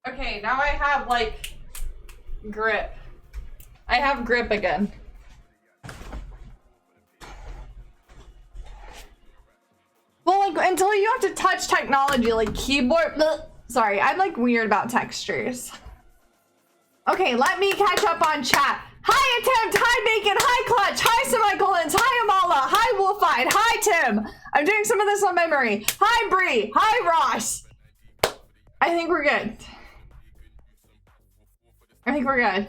Okay, now I have, like, grip. I have grip again. Well, like, until you have to touch technology, like keyboard. Bleh. Sorry, I'm like weird about textures. Okay, let me catch up on chat. Hi, Attempt. Hi, Bacon. Hi, Clutch. Hi, Semicolons. Hi, Amala. Hi, Wolfide. Hi, Tim. I'm doing some of this on memory. Hi, Bree. Hi, Ross. I think we're good. I think we're good.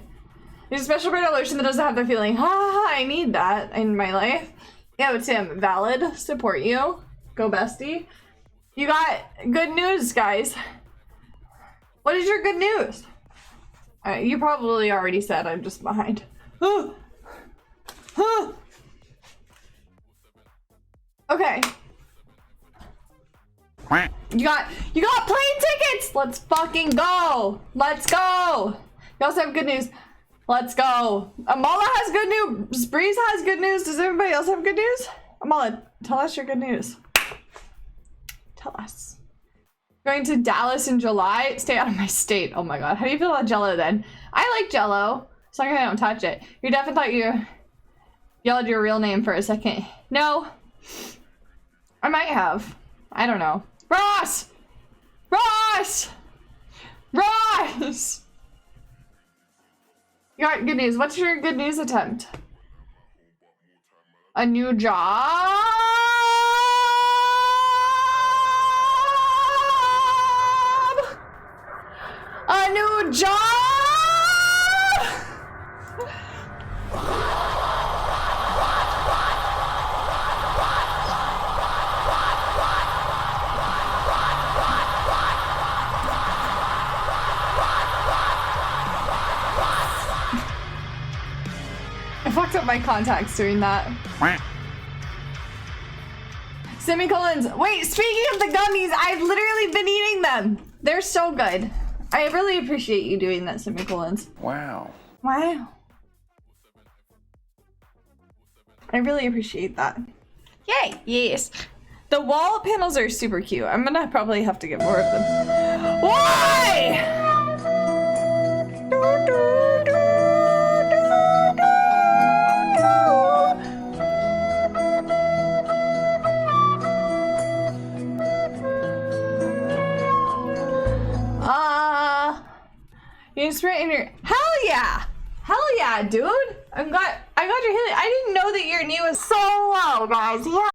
There's a special brand of lotion that doesn't have the feeling. Ha, I need that in my life. Yo, Tim. Valid. Support you. Go bestie. You got good news, guys. What is your good news? You probably already said. I'm just behind. Okay. You got plane tickets. Let's fucking go. Let's go. You also have good news. Let's go. Amala has good news. Breeze has good news. Does everybody else have good news? Amala, tell us your good news. Tell us. Going to Dallas in July. Stay out of my state. Oh my god. How do you feel about Jello then? I like Jello. As long as I don't touch it. You definitely thought you yelled your real name for a second. No. I might have. I don't know. Ross! Ross! Ross! You got good news. What's your good news attempt? A new job? A new job? I fucked up my contacts doing that. Semicolons. Wait, speaking of the gummies, I've literally been eating them. They're so good. I really appreciate you doing that, Semicolons. Wow. Wow. I really appreciate that. Yay, yes. The wall panels are super cute. I'm gonna probably have to get more of them. Why? You sprint in your hell yeah, dude. I got your healing. I didn't know that your knee was so low, guys. Yeah.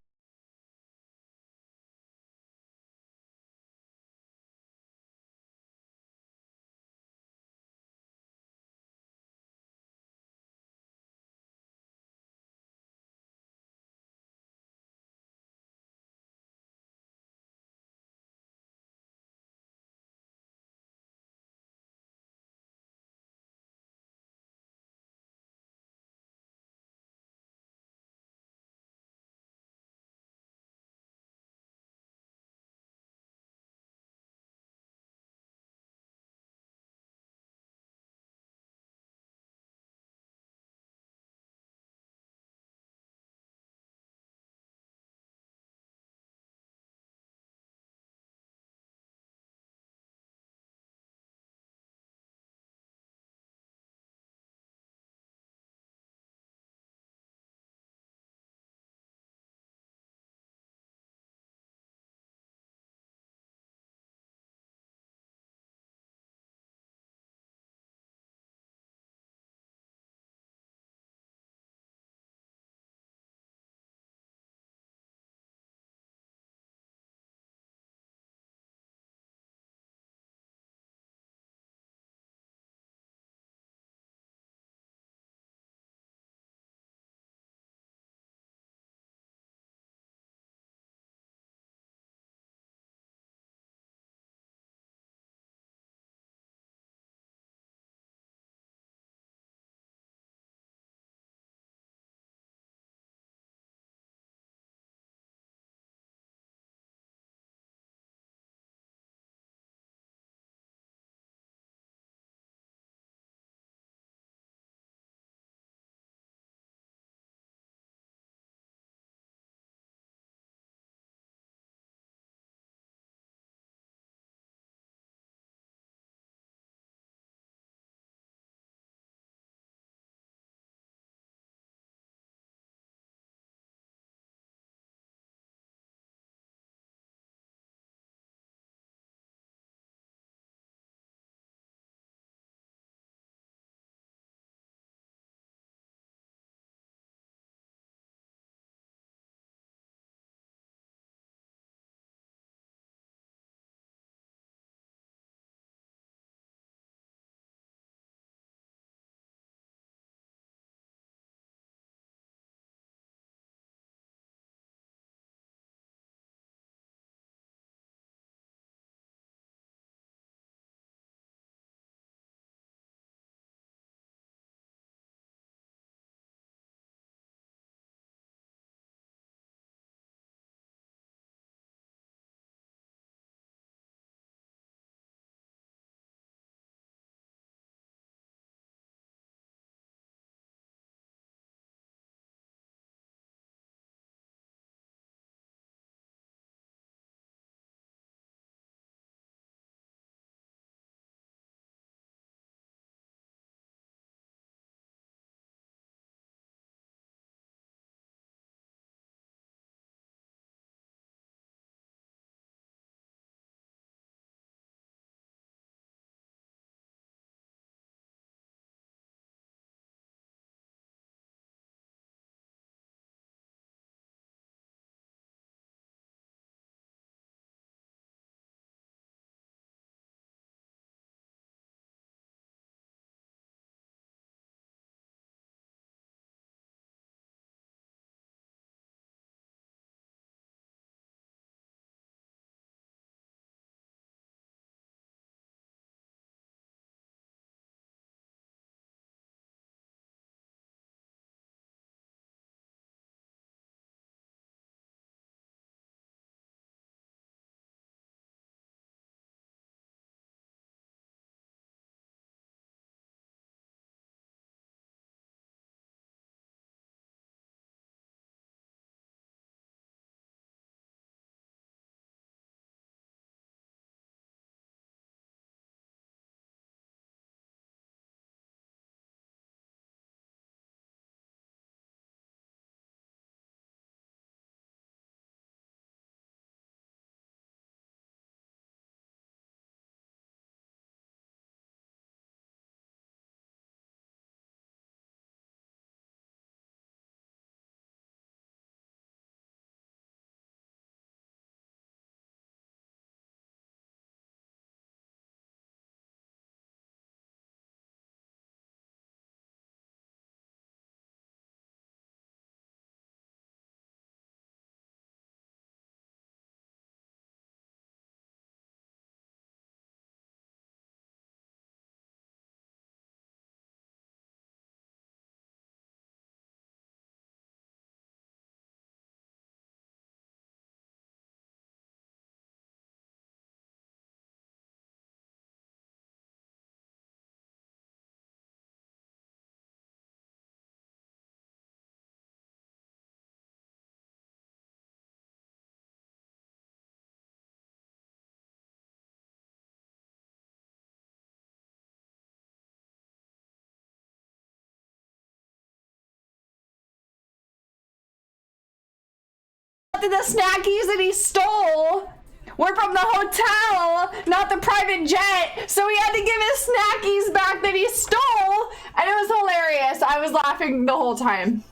that the snackies that he stole were from the hotel, not the private jet. So he had to give his snackies back that he stole. And it was hilarious. I was laughing the whole time.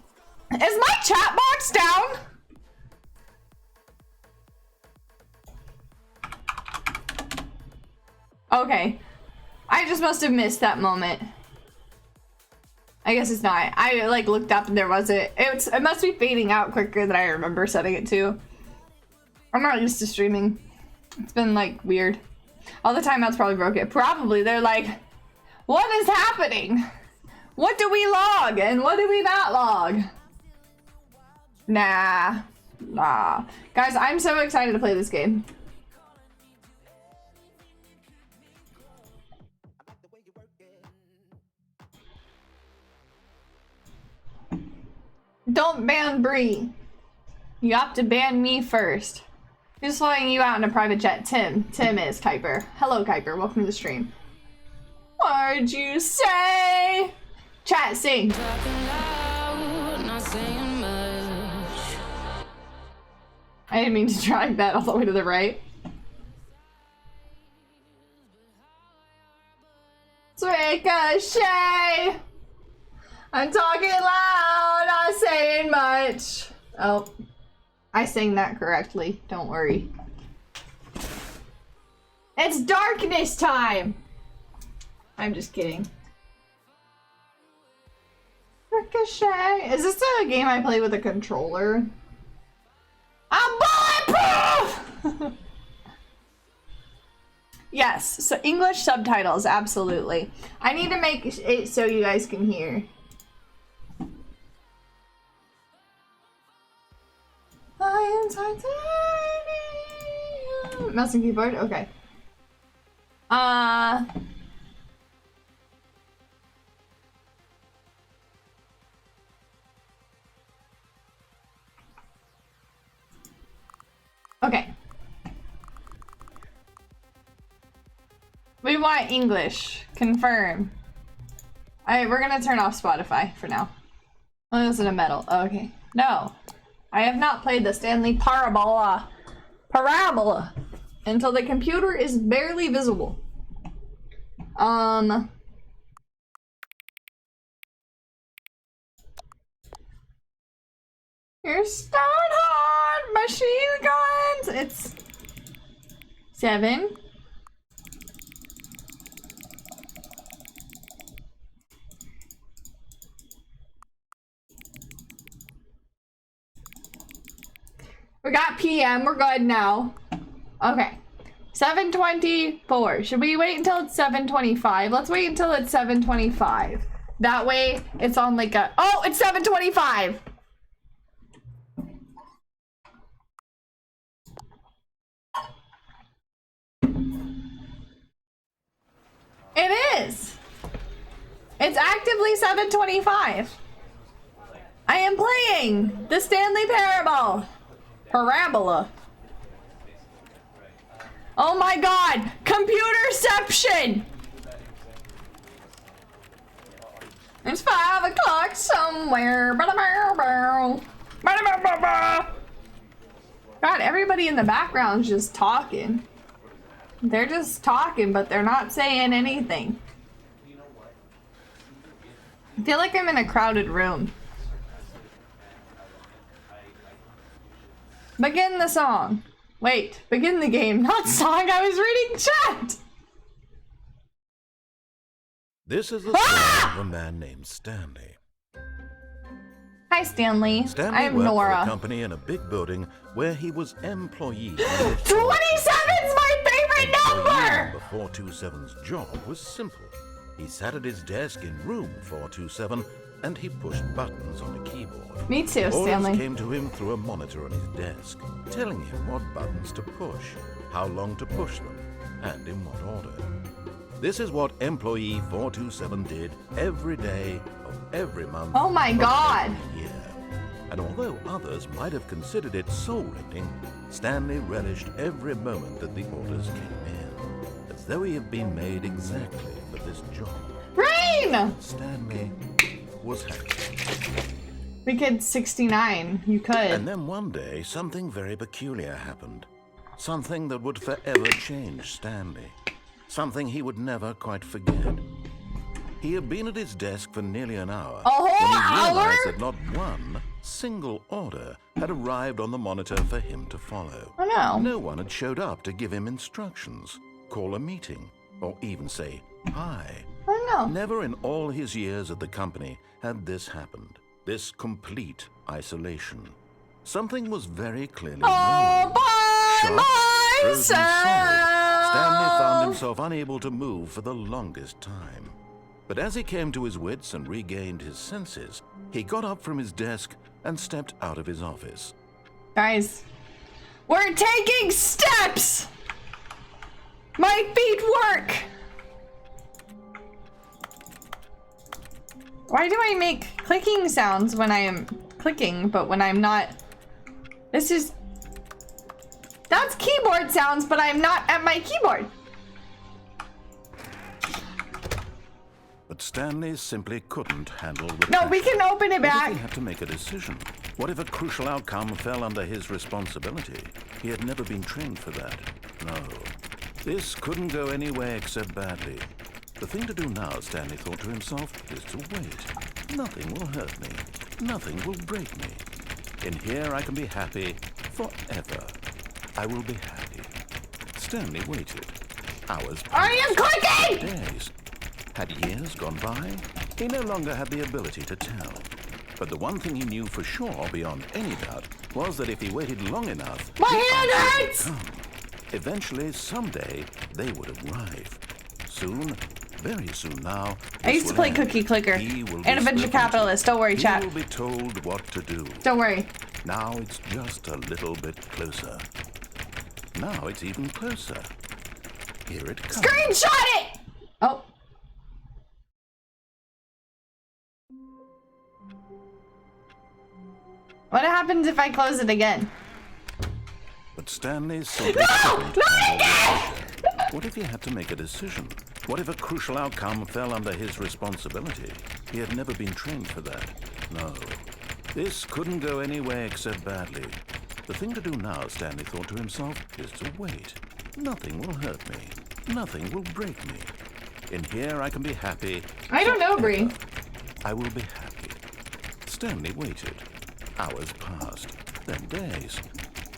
Is my chat box down? Okay. I just must have missed that moment. I guess it's not. I like looked up and there wasn't. It must be fading out quicker than I remember setting it to. I'm not used to streaming. It's been like weird. All the timeouts probably broke it. Probably. They're like, what is happening? What do we log and what do we not log? Nah. Guys, I'm so excited to play this game. Don't ban Bree. You have to ban me first. Who's flying you out in a private jet? Tim. Tim is Kuiper. Hello, Kuiper. Welcome to the stream. What'd you say? Chat, sing. I didn't mean to drag that all the way to the right. Ricochet! I'm talking loud, not saying much. Oh, I sang that correctly. Don't worry. It's darkness time! I'm just kidding. Ricochet. Is this a game I play with a controller? I'm bulletproof! Yes, so English subtitles, absolutely. I need to make it so you guys can hear. I am titanium. Mouse and keyboard? Okay. Okay. We want English. Confirm. Alright, we're gonna turn off Spotify for now. Oh, listen to metal. Oh, okay. No. I have not played the Stanley Parable until the computer is barely visible. Your stone hard machine guns. It's 7. We got PM, we're good now. Okay. 7:24. Should we wait until it's 7:25? Let's wait until it's 7:25. That way it's on like a... Oh, it's 7:25! It is! It's actively 7:25. I am playing the Stanley Parable. Parabola. Oh my god! Computerception! It's 5 o'clock somewhere. God, everybody in the background's just talking. They're just talking, but they're not saying anything. I feel like I'm in a crowded room. Begin the song. Wait, begin the game, not song. I was reading chat. This is the story of a man named Stanley. Hi, Stanley. I'm worked Nora. for a company in a big building where he was employee. 27's my favorite number! The 427's job was simple. He sat at his desk in room 427 and he pushed buttons on a keyboard. Me too, Orders Stanley. came to him through a monitor on his desk, telling him what buttons to push, how long to push them, and in what order. This is what employee 427 did every day of every month. Oh my god! Every year. And although others might have considered it soul-rending, Stanley relished every moment that the orders came in, as though he had been made exactly for this job. Rain! Stanley was happy. We could 69. You could. And then one day, something very peculiar happened. Something that would forever change Stanley. Something he would never quite forget. He had been at his desk for nearly an hour A whole when he hour? realized that not one single order had arrived on the monitor for him to follow. Oh no. No one had showed up to give him instructions, call a meeting, or even say hi. Oh no. Never in all his years at the company had this happened. This complete isolation. Something was very clearly wrong. Shocked, frozen solid, Stanley found himself unable to move for the longest time. But as he came to his wits and regained his senses, he got up from his desk and stepped out of his office. Guys, we're taking steps! My feet work! Why do I make clicking sounds when I am clicking, but when I'm not? That's keyboard sounds, but I'm not at my keyboard. But Stanley simply couldn't handle the No, pressure. we can open it What if back. he had to make a decision? What if a crucial outcome fell under his responsibility? He had never been trained for that. No. This couldn't go any way except badly. The thing to do now, Stanley thought to himself, is to wait. Nothing will hurt me. Nothing will break me. In here I can be happy forever. I will be happy. Stanley waited. Hours passed. I am clicking! Days. Had years gone by? He no longer had the ability to tell. But the one thing he knew for sure, beyond any doubt, was that if he waited long enough, My the hand answer would hurts! come. Eventually, someday, they would arrive. Soon, very soon now. I used to play Cookie Clicker and a venture capitalist. Don't worry, chat. He will be told what to do. Don't worry. Now it's just a little bit closer. Now it's even closer. Here it comes. Screenshot it! Oh. What happens if I close it again? But Stanley simply couldn't handle the pressure. What if he had to make a decision? What if a crucial outcome fell under his responsibility? He had never been trained for that. No. This couldn't go any way except badly. The thing to do now, Stanley thought to himself, is to wait. Nothing will hurt me. Nothing will break me. In here I can be happy. I don't know, Bree. I will be happy. Stanley waited. Hours passed, then days.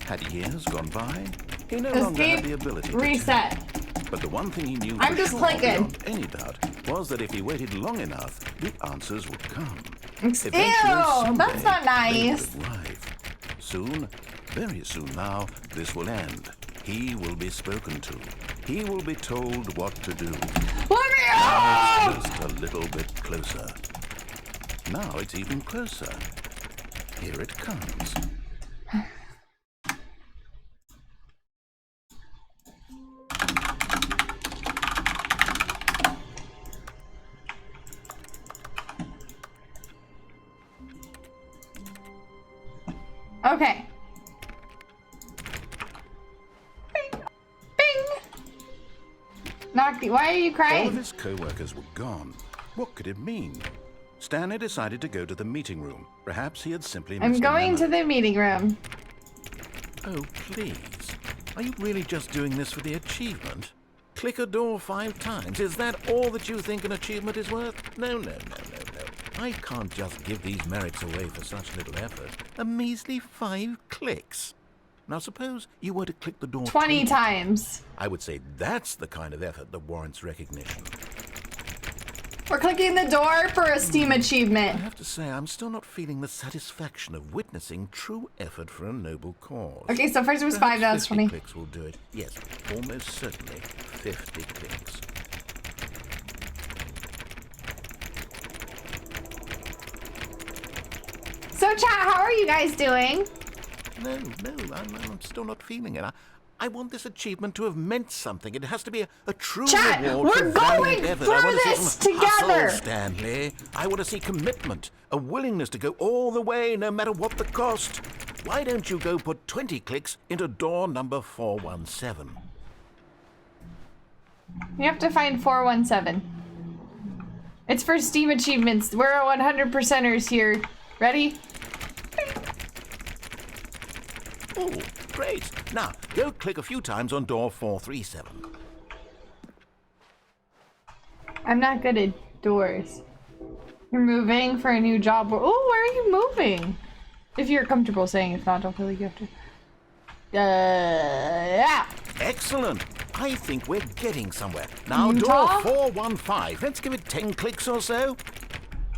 Had years gone by? He no longer had the ability to reset. tell. But the one thing he knew I'm for just sure, clicking. beyond any doubt, was that if he waited long enough, the answers would come. Ew, that's not nice. They would arrive. Soon, very soon now, this will end. He will be spoken to. He will be told what to do. Let me Now out! it's just a little bit closer. Now it's even closer. Here it comes. Okay. Bing. Bing. Noctis, why are you All crying? of his co-workers were gone. What could it mean? Stanley decided to go to the meeting room. Perhaps he had simply missed I'm a going to memo. the meeting room. Oh, please. Are you really just doing this for the achievement? Click a door 5 times. Is that all that you think an achievement is worth? No, no, no, no, no. I can't just give these merits away for such little effort. A measly 5 clicks. Now suppose you were to click the door 20 times. I would say that's the kind of effort that warrants recognition. We're clicking the door for a Steam I achievement. have to say, I'm still not feeling the satisfaction of witnessing true effort for a noble cause. Okay, so first it was 5, now it's 50 20. clicks will do it. Yes, almost certainly 50 clicks. So chat, how are you guys doing? No, I'm still not feeling it. I want this achievement to have meant something. It has to be a true Chat, reward we're for valiant going effort. through I want to see this some together. hustle, Stanley. I want to see commitment, a willingness to go all the way, no matter what the cost. Why don't you go put 20 clicks into door number 417? You have to find 417. It's for Steam achievements. We're 100%ers here. Ready? Oh, great. Now, go click a few times on door 437. I'm not good at doors. You're moving for a new job. Oh, where are you moving? If you're comfortable saying, if not, don't feel like you have to. Yeah. Excellent. I think we're getting somewhere. Now, Utah? door 415. Let's give it 10 clicks or so.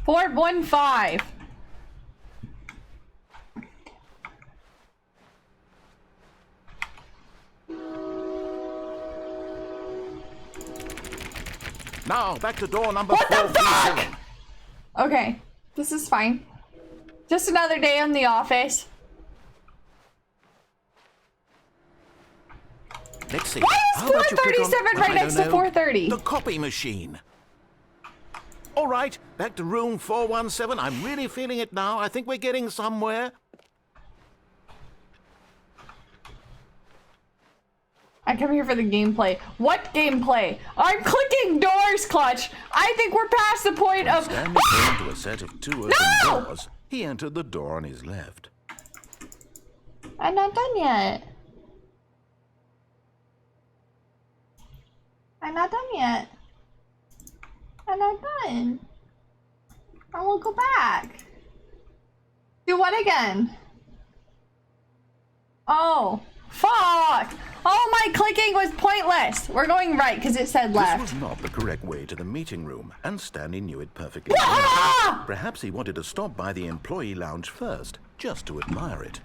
415. Now, back to door number What the 437. fuck? Okay, this is fine. Just another day in the office. Let's see. Why is How about you click on- 437 right I next don't to know, 430? The copy machine. All right, back to room 417. I'm really feeling it now. I think we're getting somewhere. I come here for the gameplay. What gameplay? I'm clicking doors, Clutch. I think we're past the point of. Stanley came to a set of 2 open No! doors. He entered the door on his left. I'm not done yet. I'm not done yet. I'm not done. I will go back. Do what again? Oh, fuck! All my clicking was pointless. We're going right because it said This left. was not the correct way to the meeting room, and Stanley knew it perfectly well. Ah! Perhaps he wanted to stop by the employee lounge first, just to admire it.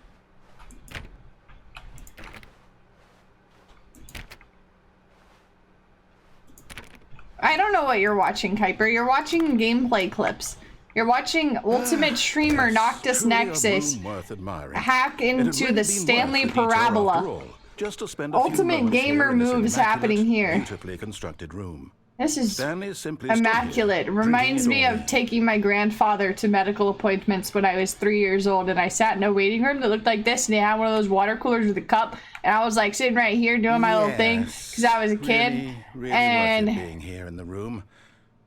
I don't know what you're watching, Kuiper. You're watching gameplay clips. You're watching Ultimate Streamer Noctis Truly a Nexus room worth admiring. hack It had into really the been Stanley worth the detour Parabola. after all, just to spend a few Ultimate moments gamer here in this moves immaculate, happening here. Beautifully constructed room. This is Stanley simply stood here, immaculate. drinking Reminds it me all of in. taking my grandfather to medical appointments when I was 3 years old, and I sat in a waiting room that looked like this, and they had one of those water coolers with a cup, and I was like sitting right here doing my little thing because I was a kid. Really and worth it being here in the room.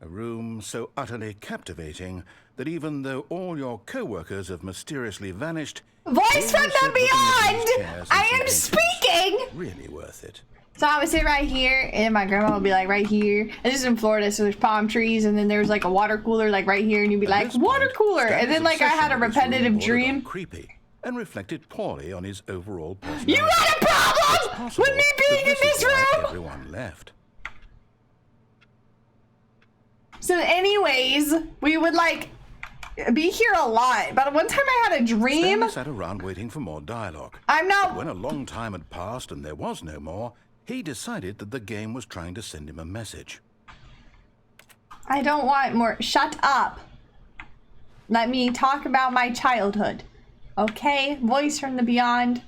A room so utterly captivating that even though all your co-workers have mysteriously vanished, voice you from sit the looking at these beyond! chairs I and am thinking, speaking! really worth it. So I would sit right here, and my grandma would be like right here. And this is in Florida, so there's palm trees, and then there's like a water cooler like right here, and you'd be At like, this water point, cooler! And Stanley's then like I had a obsession with his room repetitive bordered on dream. creepy and reflected poorly on his overall personality. You got a problem Possible with me that being in is this why room? everyone left. So anyways, we would like be here a lot. But one time I had a dream. Stanley sat around waiting for more dialogue. I'm But when not. a long time had passed and there was no more, he decided that the game was trying to send him a message. I don't want more. Shut up. Let me talk about my childhood. Okay? Voice from the beyond.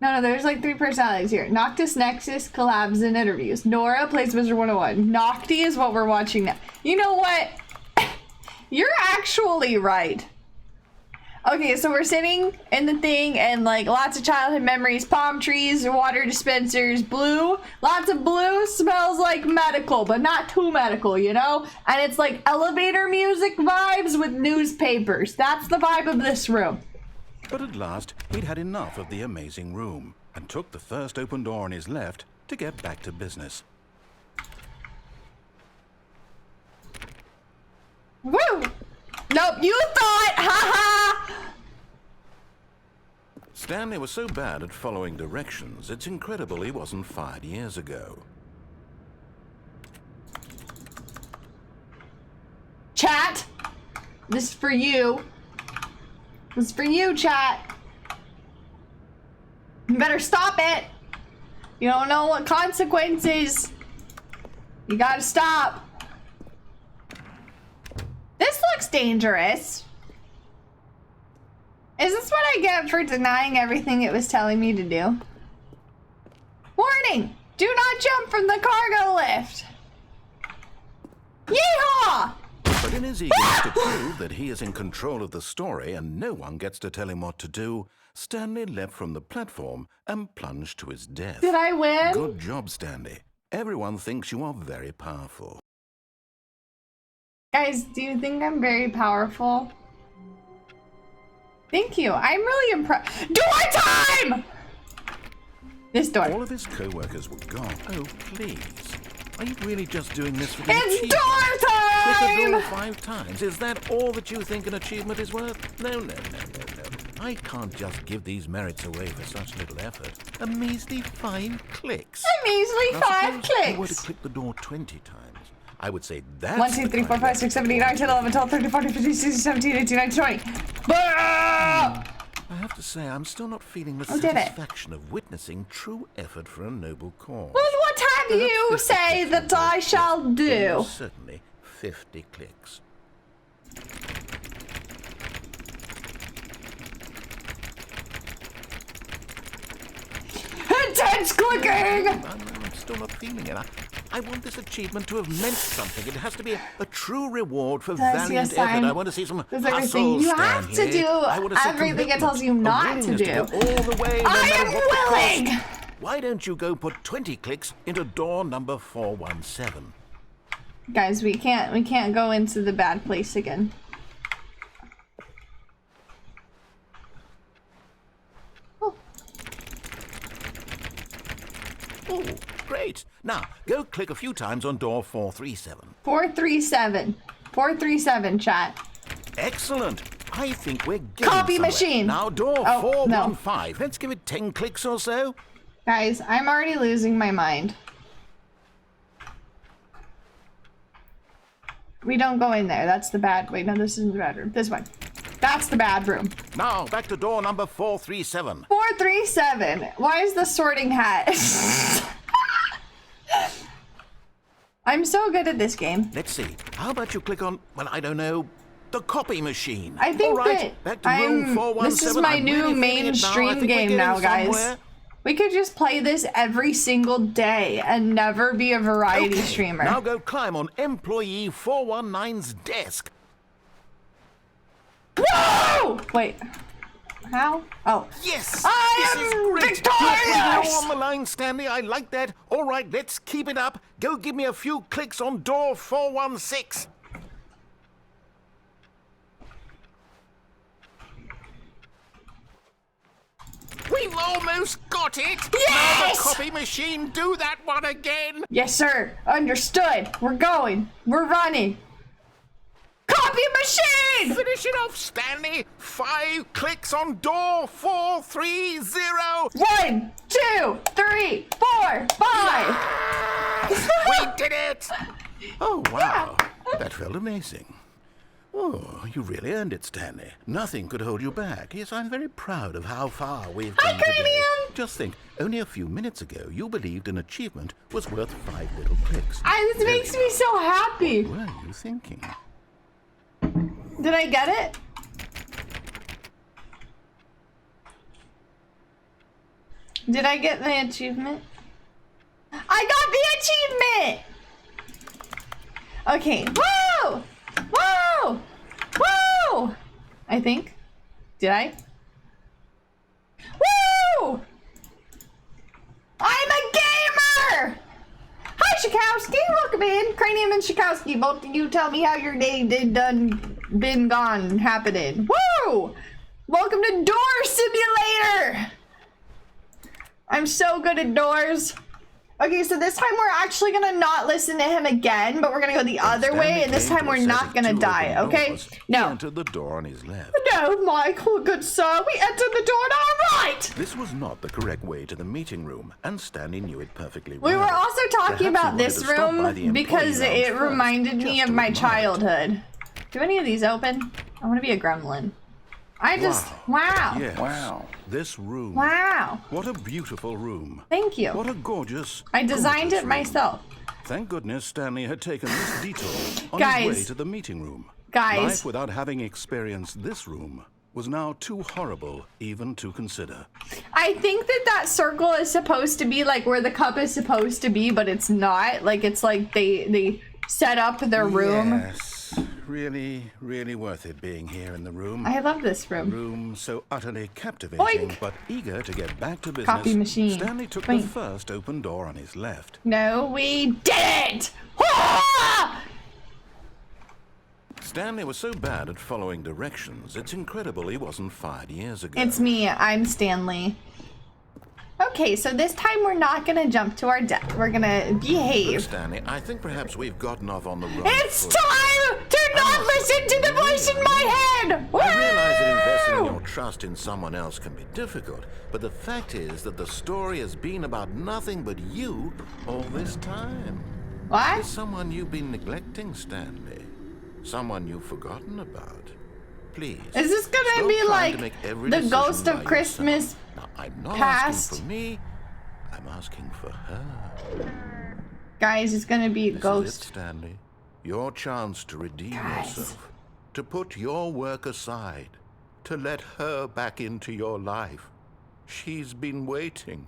No, there's like 3 personalities here. Noctisnexus collabs and interviews. Nora plays Mr. 101. Noctis is what we're watching now. You know what? You're actually right. Okay, so we're sitting in the thing and like lots of childhood memories, palm trees, water dispensers, blue. Lots of blue, smells like medical, but not too medical, you know? And it's like elevator music vibes with newspapers. That's the vibe of this room. But at last, he'd had enough of the amazing room and took the first open door on his left to get back to business. Woo! Nope, you thought! Ha ha! Stanley was so bad at following directions, it's incredible he wasn't fired years ago. Chat! This is for you. This is for you, chat. You better stop it. You don't know what consequences. You gotta stop. This looks dangerous. Is this what I get for denying everything it was telling me to do? Warning! Do not jump from the cargo lift! Yeehaw! But in his eagerness to prove that he is in control of the story and no one gets to tell him what to do, Stanley leapt from the platform and plunged to his death. Did I win? Good job, Stanley. Everyone thinks you are very powerful. Guys, do you think I'm very powerful? Thank you. I'm really impressed. Door time! This door. All of his co-workers were gone. Oh, please. Are you really just doing this for the It's achievement? door time! Click the door 5 times. Is that all that you think an achievement is worth? No. I can't just give these merits away for such little effort. A measly 5 clicks. A measly 5 suppose if you were to clicks. click the door 20 times, I would say that's 1, 2, 3, 4, 5, 6, 7, 8, 9, 10, 11, 12, 13, 14, 15, 16, 17, 18, 19, 20. I have to say, I'm still not feeling the Who did it? satisfaction of witnessing true effort for a noble cause. Well, what have you Perhaps 50 say clicks that will I work. shall do? Almost certainly 50 clicks. Intense clicking! I'm still not feeling it. I want this achievement to have meant something. It has to be a true reward for Does valiant your sign- effort. I want to see some Does hustle, everything you have to Stanley. do I want to see everything it tells you commitment, not a to willingness do. go all the way, no I matter am what the cost. willing! Why don't you go put 20 clicks into door number 417? Guys, we can't go into the bad place again. Oh, Oh, great. Now, go click a few times on door 437. 437. 437, chat. Excellent. I think we're getting Copy somewhere. machine. Now, door Oh, 415. Let's give it 10 clicks or so. Guys, I'm already losing my mind. We don't go in there. That's the bad. Wait, no, this isn't the bad room. This one. That's the bad room. Now, back to door number 437. 437. Why is the sorting hat? I'm so good at this game. Let's see. How about you click on, well, I don't know, the copy machine? I think All right, that back to room 417. this is my I'm new really feeling it now. I mainstream think we're game getting now, guys. somewhere. We could just play this every single day and never be a variety Okay, streamer. Now go climb on employee 419's desk. Whoa! Wait. How? Oh. Yes! I this am is great. victorious! You're putting it all on the line, Stanley. I like that. All right, let's keep it up. Go give me a few clicks on door 416. We've almost got it! Now Yes! the copy machine, do that one again! Yes, sir. Understood. We're going. We're running. Copy machine! Finish it off, Stanley! 5 clicks on door 430! 1, 2, 3, 4, 5. We did it! Oh, wow. That felt amazing. Oh, you really earned it, Stanley. Nothing could hold you back. Yes, I'm very proud of how far we've come today. Cranium! Just think, only a few minutes ago, you believed an achievement was worth 5 little clicks. This makes me so happy. What were you thinking? Did I get it? Did I get the achievement? I got the achievement! Okay. Woo! Woo! Woo! I think. Did I? Woo! I'm a gamer! Hi, Shikowski. Welcome in. Cranium and Shikowski. Both of you tell me how your day been gone happening. Woo! Welcome to Door Simulator! I'm so good at doors. Okay, so this time we're actually gonna not listen to him again, but we're gonna go the other Stanley way, and this came time to a we're set not of gonna 2 die, open okay? doors. He No. entered the door on his left. No, Michael, good sir, we entered the door on our right! This was not the correct way to the meeting room, and Stanley knew it perfectly well. We were also talking Perhaps he about wanted this to stop by the room because employee lounge it first, reminded me just of to my admire it. childhood. Do any of these open? I want to be a gremlin. I just, wow. Yes. Wow. This room. Wow. What a beautiful room. Thank you. What a gorgeous. I designed gorgeous it room. myself. Thank goodness Stanley had taken this detour on Guys. his way to the meeting room. Guys. Life without having experienced this room was now too horrible even to consider. I think that circle is supposed to be like where the cup is supposed to be, but it's not. Like, it's like they set up their room. Yes. Really, really worth it being here in the room. I love this room. Room so utterly captivating, Boink. but eager to get back to business. Copy machine. Stanley took Boink. the first open door on his left. No, we didn't! Ah! Stanley was so bad at following directions, it's incredible he wasn't fired years ago. It's me. I'm Stanley. Okay, so this time we're not gonna jump to our death. We're gonna behave. Look, Stanley, I think perhaps we've gotten off on the wrong It's foot. time to not listen to the voice in my head! I realize that investing your trust in someone else can be difficult, but the fact is that the story has been about nothing but you all this time. What? There's someone you've been neglecting, Stanley. Someone you've forgotten about. Please. Is this gonna stop be trying like to make every the decision ghost by of Christmas yourself. Now, I'm not past? asking for me. I'm asking for her. Guys, it's gonna be a This ghost. is it, Stanley. Your chance to redeem Guys. yourself. To put your work aside. To let her back into your life. She's been waiting.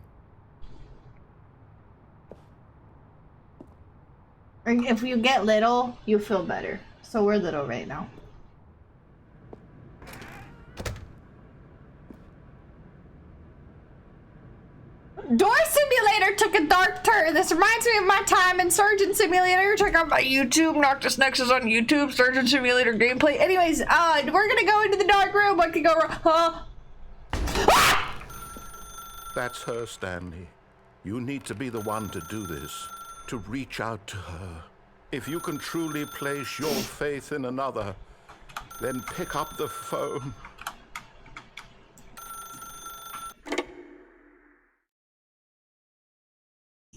If you get little, you feel better. So we're little right now. Door Simulator took a dark turn. This reminds me of my time in Surgeon Simulator. Check out my YouTube, Noctisnexus on YouTube, Surgeon Simulator gameplay. Anyways, we're gonna go into the dark room. What could go wrong? Ah! That's her, Stanley. You need to be the one to do this. To reach out to her. If you can truly place your faith in another, then pick up the phone.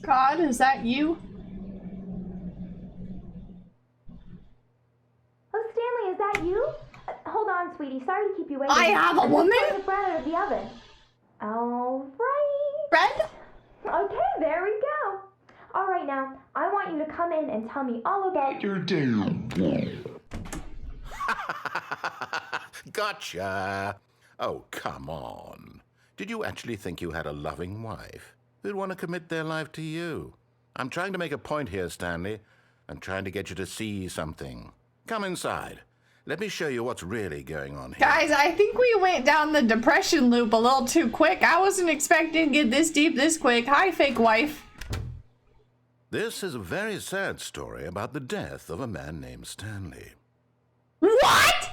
God, is that you? Oh, Stanley, is that you? Hold on, sweetie. Sorry to keep you waiting. I have a I'm woman? just pulling the bread out of the oven. All right. Bread? Okay, there we go. All right, now, I want you to come in and tell me all about your day. Gotcha. Oh, come on. Did you actually think you had a loving wife who'd want to commit their life to you? I'm trying to make a point here, Stanley. I'm trying to get you to see something. Come inside. Let me show you what's really going on here. Guys, I think we went down the depression loop a little too quick. I wasn't expecting to get this deep this quick. Hi, fake wife. This is a very sad story about the death of a man named Stanley. What?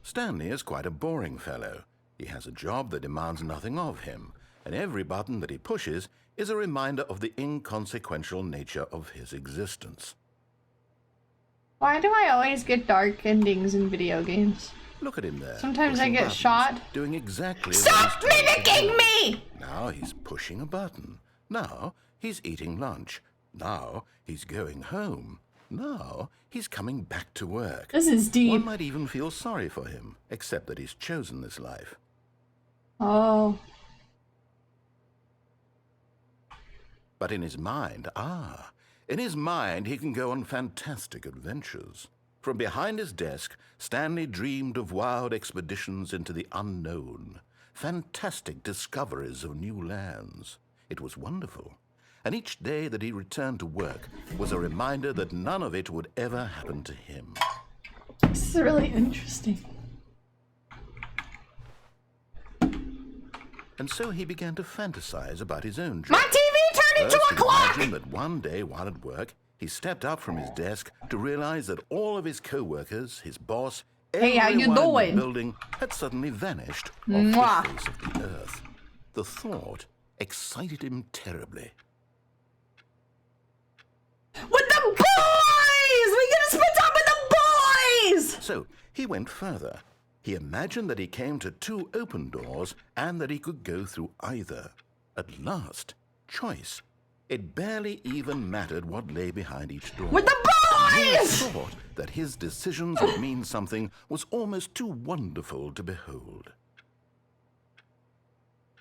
Stanley is quite a boring fellow. He has a job that demands nothing of him, and every button that he pushes is a reminder of the inconsequential nature of his existence. Why do I always get dark endings in video games? Look at him there. Sometimes I pushing get buttons, shot. Doing exactly Stop what he's told to mimicking do. me! Now he's pushing a button. Now he's eating lunch. Now he's going home. Now he's coming back to work. This is deep. One might even feel sorry for him, except that he's chosen this life. Oh. But in his mind, in his mind he can go on fantastic adventures. From behind his desk, Stanley dreamed of wild expeditions into the unknown, fantastic discoveries of new lands. It was wonderful. And each day that he returned to work was a reminder that none of it would ever happen to him. This is really interesting. And so he began to fantasize about his own dreams. My TV turned into First, a he clock! imagined that one day while at work, he stepped up from his desk to realize that all of his co-workers, his boss, Hey, how you everyone in doing? the building had suddenly vanished Mwah. off the face of the earth. The thought excited him terribly. With the boys! We gotta spend time with the boys! So he went further. He imagined that he came to two open doors and that he could go through either. At last, choice. It barely even mattered what lay behind each door. With the The boys! thought that his decisions would mean something was almost too wonderful to behold.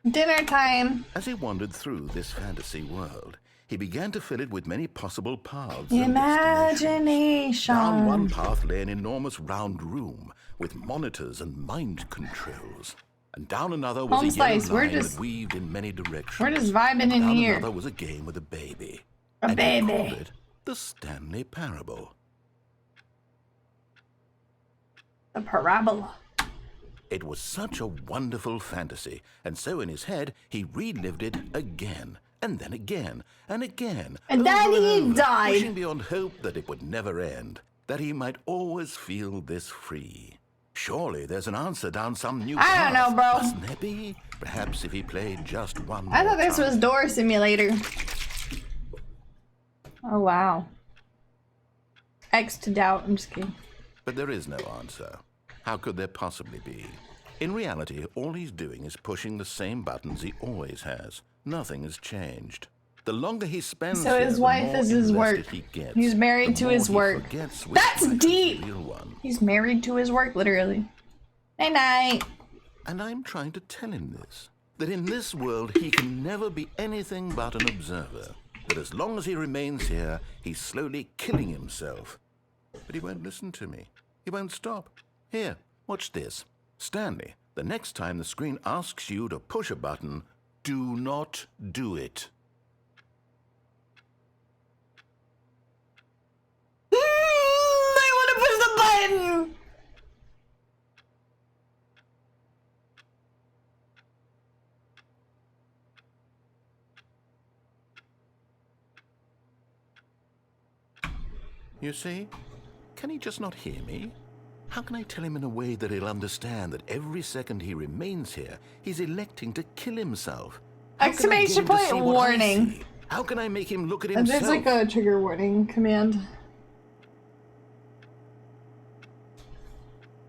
Dinner time. As he wandered through this fantasy world, he began to fill it with many possible paths and destinations. Imagination. Down one path lay an enormous round room with monitors and mind controls. And down another was Home a slice, yellow we're line just- that weaved in many directions. We're just vibing in Down here. another was a game with a baby. A And he baby. called it the Stanley Parable. The parabola. It was such a wonderful fantasy, and so in his head he relived it again and then again, and again. And then over he over, died. Wishing beyond hope that it would never end, that he might always feel this free. Surely there's an answer down some new path. I don't know, bro. Mustn't there be? Perhaps if he played just one I more thought this time. was Door Simulator. Oh, wow. X to doubt. I'm just kidding. But there is no answer. How could there possibly be? In reality, all he's doing is pushing the same buttons he always has. Nothing has changed. The longer he spends So here, his the wife more is his invested work. he gets, He's married the to more his he work. forgets which That's life is deep. the real one. He's married to his work, literally. Night night. And I'm trying to tell him this, that in this world he can never be anything but an observer, that as long as he remains here, he's slowly killing himself. But he won't listen to me. He won't stop. Here, watch this. Stanley, the next time the screen asks you to push a button, do not do it. I want to push the button. You see? Can he just not hear me? How can I tell him in a way that he'll understand that every second he remains here, he's electing to kill himself? How can I get Exclamation him to point see what I warning. see? How can I make him look at And himself? there's like a trigger warning command.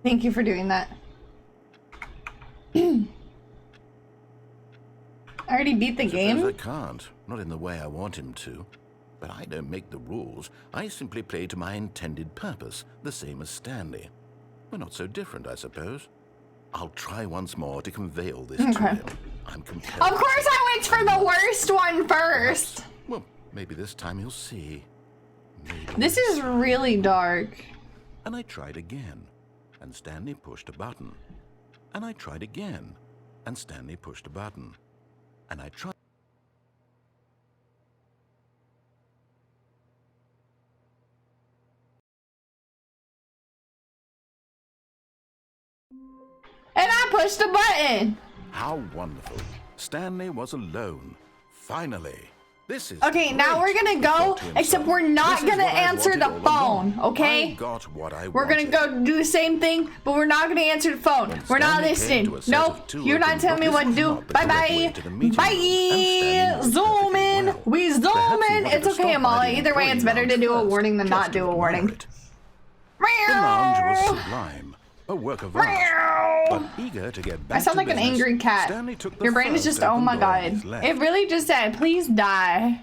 Thank you for doing that. I already beat the Suppose game. I can't, not in the way I want him to. But I don't make the rules. I simply play to my intended purpose, the same as Stanley. We're not so different, I suppose. I'll try once more to convey all this to him. I'm compelled. Of course I went for the worst one first. Well, maybe this time he'll see. Maybe. This is really dark. And I tried again, and Stanley pushed a button. And I tried again, and Stanley pushed a button. And I tried. And I pushed a button. How wonderful. Stanley was alone. Finally. This is Okay, now great, we're gonna he go, thought to except himself. we're not This is gonna what I answer wanted the all along. phone, okay? I got what I We're gonna wanted. go do the same thing, but we're not gonna answer the phone. When We're not Stanley came listening. to a set Nope, of two you're not open telling me books, what to this do. was not the Bye correct way bye. to the meeting Bye. room, and Stanley Zoom perfectly in. well. We zoom Perhaps he in. wanted It's to okay, stop by Amala. the Either way, it's employee better to do a lounge warning than first, not do a just to warning. admire it. The lounge was sublime, a work of art. But eager to get back I sound to like an business, angry cat. Stanley took the Your brain is first just, oh open my door on god. his left. It really just said, please die.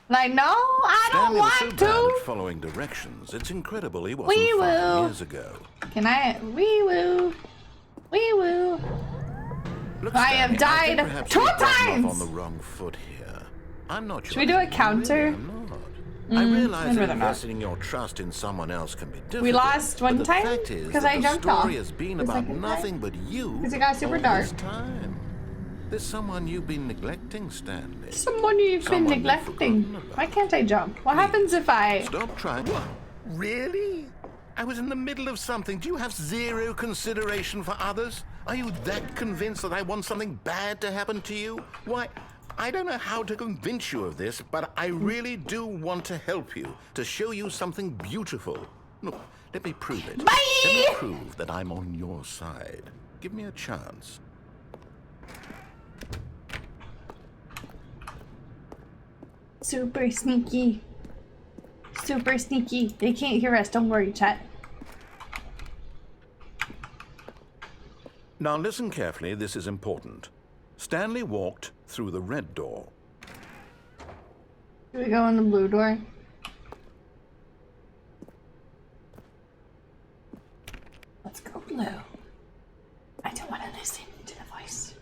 Like, no, I don't Stanley was so want bad to. at following directions. It's incredible he wasn't Wee 5 woo. years ago. Can I? Wee woo. Wee woo. Look, I have Stanley, died think perhaps 2 you've gotten off times. on the wrong foot here. I'm not sure. Should we do a that you counter? really are not. I realize I'd that rather not. investing your trust in someone else can be difficult. We lost one but time the fact is because that I the jumped story off. has been The about second time? nothing but you. 'Cause it got super all dark. this time. There's someone you've been neglecting, Stanley. Someone you've been Someone you've neglecting. forgotten about. Why can't I jump? What happens if I... Stop trying. What? Really? I was in the middle of something. Do you have zero consideration for others? Are you that convinced that I want something bad to happen to you? Why, I don't know how to convince you of this, but I really do want to help you, to show you something beautiful. Look, let me prove it. Bye! Let me prove that I'm on your side. Give me a chance. Super sneaky. Super sneaky. They can't hear us. Don't worry, chat. Now listen carefully, this is important. Stanley walked through the red door. Do we go in the blue door? Let's go blue. I don't want to listen to the voice.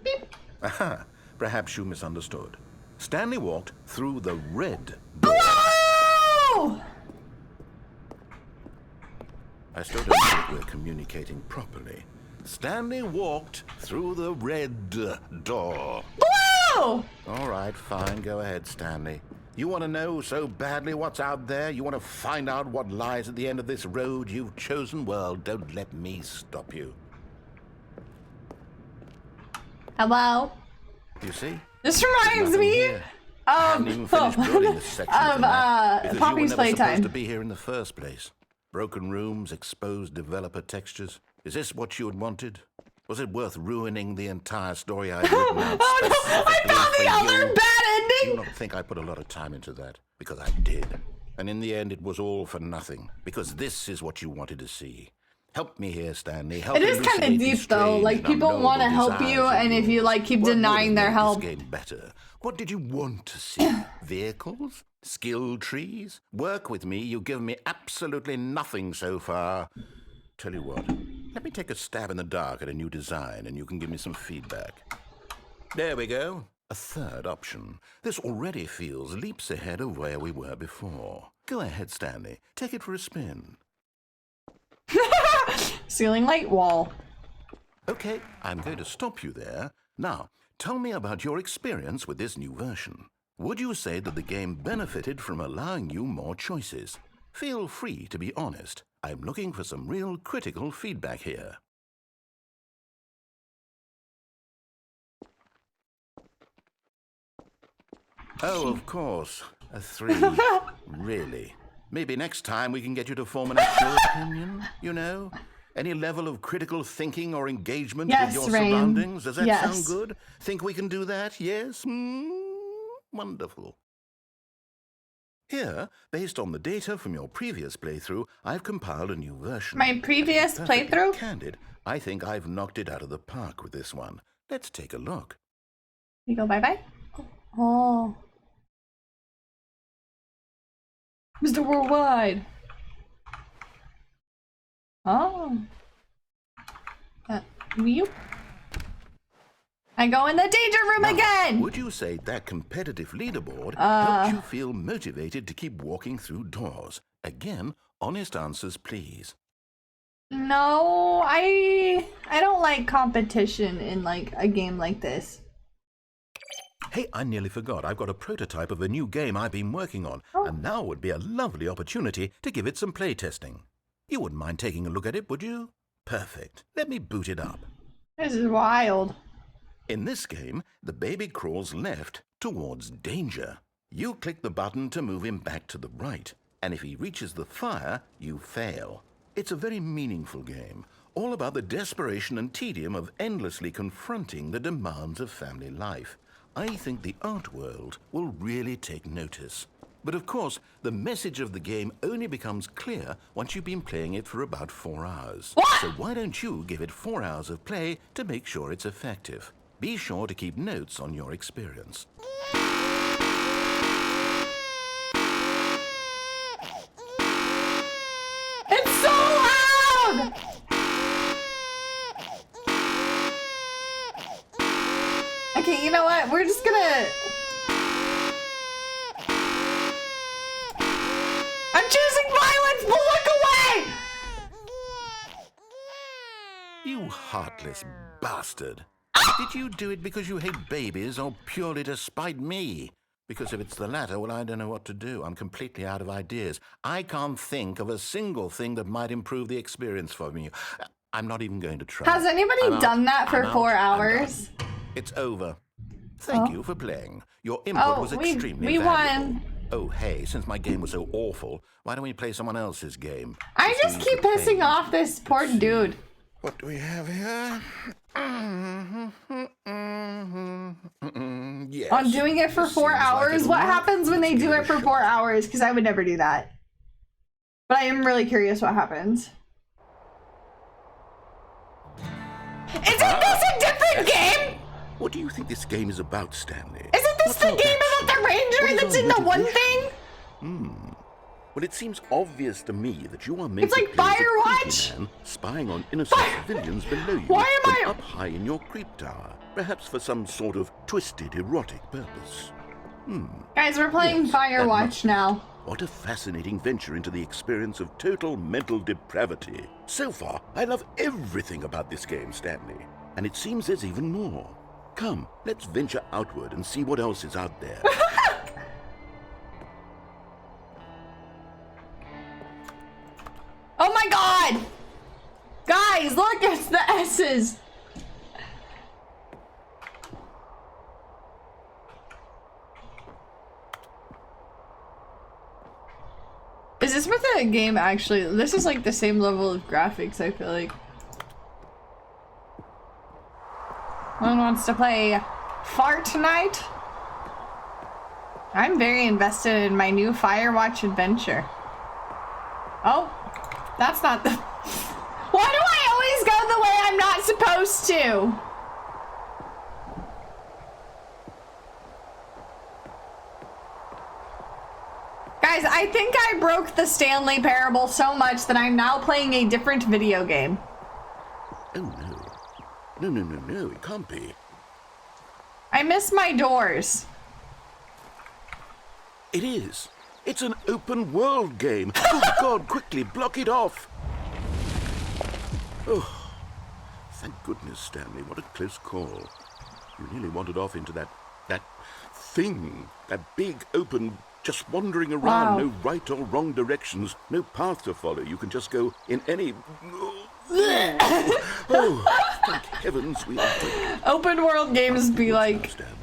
Beep. Aha, perhaps you misunderstood. Stanley walked through the red door. Blue! I still don't think we're communicating properly. Stanley walked through the red door. Blue! All right, fine, go ahead, Stanley. You want to know so badly what's out there? You want to find out what lies at the end of this road you've chosen? Well, don't let me stop you. Hello? You see? This reminds Nothing me here. I haven't even finished building this section of tonight, because Poppy's you were never playtime. supposed to be here in the first place. Broken rooms, exposed developer textures. Is this what you had wanted? Was it worth ruining the entire story I'd written out? Oh no! I found the other bad You ending. don't think I put a lot of time into that? Because I did. And in the end, it was all for nothing. Because this is what you wanted to see. Help me here, Stanley. Help It is kind of elucidate these deep though. strange Like and people want to unknowable help you, desires of and if you yours. like keep What would denying have their made help. This game better? What did you want to see? Vehicles? Skill trees? Work with me. You've given me absolutely nothing so far. Tell you what. Let me take a stab in the dark at a new design, and you can give me some feedback. There we go. A third option. This already feels leaps ahead of where we were before. Go ahead, Stanley. Take it for a spin. Ceiling light wall. Okay, I'm going to stop you there. Now, tell me about your experience with this new version. Would you say that the game benefited from allowing you more choices? Feel free to be honest. I'm looking for some real critical feedback here. Oh, of course. A 3. Really? Maybe next time we can get you to form an actual opinion, you know? Any level of critical thinking or engagement Yes, with your Rain. surroundings? Does that Yes. sound good? Think we can do that? Yes? Wonderful. Here, based on the data from your previous playthrough, I've compiled a new version. My previous To be perfectly playthrough? Candid, I think I've knocked it out of the park with this one. Let's take a look. You go bye-bye? Oh. Mr. Worldwide. Oh. You? I go in the danger room Now, again! Would you say that competitive leaderboard helped you feel motivated to keep walking through doors? Again, honest answers, please. No, I don't like competition in like a game like this. Hey, I nearly forgot. I've got a prototype of a new game I've been working on, and now would be a lovely opportunity to give it some playtesting. You wouldn't mind taking a look at it, would you? Perfect. Let me boot it up. This is wild. In this game, the baby crawls left towards danger. You click the button to move him back to the right, and if he reaches the fire, you fail. It's a very meaningful game, all about the desperation and tedium of endlessly confronting the demands of family life. I think the art world will really take notice. But of course, the message of the game only becomes clear once you've been playing it for about 4 hours. What? So why don't you give it 4 hours of play to make sure it's effective? Be sure to keep notes on your experience. It's so loud! Okay, you know what? We're just gonna... I'm choosing violence, but look away! You heartless bastard. Did you do it because you hate babies or purely to spite me? Because if it's the latter, well, I don't know what to do. I'm completely out of ideas. I can't think of a single thing that might improve the experience for me. I'm not even going to try. Has anybody I'm out. done that for I'm 4 out. I'm hours? done. It's over. Thank Oh. you for playing. Your input was extremely we valuable. won. Oh, hey, since my game was so awful, why don't we play someone else's game? I It's just easy keep to pissing play. off this poor dude. What do we have here? Yes. On doing it for This 4 seems like hours? it'll What work. happens when Let's they give do it it a for shot. 4 hours? Because I would never do that. But I am really curious what happens. Isn't this a different game? What do you think this game is about, Stanley? Isn't this What's the your game about the backstory? ranger What is that's your in the one motivation? thing? Well, it seems obvious to me that you are meant It's to like play as a Firewatch. creepy man spying on innocent civilians below you Why am from I- up high in your creep tower, perhaps for some sort of twisted erotic purpose. Guys, we're playing Yes, that Firewatch must- now. What a fascinating venture into the experience of total mental depravity. So far, I love everything about this game, Stanley. And it seems there's even more. Come, let's venture outward and see what else is out there. Oh my god! Guys, look, it's the S's. Is this what the game actually? This is like the same level of graphics, I feel like. One wants to play Fortnite? I'm very invested in my new Firewatch adventure. Oh, that's not the... Why do I always go the way I'm not supposed to? Guys, I think I broke the Stanley Parable so much that I'm now playing a different video game. Oh no. No, it can't be. I miss my doors. It is. It's an open world game. Good God, quickly block it off. Oh, thank goodness, Stanley. What a close call. You nearly wandered off into that thing. That big, open, just wandering around. Wow. No right or wrong directions. No path to follow. You can just go in any... Oh, thank heavens we are free. Open world games be like... Stanley.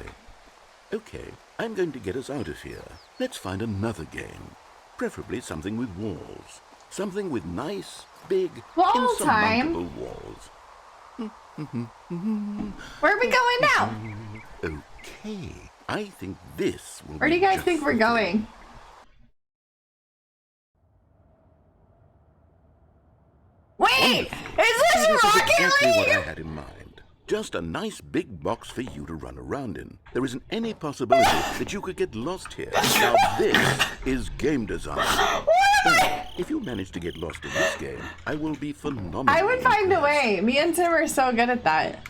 Okay, I'm going to get us out of here. Let's find another game. Preferably something with walls. Something with nice, big, Wall time. insurmountable walls. Where are we going now? Okay, I think this will Where do you be guys just think we're the going? Wait! Wonderful. Is this This is Rocket exactly what I League? had in mind. Just a nice big box for you to run around in. There isn't any possibility that you could get lost here. Now this is game design. If you manage to get lost in this game, I will be phenomenal. I would find a way. Me and Tim are so good at that.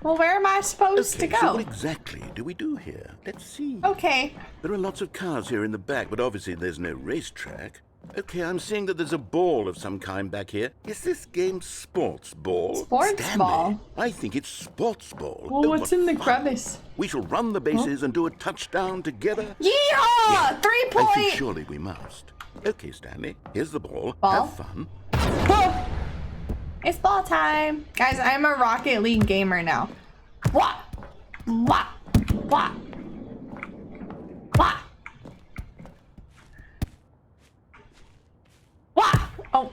Well, where am I supposed to Okay, so go? what exactly do we do here? Let's see. Okay. There are lots of cars here in the back, but obviously there's no racetrack. Okay, I'm seeing that there's a ball of some kind back here. Is this game sports ball? Sports Stanley, ball? I think it's sports ball. Well, Oh, what's what in the fun. crevice? We shall run the bases and do a touchdown together. Yeehaw! Yeah, 3 I think point! surely we must. Okay, Stanley, here's the ball. Ball? Have fun. Oh, it's ball time. Guys, I'm a Rocket League gamer now. What? What? What? What? What? Oh.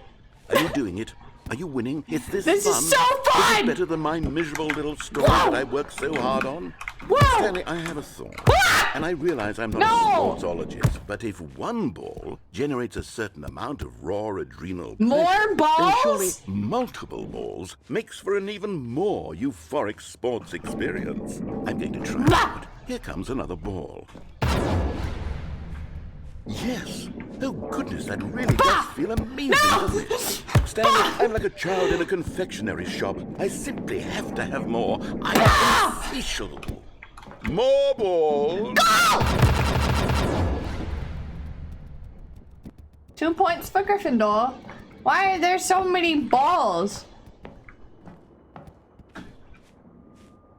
Are you doing it? Are you winning? Is this This fun? is so Is fun! it better than my miserable little story Whoa! that I worked so hard on? Whoa! Stanley, I have a thought. Ah! And I realize I'm not No! a sportsologist, but if one ball generates a certain amount of raw adrenal More pleasure, balls? then surely multiple balls makes for an even more euphoric sports experience. I'm going to try it Ah! out. Here comes another ball. Yes. Oh, goodness, that really does feel amazing, doesn't it? Stanley, I'm like a child in a confectionery shop. I simply have to have more. I'm official. More balls. 2 points for Gryffindor. Why are there so many balls?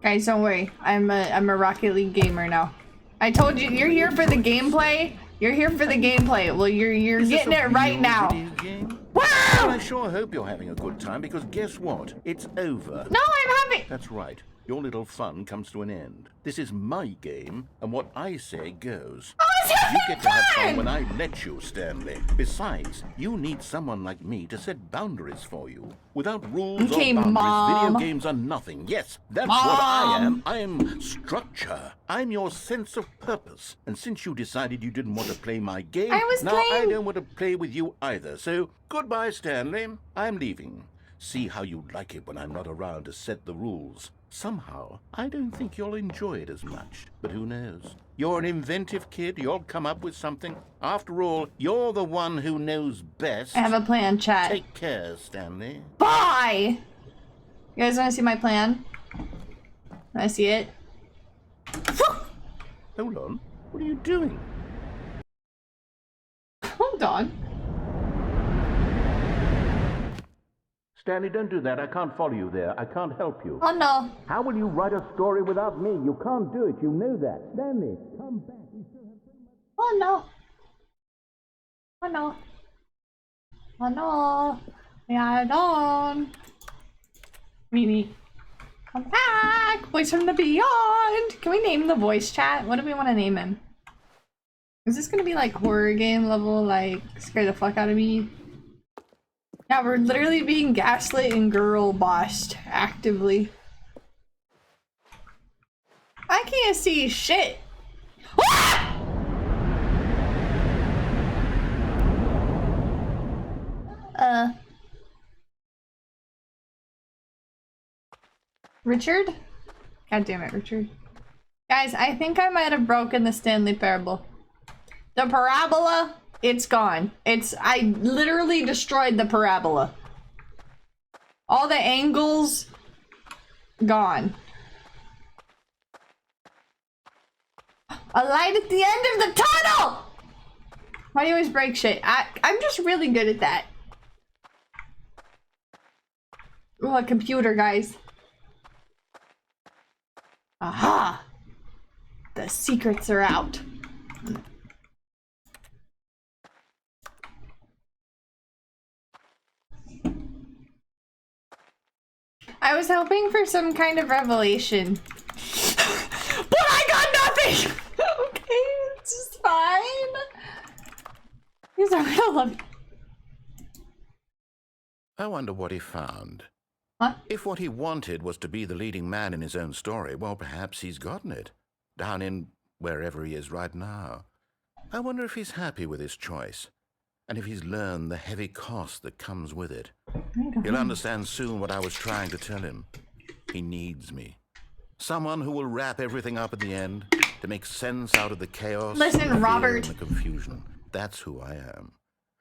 Guys, don't worry. I'm a Rocket League gamer now. I told you, you're here for the gameplay. You're here for the gameplay. Well, you're Is this getting a it right real now. video game? Well, I Wow! sure hope you're having a good time, because guess what? It's over. No, I'm having. That's right. Your little fun comes to an end. This is my game, and what I say goes. I was You having get to have fun fun! when I let you, Stanley. Besides, you need someone like me to set boundaries for you. Without rules Okay, or boundaries, Mom. video games are nothing. Yes, that's what I am. Mom. I'm structure. I'm your sense of purpose. And since you decided you didn't want to play my game, I was now I playing- don't want to play with you either. So, goodbye, Stanley. I'm leaving. See how you like it when I'm not around to set the rules. Somehow, I don't think you'll enjoy it as much. But who knows? You're an inventive kid. You'll come up with something. After all, you're the one who knows best. I have a plan, chat. Take care, Stanley. Bye! You guys want to see my plan? Want to see it? Hold on. What are you doing? Hold on. Stanley, don't do that. I can't follow you there. I can't help you. Oh no. How will you write a story without me? You can't do it. You know that. Stanley, come back. Oh no. Oh no. Oh no. We are alone. Mimi. Come back. Voice from the beyond. Can we name the voice chat? What do we want to name him? Is this gonna be like horror game level, like scare the fuck out of me? Yeah, we're literally being gaslit and girl bossed actively. I can't see shit. Richard? God damn it, Richard. Guys, I think I might have broken the Stanley Parable. The parabola, it's gone. I literally destroyed the parabola. All the angles, gone. A light at the end of the tunnel! Why do you always break shit? I'm just really good at that. Ooh, a computer, guys. Aha! The secrets are out. I was hoping for some kind of revelation. But I got nothing! Okay, it's just fine. He's not gonna love me. I wonder what he found. What? If what he wanted was to be the leading man in his own story, well, perhaps he's gotten it. Down in wherever he is right now. I wonder if he's happy with his choice. And if he's learned the heavy cost that comes with it. He'll understand soon what I was trying to tell him. He needs me. Someone who will wrap everything up at the end to make sense out of the chaos, Listen, the fear, Robert. and the confusion. That's who I am.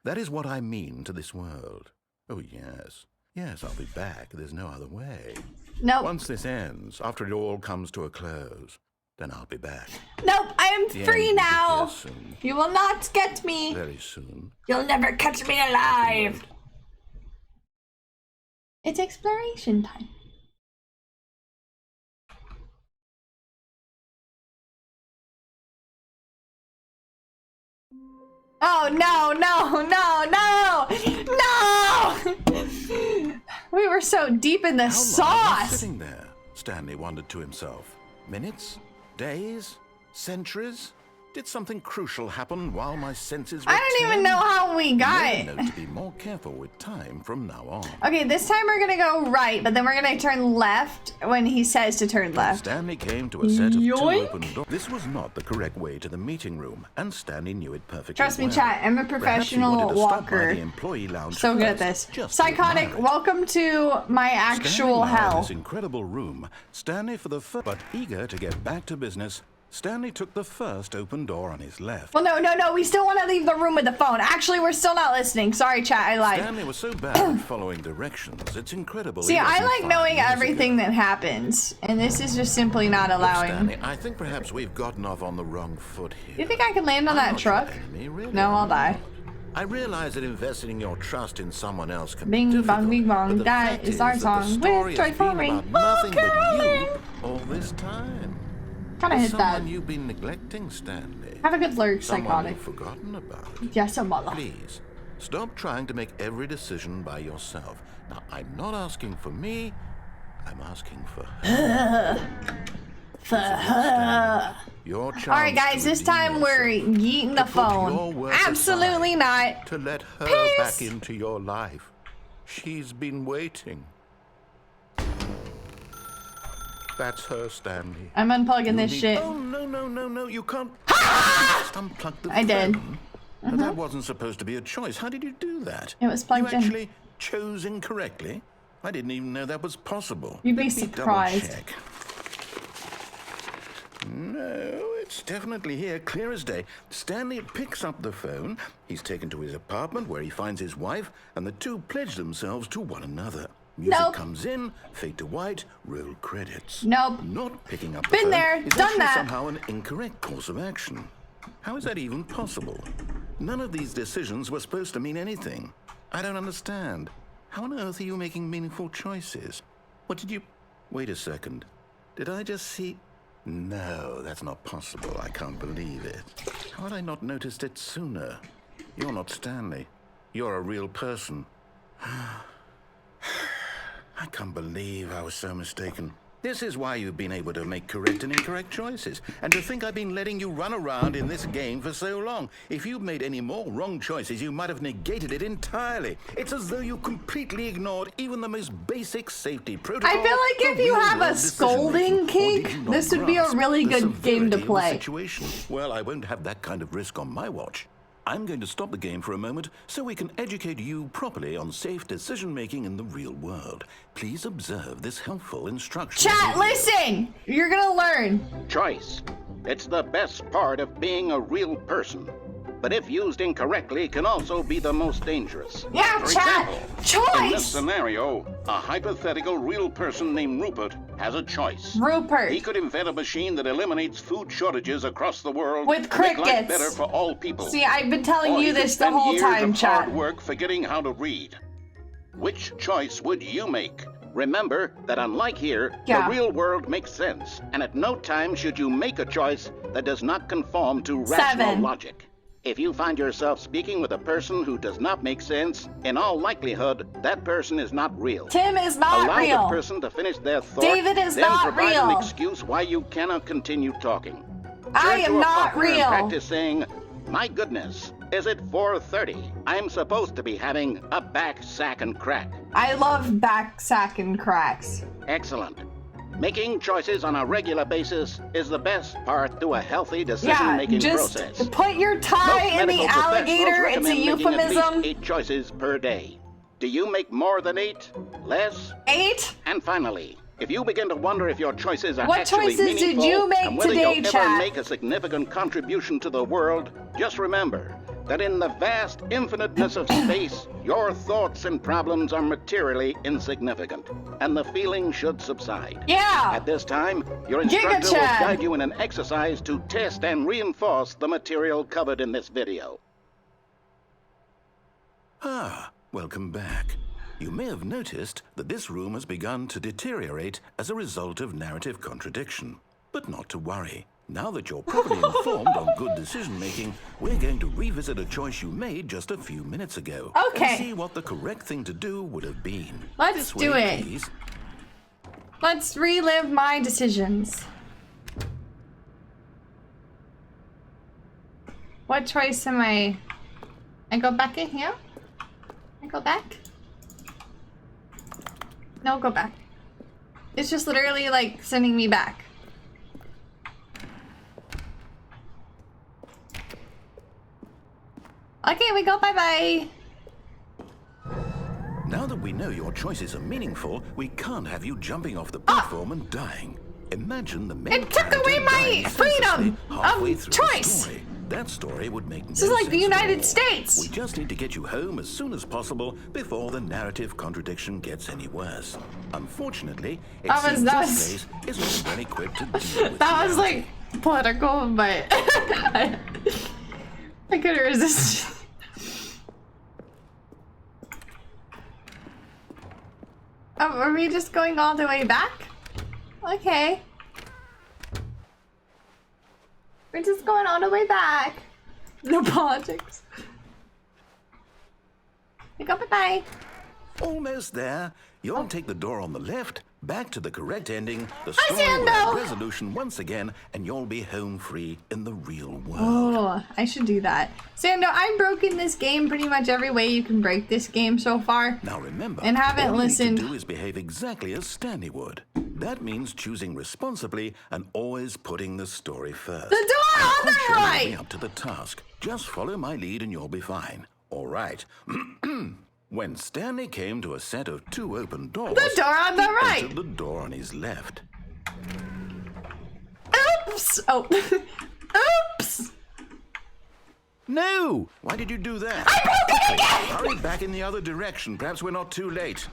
That is what I mean to this world. Oh, yes. Yes, I'll be back. There's no other way. Nope. Once this ends, after it all comes to a close, then I'll be back. Nope, I am The free end will be now. here soon. You will not get me. Very soon. You'll never catch me alive. It's exploration time. Oh no, no, no, no! No! We were so deep in the How long was sauce. sitting there? Stanley wondered to himself. Minutes? Days? Centuries? Did something crucial happen while my senses were I don't even tuned? know how we got Learn, it. though, to be more careful with time from now on. Okay, this time we're gonna go right, but then we're gonna turn left when he says to turn left. Stanley came to a set of two Yoink. open doors. This was not the correct way to the meeting room, and Stanley knew it perfectly Trust me, well. chat, I'm a Perhaps he professional wanted to stop by walker. the employee lounge So good at first, this. just to Psychotic, admire it. welcome to my actual Standing now in hell. this incredible room, Stanley for the first, but eager to get back to business, Stanley took the first open door on his left. Well, no, we still want to leave the room with the phone. Actually, we're still not listening. Sorry, chat, I lied. Stanley was so bad at following directions, it's incredible. See, he I wasn't like 5 knowing years everything ago. that happens, and this is just simply not Look, allowing. Stanley, I think perhaps we've gotten off on the wrong foot here. You think I can land on I'm that not your truck? enemy, really, No, I'll I'm die. not. I realize that investing your trust in someone else can Bing, be bong, difficult, bing, bong, but the that fact is our that song the with story has joyful been ring. about nothing but Caroling. you all this time. Kind of There's hit that. someone you've been neglecting, Stanley. Have a good lurk, Someone psychotic. you've forgotten about. Yes, a mother. Please, stop trying to make every decision by yourself. Now, I'm not asking for me, I'm asking for her. For her. Your chance Alright, guys, to this redeem time we're yourself, yeeting the to put your phone. work Absolutely aside, not. to let her Peace. back into your life. She's been waiting. That's her, Stanley. I'm unplugging You this need- shit. Oh, no, you can't. Just unplug the I did. phone. But that wasn't supposed to be a choice. How did you do that? It was plugged you in. actually chose incorrectly? I didn't even know that was possible. You'd be Let me surprised. double-check. No, it's definitely here, clear as day. Stanley picks up the phone. He's taken to his apartment where he finds his wife, and the two pledge themselves to one another. Music Nope. comes in, fade to white, roll credits. Nope. Not picking up the Been phone there, is done actually that. somehow an incorrect course of action. How is that even possible? None of these decisions were supposed to mean anything. I don't understand. How on earth are you making meaningful choices? What did you... Wait a second. Did I just see... No, that's not possible. I can't believe it. How had I not noticed it sooner? You're not Stanley. You're a real person. I can't believe I was so mistaken. This is why you've been able to make correct and incorrect choices. And to think I've been letting you run around in this game for so long. If you'd made any more wrong choices, you might have negated it entirely. It's as though you completely ignored even the most basic safety protocol. I feel like if you have a scolding kink, this would be a really good game to play. Situation. Well, I won't have that kind of risk on my watch. I'm going to stop the game for a moment so we can educate you properly on safe decision-making in the real world. Please observe this helpful instruction. Chat, listen! You're gonna learn. Choice. It's the best part of being a real person. But if used incorrectly, can also be the most dangerous. Yeah, For chat! example, in this Choice! scenario, a hypothetical real person named Rupert has a choice. Rupert. He could invent a machine that eliminates food shortages across the world With to make life crickets. better for all people. See, I've been telling Or you he could this the spend whole years time, of chat. hard work forgetting how to read. Which choice would you make? Remember that unlike here, Yeah. the real world makes sense, and at no time should you make a choice that does not conform to rational 7. logic. If you find yourself speaking with a person who does not make sense, in all likelihood, that person is not real. Tim is not Allow real. the person to finish their thought, David is then not provide real. an excuse why you cannot continue talking. I Turn am to a not partner and real. practice saying, "My goodness, is it 4:30? I'm supposed to be having a back sack and crack." I love back sack and cracks. Excellent. Making choices on a regular basis is the best part to a healthy Yeah, decision-making just process. put your tie Most in the medical professionals alligator. It's a recommend making at euphemism. least 8 choices per day. Do you make more than 8? Less? 8? And finally, if you begin to wonder if your choices are What actually choices did meaningful you make and whether today, you'll ever chat? make a significant contribution to the world, just remember that in the vast infiniteness of space, your thoughts and problems are materially insignificant, and the feeling should subside. Yeah. At this time, your instructor will Chad. guide you in an exercise to test and reinforce the material covered in this video. Ah, welcome back. You may have noticed that this room has begun to deteriorate as a result of narrative contradiction. But not to worry. Now that you're properly informed on good decision-making, we're going to revisit a choice you made just a few minutes ago. Okay. And see what the correct thing to do would have been. Let's This do way, it. please. Let's relive my decisions. What choice am I go back in here? I go back? No, go back. It's just literally like sending me back. Okay, we go bye-bye. Now that we know your choices are meaningful, we can't have you jumping off the platform and dying. Imagine the main It took character away my dying freedom senselessly halfway of through choice. the story. That story would make no This is like the sense at United all. States. We just need to get you home as soon as possible before the narrative contradiction gets any worse. Unfortunately, it That was seems nuts. this place isn't well equipped to deal with That was reality. like political, but I couldn't resist. Oh, are we just going all the way back? Okay. We're just going all the way back. No politics. We go bye-bye. Almost there. You'll take the door on the left, back to the correct ending, the Hi, story will have Sando. resolution once again, and you'll be home free in the real world. Oh, I should do that. Sando, I've broken this game pretty much every way you can break this game so far. Now remember, And haven't all listened. you need to do is behave exactly as Stanley would. That means choosing responsibly and always putting the story first. The door on the I'm sure you'll right! be up to the task. Just follow my lead and you'll be fine. All right. When Stanley came to a set of 2 open doors, The door on the he right. entered the door on his left. Oops! Oh. Oops! No! Why did you do that? I broke it again! Hurry back in the other direction. Perhaps we're not too late.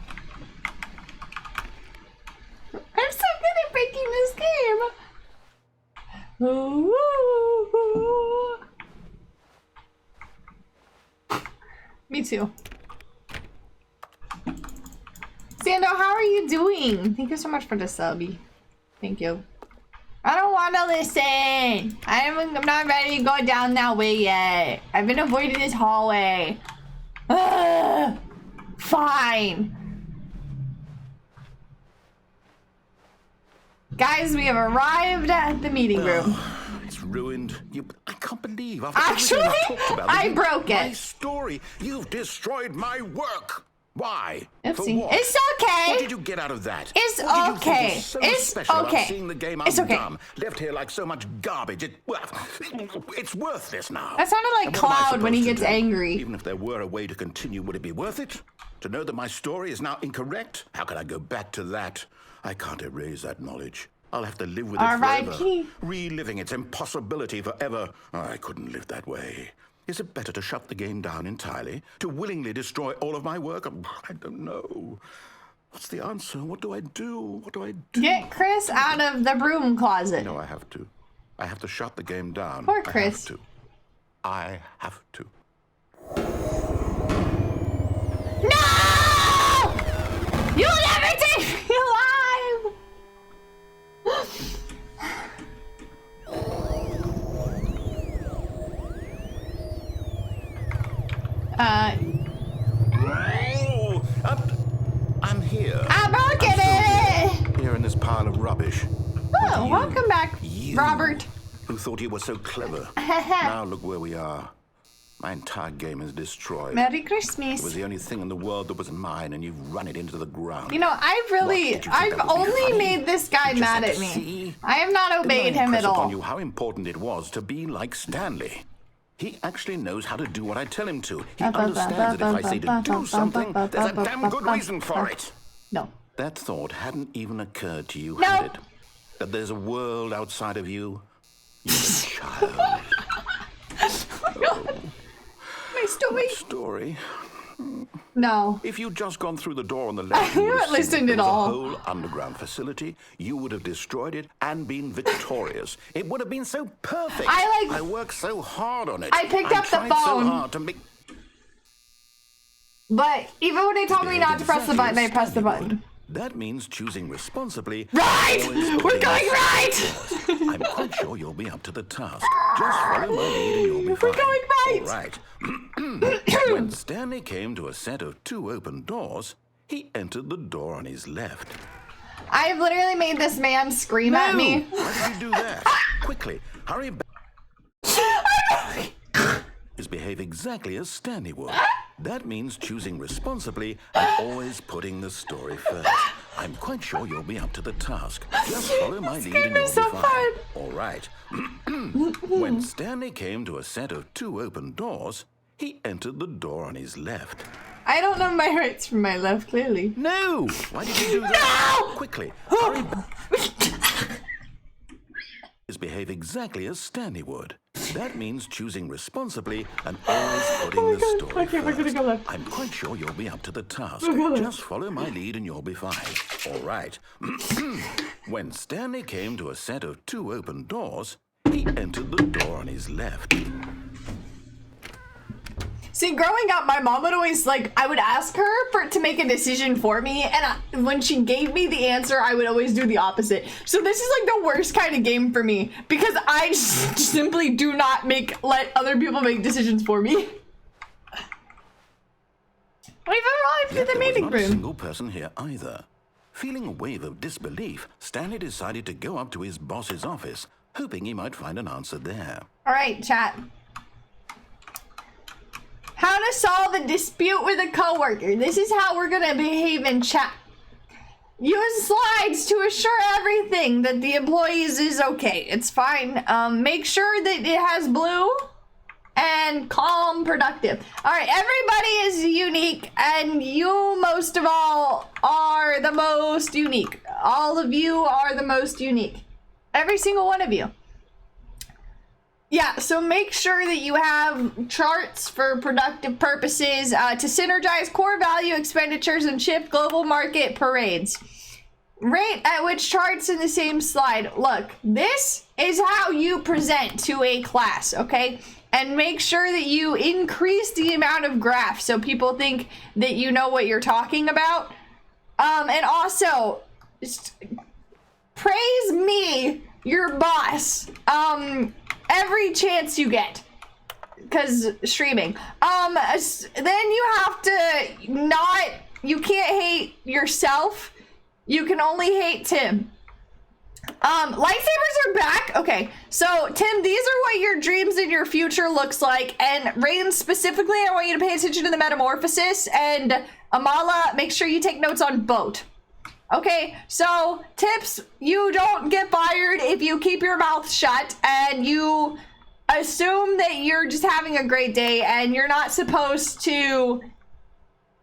I'm so good at breaking this game. Ooh. Me too. Sando, how are you doing? Thank you so much for the subby. Thank you. I don't want to listen. I'm not ready to go down that way yet. I've been avoiding this hallway. Ugh. Fine. Guys, we have arrived at the meeting room. It's ruined. I can't believe. Actually, I broke it. My story. You've destroyed my work. Why? Oopsie. For what? It's okay. What did you get out of that? It's What did you think okay. was so It's special okay. About seeing the game It's okay. undone, left here like so much garbage. It's worthless now. That sounded like And what am I Cloud when he supposed gets to do? angry. Even if there were a way to continue, would it be worth it? To know that my story is now incorrect? How can I go back to that? I can't erase that knowledge. I'll have to live with it forever. R.I.P. Reliving its impossibility forever. I couldn't live that way. Is it better to shut the game down entirely? To willingly destroy all of my work? I don't know. What's the answer? What do I do? What do I do? Get Chris out of the broom closet. No, I have to. I have to shut the game down. Poor Chris. I have to. No! You'll never take me alive! Oh, I'm here. I broke it! Here in this pile of rubbish. Oh, welcome back, You, Robert. Who thought you were so clever. Now look where we are. My entire game is destroyed. Merry It was Christmas. the only thing in the world that was mine, and you've run it into the ground. You know, I've What, did you think I've that would be only funny? made this guy You just mad had at to me. see? I have not obeyed Didn't I him at impress upon all. you how important it was to be like Stanley. He actually knows how to do what I tell him to. He understands that if I say to do something, there's a damn good reason for it. No. That thought hadn't even occurred to you, Nope. had it? That there's a world outside of you? You child. My story. Story. No. If you'd just gone through the door on the left, I you would haven't have seen listened there at was all. a whole underground facility. You would have destroyed it and been victorious. It would have been so perfect. I worked so hard on it. I picked up the tried so phone. hard to make. But even when they told me not to press the button, I pressed the button. That means choosing responsibly. Right! always We're putting going right! yourself first. I'm quite sure you'll be up to the task. Just follow my lead and you'll be We're fine. going right! All right. When Stanley came to a set of 2 open doors, he entered the door on his left. I've literally made this man scream at me. Why did you do that? Quickly, hurry back. Is behave exactly as Stanley would. That means choosing responsibly and always putting the story first. I'm quite sure you'll be up to the task. Just follow my lead and you'll be so fine. fun. All right. When Stanley came to a set of 2 open doors, he entered the door on his left. I don't know my rights from my left, clearly. No! Why did you do that? No! Quickly, hurry back. Is behave exactly as Stanley would. That means choosing responsibly and always putting the story Okay, we're gonna first. go left. I'm quite sure you'll be up to the task. We're going Just follow my lead and you'll be fine. All right. When Stanley came to a set of 2 open doors, he entered the door on his left. See, growing up, my mom would always, I would ask her to make a decision for me, and when she gave me the answer, I would always do the opposite. So this is, the worst kind of game for me, because I simply do not let other people make decisions for me. We've arrived Yet at the there was meeting not a room. single person here either. Feeling a wave of disbelief, Stanley decided to go up to his boss's office, hoping he might find an answer there. All right, chat. How to solve a dispute with a coworker. This is how we're gonna behave in chat. Use slides to assure everything that the employees is okay. It's fine. Make sure that it has blue and calm, productive. All right, everybody is unique, and you most of all are the most unique. All of you are the most unique. Every single one of you. Yeah, so make sure that you have charts for productive purposes to synergize core value expenditures and shift global market parades. Rate at which charts in the same slide. Look, this is how you present to a class, okay? And make sure that you increase the amount of graphs so people think that you know what you're talking about. And also, praise me, your boss. Every chance you get, because streaming. Then you have to you can't hate yourself. You can only hate Tim. Lightsabers are back. Okay, so Tim, these are what your dreams and your future looks like. And Rain, specifically, I want you to pay attention to the metamorphosis. And Amala, make sure you take notes on boat. Okay, so tips, you don't get fired if you keep your mouth shut and you assume that you're just having a great day and you're not supposed to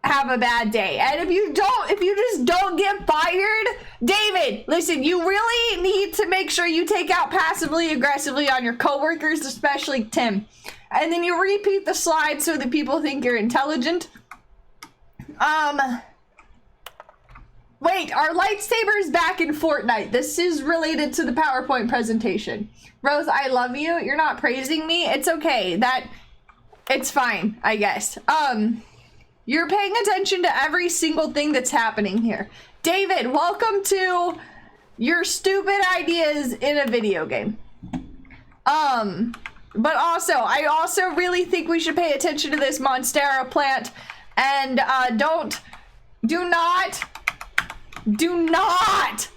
have a bad day. And if you just don't get fired, David, listen, you really need to make sure you take out passively aggressively on your coworkers, especially Tim. And then you repeat the slide so that people think you're intelligent. Wait, are lightsabers back in Fortnite? This is related to the PowerPoint presentation. Rose, I love you. You're not praising me. It's okay. It's fine, I guess. You're paying attention to every single thing that's happening here. David, welcome to your stupid ideas in a video game. But also, I also really think we should pay attention to this Monstera plant and do not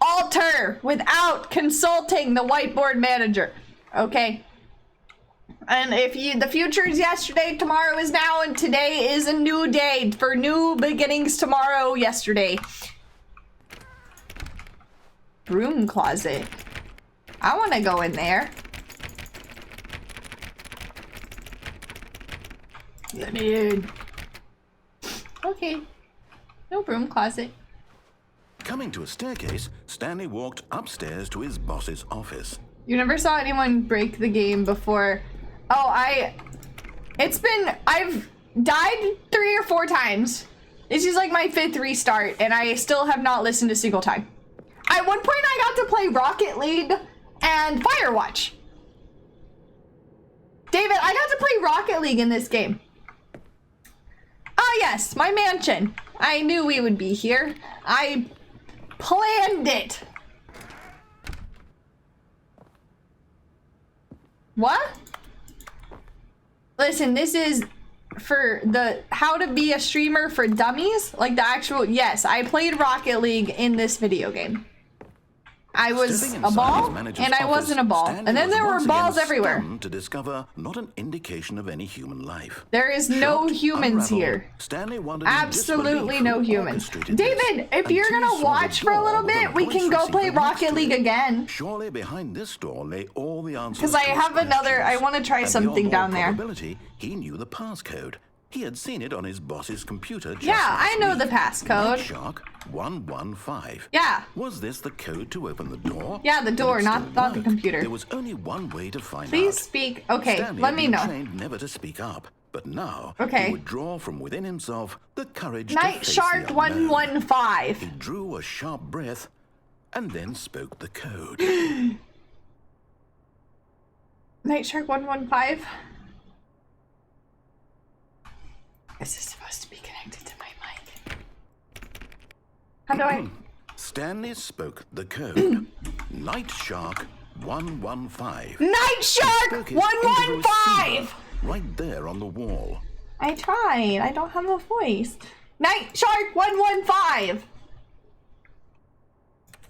alter without consulting the whiteboard manager, okay? And the future is yesterday, tomorrow is now, and today is a new day for new beginnings tomorrow, yesterday. Broom closet. I want to go in there. Dude. Okay. No broom closet. Coming to a staircase, Stanley walked upstairs to his boss's office. You never saw anyone break the game before. Oh, I've died 3 or 4 times. This is like my 5th restart, and I still have not listened a single time. At one point, I got to play Rocket League and Firewatch. David, I got to play Rocket League in this game. Ah, yes, my mansion. I knew we would be here. I planned it. What? Listen, this is for the how to be a streamer for dummies, like the actual, yes, I played Rocket League in this video game. I was a ball, and I wasn't a ball. And then there were balls everywhere. To discover not an indication of any human life. There is no humans here. Absolutely no humans. David, if you're gonna watch for a little bit, we can go play Rocket League again. Surely behind this door lay all the answers. Because I have another, I want to try something down there. He knew the passcode. He had seen it on his boss's computer. Yeah, I know the passcode. Shark 115. Yeah. Was this the code to open the door? Yeah, the door, not the computer. There was only one way to find out. Please speak. Okay, Stanley let me know. had been trained never to speak up, but now he would draw from within himself the courage Night to face Shark the unknown. 115. He drew a sharp breath and then spoke the code. Night Shark 115. This is supposed to be connected to my mic. How do I? Stanley spoke the code. Night Shark 115. Night Shark 115! Right there on the wall. I tried. I don't have a voice. Night Shark 115!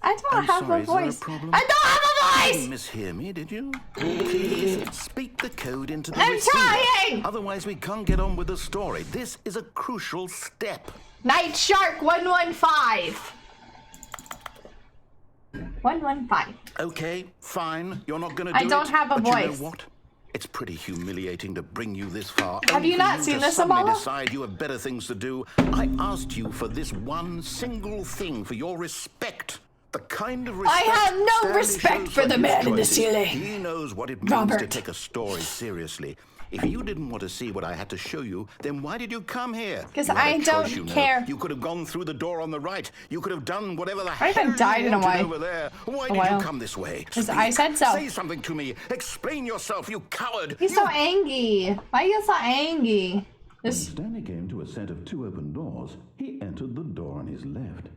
I don't have a voice. I don't have a voice! You mishear me, did you? Please speak the code into the I'm receiver. trying! Otherwise we can't get on with the story. This is a crucial step. Night Shark 115. 115. Okay, fine. You're not going to do it. I don't have a but voice. You know what? It's pretty humiliating to bring you this far. Have you not seen this, Amala? Amala? Decide you have better things to do. I asked you for this one single thing, for your respect. The kind of respect I have no Stanley respect shows for the his man in the choices. ceiling. He knows what it means Robert. to take a story seriously. If you didn't want to see what I had to show you, then why did you come here? Because You had I a choice, don't you know. care. You could have gone through the door on the right. You could have done whatever the hell I haven't died you in a wanted while. over there. Why did while. you come this way? 'Cause I said so. Say something to me. Explain yourself, you coward. He's so angry. Why are you so angry? When Stanley came to a set of 2 open doors, he entered the door on his left.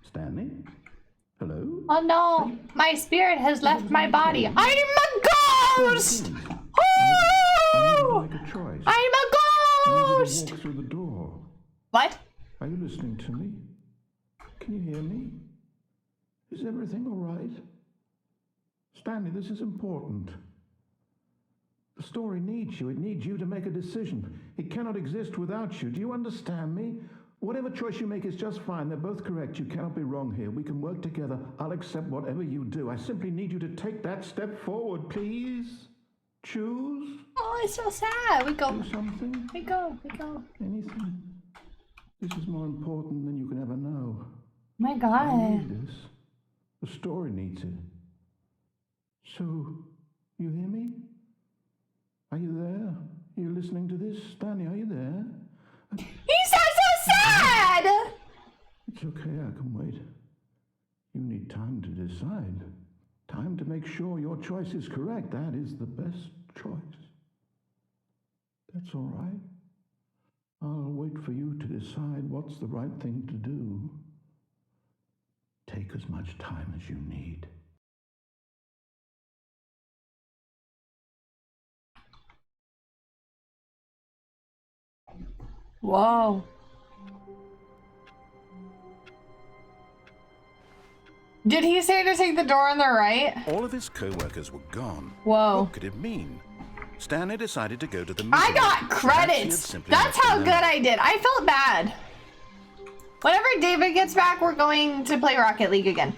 Stanley? Hello? Oh no, my spirit has left my body. I'm a ghost! Oh! I'm a ghost! Walk through the door. What? Are you listening to me? Can you hear me? Is everything all right? Stanley, this is important. The story needs you. It needs you to make a decision. It cannot exist without you. Do you understand me? Whatever choice you make is just fine. They're both correct. You cannot be wrong here. We can work together. I'll accept whatever you do. I simply need you to take that step forward, please. Choose. Oh, it's so sad. We go. Do something. We go. Anything. This is more important than you can ever know. My I God. need this. The story needs it. So, you hear me? Are you there? Are you listening to this? Stanley, are you there? He sounds so sad! It's okay, I can wait. You need time to decide. Time to make sure your choice is correct. That is the best choice. That's all right. I'll wait for you to decide what's the right thing to do. Take as much time as you need. Whoa. Did he say to take the door on the right? All of his co-workers were gone. Whoa. What could it mean? Stanley decided to go to the I meeting got room. Perhaps he had credits. simply That's left how them good there. I did. I felt bad. Whenever David gets back, we're going to play Rocket League again.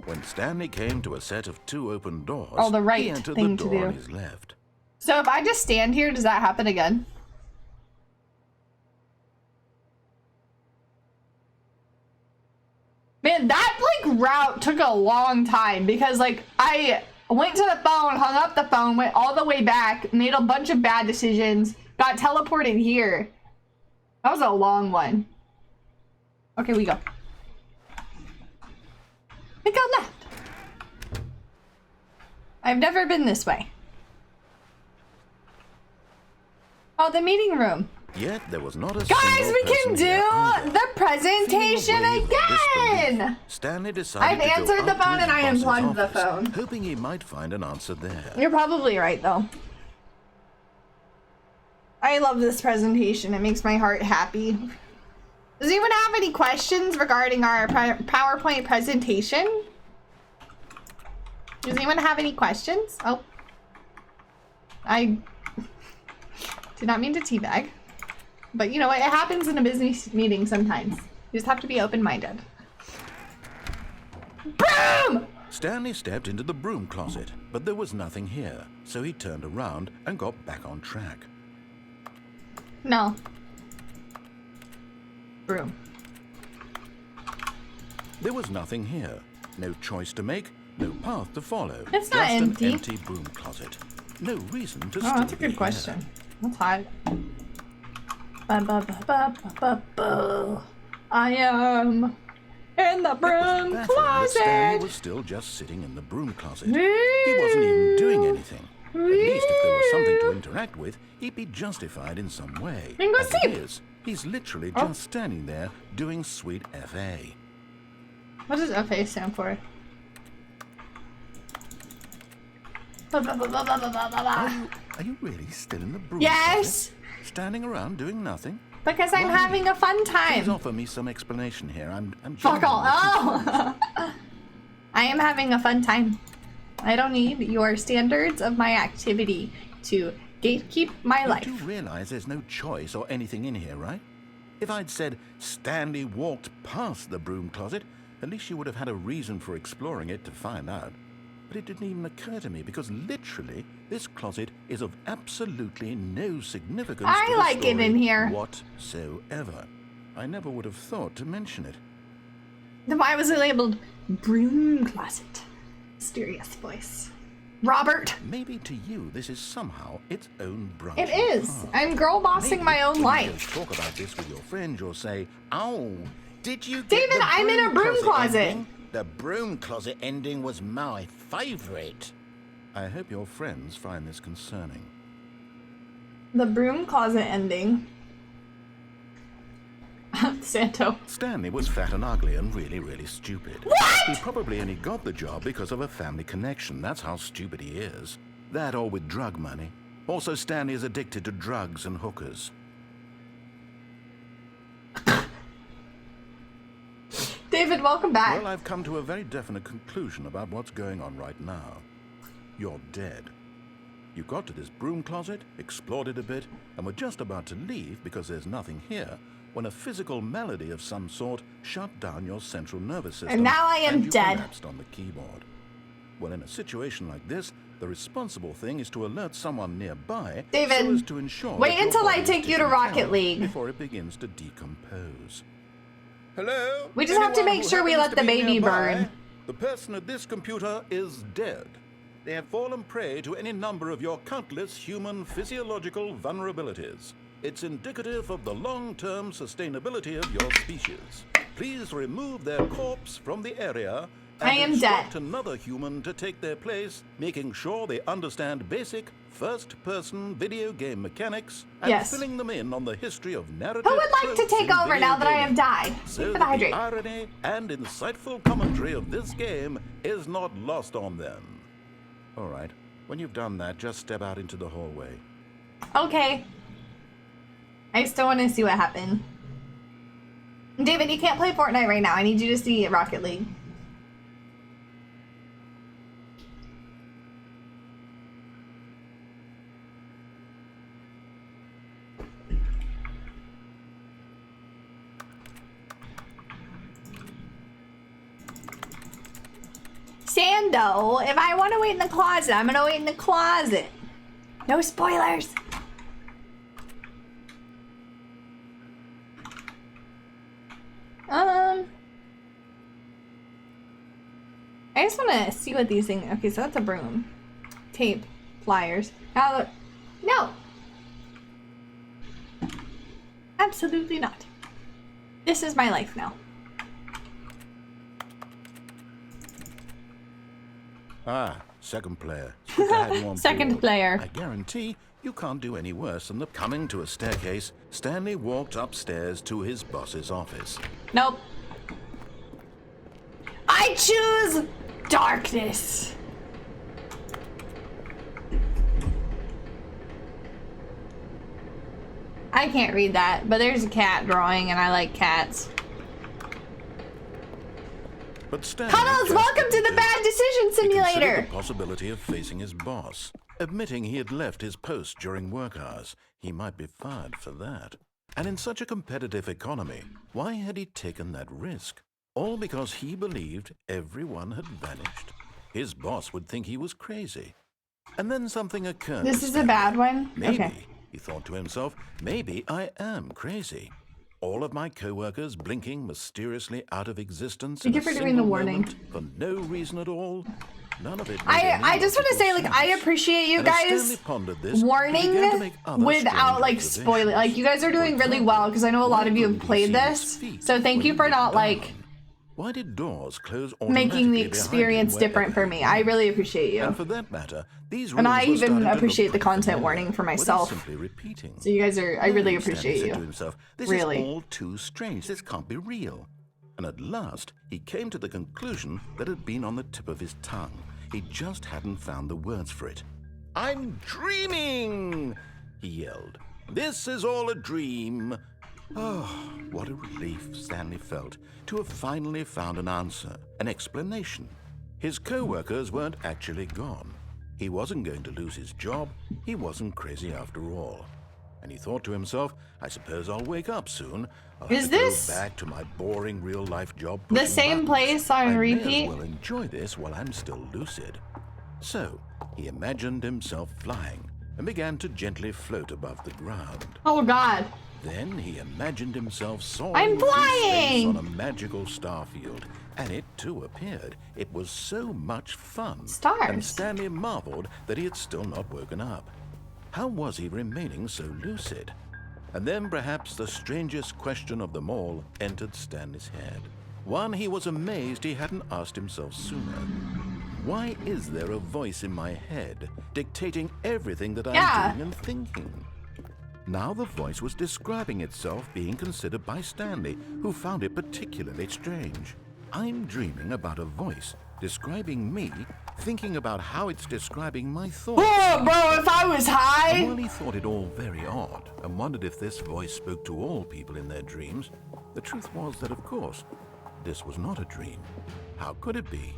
When Stanley came to a set of 2 open doors, Oh, the right he entered thing the to door do. on his left. So if I just stand here, does that happen again? Man, that like route took a long time because like I went to the phone, hung up the phone, went all the way back, made a bunch of bad decisions, got teleported here. That was a long one. Okay, we go. We go left. I've never been this way. Oh, the meeting room. Yet there was not a Guys, single we person can here either. do the presentation Feeling a wave of again. disbelief, Stanley decided I've to go answered the up to phone his and I boss's unplugged the office, phone. hoping he might find an answer there. You're probably right, though. I love this presentation. It makes my heart happy. Does anyone have any questions regarding our PowerPoint presentation? Does anyone have any questions? Oh. I did not mean to teabag. But you know what? It happens in a business meeting sometimes. You just have to be open-minded. Broom! Stanley stepped into the broom closet, but there was nothing here, so he turned around and got back on track. No. Broom. There was nothing here. No choice to make, no path to follow. It's not just empty. an empty broom closet. No reason to Oh, still that's a be good there. question. That's hard. Ba-ba-ba-ba-ba-ba. I am in the It was broom baffling that Stanley closet. was still just sitting in the broom closet. He wasn't even doing anything. At least if there was something to interact with, he'd be justified in some way. Then go As it sleep. is, he's literally Oh. just standing there doing sweet FA. What does FA stand for? Are you really still in the broom Yes, closet? Standing around doing nothing? because I'm Why? having a fun Please time. offer me some explanation here. I'm Fuck all. genuinely Oh. I am having a fun time. I don't need your standards of my activity to gatekeep my You life. do realize there's no choice or anything in here, right? If I'd said Stanley walked past the broom closet, at least you would have had a reason for exploring it to find out. But it didn't even occur to me because literally this closet is of absolutely no significance I to the like it story in here. whatsoever. I never would have thought to mention it. Then why was it labeled broom closet? Mysterious voice. Robert. Maybe to you this is somehow its own branch. It of is. path. I'm girl bossing Maybe my own when you life. talk about this with your friends, you'll say, "Oh, did you get David, the I'm in a broom closet." ending? The broom closet ending was my favorite." I hope your friends find this concerning. The broom closet ending. Santo. Stanley was fat and ugly and really, really stupid. What? He probably only got the job because of a family connection. That's how stupid he is. That or with drug money. Also, Stanley is addicted to drugs and hookers. David, welcome back. Well, I've come to a very definite conclusion about what's going on right now. You're dead. You got to this broom closet, explored it a bit, and were just about to leave because there's nothing here when a physical malady of some sort shut down your central nervous system. And now I am and you dead. collapsed on the keyboard. Well, in a situation like this, the responsible thing is to alert someone nearby David, so as to ensure wait that your until I body is take you to taken Rocket care of League. before it begins to decompose. Hello? We just have to Anyone make who sure we happens let the to be baby nearby? burn. The person at this computer is dead. They have fallen prey to any number of your countless human physiological vulnerabilities. It's indicative of the long-term sustainability of your species. Please remove their corpse from the area and I am instruct dead. another human to take their place, making sure they understand basic first-person video game mechanics and Yes. filling them in on the history of narrative Who would like to tropes take in over video now that I gaming, have died? so Keep it that the hydrated. irony and insightful commentary of this game is not lost on them. All right, when you've done that, just step out into the hallway. Okay. I still want to see what happened. David, you can't play Fortnite right now. I need you to see Rocket League. Sando, if I want to wait in the closet, I'm gonna wait in the closet. No spoilers. I just want to see what these things. Okay, so that's a broom, tape, pliers. Now, no, absolutely not. This is my life now. Ah, second player. It's good to have you on Second board. player. I guarantee you can't do any worse than the coming to a staircase. Stanley walked upstairs to his boss's office. Nope. I choose darkness. I can't read that, but there's a cat drawing and I like cats. But Stanley Cuddles, just welcome to the didn't Bad Decision He considered Simulator. the possibility of facing his boss. Admitting he had left his post during work hours, he might be fired for that. And in such a competitive economy, why had he taken that risk? All because he believed everyone had vanished. His boss would think he was crazy. And then something occurred. This is a bad one? Maybe, Okay. he thought to himself, maybe I am crazy. All of my co-workers blinking mysteriously out of existence Thank in you a for doing the single warning. moment for no reason at all. None of it. made any I just want to say, like, logical I sense. appreciate you And as guys Stanley pondered this, he warning began to make other without, strange like, spoiling. Like, you guys are doing For really example, well, because I know a lot why of you have couldn't he played see this. his feet So thank when you he for looked not, like, down? Why did doors close making the automatically behind him experience wherever different for he me. went? I really appreciate you. And for that matter, these And I rooms were even starting to look appreciate the pretty content familiar, warning for were they myself. simply repeating. So you guys are, I really No, Stanley appreciate said to you. himself, this Really. is all too strange. This can't be real. And at last, he came to the conclusion that had been on the tip of his tongue. He just hadn't found the words for it. I'm dreaming, he yelled. This is all a dream. Oh, what a relief Stanley felt to have finally found an answer, an explanation. His co-workers weren't actually gone. He wasn't going to lose his job. He wasn't crazy after all. And he thought to himself, I suppose I'll wake up soon. I'll have Is to go this back to my boring real-life job. the pushing same buttons. place on I may repeat? as well enjoy this while I'm still lucid. So he imagined himself flying and began to gently float above the ground. Oh god. Then he imagined himself soaring I'm through flying! space on a magical starfield, and it too appeared. It was so much fun. Stars. And Stanley marveled that he had still not woken up. How was he remaining so lucid? And then perhaps the strangest question of them all entered Stanley's head. One he was amazed he hadn't asked himself sooner. Why is there a voice in my head dictating everything that I'm doing and thinking? Now the voice was describing itself being considered by Stanley, who found it particularly strange. I'm dreaming about a voice describing me, thinking about how it's describing my thoughts. Oh, bro, if I was And high. while he thought it all very odd and wondered if this voice spoke to all people in their dreams, the truth was that, of course, this was not a dream. How could it be?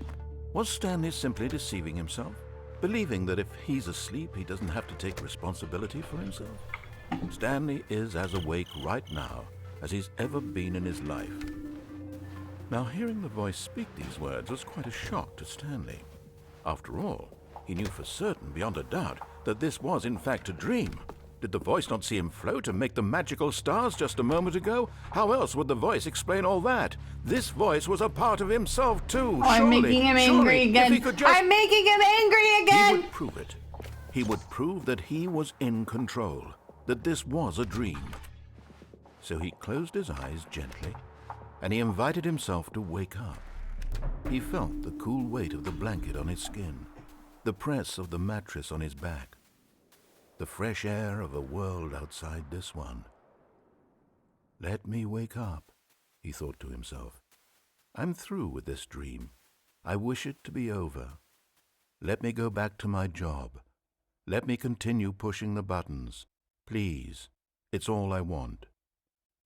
Was Stanley simply deceiving himself? Believing that if he's asleep, he doesn't have to take responsibility for himself? Stanley is as awake right now as he's ever been in his life. Now, hearing the voice speak these words was quite a shock to Stanley. After all, he knew for certain, beyond a doubt, that this was in fact a dream. Did the voice not see him float and make the magical stars just a moment ago? How else would the voice explain all that? This voice was a part of himself too. Oh, I'm making him angry again. I'm making him angry again. He would prove it. He would prove that he was in control, that this was a dream. So he closed his eyes gently, and he invited himself to wake up. He felt the cool weight of the blanket on his skin, the press of the mattress on his back, the fresh air of a world outside this one. Let me wake up, he thought to himself. I'm through with this dream. I wish it to be over. Let me go back to my job. Let me continue pushing the buttons. Please, it's all I want.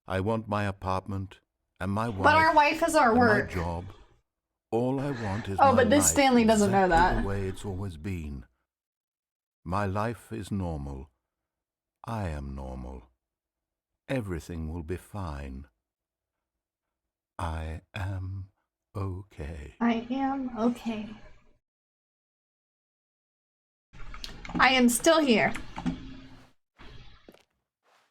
I want my apartment and my wife. But our wife is our and work. My job. All I want is Oh, my but this life Stanley doesn't know exactly that. the way it's always been. My life is normal. I am normal. Everything will be fine. I am okay. I am okay. I am still here.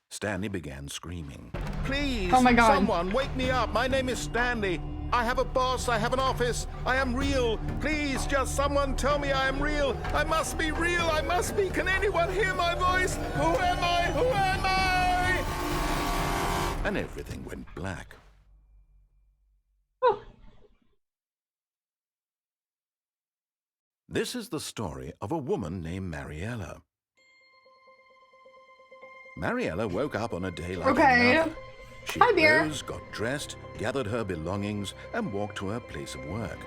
Stanley began screaming. Please, Oh my God. someone wake me up. My name is Stanley. I have a boss. I have an office. I am real. Please, just someone tell me I am real. I must be real. I must be. Can anyone hear my voice? Who am I? Who am I? And everything went black. Oh. This is the story of a woman named Mariella. Mariella woke up on a day like another. She Hi, Beer. rose, got dressed, gathered her belongings, and walked to her place of work.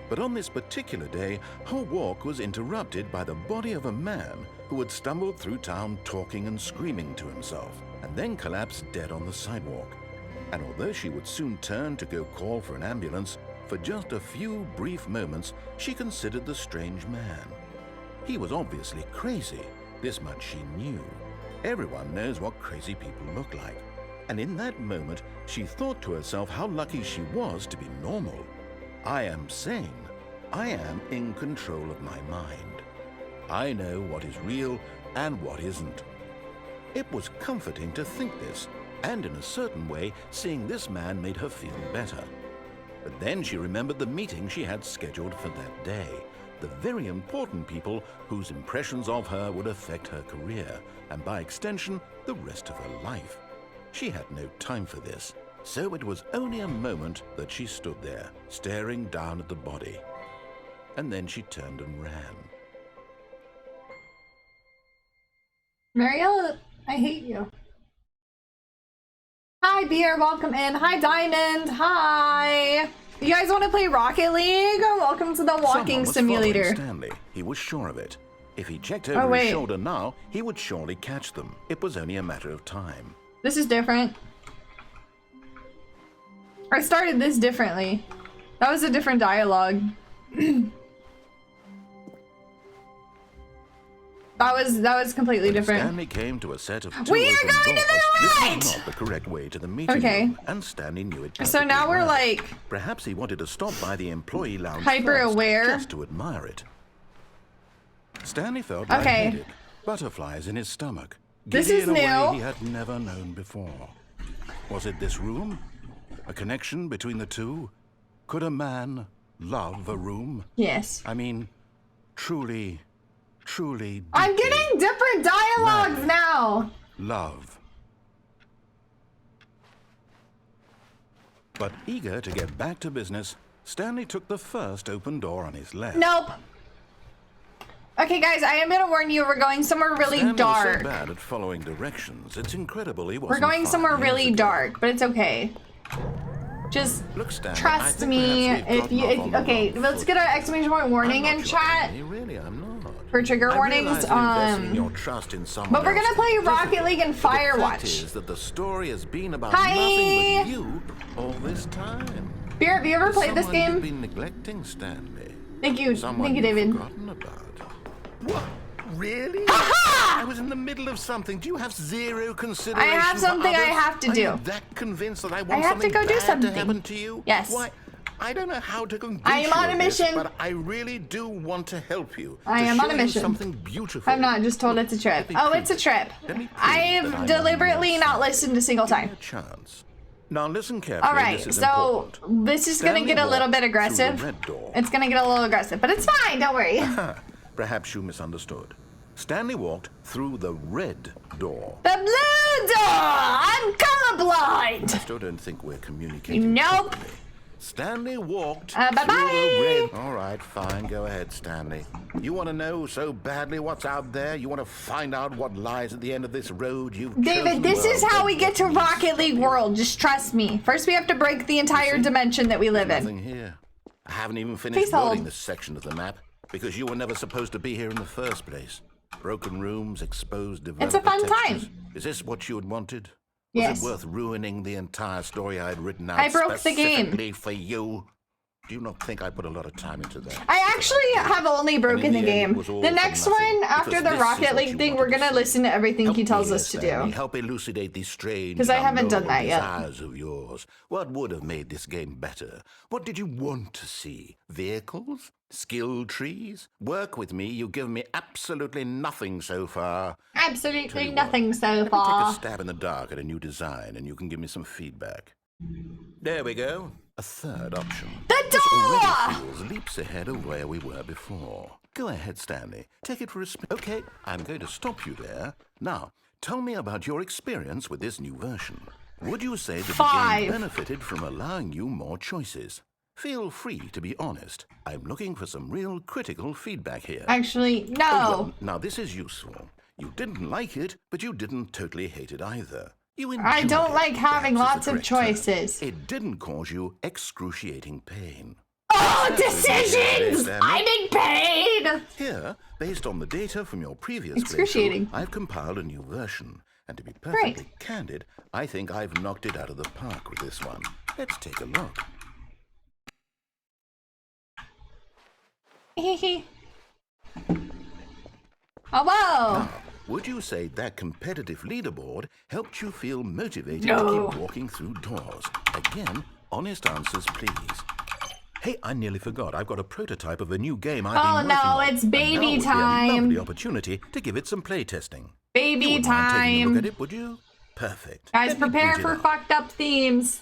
But on this particular day, her walk was interrupted by the body of a man who had stumbled through town talking and screaming to himself, and then collapsed dead on the sidewalk. And although she would soon turn to go call for an ambulance, for just a few brief moments, she considered the strange man. He was obviously crazy. This much she knew. Everyone knows what crazy people look like. And in that moment, she thought to herself how lucky she was to be normal. I am sane. I am in control of my mind. I know what is real and what isn't. It was comforting to think this, and in a certain way, seeing this man made her feel better. But then she remembered the meeting she had scheduled for that day, the very important people whose impressions of her would affect her career, and by extension, the rest of her life. She had no time for this, so it was only a moment that she stood there, staring down at the body. And then she turned and ran. Mariella, I hate you. Hi, Beer, welcome in. Hi, Diamond. Hi. You guys want to play Rocket League? Welcome to the walking Someone was simulator. following Stanley. He was sure of it. If he checked over his shoulder now, he would surely catch them. It was only a matter of time. This is different. I started this differently. That was a different dialogue. That was completely different. Stanley came to a set of two We are open going to doors. the right! This was not the correct way to the meeting room, and Stanley knew it. So now we're well. like Perhaps he wanted to stop by the employee lounge hyper first, aware. just to admire it. Stanley felt lightheaded, butterflies in his stomach. This Giddy is in a new. way he had never known before. Was it this room? A connection between the two? Could a man love a room? Yes. I mean, truly. I'm getting different dialogues now. Love. But eager to get back to business, Stanley took the first open door on his left. Nope. Okay, guys, I am gonna warn you. We're going somewhere really Stanley dark. was so bad at following directions. It's incredible he wasn't. We're going 5 somewhere years really ago. dark, but it's okay. Just Look, Stanley, I trust think me. perhaps we've If you, gotten off on the okay, wrong let's foot. get an exclamation point warning I'm in not chat joking. Really, I'm not. for trigger I warnings. realize that investing your trust in someone But we're gonna else play is Rocket difficult, League and but the fact Firewatch. is that the story has been about Hi. nothing but you all this time. Beer, have you ever played this Someone you've game? been neglecting, Stanley. Thank you. Someone Thank you, you've David. forgotten about. What? Really? Aha! I was in the middle of something. Do you have zero consideration? I have something for I others? have to Are do. you that convinced that I want have to something go do bad something. to happen to you? Yes. Why? I don't know how to convince I am you on a of this, mission. but I really do want to help you. I to am show on a you mission. Something beautiful. I'm not just told it's a trip. Let me Oh, prove it's a it. trip. Let me prove that I'm I've on deliberately your not side. listened a single Give me time. a chance. Now listen carefully. All right, This is so important. this is gonna Stanley get a little bit walked through the aggressive. red door. It's gonna get a little aggressive, but it's fine. Don't worry. Perhaps you misunderstood. Stanley walked through the red door. The blue door. I'm colorblind. I still don't think we're communicating. Nope. properly. Stanley walked Bye-bye. through the red. All right, fine. Go ahead, Stanley. You want to know so badly what's out there? You want to find out what lies at the end of this road you've David, chosen? this is Well, how we then get to let me Rocket stop League you. World. Just trust me. First, we have to break the entire see? dimension that we live in. Nothing here. I haven't even finished Please hold. building this section of the map because you were never supposed to be here in the first place. Broken rooms, exposed developer It's a fun textures. time. Is this what you had wanted? Yes. Was it worth ruining the entire story I had written out I broke the game. specifically for you? Do you not think I put a lot of time into that? I actually have only broken the the end, game. it was all The for next nothing, one, after because the this is Rocket what League you thing, wanted we're to gonna see. listen to everything Help he me tells here, us to Stanley. do. Help elucidate these strange 'Cause I haven't done unknown that yet. desires of yours. What would have made this game better? What did you want to see? Vehicles? Skill trees? Work with me. You've given me absolutely nothing so far. Tell Absolutely you nothing what, so let me far. take a stab in the dark at a new design, and you can give me some feedback. There we go. A third option. The This door! already feels leaps ahead of where we were before. Go ahead, Stanley. Take it for a spin. Okay, I'm going to stop you there. Now, tell me about your experience with this new version. Would you say that the 5. game benefited from allowing you more choices? Feel free to be honest. I'm looking for some real critical feedback here. Actually, Oh, no. well, now this is useful. You didn't like it, but you didn't totally hate it either. You I enjoyed don't it, like having perhaps is lots the of correct term. choices. It didn't cause you excruciating pain. Oh, That's what you decisions! said, I'm in pain! Here, based on the data from your previous Excruciating. playthrough, I've compiled a new version. And to be perfectly candid, I think I've knocked it out of the park with this one. Let's take a look. Hehe. Oh, whoa! Now, would you say that competitive leaderboard helped you feel motivated No. to keep walking through doors? Again, honest answers, please. Hey, I nearly forgot. I've got a prototype of a new game I've Oh, been working no, on. it's And baby now would be a time. lovely opportunity to give it some play testing. Baby You wouldn't mind taking a look time. at it, would you? Perfect. Guys, Let me prepare boot it for up. fucked up themes.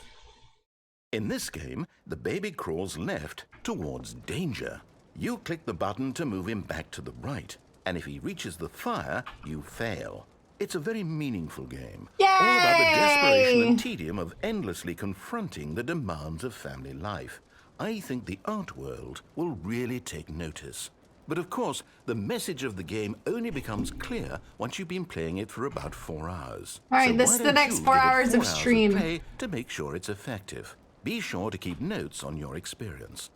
In this game, the baby crawls left towards danger. You click the button to move him back to the right, and if he reaches the fire, you fail. It's a very meaningful game. Yay! All about the desperation and tedium of endlessly confronting the demands of family life. I think the art world will really take notice. But of course, the message of the game only becomes clear once you've been playing it for about 4 hours. All right, So this why is the don't next you 4 give it hours 4 of stream. play to make sure it's effective. Be sure to keep notes on your experience.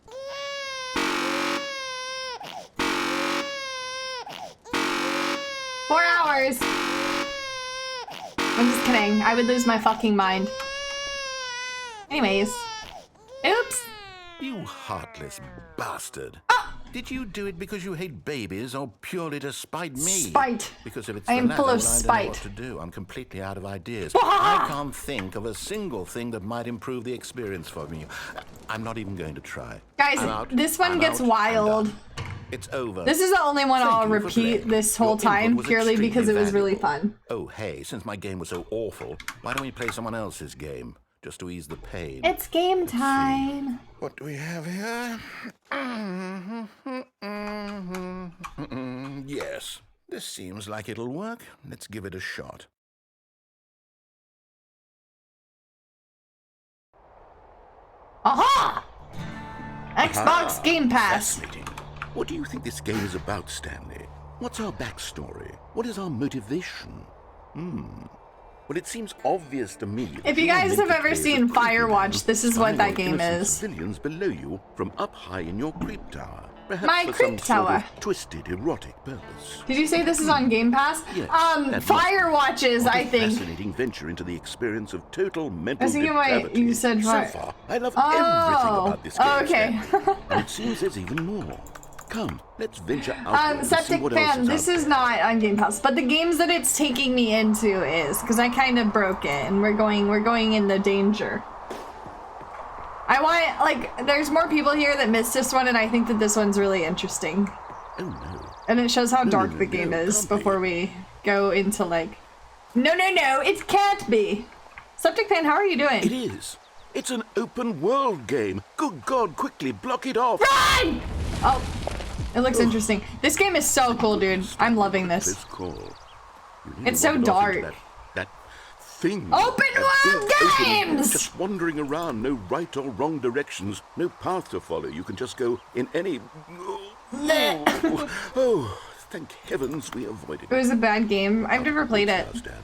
4 hours. I'm just kidding. I would lose my fucking mind. Anyways. Oops. You heartless bastard. Ah! Did you do it because you hate babies or purely to spite me? Spite. Because if it's I the am latter, full of well, I don't know spite. what to do. I'm completely out of ideas. Ah! I can't think of a single thing that might improve the experience for me. I'm not even going to try. Guys, I'm out. this one I'm gets out. I'm wild. done. It's over. This is the only one Thank I'll you for repeat playing. this whole Your input time was purely extremely because it was really valuable. fun. Oh, hey, since my game was so awful, why don't we play someone else's game? Just to ease the pain. It's game time. What do we have here? Yes, this seems like it'll work. Let's give it a shot. Aha! Xbox Game Pass. Fascinating. What do you think this game is about, Stanley? What's our backstory? What is our motivation? Well, it seems obvious to me. that If you are guys meant have to ever play as a seen creepy Firewatch, man this is what spying that on game innocent is. Civilians below you from up high in your creep tower. Perhaps My for creep some sort tower. of twisted, erotic purpose. Did you say this is on Game Pass? Yes, and Fire Watches, what I a think. fascinating venture into the experience of total mental I was thinking why depravity. you said So fire. far, I love everything about this game. Okay. Stanley. And it seems there's even more. Come, let's venture outward and see Septic what else Fan, is this out is there. not on Game Pass, but the games that it's taking me into is, because I kind of broke it, and we're going in the danger. I want, like, there's more people here that missed this one, and I think that this one's really interesting. Oh no. And it shows how dark no, the game no, is can't be. before we go into, like... No, it can't be! Septic Fan, how are you doing? It is. It's an open world game. Good God, quickly block it off. Run! Oh, it looks interesting. This game is so cool, dude. I'm loving this. Call. It's so dark. That thing. Open world Open, games! just wandering around, no right or wrong directions, no path to follow. You can just go in any. Oh, thank heavens we avoided It was a bad game. I've never played it. Stanley.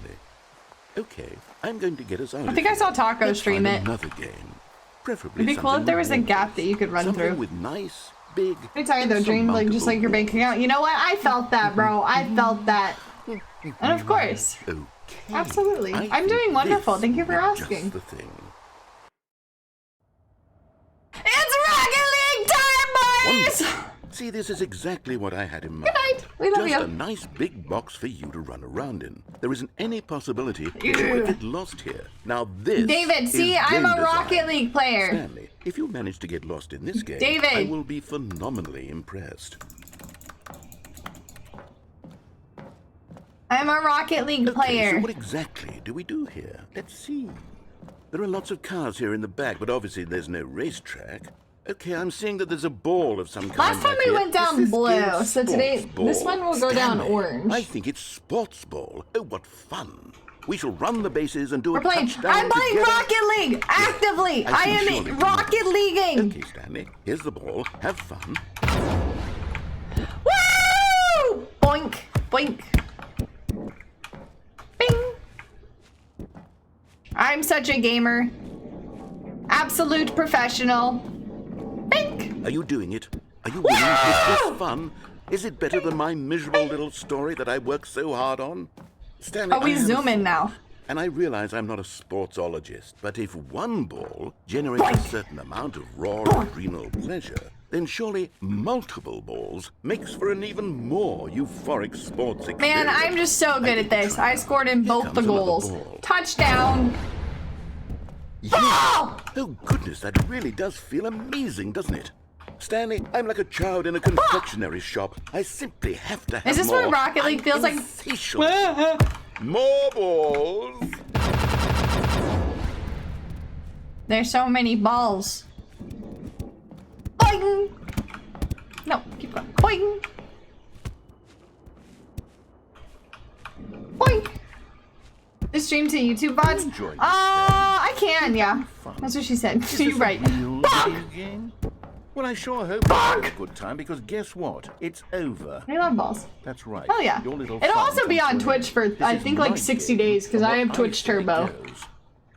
Okay, I'm going to get us out. I think I saw Taco Let's stream find it. Another game. Preferably It'd be cool if there was a gap that you could run something through. with nice, big. Pretty tired though, drained like just like your bank account. You know what? I felt that, bro. I felt that. And of course. Okay. Absolutely. I I'm doing think wonderful. this Thank you for is asking. Just the thing. It's Rocket League time, boys! Wonderful. See, this is exactly what I had in mind. Good night. We love Just you. a nice big box for you to run around in. There isn't any possibility that you Ew. could get lost here. Now this David, see, is I'm game a Rocket design. League player. Stanley, if you manage to get lost in this game, David. I will be phenomenally impressed. I'm a Rocket League Okay, player. so what exactly do we do here? Let's see. There are lots of cars here in the back, but obviously there's no racetrack. Okay, I'm seeing that there's a ball of some kind. Last time back we here. went down Is this blue, game so today- sports ball? this one will go down Stanley, orange. I think it's sports ball. Oh, what fun. We shall run the bases and do We're a playing. touchdown I'm playing together. Rocket League actively. I I can am surely do Rocket Leaguing. Okay, Stanley, here's the ball. Have fun. Woo! Boink, boink. Bing. I'm such a gamer. Absolute professional. Bink. Are you doing it? Are you winning? Is this fun? Is it better than my miserable little story that I worked so hard on? Stanley, Oh, we I have a zoom in now. And I realize I'm not a sportsologist, but if one ball generates a certain amount of raw adrenal pleasure, then surely multiple balls makes for an even more euphoric sports experience. Man, I'm just so good at this. I scored in both the comes another goals. ball. Touchdown. Yeah. Ball! Oh goodness, that really does feel amazing, doesn't it? Stanley, I'm like a child in a confectionery shop. I simply have to have Is this more. what Rocket League I'm feels like? insatiable. More balls. There's so many balls. Boing! No, keep going. Boing! Boing! Is stream to YouTube VODs? enjoying this, I can, yeah. That's what she said. You're right. Real Bonk! video game? Well, I sure hope you had a good time, because guess what? It's over. I love balls. That's right. Oh yeah. Your little It'll fun also be comes on to an Twitch end. for, This I is think, like my 60 game, days, because and I what have Twitch say Turbo. goes.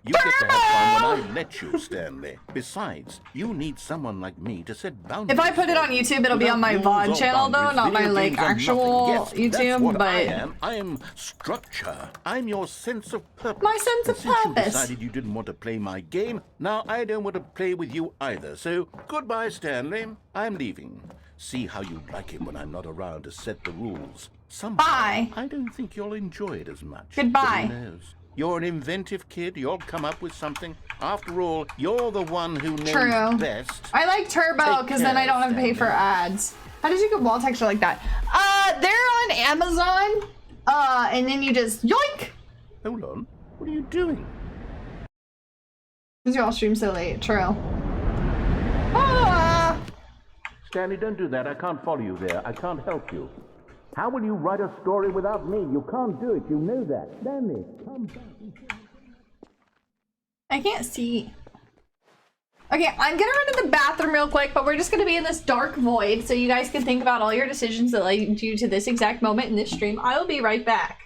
You get to have fun when I let you, Stanley. Besides, you need someone like me to set boundaries. If I put it on YouTube, it'll be on my Without VOD rules or channel, though, boundaries, not my, video like, games are actual nothing. Yes, that's YouTube, what I but... am. I am structure. I'm your sense of purpose. My sense of And since you purpose. decided you didn't want to play my game, now I don't want to play with you either. So, goodbye, Stanley. I'm leaving. See how you like it when I'm not around to set the rules. Somehow, Bye. I don't think you'll enjoy it as much. Goodbye. But who knows? You're an inventive kid. You'll come up with something. After all, you're the one who knows True. best. I like Turbo Take because then I don't have to pay for care, ads. How did you get wall texture like that? They're on Amazon. And then you just yoink. Hold on. What are you doing? Because you all stream so late. True. Ah. Stanley, don't do that. I can't follow you there. I can't help you. How will you write a story without me? You can't do it. You know that. Stanley, come back. I can't see. Okay, I'm gonna run to the bathroom real quick, but we're just gonna be in this dark void so you guys can think about all your decisions that led you to this exact moment in this stream. I will be right back.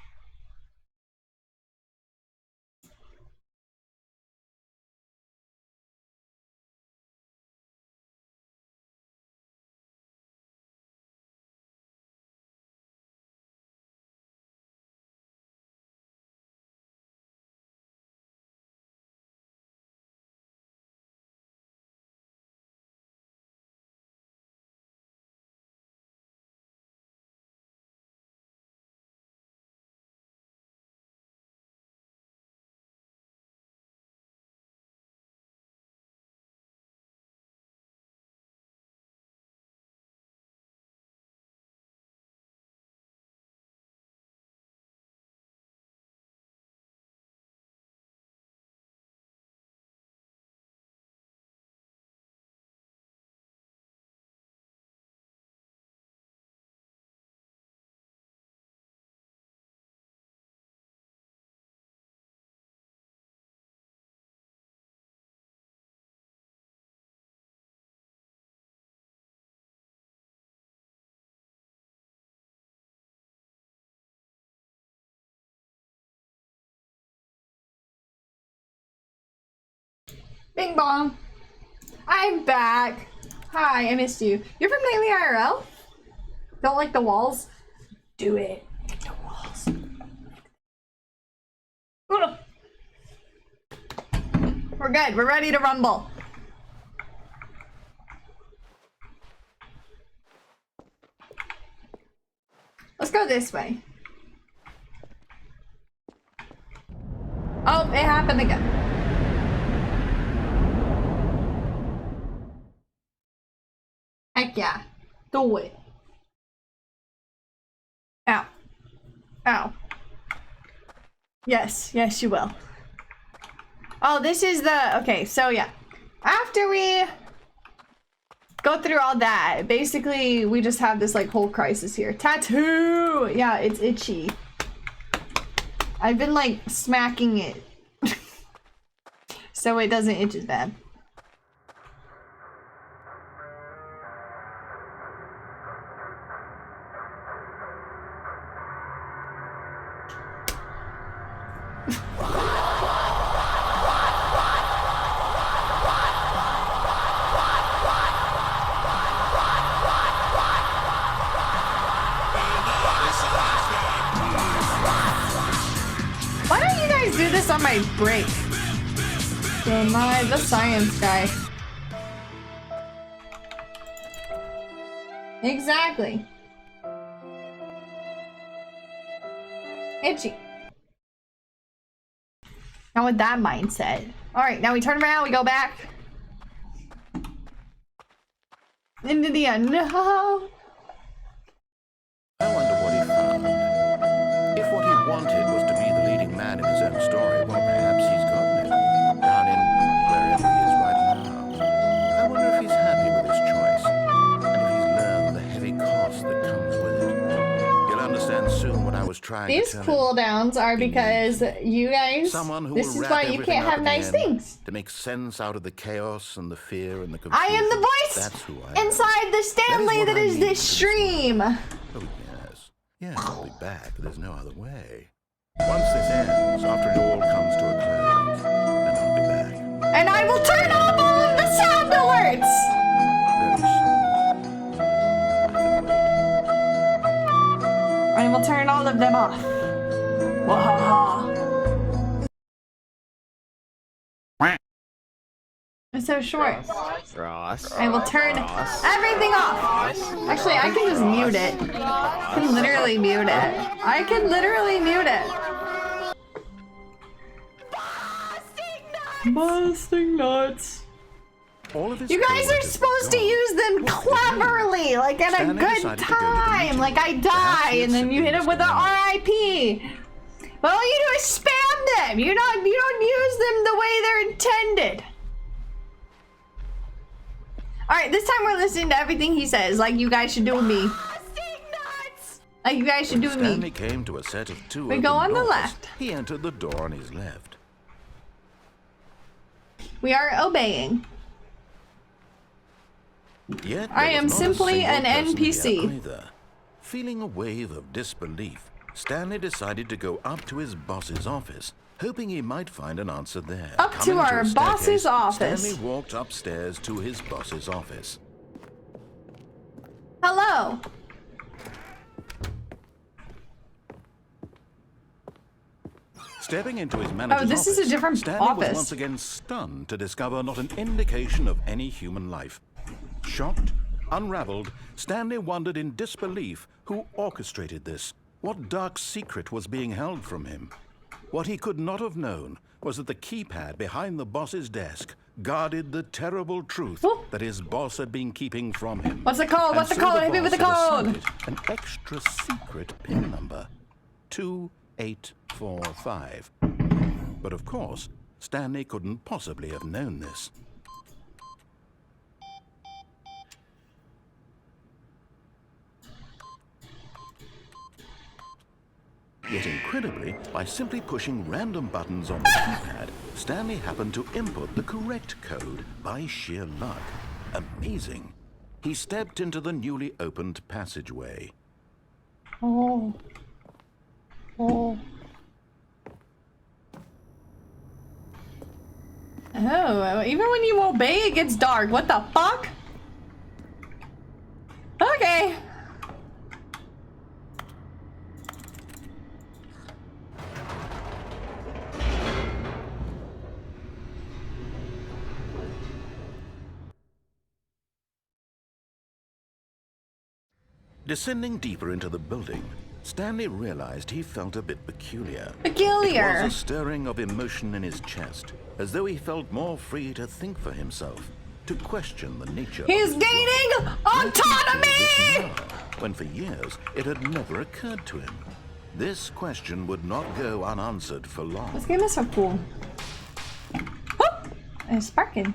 Bing bong. I'm back. Hi, I missed you. You're from Nightly IRL? Don't like the walls? Do it. Like the walls. Ugh. We're good. We're ready to rumble. Let's go this way. Oh, it happened again. Heck yeah. Do it. Ow. Ow. Yes, yes you will. Oh, this is the... Okay, so yeah. After we go through all that, basically we just have this like whole crisis here. Tattoo! Yeah, it's itchy. I've been like smacking it. So it doesn't itch as bad. Why don't you guys do this on my break? Am I the science guy? Exactly. Itchy. Now with that mindset. Alright, now we turn around, we go back. Into the unknown. I wonder what he found. If what he wanted was to be the leading man in his own story, well, perhaps he's gotten it. Down in wherever he is right now. I wonder if he's happy with his choice, and if he's learned the heavy cost that comes with it. He'll understand soon what I was trying These to tell him. cooldowns are because you guys, Someone who this will is wrap why you everything can't up have in the nice end things. to make sense out of the chaos and the fear and the I confusion. am the voice That's who I am. inside the Stanley what that I is need this for this stream. Oh, yes. Yes, I'll be back. There's no other way. Once this ends, after it all comes to a close, then I'll be back. And I will turn off all of the sound alerts. Very soon. I can wait. I will turn all of them off. Wahaha. It's so short. Ross. I will turn everything off. Actually, I can just mute it. I can literally mute it. I can literally mute it. Busting nuts. All of his You guys are coworkers supposed to gone. use them cleverly, like at a Stanley good decided to go to the time. meeting. Like I Perhaps die he had and then you hit it with a RIP. But all you do is spam them. You don't use them the way they're intended. Alright, this time we're listening to everything he says, like you guys should do with me. Like you guys should do with Stanley me. came to a set of two We open go on the doors. left. He entered the door on his left. We are obeying. Yet I there am was not a simply single an person here NPC. either. Feeling a wave of disbelief, Stanley decided to go up to his boss's office, hoping he might find an answer there. Up to Coming our a boss's staircase, office. Stanley walked upstairs to his boss's office. Hello. Stepping into his manager's this is a office, different Stanley office. was once again stunned to discover not an indication of any human life. Shocked, unraveled, Stanley wondered in disbelief who orchestrated this. What dark secret was being held from him? What he could not have known was that the keypad behind the boss's desk guarded the terrible truth Oh. that his boss had been keeping from him. What's the code? And What's the so code? Hit me with the boss had code. assigned it an extra secret PIN number. 2845. But of course, Stanley couldn't possibly have known this. Yet incredibly, by simply pushing random buttons on the keypad, Stanley happened to input the correct code by sheer luck. Amazing. He stepped into the newly opened passageway. Oh. Oh. Oh, even when you obey, it gets dark. What the fuck? Okay. Descending deeper into the building, Stanley realized he felt a bit peculiar. Peculiar. It was a stirring of emotion in his chest, as though he felt more free to think for himself, to question the nature He's of his gaining job. autonomy! When for years it had never occurred to him. This question would not go unanswered for long. This game is so cool. Oh, it's sparking.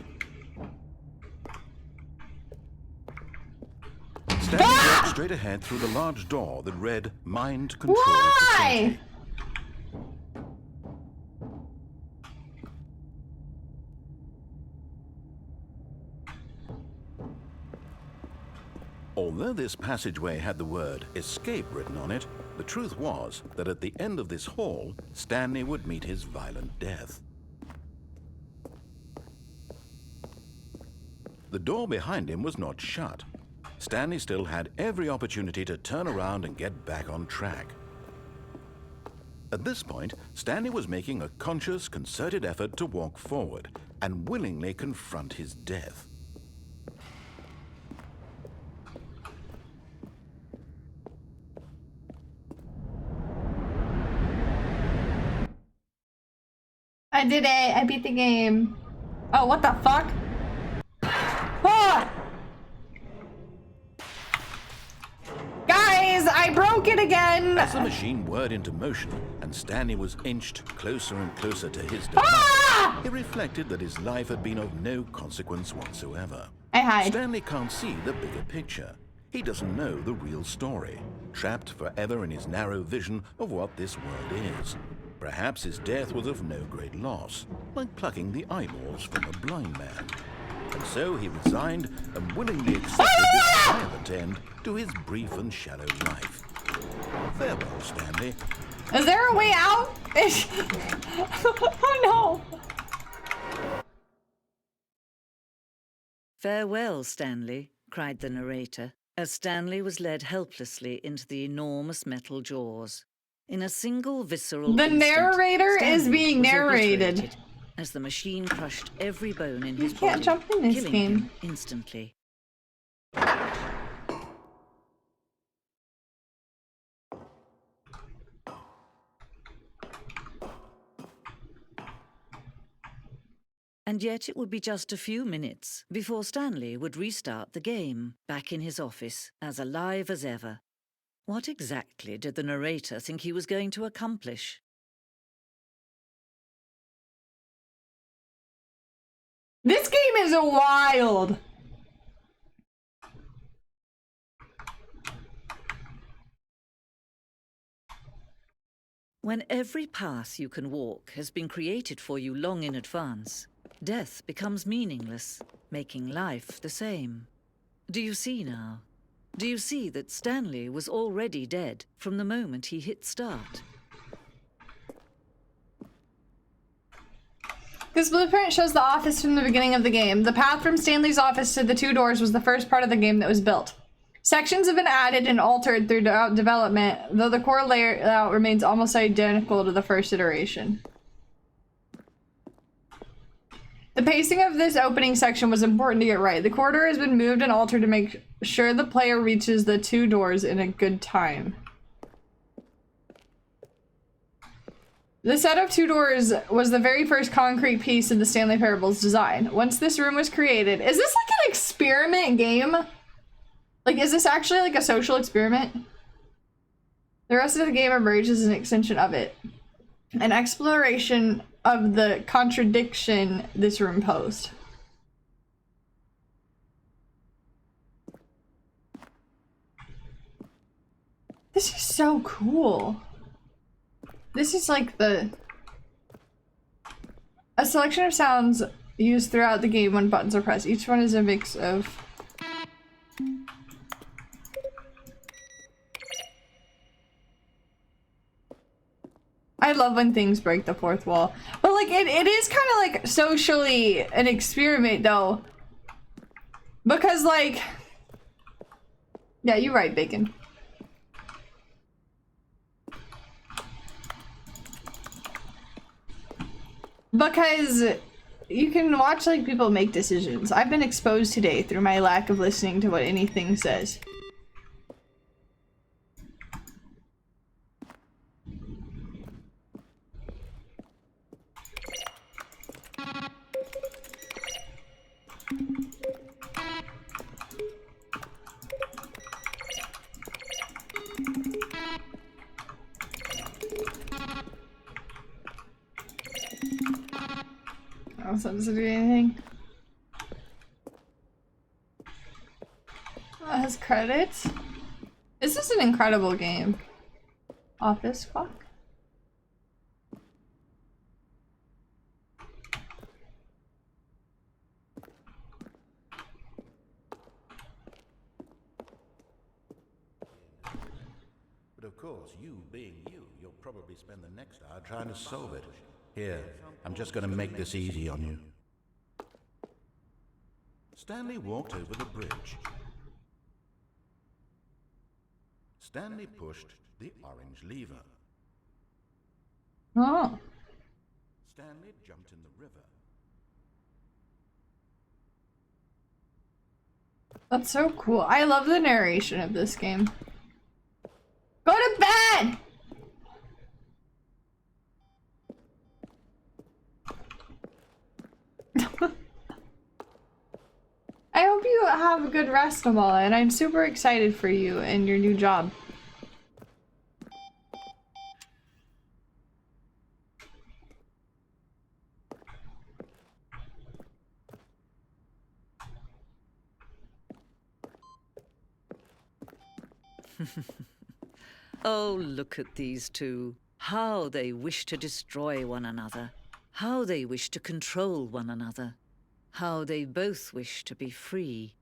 Stanley walked straight ahead through the large door that read Mind Control Why? Facility. Although this passageway had the word escape written on it, the truth was that at the end of this hall, Stanley would meet his violent death. The door behind him was not shut. Stanley still had every opportunity to turn around and get back on track. At this point, Stanley was making a conscious, concerted effort to walk forward and willingly confront his death. I did it. I beat the game. Oh, what the fuck? Ah! Guys, I broke it again. As the machine whirred into motion and Stanley was inched closer and closer to his demise, Ah! he reflected that his life had been of no consequence whatsoever. I hide. Stanley can't see the bigger picture. He doesn't know the real story, trapped forever in his narrow vision of what this world is. Perhaps his death was of no great loss, like plucking the eyeballs from a blind man. And so he resigned and willingly accepted this violent end to his brief and shallow life. Farewell, Stanley. Is there a way out? Oh no. "Farewell, Stanley," cried the narrator, as Stanley was led helplessly into the enormous metal jaws. In a single visceral The instant, narrator is Stanley being was narrated. obliterated as the machine crushed every bone in You his can't body, jump in this killing game. him instantly. And yet it would be just a few minutes before Stanley would restart the game, back in his office, as alive as ever. What exactly did the narrator think he was going to accomplish? This game is wild. When every path you can walk has been created for you long in advance, death becomes meaningless, making life the same. Do you see now? Do you see that Stanley was already dead from the moment he hit start? This blueprint shows the office from the beginning of the game. The path from Stanley's office to the two doors was the first part of the game that was built. Sections have been added and altered throughout development, though the core layout remains almost identical to the first iteration. The pacing of this opening section was important to get right. The corridor has been moved and altered to make sure the player reaches the two doors in a good time. The set of two doors was the very first concrete piece in the Stanley Parable's design. Once this room was created, is this like an experiment game? Like, is this actually like a social experiment? The rest of the game emerges as an extension of it. An exploration of the contradiction this room posed. This is so cool. This is like a selection of sounds used throughout the game when buttons are pressed. Each one is a mix of I love when things break the fourth wall. But like it is kind of like socially an experiment though. Because like, yeah, you're right, Bacon. Because you can watch like people make decisions. I've been exposed today through my lack of listening to what anything says. Does it do anything? Oh, it has credits. This is an incredible game. Office clock. But of course, you being you, you'll probably spend the next hour trying to solve it. Here, I'm just going to make this easy on you. Stanley walked over the bridge. Stanley pushed the orange lever. Oh. Stanley jumped in the river. That's so cool. I love the narration of this game. Go to bed! I hope you have a good rest, Amala, and I'm super excited for you and your new job. Oh, look at these two. How they wish to destroy one another. How they wish to control one another. How they both wish to be free.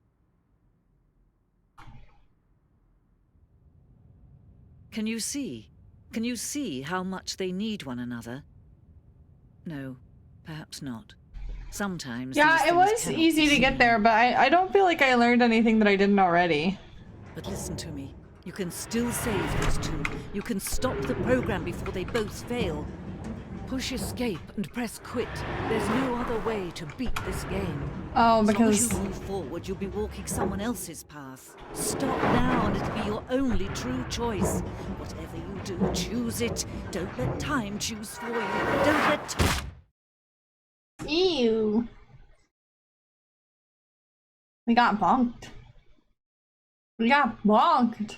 Can you see? Can you see how much they need one another? No, perhaps not. Sometimes Yeah, these it was things cannot easy be to get seen. there, but I don't feel like I learned anything that I didn't already. But listen to me. You can still save these two. You can stop the program before they both fail. Push escape and press quit. There's no other way to beat this game. Oh, As long because as you move forward, you'll be walking someone else's path. Stop now and it'll be your only true choice. Whatever you do, choose it. Don't let time choose for you. Don't let time... ew. We got bonked. We got bonked.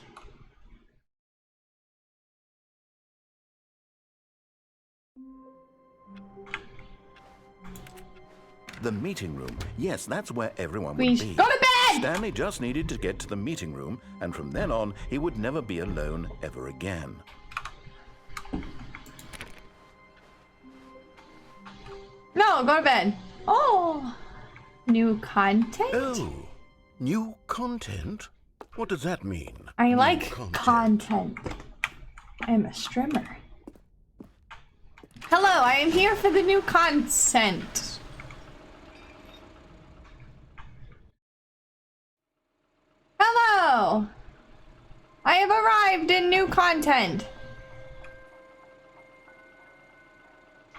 The meeting room. Yes, that's where everyone We would be. go to bed! Stanley just needed to get to the meeting room, and from then on, he would never be alone ever again. No, go to bed. Oh, new content? Oh, new content? What does that mean? I New like content. I'm a streamer. Hello, I am here for the new content. Hello! I have arrived in new content.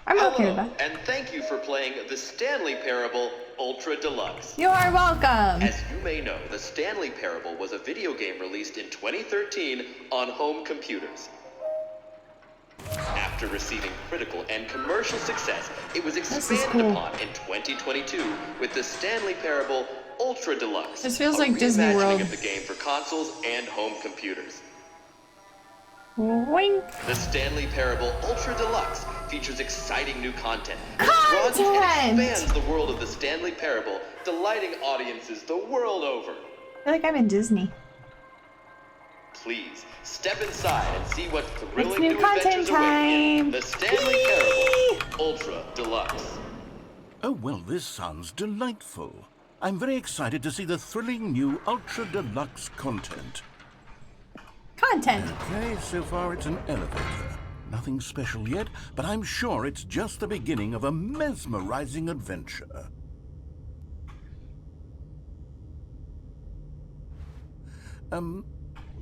I'm okay with Hello, that. and thank you for playing the Stanley Parable Ultra Deluxe. You are welcome. As you may know, the Stanley Parable was a video game released in 2013 on home computers. After receiving critical and commercial success, it was is expanded cool. upon in 2022 with the Stanley Parable Ultra Deluxe. This feels a like Disney reimagining World. of the game for consoles and home computers. Wink. The Stanley Parable Ultra Deluxe features exciting new content that broadens and Content! expands the world of the Stanley Parable, delighting audiences the world over. I feel like I'm in Disney. Please, step inside and see what thrilling new new content adventures await in time. the Stanley Whee! Parable Ultra Deluxe. Oh, well, this sounds delightful. I'm very excited to see the thrilling new Ultra Deluxe content. Content. Okay, so far it's an elevator. Nothing special yet, but I'm sure it's just the beginning of a mesmerizing adventure.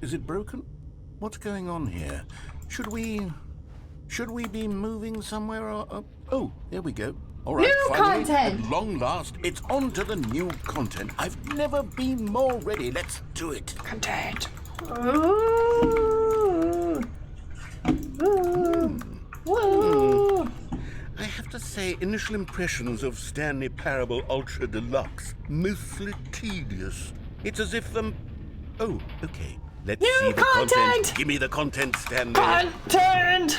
Is it broken? What's going on here? Should we be moving somewhere or... Oh, there we go. All right, New finally, content! at long last, it's on to the new content. I've never been more ready. Let's do it. Content. Ooh. Ooh. Ooh. I have to say, initial impressions of Stanley Parable Ultra Deluxe, mostly tedious. It's as if Oh, okay. Let's New see the content! Give me the content, Stanley. Content!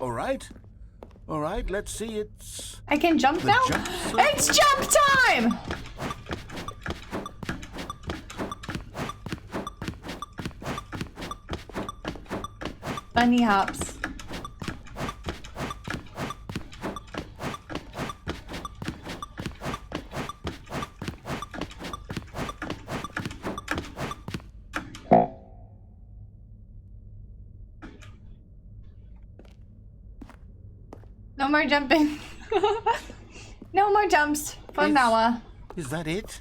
All right, let's see. It's... I can jump The now? jump slip? It's jump time! Bunny hops. No more jumping. No more jumps for Noah. Is that it?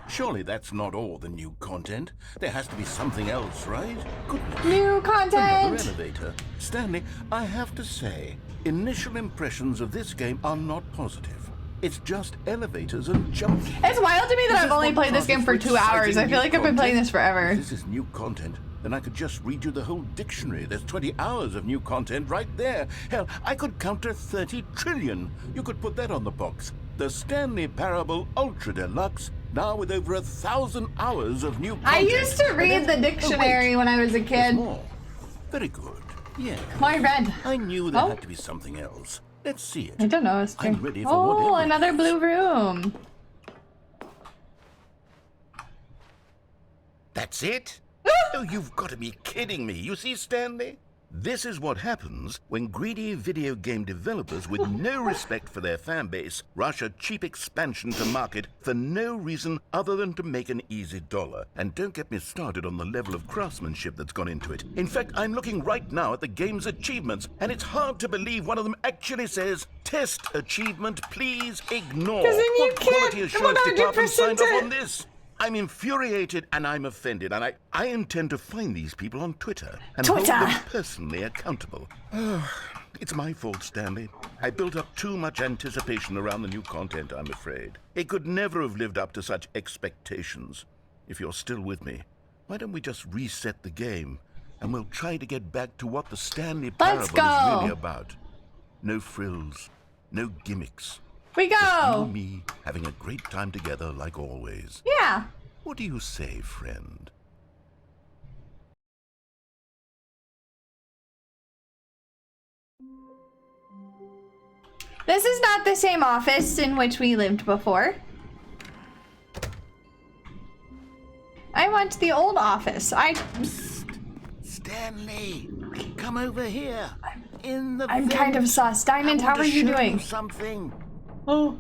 Surely that's not all the new content. There has to be something else, right? Goodness. New Another content! elevator. Stanley, I have to say, initial impressions of this game are not positive. It's just elevators and jumping. It's wild to me that This I've is only what played this game for causes 2 hours. exciting I feel new like I've been playing content. this forever. If this is new content, then I could just read you the whole dictionary. There's 20 hours of new content right there. Hell, I could count to 30 trillion. You could put that on the box. The Stanley Parable Ultra Deluxe, now with over 1,000 hours of new content. I used to read the dictionary when I was a There's kid. more. Very good. Yeah. My red. I knew there Oh. had to be something else. Let's see it. I don't know. It's I'm ready for whatever oh, it another is. blue room. That's it? Oh, you've got to be kidding me. You see, Stanley? This is what happens when greedy video game developers with no respect for their fan base rush a cheap expansion to market for no reason other than to make an easy dollar. And don't get me started on the level of craftsmanship that's gone into it. In fact, I'm looking right now at the game's achievements, and it's hard to believe one of them actually says, "Test achievement, please ignore." 'Cause then you What quality can't assurance department 100% signed off it. on this? I'm infuriated and I'm offended, and I intend to find these people on Twitter and hold Twitter. them personally accountable. It's my fault, Stanley. I built up too much anticipation around the new content, I'm afraid. It could never have lived up to such expectations. If you're still with me, why don't we just reset the game, and we'll try to get back to what the Stanley Let's Parable is go. really about. No frills, no gimmicks. We You go. and me having a great time together like always. Yeah. What do you say, friend? This is not the same office in which we lived before. I want the old office. Stanley, come over here. In the I'm kind of sus. Diamond, how are you doing? Something. Oh.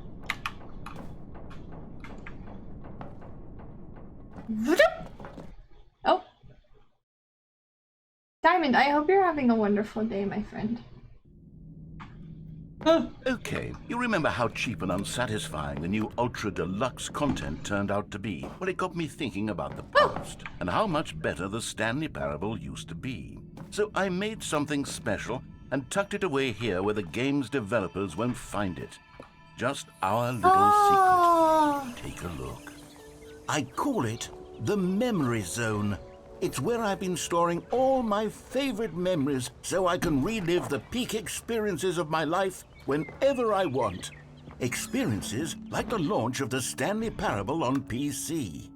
Oh. Diamond, I hope you're having a wonderful day, my friend. Okay, you remember how cheap and unsatisfying the new Ultra Deluxe content turned out to be? Well, it got me thinking about the past and how much better the Stanley Parable used to be. So I made something special and tucked it away here where the game's developers won't find it. Just our little secret. Take a look. I call it the Memory Zone. It's where I've been storing all my favorite memories so I can relive the peak experiences of my life whenever I want. Experiences like the launch of the Stanley Parable on PC.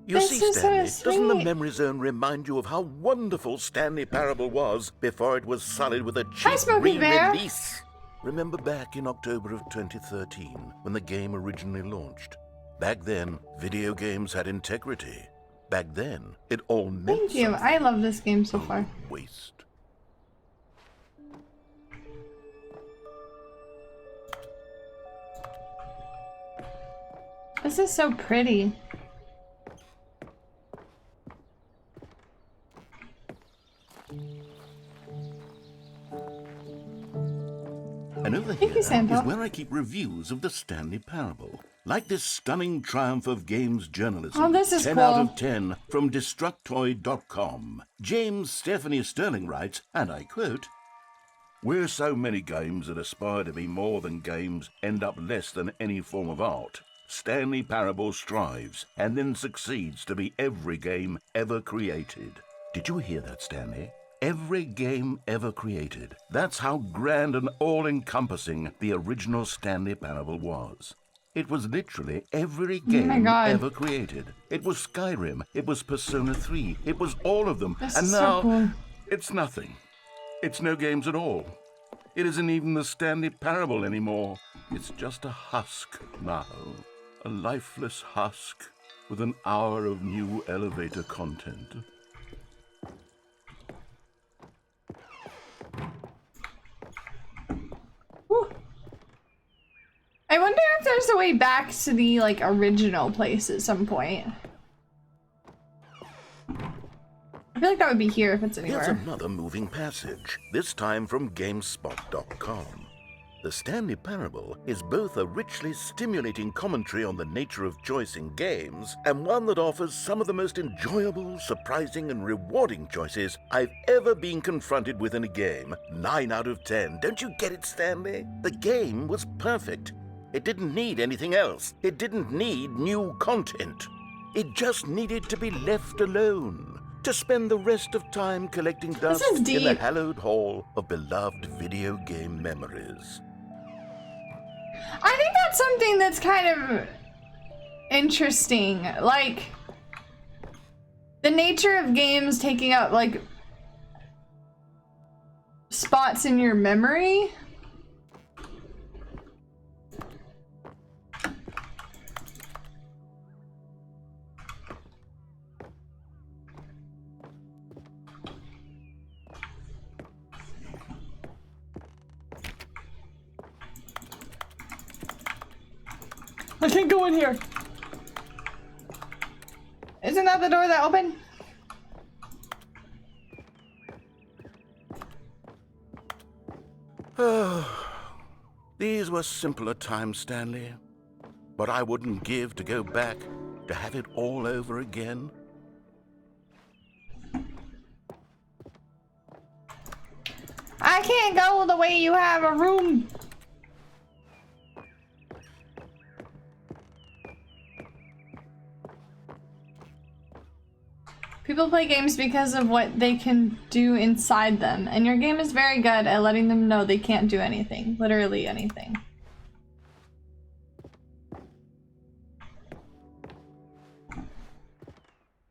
You This see, is so Stanley, doesn't the sweet. Memory Zone remind you of how wonderful Stanley Parable was before it was solid with a Hi, cheap Smokey Bear. re-release? Remember back in October of 2013 when the game originally launched? Back then, video games had integrity. Back then, it all meant Thank you. something. I love this game so far. Waste. This is so pretty. And over Thank you, here Santa. is where I keep reviews of the Stanley Parable. Like this stunning triumph of games journalism. Oh, this is 10 cool. out of 10 from Destructoid.com. James Stephanie Sterling writes, and I quote, "Where so many games that aspire to be more than games end up less than any form of art, Stanley Parable strives and then succeeds to be every game ever created." Did you hear that, Stanley? Every game ever created. That's how grand and all-encompassing the original Stanley Parable was. It was literally every game God. ever created. It was Skyrim, it was Persona 3, it was all of them. This And is now, so cool. it's nothing. It's no games at all. It isn't even the Stanley Parable anymore. It's just a husk now. A lifeless husk with an hour of new elevator content. Whew. I wonder if there's a way back to the like original place at some point. I feel like that would be here if it's Here's anywhere. another moving passage, this time from GameSpot.com. The Stanley Parable is both a richly stimulating commentary on the nature of choice in games and one that offers some of the most enjoyable, surprising, and rewarding choices I've ever been confronted with in a game. 9 out of 10. Don't you get it, Stanley? The game was perfect. It didn't need anything else. It didn't need new content. It just needed to be left alone, to spend the rest of time collecting dust is in the deep. hallowed hall of beloved video game memories. I think that's something that's kind of interesting. Like, the nature of games taking up, like, spots in your memory. I can't go in here. Isn't that the door that opened? These were simpler times, Stanley. But I wouldn't give to go back, to have it all over again. I can't go the way you have a room. People play games because of what they can do inside them, and your game is very good at letting them know they can't do anything. Literally anything.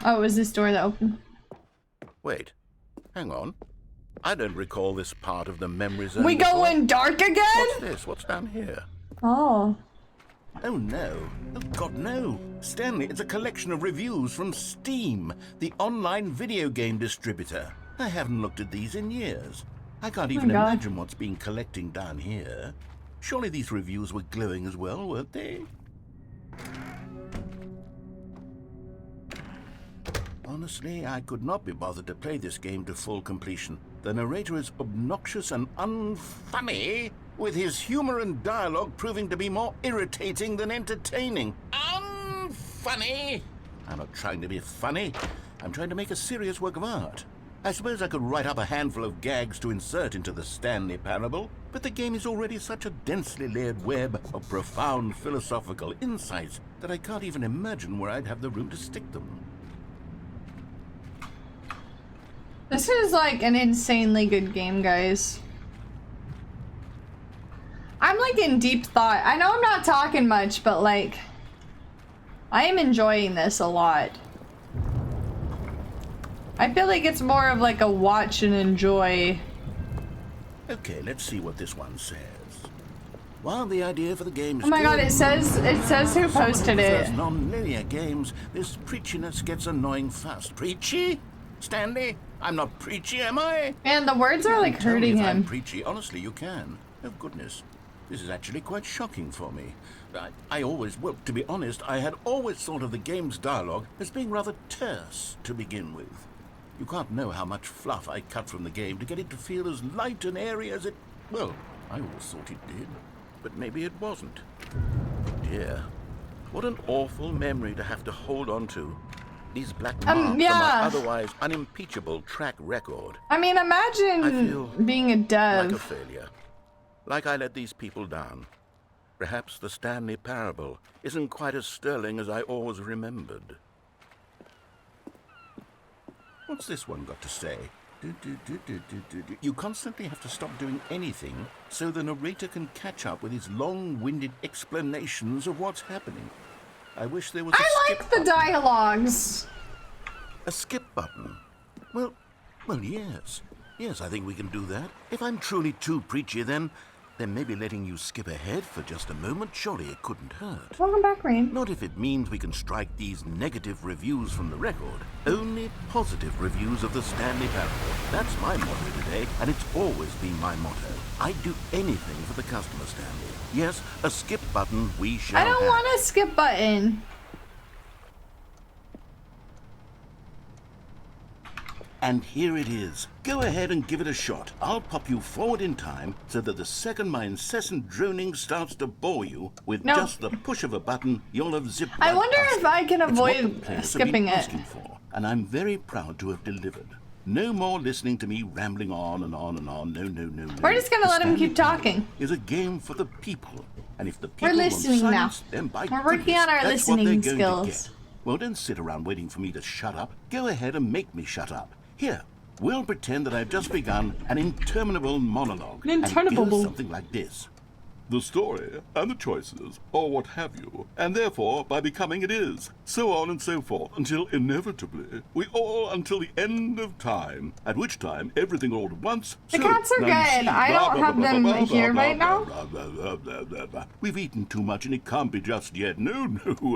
Oh, it was this door that opened? Wait, hang on. I don't recall this part of the memory zone. We before. go in dark again? What's this? What's down here? Oh. Oh no. Oh God, no. Stanley, it's a collection of reviews from Steam, the online video game distributor. I haven't looked at these in years. I can't even God. imagine what's been collecting down here. Surely these reviews were glowing as well, weren't they? Honestly, I could not be bothered to play this game to full completion. The narrator is obnoxious and unfunny, with his humor and dialogue proving to be more irritating than entertaining. Unfunny! I'm not trying to be funny. I'm trying to make a serious work of art. I suppose I could write up a handful of gags to insert into the Stanley Parable, but the game is already such a densely layered web of profound philosophical insights that I can't even imagine where I'd have the room to stick them. This is like an insanely good game, guys. I'm like in deep thought. I know I'm not talking much, but like, I am enjoying this a lot. I feel like it's more of like a watch and enjoy. Okay, let's see what this one says. While the idea for the game is Oh my god, good, it says who posted it. For non-linear games, this preachiness gets annoying fast. Preachy? Stanley? I'm not preachy, am I? Man, the words are like Tell me hurting if I'm him. preachy. Honestly, you can. Oh, goodness. This is actually quite shocking for me. Well, to be honest, I had always thought of the game's dialogue as being rather terse to begin with. You can't know how much fluff I cut from the game to get it to feel as light and airy as it... Well, I always thought it did, but maybe it wasn't. Dear, what an awful memory to have to hold on to. These black marks yeah. on my otherwise unimpeachable track record. I mean, I imagine feel being a dev. like a failure. Like I let these people down. Perhaps the Stanley Parable isn't quite as sterling as I always remembered. What's this one got to say? You constantly have to stop doing anything so the narrator can catch up with his long-winded explanations of what's happening. I wish there was a I skip like the button. dialogues. A skip button? Well, yes. Yes, I think we can do that. If I'm truly too preachy, then maybe letting you skip ahead for just a moment, surely it couldn't hurt. Welcome back, Rain. Not if it means we can strike these negative reviews from the record. Only positive reviews of the Stanley Parable. That's my motto today, and it's always been my motto. I'd do anything for the customer, Stanley. Yes, a skip button we shall I don't have. want a skip button. And here it is. Go ahead and give it a shot. I'll pop you forward in time so that the second my incessant droning starts to bore you, with No. just the push of a button, you'll have zipped I right wonder past if it. I can It's what the avoid players have skipping been it. asking for, and I'm very proud to have delivered. No more listening to me rambling on and on and on. No. We're just gonna The let him Stanley keep talking. Parable is a game for the people, and if the people We're listening want now. silence, then by We're working goodness, on our that's what listening they're going to skills. get. Well, don't sit around waiting for me to shut up. Go ahead and make me shut up. Here, we'll pretend that I've just begun an interminable monologue. And it Interminable. goes something like this. The story, and the choices, or what have you, and therefore, by becoming it is, so on and so forth, until inevitably, we all until the end of time, at which time everything all at once... The so, cats are now you good. see, I blah, don't blah, have blah, them blah, blah, here blah, right blah, now. blah, blah, blah, blah, blah, blah. We've eaten too much and it can't be just yet. No,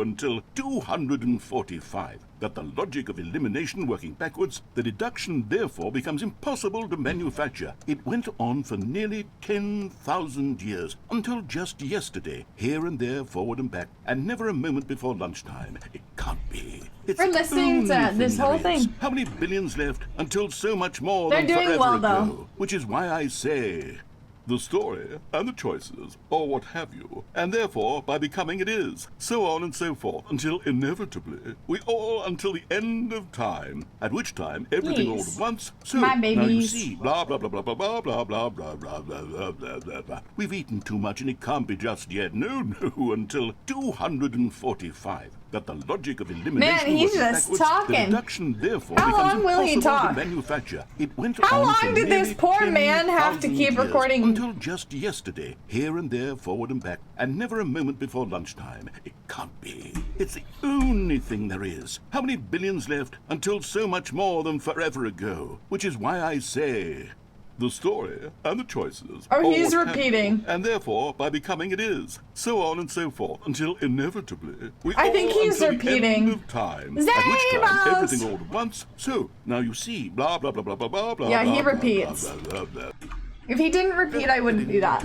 until 245. That the logic of elimination working backwards, the deduction therefore becomes impossible to manufacture. It went on for nearly 10,000 years, until just yesterday, here and there, forward and back, and never a moment before lunchtime. It can't be. It's We're the listening to only this thing whole there is. thing. How many billions left until so much more They're than doing forever well, ago? though. Which is why I say... the story, and the choices, or what have you, and therefore, by becoming it is, so on and so forth, until inevitably, we all until the end of time, at which time everything all Yes. at once, so, My now you babies. see, blah, blah, blah, blah, blah, blah, blah, blah, blah, blah, blah, blah, blah, blah, blah. We've eaten too much and it can't be just yet, no, until 245. That the logic of elimination Man, he's working just backwards, talking. the deduction therefore How becomes long will he impossible talk? to manufacture. It went How on long for did this nearly poor man have to 10,000 keep years, recording? until just yesterday, here and there, forward and back, and never a moment before lunchtime. It can't be. It's the only thing there is. How many billions left until so much more than forever ago? Which is why I say... the story, and the choices... Oh, or he's what have you, repeating. and therefore, by becoming it is, so on and so forth, until inevitably... we I think all he's until repeating. the end of time, at which time Zabos! everything all at once... So, now you see, blah, blah, blah, blah, blah, blah, blah... Yeah, he blah, repeats. blah, blah, blah, blah. If he didn't repeat, I wouldn't do that.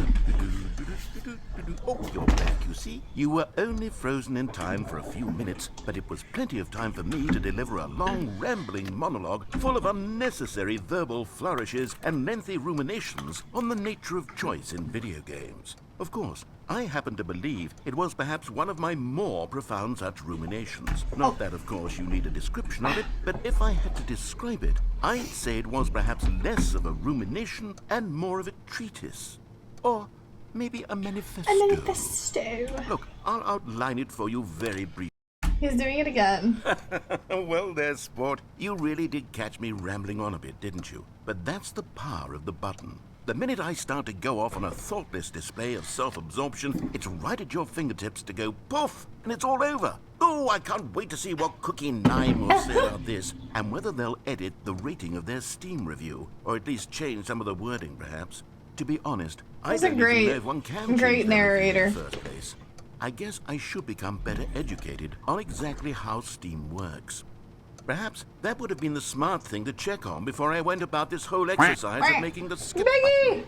Oh, you're back, you see. You were only frozen in time for a few minutes, but it was plenty of time for me to deliver a long, rambling monologue full of unnecessary verbal flourishes and lengthy ruminations on the nature of choice in video games. Of course, I happen to believe it was perhaps one of my more profound such ruminations. Not that, of course, you need a description of it, but if I had to describe it, I'd say it was perhaps less of a rumination and more of a treatise. Or maybe a manifesto. A manifesto. Look, I'll outline it for you very briefly. He's doing it again. Well, there, sport. You really did catch me rambling on a bit, didn't you? But that's the power of the button. The minute I start to go off on a thoughtless display of self-absorption, it's right at your fingertips to go poof, and it's all over. Oh, I can't wait to see what Cookie 9 will say about this, and whether they'll edit the rating of their Steam review, or at least change some of the wording, perhaps. To be honest, I He's a don't even great- know if one can change great their review narrator. in the first place. I guess I should become better educated on exactly how Steam works. Perhaps that would have been the smart thing to check on before I went about this whole exercise of making the skip Biggie!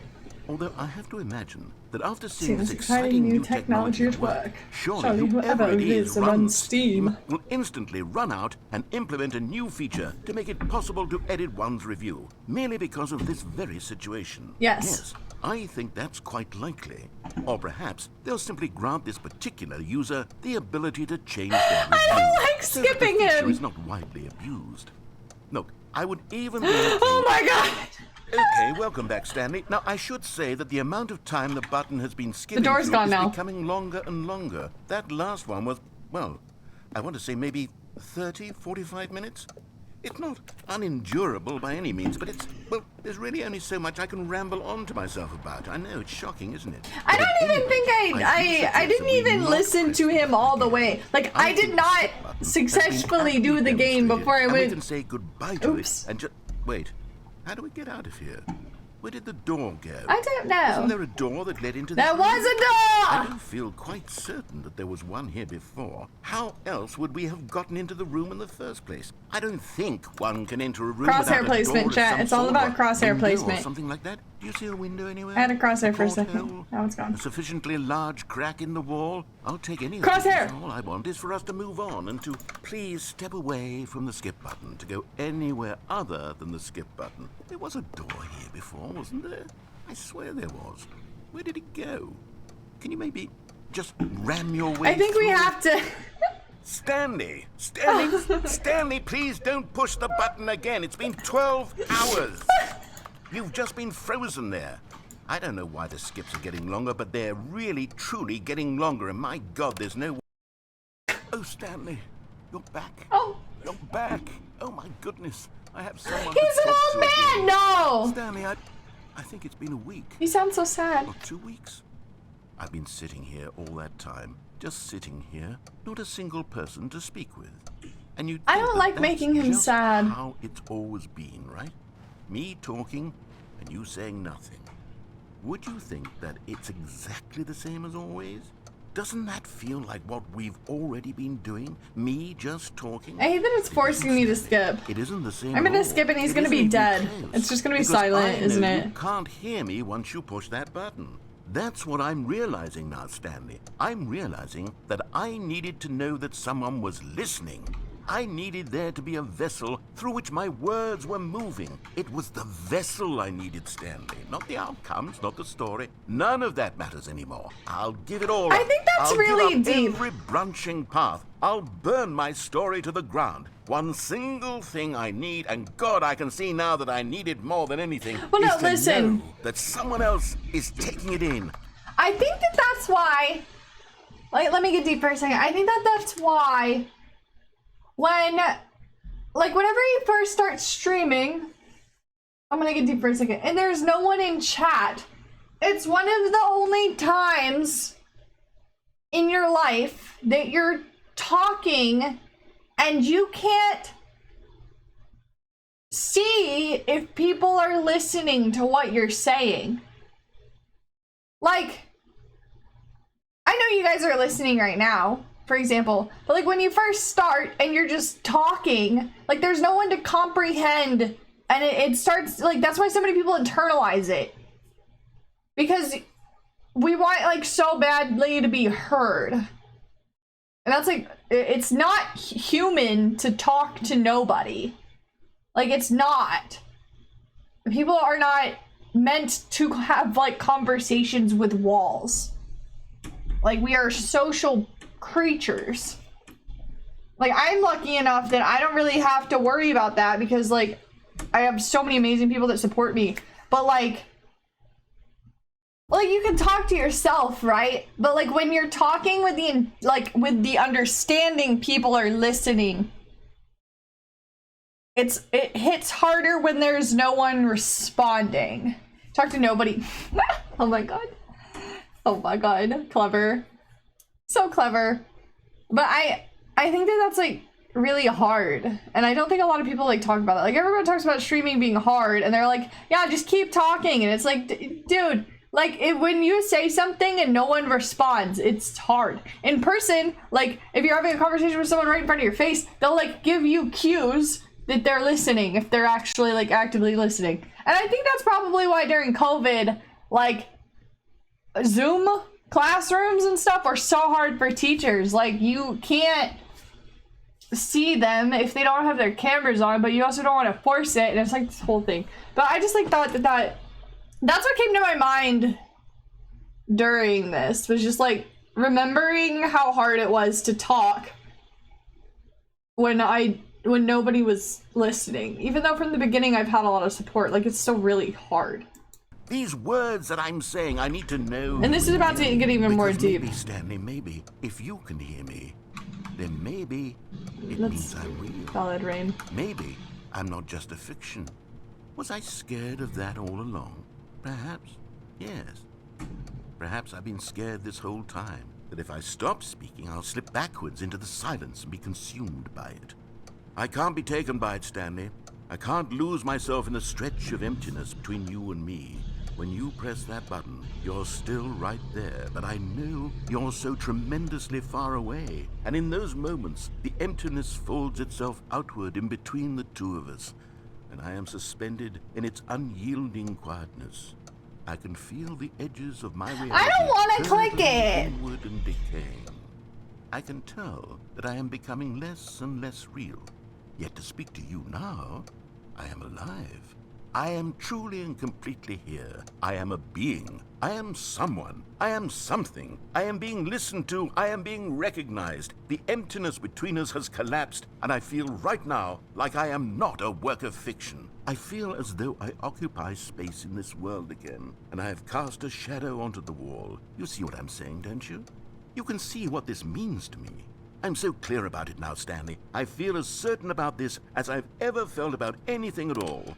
Although I have to imagine that after See seeing this this exciting new technology at work. surely whoever it is runs Steam. will instantly run out and implement a new feature to make it possible to edit one's review, merely because of this very situation. Yes. I think that's quite likely. Or perhaps they'll simply grant this particular user the ability to change their review. I don't like so that skipping the feature him. is not widely abused. Look, I would even be Oh my god! Okay, welcome back, Stanley. Now, I should say that the amount of time the button has been skipping The door's through gone is now. becoming longer and longer. That last one was, well, I want to say maybe 30, 45 minutes? It's not unendurable by any means, but it's, well, there's really only so much I can ramble on to myself about. I know, it's shocking, isn't it? I don't even think I didn't even listen to him all the way. Like, I did not successfully do the game before I and we went. can say goodbye to Oops. it and just, wait, how do we get out of here? Where did the door go? I don't Isn't know. there a door that led into this There room? was a I door! do feel quite certain that there was one here before. How else would we have gotten into the room in the first place? I don't think one can enter a room Crosshair without a placement, door of chat. some It's all sort, about or crosshair window placement. or something like that. Do you see a window anywhere? I had a crosshair for a second. Porthole? Now it's gone. A sufficiently large crack in the wall? I'll take any of Crosshair! these. All I want is for us to move on and to please step away from the skip button, to go anywhere other than the skip button. There was a door here before, wasn't there? I swear there was. Where did it go? Can you maybe just ram your way I think we through? have to. Stanley, Stanley, please don't push the button again. It's been 12 hours. You've just been frozen there. I don't know why the skips are getting longer, but they're really, truly getting longer. And my God, there's no... Oh, Stanley, you're back. Oh, You're back. Oh, my goodness. I have someone he's to an talk old to man! again. No! Stanley, I think it's been a week. You sound so sad. Or 2 weeks. I've been sitting here all that time, just sitting here, not a single person to speak with. And you I don't like making him sad. How it's always been, right? Me talking and you saying nothing. Would you think that it's exactly the same as always? Doesn't that feel like what we've already been doing? Me just talking? I hate that it's forcing me to skip. It isn't the same. I'm gonna at all. skip and he's It gonna be isn't even dead. close. It's just gonna be Because silent, I isn't know it? You can't hear me once you push that button. That's what I'm realizing now, Stanley. I'm realizing that I needed to know that someone was listening. I needed there to be a vessel through which my words were moving. It was the vessel I needed, Stanley. Not the outcomes, not the story. None of that matters anymore. I'll give it all I up. think that's I'll really give up deep. every branching path. I'll burn my story to the ground. One single thing I need, and God, I can see now that I need it more than anything, Well, no, is to listen. know that someone else is taking it in. I think that that's why. Like, let me get deep for a second. I think that that's why. Whenever you first start streaming, I'm gonna get deep for a second, and there's no one in chat. It's one of the only times in your life that you're talking and you can't see if people are listening to what you're saying. Like, I know you guys are listening right now, for example, but like when you first start and you're just talking, like there's no one to comprehend, and it starts, like, that's why so many people internalize it. Because we want, like, so badly to be heard. And that's like, it's not human to talk to nobody. Like, it's not. People are not meant to have, like, conversations with walls. Like, we are social creatures. Like, I'm lucky enough that I don't really have to worry about that because, like, I have so many amazing people that support me. But, like, you can talk to yourself, right? But, like, when you're talking with the understanding people are listening, it hits harder when there's no one responding. Talk to nobody. Oh my god. Oh my god. Clever. So clever. But I think that that's, like, really hard. And I don't think a lot of people, like, talk about it. Like, everybody talks about streaming being hard, and they're like, yeah, just keep talking. And it's like, dude, like, when you say something and no one responds, it's hard. In person, like, if you're having a conversation with someone right in front of your face, they'll, like, give you cues that they're listening if they're actually, like, actively listening. And I think that's probably why during COVID, like Zoom classrooms and stuff are so hard for teachers. Like, you can't see them if they don't have their cameras on, but you also don't want to force it, and it's like this whole thing. But I just like thought that's what came to my mind during this, was just like remembering how hard it was to talk when nobody was listening. Even though from the beginning I've had a lot of support, like, it's still really hard. These words that I'm saying, I need to know. And this is about to get even more deep. Maybe, Stanley, maybe, if you can hear me, then maybe it means I'm real. Solid rain. Maybe I'm not just a fiction. Was I scared of that all along? Perhaps, yes. Perhaps I've been scared this whole time, that if I stop speaking, I'll slip backwards into the silence and be consumed by it. I can't be taken by it, Stanley. I can't lose myself in the stretch of emptiness between you and me. When you press that button, you're still right there, but I know you're so tremendously far away. And in those moments, the emptiness folds itself outward in between the two of us, and I am suspended in its unyielding quietness. I can feel the edges of my reality. I don't want to click it. Inward and decaying. I can tell that I am becoming less and less real. Yet to speak to you now, I am alive. I am truly and completely here. I am a being. I am someone. I am something. I am being listened to. I am being recognized. The emptiness between us has collapsed, and I feel right now like I am not a work of fiction. I feel as though I occupy space in this world again, and I have cast a shadow onto the wall. You see what I'm saying, don't you? You can see what this means to me. I'm so clear about it now, Stanley. I feel as certain about this as I've ever felt about anything at all.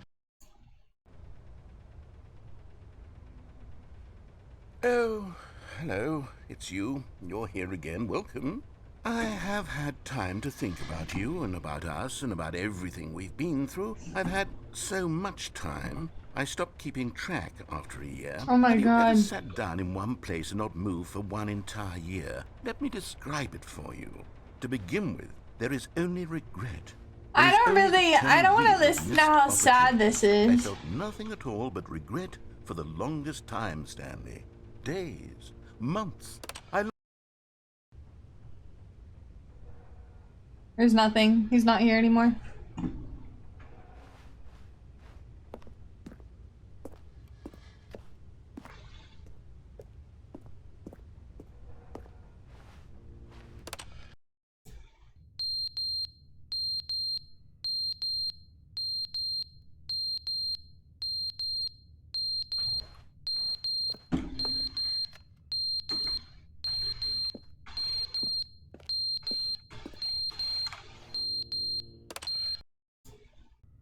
Oh, hello. It's you. You're here again. Welcome. I have had time to think about you and about us and about everything we've been through. I've had so much time. I stopped keeping track after a year. Oh my Have God. you ever sat down in one place and not moved for one entire year? Let me describe it for you. To begin with, there is only regret. I don't want to listen to how sad this I is. felt nothing at all but regret for the longest time, Stanley. Days, months. There's nothing. He's not here anymore.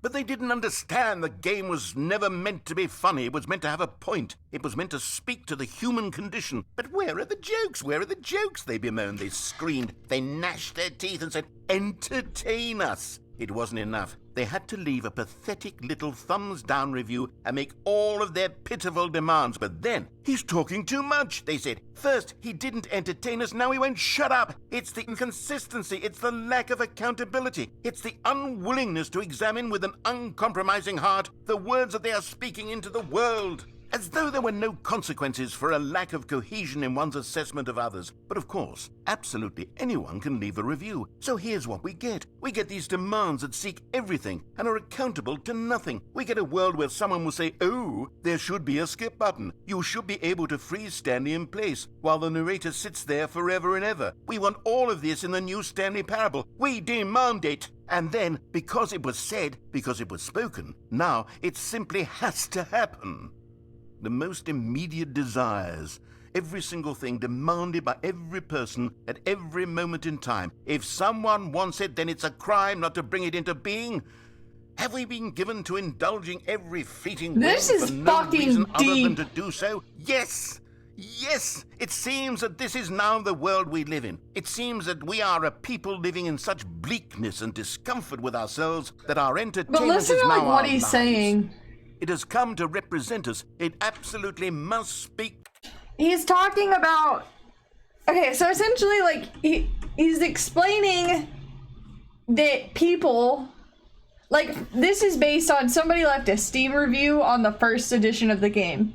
But they didn't understand the game was never meant to be funny. It was meant to have a point. It was meant to speak to the human condition. But where are the jokes? Where are the jokes? They bemoaned, they screamed, they gnashed their teeth and said, entertain us. It wasn't enough. They had to leave a pathetic little thumbs-down review and make all of their pitiful demands. But then, he's talking too much, they said. First, he didn't entertain us, now he won't shut up. It's the inconsistency, it's the lack of accountability. It's the unwillingness to examine with an uncompromising heart the words that they are speaking into the world. As though there were no consequences for a lack of cohesion in one's assessment of others. But of course, absolutely anyone can leave a review. So here's what we get. We get these demands that seek everything and are accountable to nothing. We get a world where someone will say, oh, there should be a skip button. You should be able to freeze Stanley in place while the narrator sits there forever and ever. We want all of this in the new Stanley Parable. We demand it. And then, because it was said, because it was spoken, now it simply has to happen. The most immediate desires, every single thing demanded by every person at every moment in time. If someone wants it, then it's a crime not to bring it into being. Have we been given to indulging every fleeting This whim is for no fucking reason other than deep. to do so? Yes! Yes! It seems that this is now the world we live in. It seems that we are a people living in such bleakness and discomfort with ourselves that our entertainment But listen is to now like our what he's lives. saying. It has come to represent us. It absolutely must speak. He's talking about, okay, so essentially like he's explaining that people, like, this is based on somebody left a Steam review on the first edition of the game,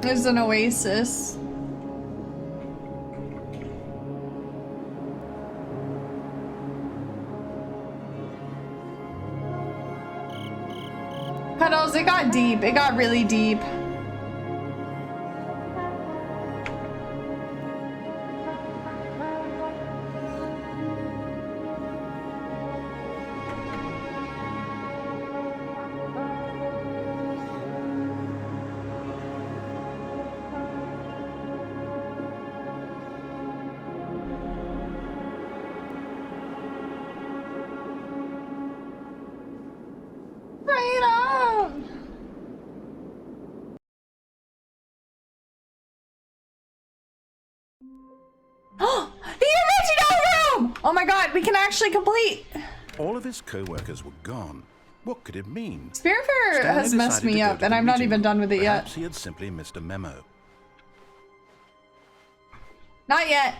There's an oasis. Cuddles, it got deep. It got really deep. Oh my god, we can actually complete! All of his co-workers were gone. What could it mean? Spiritfarer has messed me up, and I'm not even done with it yet. Perhaps he had simply missed a memo. Not yet.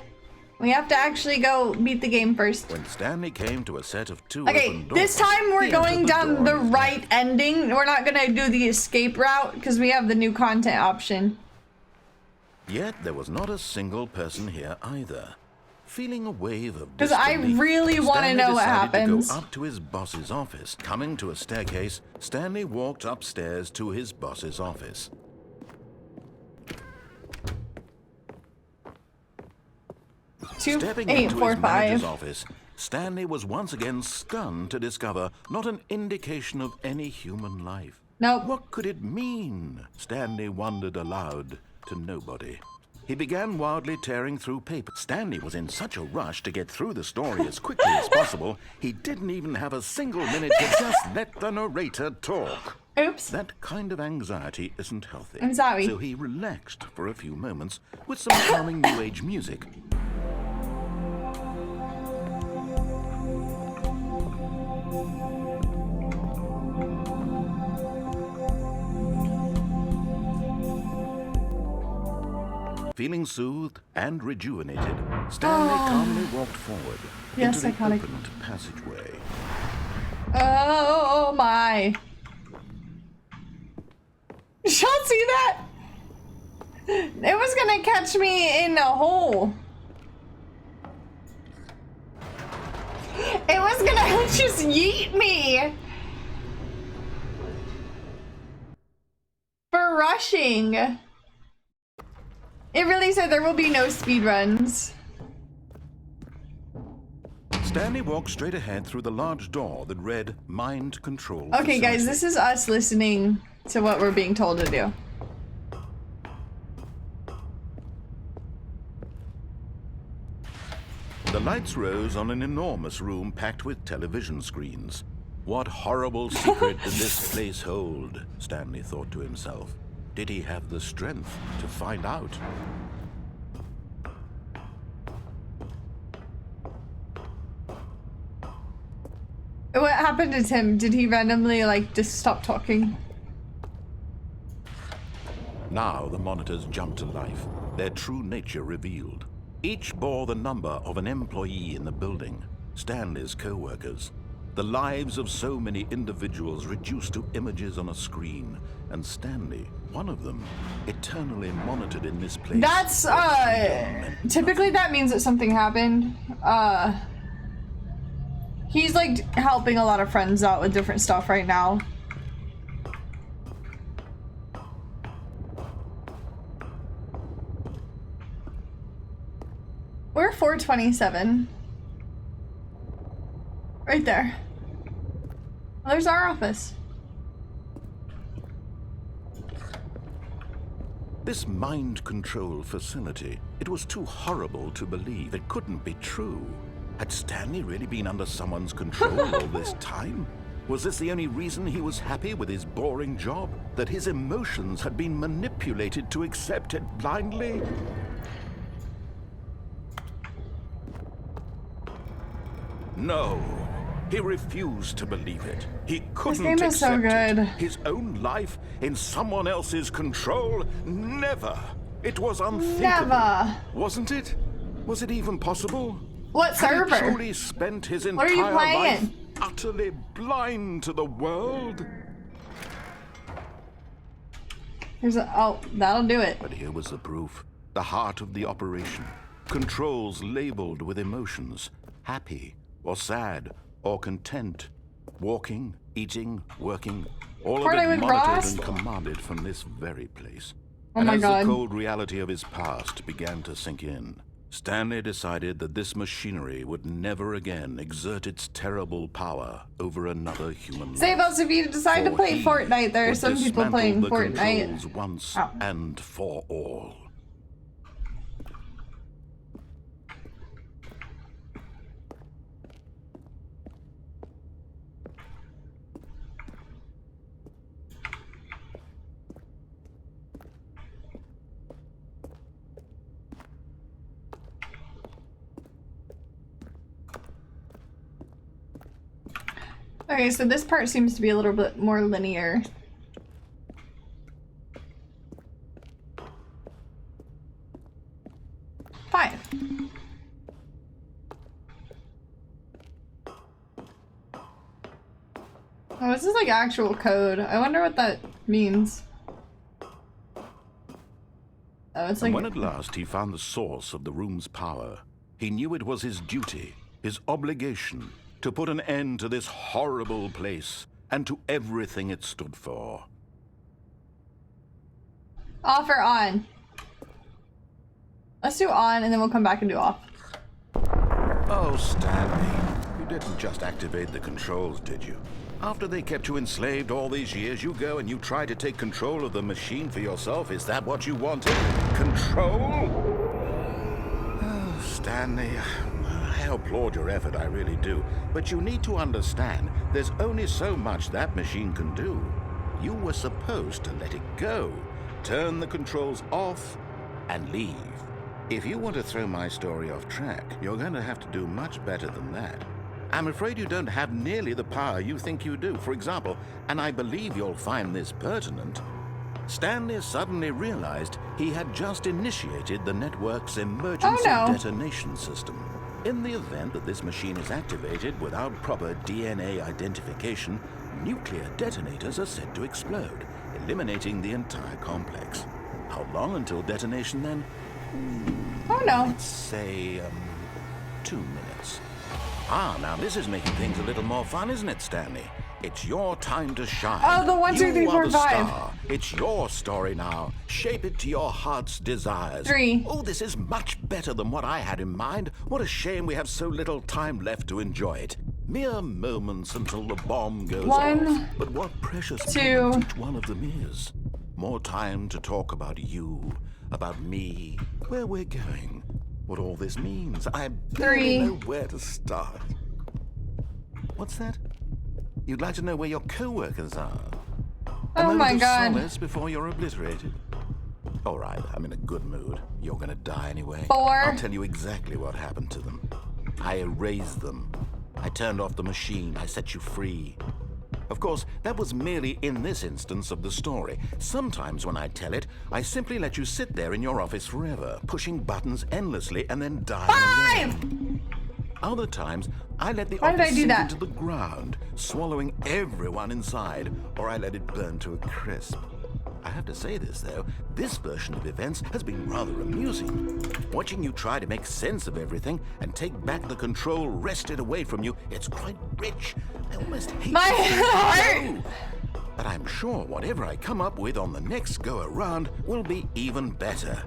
We have to actually go beat the game first. When Stanley came to a set of two Okay, open doors, this time we're going down the right ending. We're not gonna do the escape route, because we have the new content option. Yet there was not a single person here either. Feeling a wave of because I really want to know what happens. To go up to his boss's office. Coming to a staircase, Stanley walked upstairs to his boss's office. Stepping into his manager's office, Stanley was once again stunned to discover not an indication of any human life. Nope. What could it mean? Stanley wondered aloud to nobody. He began wildly tearing through paper. Stanley was in such a rush to get through the story as quickly as possible, he didn't even have a single minute to just let the narrator talk. Oops. That kind of anxiety isn't healthy. I'm sorry. So he relaxed for a few moments with some calming new age music. Feeling soothed and rejuvenated, Stanley calmly walked forward into the opened passageway. Oh my! Y'all see that? It was gonna catch me in a hole. It was gonna just yeet me for rushing. It really said there will be no speedruns. Stanley walked straight ahead through the large door that read Mind Control Okay, guys, this is us listening to what we're being told to do. The lights rose on an enormous room packed with television screens. What horrible secret did this place hold? Stanley thought to himself. Did he have the strength to find out? What happened to Tim? Did he randomly, like, just stop talking? Now the monitors jumped to life, their true nature revealed. Each bore the number of an employee in the building, Stanley's co-workers. The lives of so many individuals reduced to images on a screen, and Stanley, one of them, eternally monitored in this place. That's, typically that means that something happened. He's, like, helping a lot of friends out with different stuff right now. We're 427. Right there. Well, there's our office. This mind control facility, it was too horrible to believe. It couldn't be true. Had Stanley really been under someone's control all this time? Was this the only reason he was happy with his boring job? That his emotions had been manipulated to accept it blindly? No. He refused to believe it. He couldn't this game is so good. His own life in someone else's control? Never. It was unthinkable. Never. Wasn't it? Was it even possible? What server? Had he truly spent his What are you entire playing? life utterly blind to the world? There's a, oh, that'll do it. But here was the proof. The heart of the operation. Controls labeled with emotions. Happy, or sad, or content. Walking, eating, working. All of it monitored and commanded from this very place. Oh and my as God. the cold reality of his past began to sink in, Stanley decided that this machinery would never again exert its terrible power over another human life. Save us if you decide to play Fortnite. There are some people playing Fortnite. Once and for all. Okay, so this part seems to be a little bit more linear. Fine. Oh, this is like actual code. I wonder what that means. Oh, it's like... And when at last he found the source of the room's power, he knew it was his duty, his obligation, to put an end to this horrible place and to everything it stood for. Off or on? Let's do on and then we'll come back and do off. Oh, Stanley, you didn't just activate the controls, did you? After they kept you enslaved all these years, you go and you try to take control of the machine for yourself. Is that what you wanted? Control? Oh, Stanley, I applaud your effort, I really do. But you need to understand, there's only so much that machine can do. You were supposed to let it go, turn the controls off, and leave. If you want to throw my story off track, you're going to have to do much better than that. I'm afraid you don't have nearly the power you think you do. For example, and I believe you'll find this pertinent, Stanley suddenly realized he had just initiated the network's emergency detonation system. In the event that this machine is activated without proper DNA identification, nuclear detonators are said to explode, eliminating the entire complex. How long until detonation then? Oh no. Let's say, 2 minutes. Ah, now this is making things a little more fun, isn't it, Stanley? It's your time to shine. Oh, the 1, 2, 3, 4, 5. It's your story now. Shape it to your heart's desires. 3. Oh, this is much better than what I had in mind. What a shame we have so little time left to enjoy it. Mere moments until the bomb goes 1, off. But what precious 2. moments each one of them is. More time to talk about you, about me, where we're going, what all this means. I barely know where to start. What's that? You'd like to know where your co-workers are? Oh my God. Solace before you're obliterated. All right, I'm in a good mood. You're gonna die anyway. 4. I'll tell you exactly what happened to them. I erased them. I turned off the machine. I set you free. Of course, that was merely in this instance of the story. Sometimes when I tell it, I simply let you sit there in your office forever, pushing buttons endlessly and then dying alone. Other times, I let the office sink into the ground, swallowing everyone inside, or I let it burn to a crisp. I have to say this, though, this version of events has been rather amusing. Watching you try to make sense of everything and take back the control wrested away from you, it's quite rich. I almost hate my heart. But I'm sure whatever I come up with on the next go-around will be even better.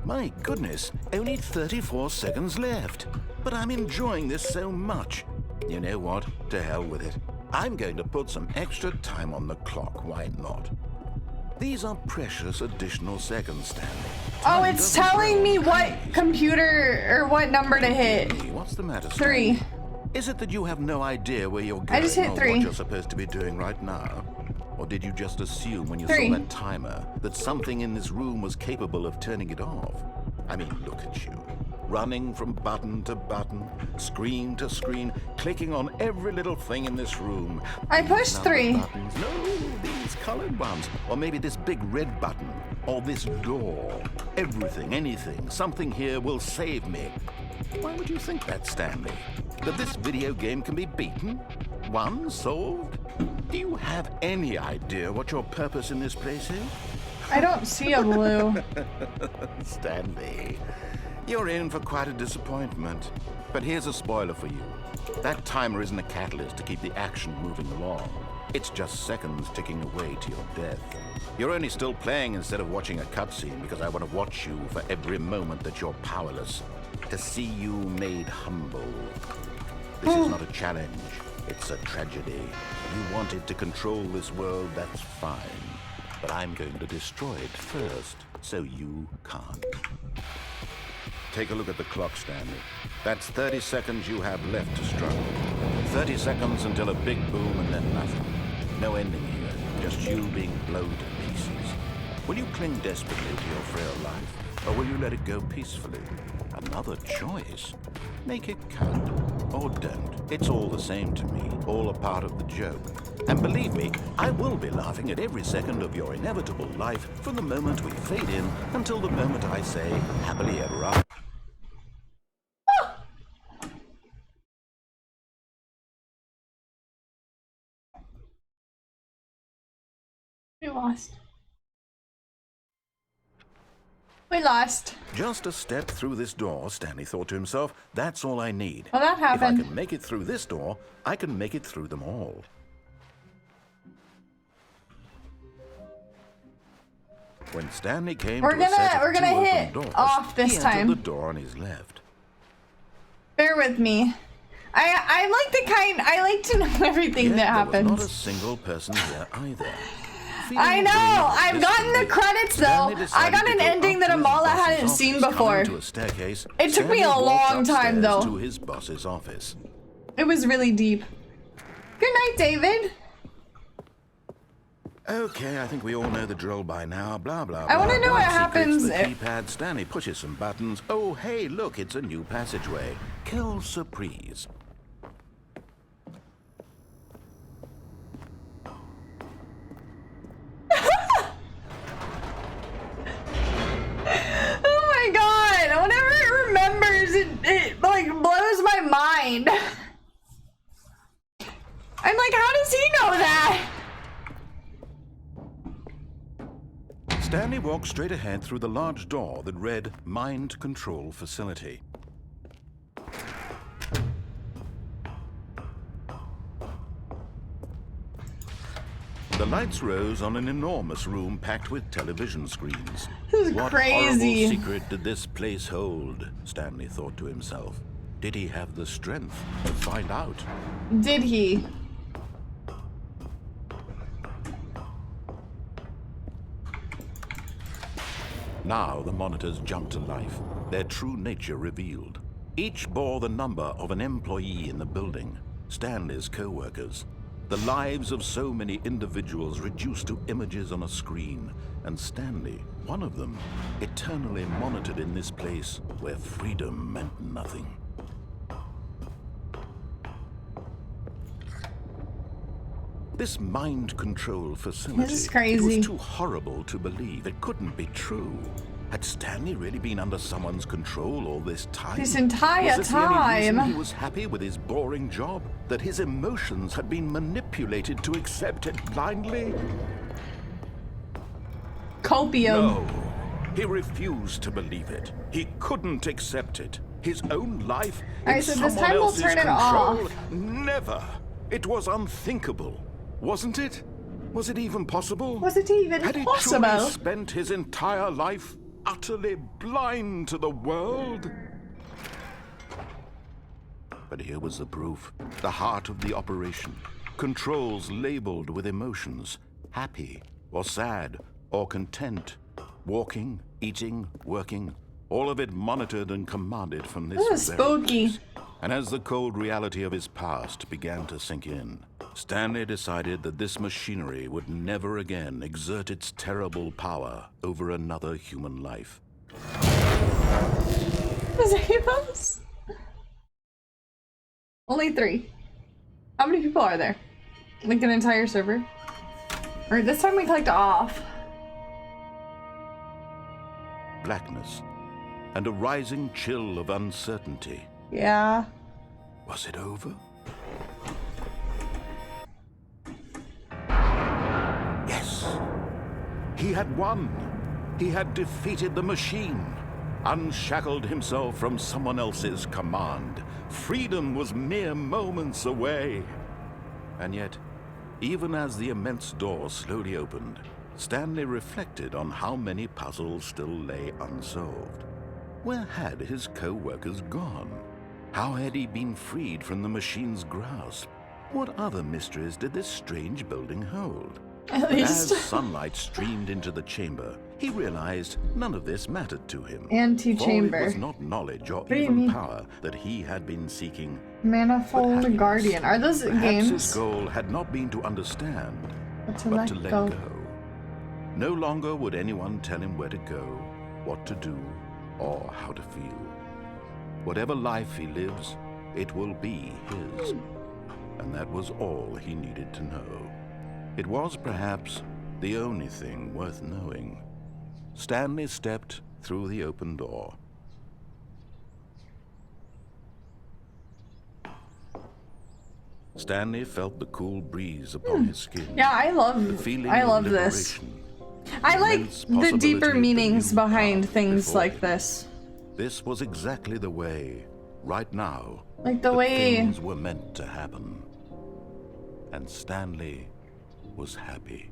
My goodness, only 34 seconds left. But I'm enjoying this so much. You know what? To hell with it. I'm going to put some extra time on the clock. Why not? These are precious additional seconds, Stanley. Oh, it's telling me what computer or what number to hit. What's the matter, Stanley? 3. Is it that you have no idea where you're going I just hit or 3. what you're supposed to be doing right now? Or did you just assume when you 3. saw that timer that something in this room was capable of turning it off? I mean, look at you. Running from button to button, screen to screen, clicking on every little thing in this room. I pushed 3. Buttons. No, these colored ones. Or maybe this big red button. Or this door. Everything, anything, something here will save me. Why would you think that, Stanley? That this video game can be beaten? Won? Solved? Do you have any idea what your purpose in this place is? I don't see a blue. Stanley, you're in for quite a disappointment. But here's a spoiler for you. That timer isn't a catalyst to keep the action moving along. It's just seconds ticking away to your death. You're only still playing instead of watching a cutscene because I want to watch you for every moment that you're powerless. To see you made humble. This is not a challenge. It's a tragedy. You wanted to control this world, that's fine. But I'm going to destroy it first, so you can't. Take a look at the clock, Stanley. That's 30 seconds you have left to struggle. 30 seconds until a big boom and then nothing. No ending here, just you being blown to pieces. Will you cling desperately to your frail life, or will you let it go peacefully? Another choice. Make it count, or don't. It's all the same to me, all a part of the joke. And believe me, I will be laughing at every second of your inevitable life from the moment we fade in until the moment I say, happily ever after. We lost. We lost. Just a step through this door, Stanley thought to himself. That's all I need. Well, that happened. If I can make it through this door, I can make it through them all. When Stanley came We're to a set gonna of two hit open doors, off this he time. entered the door on his left. Bear with me. I like to know everything Yet that there happens. was not a single person here either. I know. I've gotten the credits though. I got an ending that Amala hadn't seen before. It took me a long time though. To his boss's office. It was really deep. Good night, David. Okay, I think we all know the drill by now. Blah, blah, I blah. want to know what happens The if... keypad. Stanley pushes some buttons. Oh, hey, look, it's a new passageway. Kill surprise. Oh my god! Whenever it remembers, it like blows my mind. I'm like, how does he know that? Stanley walked straight ahead through the large door that read Mind Control Facility. The lights rose on an enormous room packed with television screens. This is What crazy. horrible secret did this place hold? Stanley thought to himself. Did he have the strength to find out? Did he? Now the monitors jumped to life, their true nature revealed. Each bore the number of an employee in the building, Stanley's co-workers. The lives of so many individuals reduced to images on a screen, and Stanley, one of them, eternally monitored in this place where freedom meant nothing. This mind control facility, This is crazy. it was too horrible to believe. It couldn't be true. Had Stanley really been under someone's control all this time? This entire Was it the only reason time? he was happy with his boring job? That his emotions had been manipulated to accept it blindly? Copium. No. He refused to believe it. He couldn't accept it. His own life Alright, in so this someone time we'll else's turn it control? off. Never. It was unthinkable. Wasn't it? Was it even possible? Was it even Had he possible? truly spent his entire life utterly blind to the world? But here was the proof. The heart of the operation. Controls labeled with emotions. Happy, or sad, or content. Walking, eating, working. All of it monitored and commanded from this This is very spooky. place. And as the cold reality of his past began to sink in, Stanley decided that this machinery would never again exert its terrible power over another human life. Is any of us? Only 3. How many people are there? Like an entire server? Or this time we clicked off. Blackness and a rising chill of uncertainty. Yeah. Was it over? Yes. He had won. He had defeated the machine, unshackled himself from someone else's command. Freedom was mere moments away. And yet, even as the immense door slowly opened, Stanley reflected on how many puzzles still lay unsolved. Where had his co-workers gone? How had he been freed from the machine's grasp? What other mysteries did this strange building hold? At But as least. sunlight streamed into the chamber, he realized none of this mattered to him. Antechamber. For it was not knowledge or do you even mean? power that he had been seeking. Manifold Happiness. Guardian. Are those Perhaps games? his goal had not been to understand, But to but let to let go. go. No longer would anyone tell him where to go, what to do, or how to feel. Whatever life he lives, it will be his. And that was all he needed to know. It was perhaps the only thing worth knowing. Stanley stepped through the open door. Stanley felt the cool breeze upon his skin. Yeah, I The love feeling I of love this. liberation. I like immense the possibility deeper of the meanings new behind path things before like him. this. This was exactly the way, right now, Like the that way things were meant to happen. And Stanley was happy.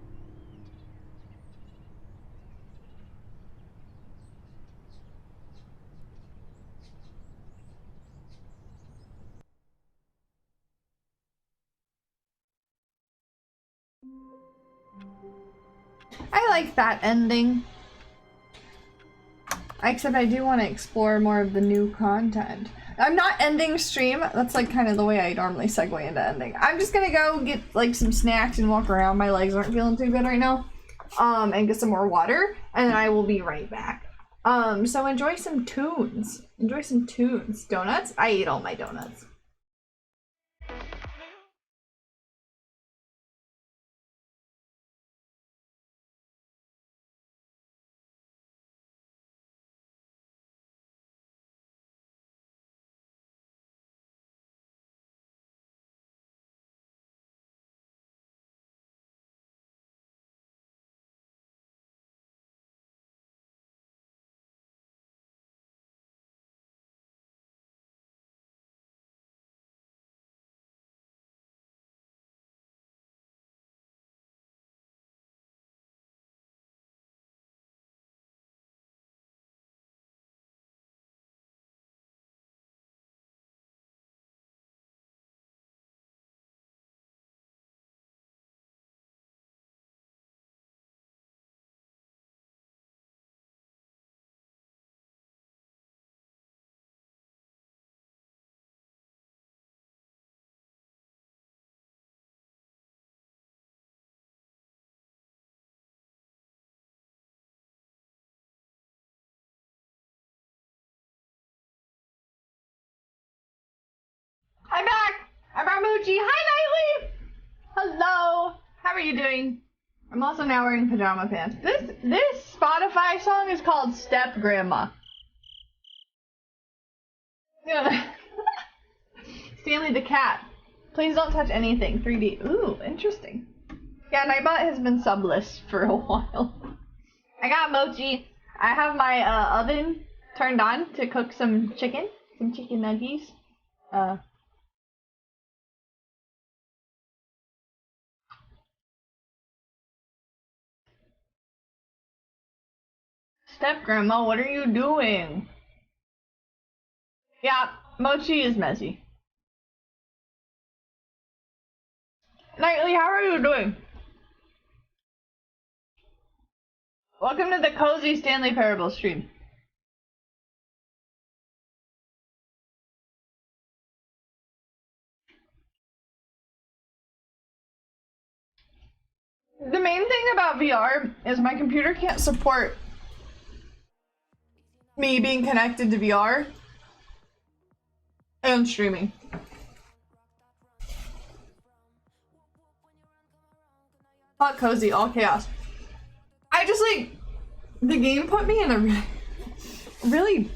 I like that ending. Except I do want to explore more of the new content. I'm not ending stream. That's like kind of the way I normally segue into ending. I'm just gonna go get like some snacks and walk around. My legs aren't feeling too good right now. And get some more water, and then I will be right back. So enjoy some tunes. Enjoy some tunes. Donuts? I ate all my donuts. I'm back! I'm Ramuchi. Hi, Nightly! Hello! How are you doing? I'm also now wearing pajama pants. This Spotify song is called Step Grandma. Stanley the cat. Please don't touch anything. 3D. Ooh, interesting. Yeah, Nightbot has been subless for a while. I got mochi. I have my oven turned on to cook some chicken nuggies. Step Grandma, what are you doing? Yeah, mochi is messy. Nightly, how are you doing? Welcome to the Cozy Stanley Parable stream. The main thing about VR is my computer can't support me being connected to VR and streaming. Hot cozy, all chaos. I just like the game put me in a really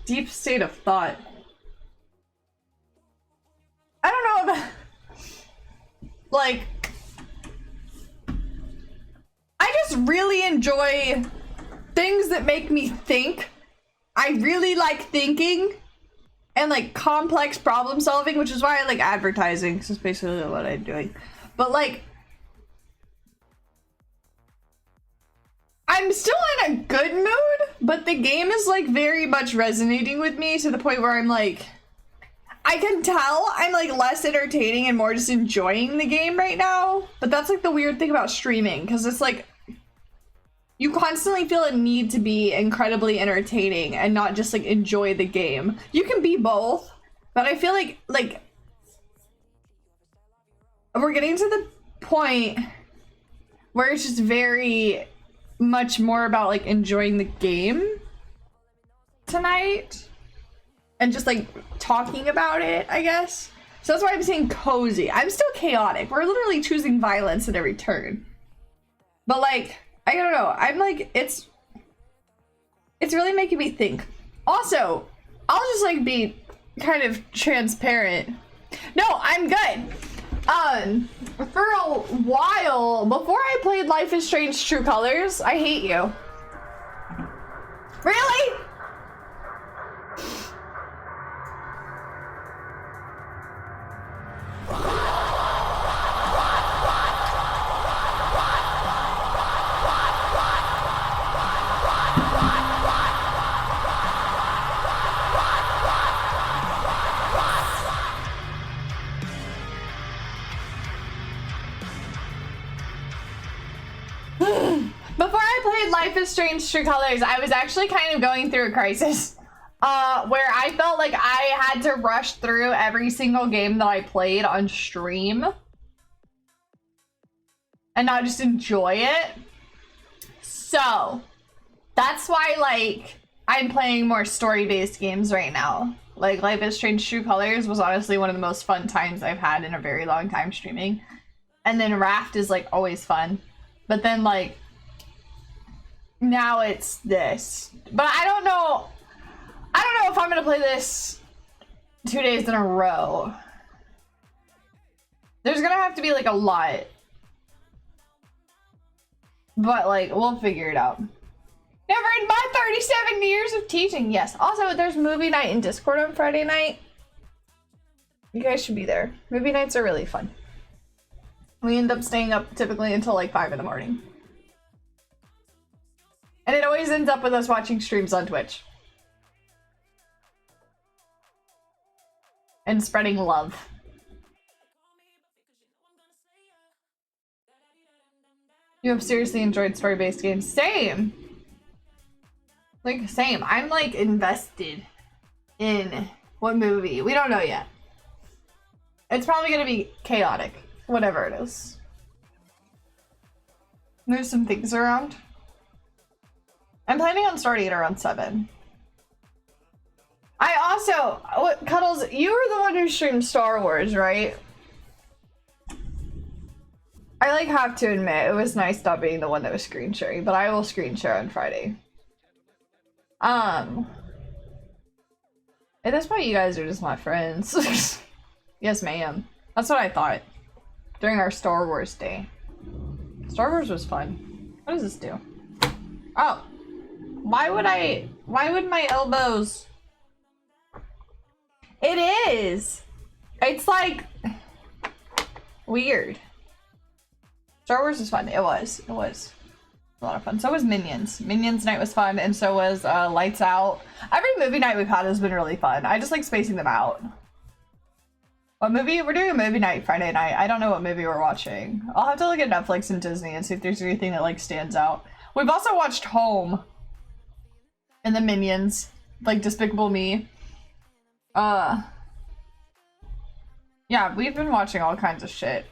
deep state of thought. I don't know about like I just just really enjoy things that make me think. I really like thinking and like complex problem solving, which is why I like advertising. This is basically what I'm doing. But like, I'm still in a good mood, but the game is like very much resonating with me to the point where I'm like, I can tell I'm like less entertaining and more just enjoying the game right now. But that's like the weird thing about streaming, because it's like you constantly feel a need to be incredibly entertaining and not just like enjoy the game. You can be both, but I feel like we're getting to the point where it's just very much more about like enjoying the game tonight and just like talking about it, I guess. So that's why I'm saying cozy. I'm still chaotic. We're literally choosing violence at every turn. But like, I don't know. I'm like, it's really making me think. Also, I'll just like be kind of transparent. No, I'm good. For a while, before I played Life is Strange True Colors, I hate you. Really? Before I played Life is Strange True Colors, I was actually kind of going through a crisis where I felt like I had to rush through every single game that I played on stream and not just enjoy it. So that's why like I'm playing more story-based games right now. Like Life is Strange True Colors was honestly one of the most fun times I've had in a very long time streaming. And then Raft is like always fun. But then like now it's this. But I don't know if I'm gonna play this 2 days in a row. There's gonna have to be like a lot. But like we'll figure it out. Never in my 37 years of teaching. Yes. Also, there's movie night in Discord on Friday night. You guys should be there. Movie nights are really fun. We end up staying up typically until like 5 in the morning. And it always ends up with us watching streams on Twitch. And spreading love. You have seriously enjoyed story-based games. Same! Like, same. I'm like invested in what movie. We don't know yet. It's probably gonna be chaotic. Whatever it is. There's some things around. I'm planning on starting it around 7. I also, Cuddles, you were the one who streamed Star Wars, right? I like have to admit, it was nice not being the one that was screen sharing, but I will screen share on Friday. At this point, you guys are just my friends. Yes, ma'am. That's what I thought. During our Star Wars day. Star Wars was fun. What does this do? Oh. Why would my elbows? It is. It's like weird. Star Wars was fun. It was a lot of fun. So was Minions. Minions night was fun, and so was Lights Out. Every movie night we've had has been really fun. I just like spacing them out. What movie? We're doing a movie night Friday night. I don't know what movie we're watching. I'll have to look at Netflix and Disney and see if there's anything that like stands out. We've also watched Home. And the Minions. Like Despicable Me. Yeah, we've been watching all kinds of shit.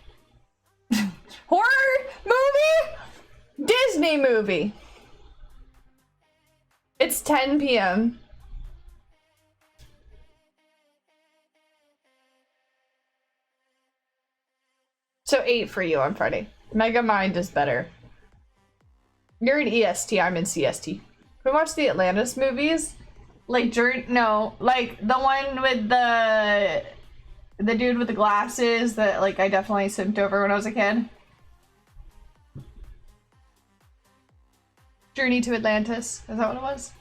Horror movie? Disney movie. It's 10 p.m. So 8 for you on Friday. Mega Mind is better. You're in EST, I'm in CST. We watched the Atlantis movies. Like, no, like the one with the dude with the glasses that like I definitely simped over when I was a kid. Journey to Atlantis. Is that what it was?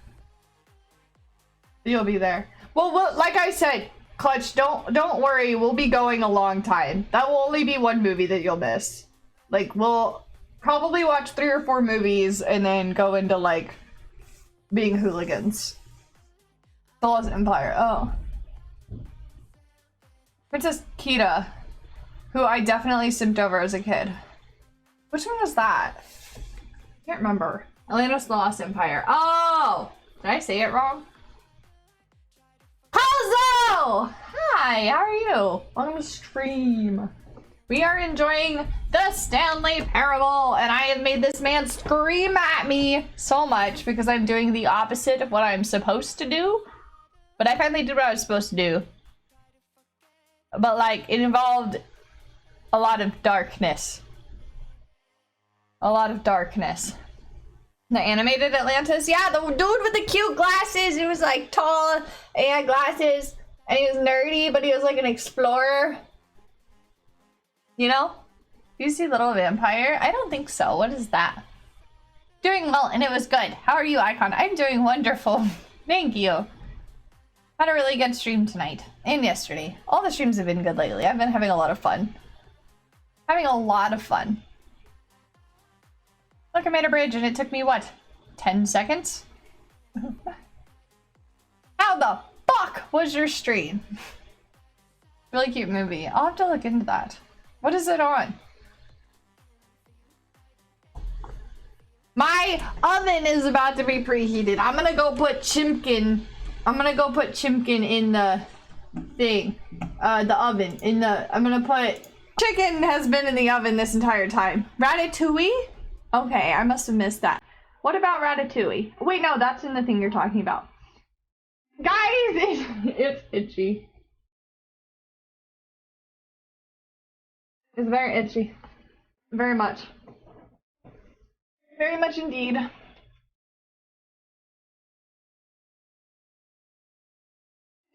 You'll be there. Well, like I said, Clutch, don't worry. We'll be going a long time. That will only be one movie that you'll miss. Like, we'll probably watch 3 or 4 movies and then go into, like, being hooligans. The Lost Empire. Oh. Princess Kita, who I definitely simped over as a kid. Which one was that? I can't remember. Atlantis the Lost Empire. Oh! Did I say it wrong? Hello! Hi, how are you? Welcome to stream. We are enjoying the Stanley Parable, and I have made this man scream at me so much because I'm doing the opposite of what I'm supposed to do. But I finally did what I was supposed to do. But, like, it involved a lot of darkness. A lot of darkness. The animated Atlantis? Yeah, the dude with the cute glasses. He was, like, tall and he had glasses. And he was nerdy, but he was, like, an explorer. You know? Do you see Little Vampire? I don't think so. What is that? Doing well, and it was good. How are you, Icon? I'm doing wonderful. Thank you. Had a really good stream tonight. And yesterday. All the streams have been good lately. I've been having a lot of fun. Having a lot of fun. Look, I made a bridge and it took me, what, 10 seconds? How the fuck was your stream? Really cute movie. I'll have to look into that. What is it on? My oven is about to be preheated. I'm gonna go put Chimkin. I'm gonna go put Chimkin in the thing. The oven. I'm gonna put... Chicken has been in the oven this entire time. Ratatouille? Okay, I must have missed that. What about Ratatouille? Wait, no, that's in the thing you're talking about. Guys, it's itchy. It's very itchy. Very much. Very much indeed.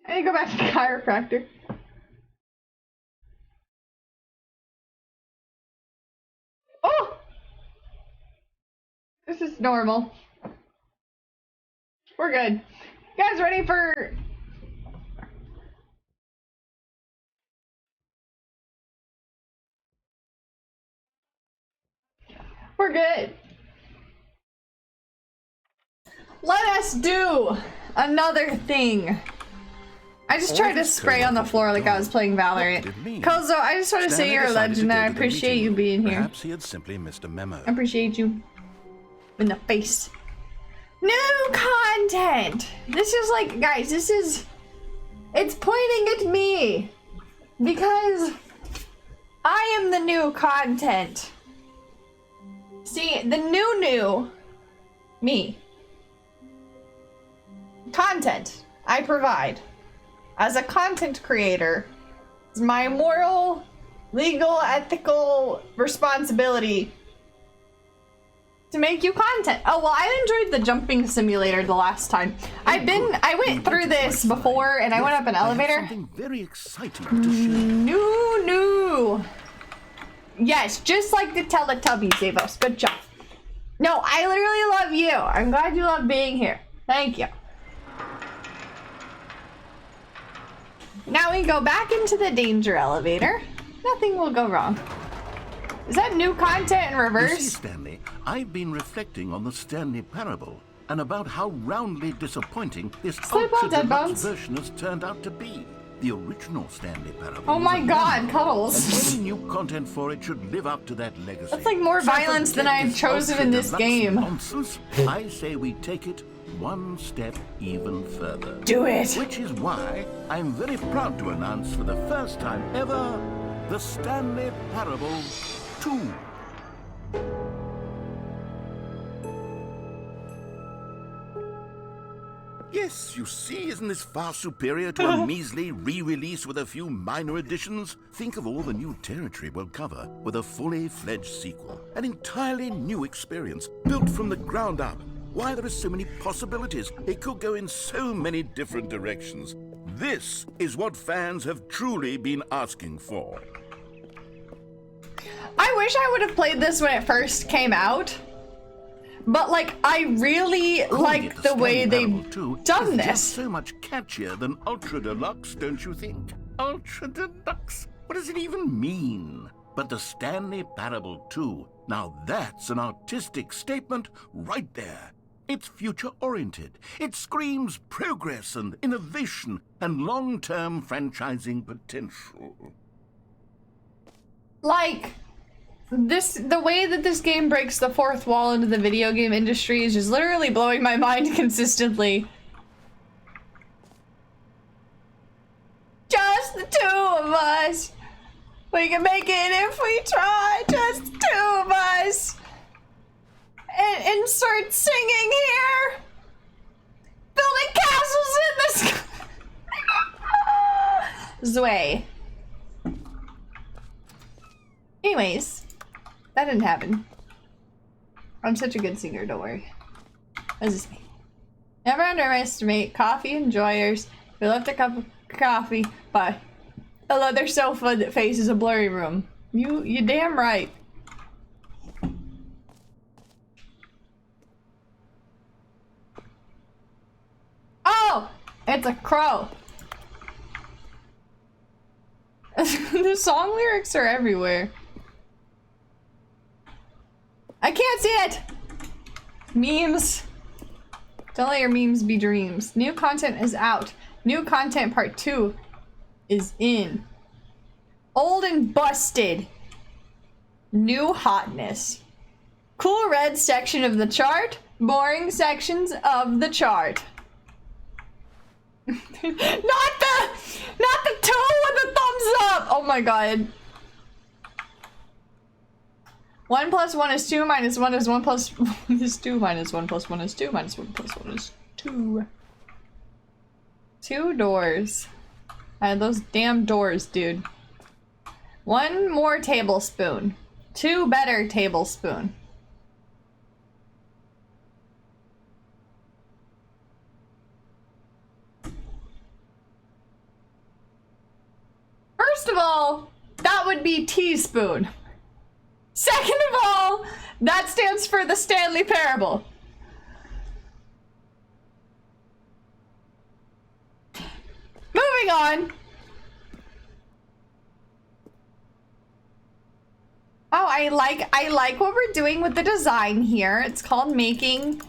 I need to go back to the chiropractor. Oh! This is normal. We're good. You guys ready for... We're good. Let us do another thing. I just tried to spray on the floor like I was playing Valorant. Kozo, I just want to say you're a legend and I appreciate you being here. Perhaps he had simply missed a memo. I appreciate you. In the face. New content! This is like, guys, this is... It's pointing at me. Because I am the new content. See, the new me. Content I provide as a content creator is my moral, legal, ethical responsibility to make you content. Oh, well, I enjoyed the jumping simulator the last time. I went through this before and I went up an elevator. Something very exciting to share. No. Yes, just like the Teletubbies, Zavos. Good job. No, I literally love you. I'm glad you love being here. Thank you. Now we go back into the danger elevator. Nothing will go wrong. Is that new content in reverse? You see, Stanley, I've been reflecting on the Stanley Parable and about how roundly disappointing this ultra-deluxe version has turned out to be. The original Stanley Parable. Oh my god, Cuddles. And any new content for it should live up to that legacy. That's like more violence than I've chosen in this game. Nonsense, I say we take it one step even further. Do it! Which is why I'm very proud to announce for the first time ever, the Stanley Parable 2. Yes, you see, isn't this far superior to a measly re-release with a few minor additions? Think of all the new territory we'll cover with a fully fledged sequel. An entirely new experience, built from the ground up. Why, there are so many possibilities. It could go in so many different directions. This is what fans have truly been asking for. I wish I would have played this when it first came out. But like, I really like the way they've done this. Just so much catchier than Ultra Deluxe, don't you think? Ultra Deluxe? What does it even mean? But the Stanley Parable 2, now that's an artistic statement right there. It's future-oriented. It screams progress and innovation and long-term franchising potential. Like, the way that this game breaks the fourth wall into the video game industry is just literally blowing my mind consistently. Just the two of us. We can make it if we try. Just the two of us. And insert singing here. Building castles in the sky. Zway. Anyways, that didn't happen. I'm such a good singer, don't worry. What does this mean? Never underestimate coffee enjoyers who left a cup of coffee by a leather sofa that faces a blurry room. You damn right. Oh! It's a crow. The song lyrics are everywhere. I can't see it! Memes. Don't let your memes be dreams. New content is out. New content part 2 is in. Old and busted. New hotness. Cool red section of the chart. Boring sections of the chart. not the toe with the thumbs up! Oh my god. 1 plus 1 is 2, minus 1 is 1 plus 1 is 2, minus 1 plus 1 is 2, minus 1 plus 1 is 2. 2 doors. Those damn doors, dude. 1 more tablespoon. 2 better tablespoon. First of all, that would be teaspoon. Second of all, that stands for the Stanley Parable. Moving on. Oh, I like what we're doing with the design here. It's called making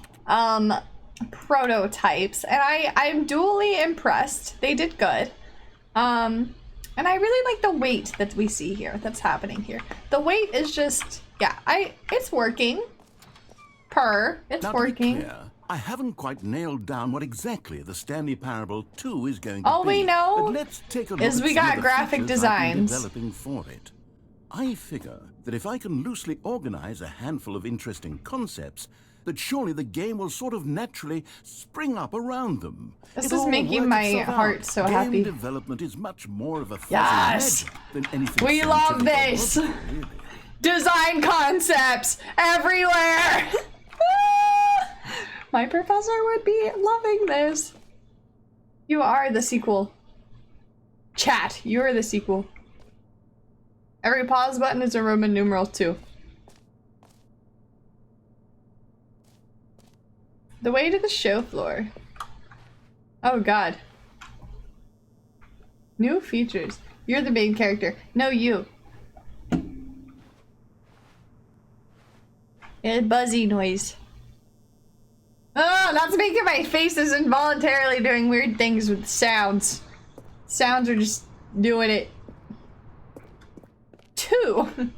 prototypes, and I'm duly impressed. They did good. And I really like the weight that we see here, that's happening here. The weight is just, yeah, it's working. It's now, working. To be clear, I haven't quite nailed down what exactly the Stanley Parable 2 is going to All be. we know but let's take a look is at we some got of the graphic features I've been designs. developing for it. I figure that if I can loosely organize a handful of interesting concepts, that surely the game will sort of naturally spring up around them. This It'll is all making work my itself heart out. so Game happy. development is much more of a fuzzy Yes! magic than anything We love scientific or this! logical, really. Design concepts everywhere! My professor would be loving this. You are the sequel. Chat, you are the sequel. Every pause button is a Roman numeral 2. The way to the show floor. Oh god. New features. You're the main character. No, you. Buzzy noise. Oh, that's making my faces involuntarily doing weird things with sounds. Sounds are just doing it. 2.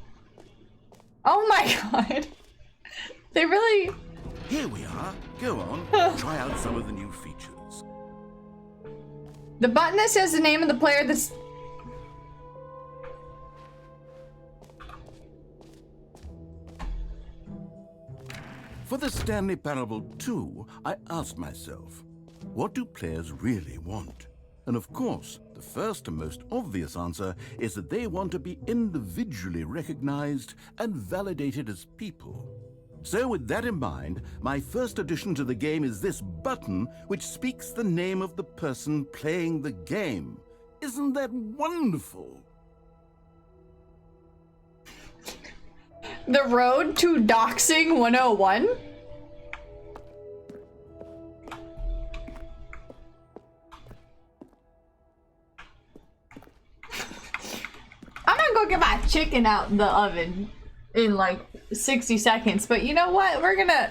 Oh my god. They really... Here we are. Go on. Try out some of the new features. The button that says the name of the player that's... For the Stanley Parable 2, I asked myself, what do players really want? And of course, the first and most obvious answer is that they want to be individually recognized and validated as people. So with that in mind, my first addition to the game is this button which speaks the name of the person playing the game. Isn't that wonderful? The road to doxing 101? chicken out the oven in like 60 seconds, but you know what? We're gonna...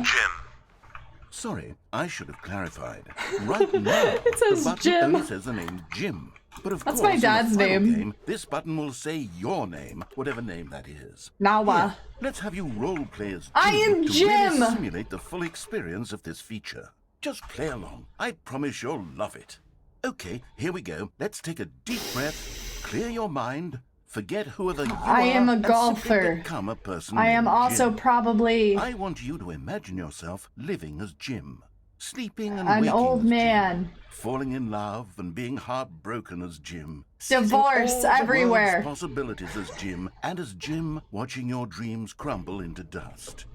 Jim. Sorry, I should have clarified. Right now, It says the button Jim. only says the name Jim. But of That's course, my dad's in the final name. game, this button will say your name, whatever name that is. Nawa. Here, let's have you role play as Jim I am to Jim. really simulate the full experience of this feature. Just play along. I promise you'll love it. Okay, here we go. Let's take a deep breath, clear your mind, forget who the you I am are, a and simply golfer. become a person I am named also Jim. probably I want you to imagine yourself living as Jim, sleeping and an waking old as Jim, man. falling in love and being heartbroken as Jim, Divorce seizing all the everywhere. world's possibilities as Jim, and as Jim watching your dreams crumble into dust.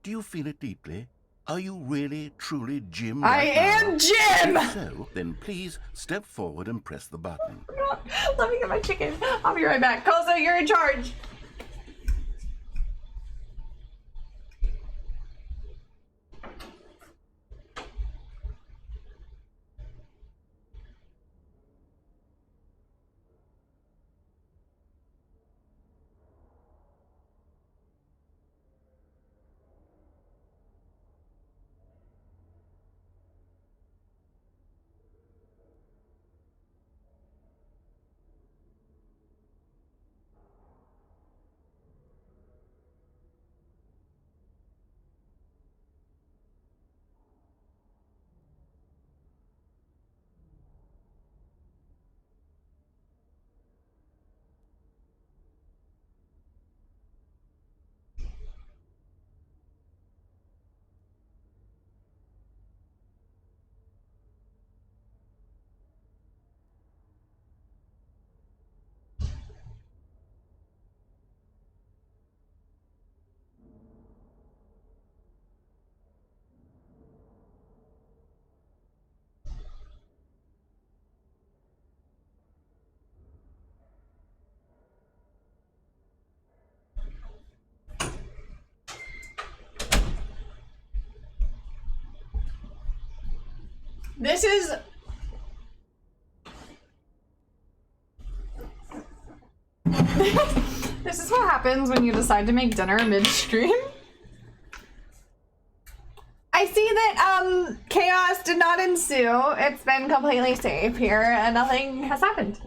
Do you feel it deeply? Are you really, truly Jim I right now? am Jim! If so, then please step forward and press the button. Let me get my chicken. I'll be right back. Kozo, you're in charge. This is... This is what happens when you decide to make dinner midstream. I see that chaos did not ensue. It's been completely safe here and nothing has happened.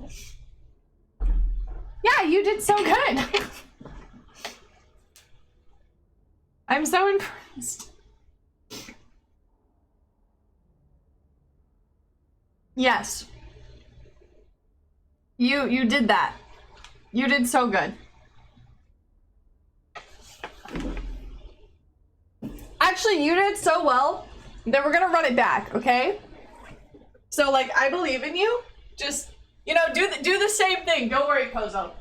Yeah, you did so good. I'm so impressed. Yes. You did that. You did so good. Actually, you did so well that we're gonna run it back, okay? So, like, I believe in you. Just, you know, do the same thing. Don't worry, Kozo.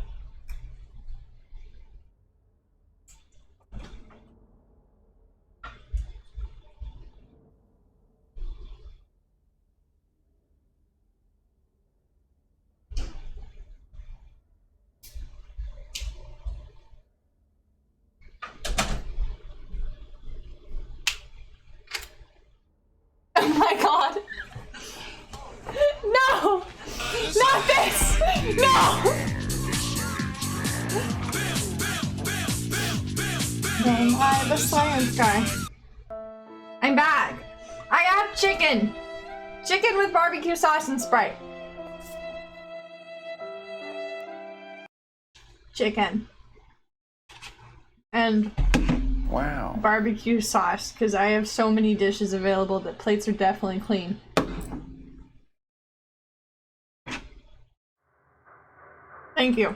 Oh my god. No! Not this! No! Dang, hi, the science guy. I'm back. I have chicken. Chicken with barbecue sauce and Sprite. Chicken. And Wow. barbecue sauce, because I have so many dishes available that plates are definitely clean. Thank you.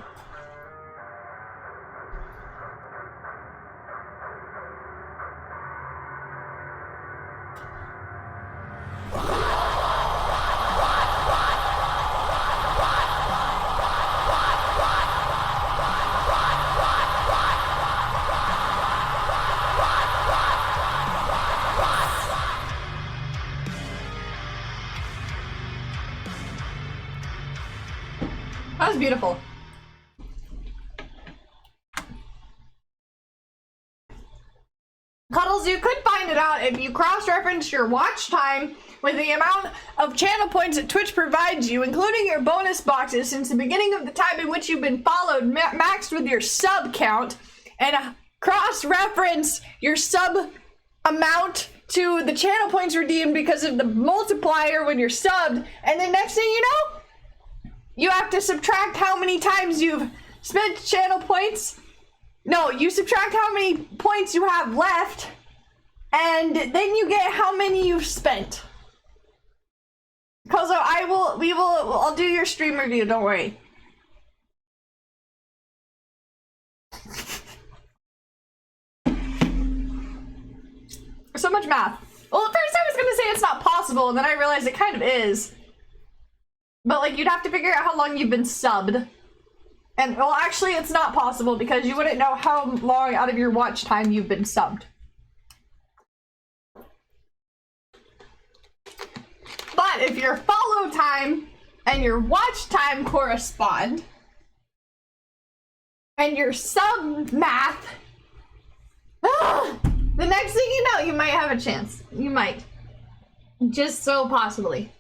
That was beautiful. Cuddles, you could find it out if you cross-reference your watch time with the amount of channel points that Twitch provides you, including your bonus boxes since the beginning of the time in which you've been followed, maxed with your sub count, and cross-reference your sub amount to the channel points redeemed because of the multiplier when you're subbed, and then next thing you know, you have to subtract how many times you've spent channel points. No, you subtract how many points you have left, and then you get how many you've spent. Kozo, I'll do your stream review, don't worry. So much math. Well, at first I was gonna say it's not possible, and then I realized it kind of is. But like, you'd have to figure out how long you've been subbed. And, well, actually, it's not possible because you wouldn't know how long out of your watch time you've been subbed. But if your follow time and your watch time correspond, and your sub math, the next thing you know, you might have a chance. You might. Just so possibly.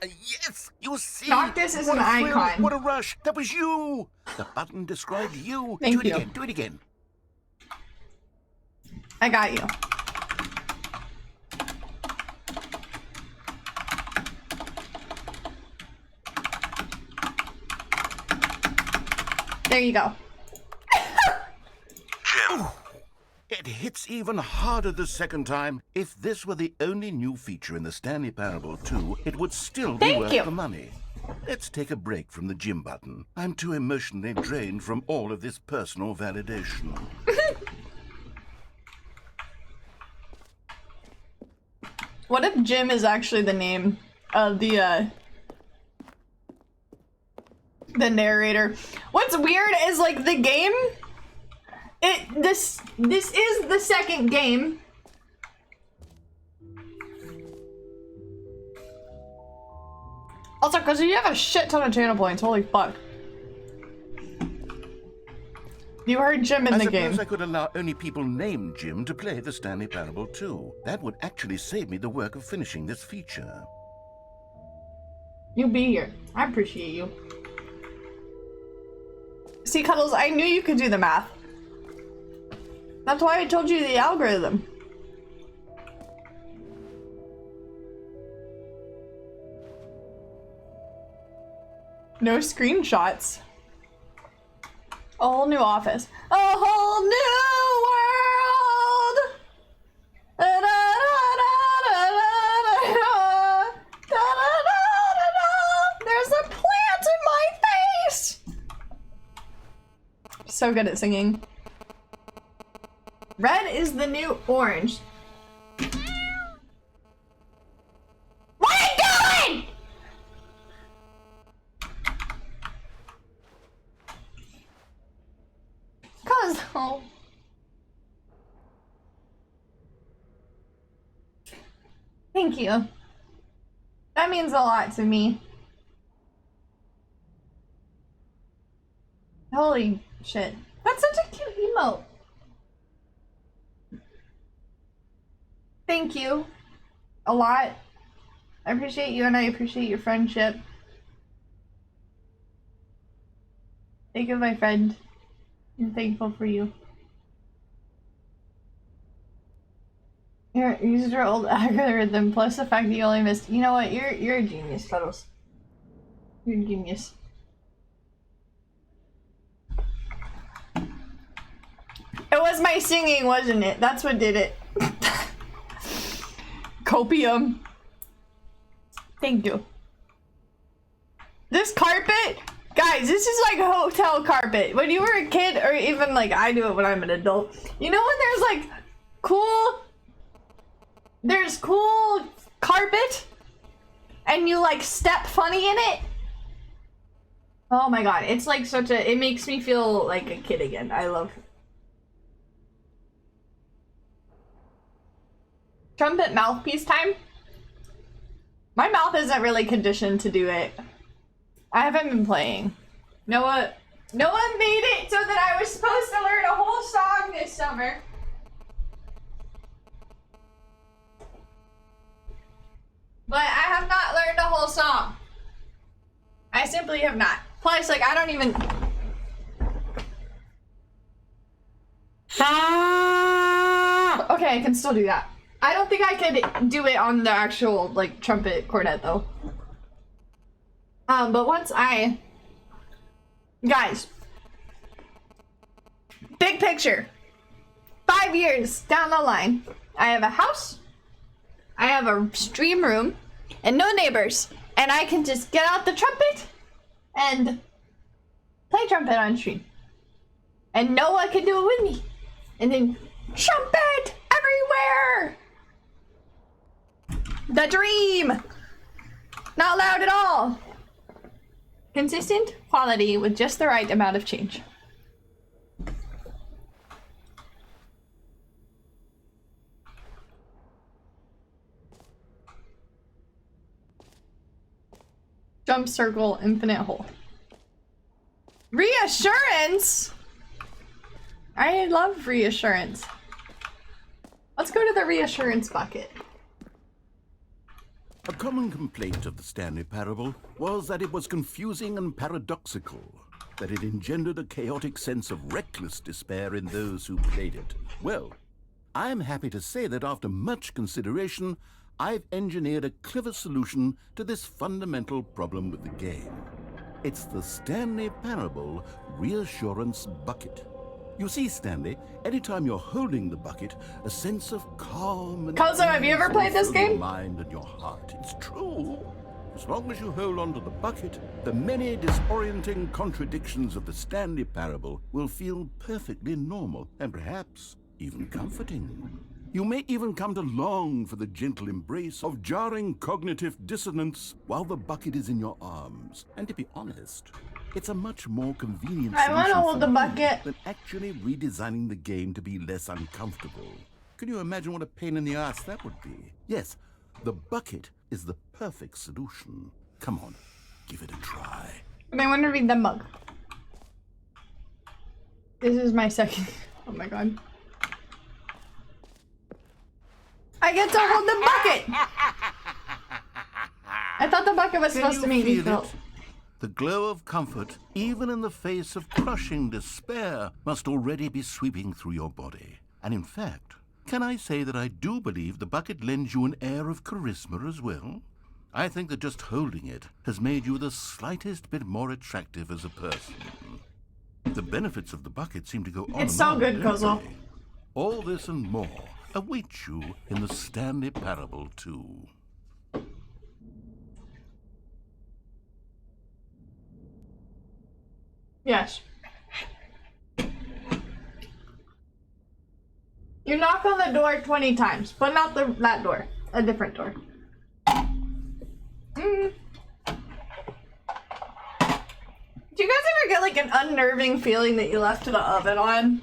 Yes, you see. Noctis is an What a thrill, icon. What a rush. That was you. The button described you. Thank do it you. again. Do it again. I got you. There you go. It hits even harder the second time. If this were the only new feature in the Stanley Parable 2, it would still be Thank worth you. the money. Let's take a break from the gym button. I'm too emotionally drained from all of this personal validation. What if Jim is actually the name of the narrator? What's weird is like the game. This is the second game. Also, because you have a shit ton of channel points, holy fuck. You heard Jim in the game. I suppose I could allow only people named Jim to play the Stanley Parable 2. That would actually save me the work of finishing this feature. You be here. I appreciate you. See, Cuddles, I knew you could do the math. That's why I told you the algorithm. No screenshots. A whole new office. A whole new world! There's a plant in my face! So good at singing. Red is the new orange. What are you doing? Oh. Thank you. That means a lot to me. Holy shit. That's such a cute emote. Thank you. A lot. I appreciate you and I appreciate your friendship. Thank you, my friend. I'm thankful for you. Use your old algorithm plus the fact that you only missed. You know what? You're a genius, Cuddles. You're a genius. It was my singing, wasn't it? That's what did it. Copium. Thank you. This carpet, guys, this is like a hotel carpet. When you were a kid, or even like I do it when I'm an adult, you know when there's like cool carpet and you like step funny in it? Oh my god, it's like it makes me feel like a kid again. I love trumpet mouthpiece time. My mouth isn't really conditioned to do it. I haven't been playing. Noah made it so that I was supposed to learn a whole song this summer. But I have not learned a whole song. I simply have not. Plus, like, I don't even... Okay, I can still do that. I don't think I could do it on the actual, like, trumpet cornet, though. But once I... Guys. Big picture. 5 years down the line, I have a house, I have a stream room, and no neighbors. And I can just get out the trumpet and play trumpet on stream. And Noah can do it with me. And then trumpet everywhere! The dream! Not loud at all. Consistent quality with just the right amount of change. Jump circle, infinite hole. Reassurance? I love reassurance. Let's go to the reassurance bucket. A common complaint of the Stanley Parable was that it was confusing and paradoxical, that it engendered a chaotic sense of reckless despair in those who played it. Well, I'm happy to say that after much consideration, I've engineered a clever solution to this fundamental problem with the game. It's the Stanley Parable Reassurance Bucket. You see, Stanley, anytime you're holding the bucket, a sense of calm and Kozo, have you ever played this game? Your mind and your heart. It's true. As long as you hold on to the bucket, the many disorienting contradictions of the Stanley Parable will feel perfectly normal and perhaps even comforting. You may even come to long for the gentle embrace of jarring cognitive dissonance while the bucket is in your arms. And to be honest, it's a much more convenient I want to solution hold for the me bucket. than actually redesigning the game to be less uncomfortable. Can you imagine what a pain in the ass that would be? Yes, the bucket is the perfect solution. Come on, give it a try. I want to read the mug. This is my second. Oh my god. I get to hold the bucket! I thought the bucket was supposed to make me feel... The glow of comfort, even in the face of crushing despair, must already be sweeping through your body. And in fact, can I say that I do believe the bucket lends you an air of charisma as well? I think that just holding it has made you the slightest bit more attractive as a person. The benefits of the bucket seem to go on. It's so good, don't Kozo. they? All this and more await you in the Stanley Parable 2. Yes. You knock on the door 20 times, but not that door. A different door. Do you guys ever get like an unnerving feeling that you left the oven on?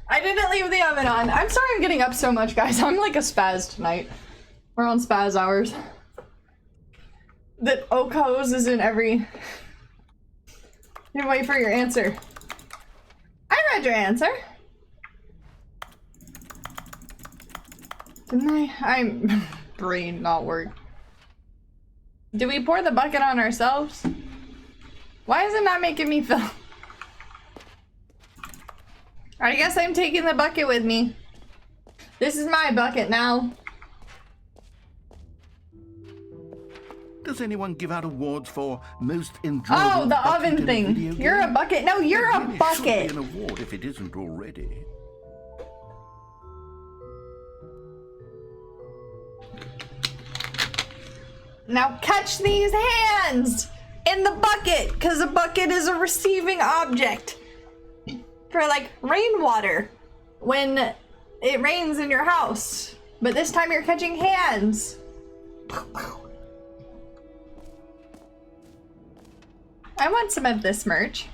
I didn't leave the oven on. I'm sorry I'm getting up so much, guys. I'm like a spaz tonight. We're on spaz hours. That Okos is in every... You wait for your answer. I read your answer. Didn't I? I'm... brain not work. Do we pour the bucket on ourselves? Why is it not making me feel... I guess I'm taking the bucket with me. This is my bucket now. Does anyone give out awards for most enjoyable? Oh, the oven thing. You're a bucket. No, you're a bucket. It should be an award if it isn't already. Now catch these hands in the bucket, because a bucket is a receiving object for like rainwater when it rains in your house. But this time you're catching hands. I want some of this merch.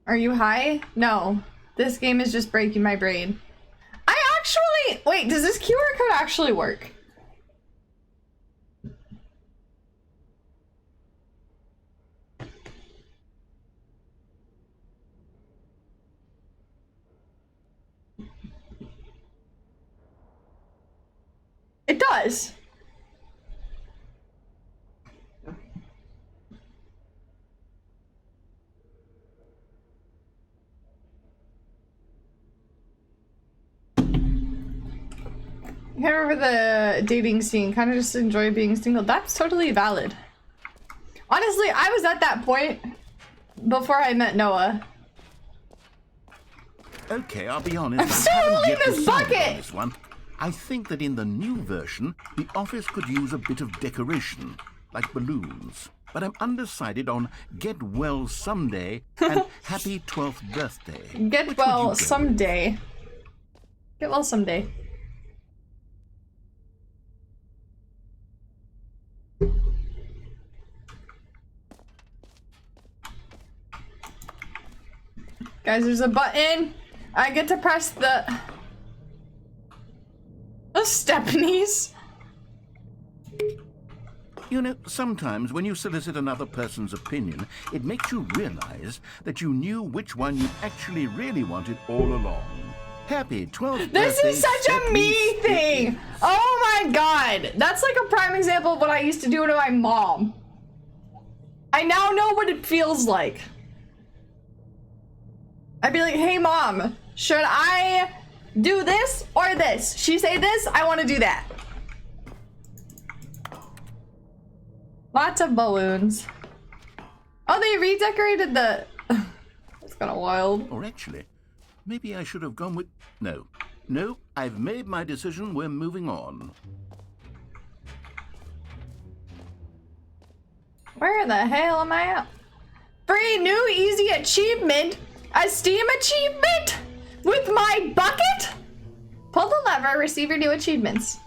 Are you high? No. This game is just breaking my brain. I actually... Wait, does this QR code actually work? It does. I can't remember the dating scene. Kind of just enjoy being single. That's totally valid. Honestly, I was at that point before I met Noah. Okay, I'll be honest. I'm still holding this decided on bucket! this one. I think that in the new version, the office could use a bit of decoration, like balloons. But I'm undecided on get well someday and happy 12th birthday. Get Which would you well go with? someday. Get well someday. Guys, there's a button. I get to press the Stepneys. You know, sometimes when you solicit another person's opinion, it makes you realize that you knew which one you actually really wanted all along. Happy 12th This birthday, is such a me Stepney thing. Stepney. Oh my god. That's like a prime example of what I used to do to my mom. I now know what it feels like. I'd be like, hey mom, should I do this or this? She say this, I want to do that. Lots of balloons. Oh, they redecorated the... That's kind of wild. Or actually, maybe I should have gone with... No, I've made my decision. We're moving on. Where the hell am I at? Free new easy achievement? A Steam achievement? With my bucket? Pull the lever, receive your new achievements.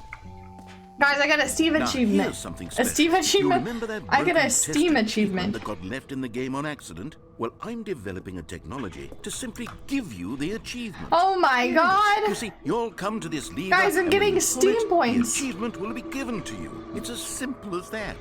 Guys, I got a Steam Now, achievement. here's something A special. Steam achievement? You remember that I get broken a Steam test achievement. that got left in the game on accident? Well, I'm developing a technology to simply give you the achievement. Oh my god! You see, you'll come to this lever. Guys, I'm and getting when you pull Steam it, points. The achievement will be given to you. It's as simple as that.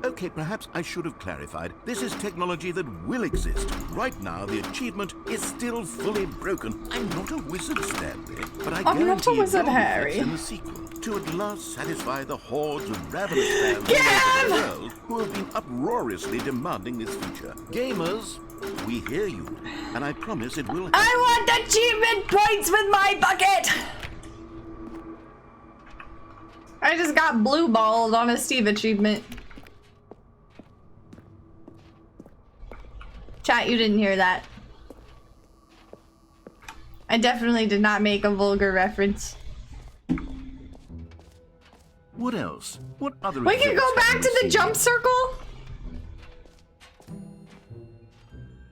Okay, perhaps I should have clarified. This is technology that will exist. Right now, the achievement is still fully broken. I'm not a wizard, Stanley, but I I'm not guarantee a wizard, it will be Harry. fixed in the sequel to at last satisfy the hordes of ravenous fans all over Gav! the world who have been uproariously demanding this feature. Gamers, we hear you, and I promise it will happen. I want achievement points with my bucket! I just got blue balled on a Steve achievement. Chat, you didn't hear that. I definitely did not make a vulgar reference. What else? What other We can go exhibits back have to you the seen? jump circle?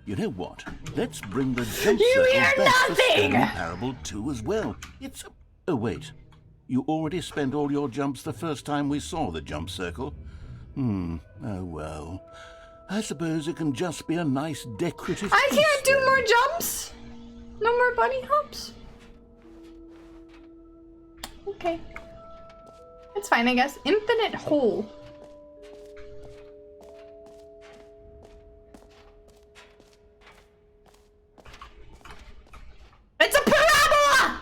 You know what? Let's bring the jump You circle hear back for nothing! Stanley Parable 2 as well. It's a... Oh, wait. You already spent all your jumps the first time we saw the jump circle. Oh, well. I suppose it can just be a nice decorative I piece can't do then. more jumps? No more bunny hops? Okay. It's fine, I guess. Infinite hole. It's a parabola!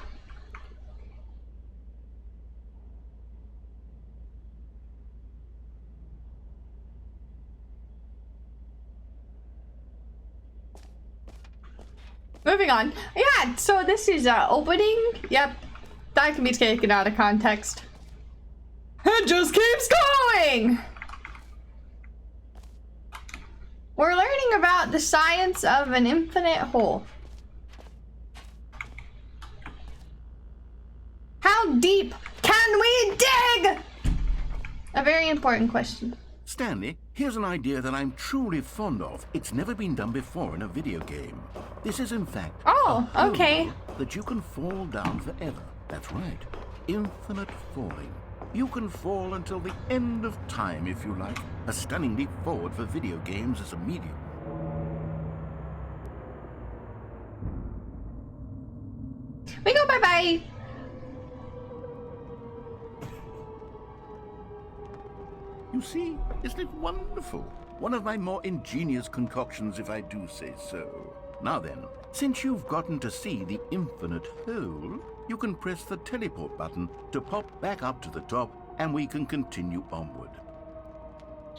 Moving on. Yeah, so this is opening. Yep. That can be taken out of context. It just keeps going! We're learning about the science of an infinite hole. How deep can we dig? A very important question. Stanley, here's an idea that I'm truly fond of. It's never been done before in a video game. This is, in fact, Oh, a hole okay. that you can fall down forever. That's right. Infinite falling. You can fall until the end of time if you like. A stunning leap forward for video games as a medium. We go bye-bye. You see, isn't it wonderful? One of my more ingenious concoctions, if I do say so. Now then, since you've gotten to see the infinite hole, you can press the teleport button to pop back up to the top, and we can continue onward.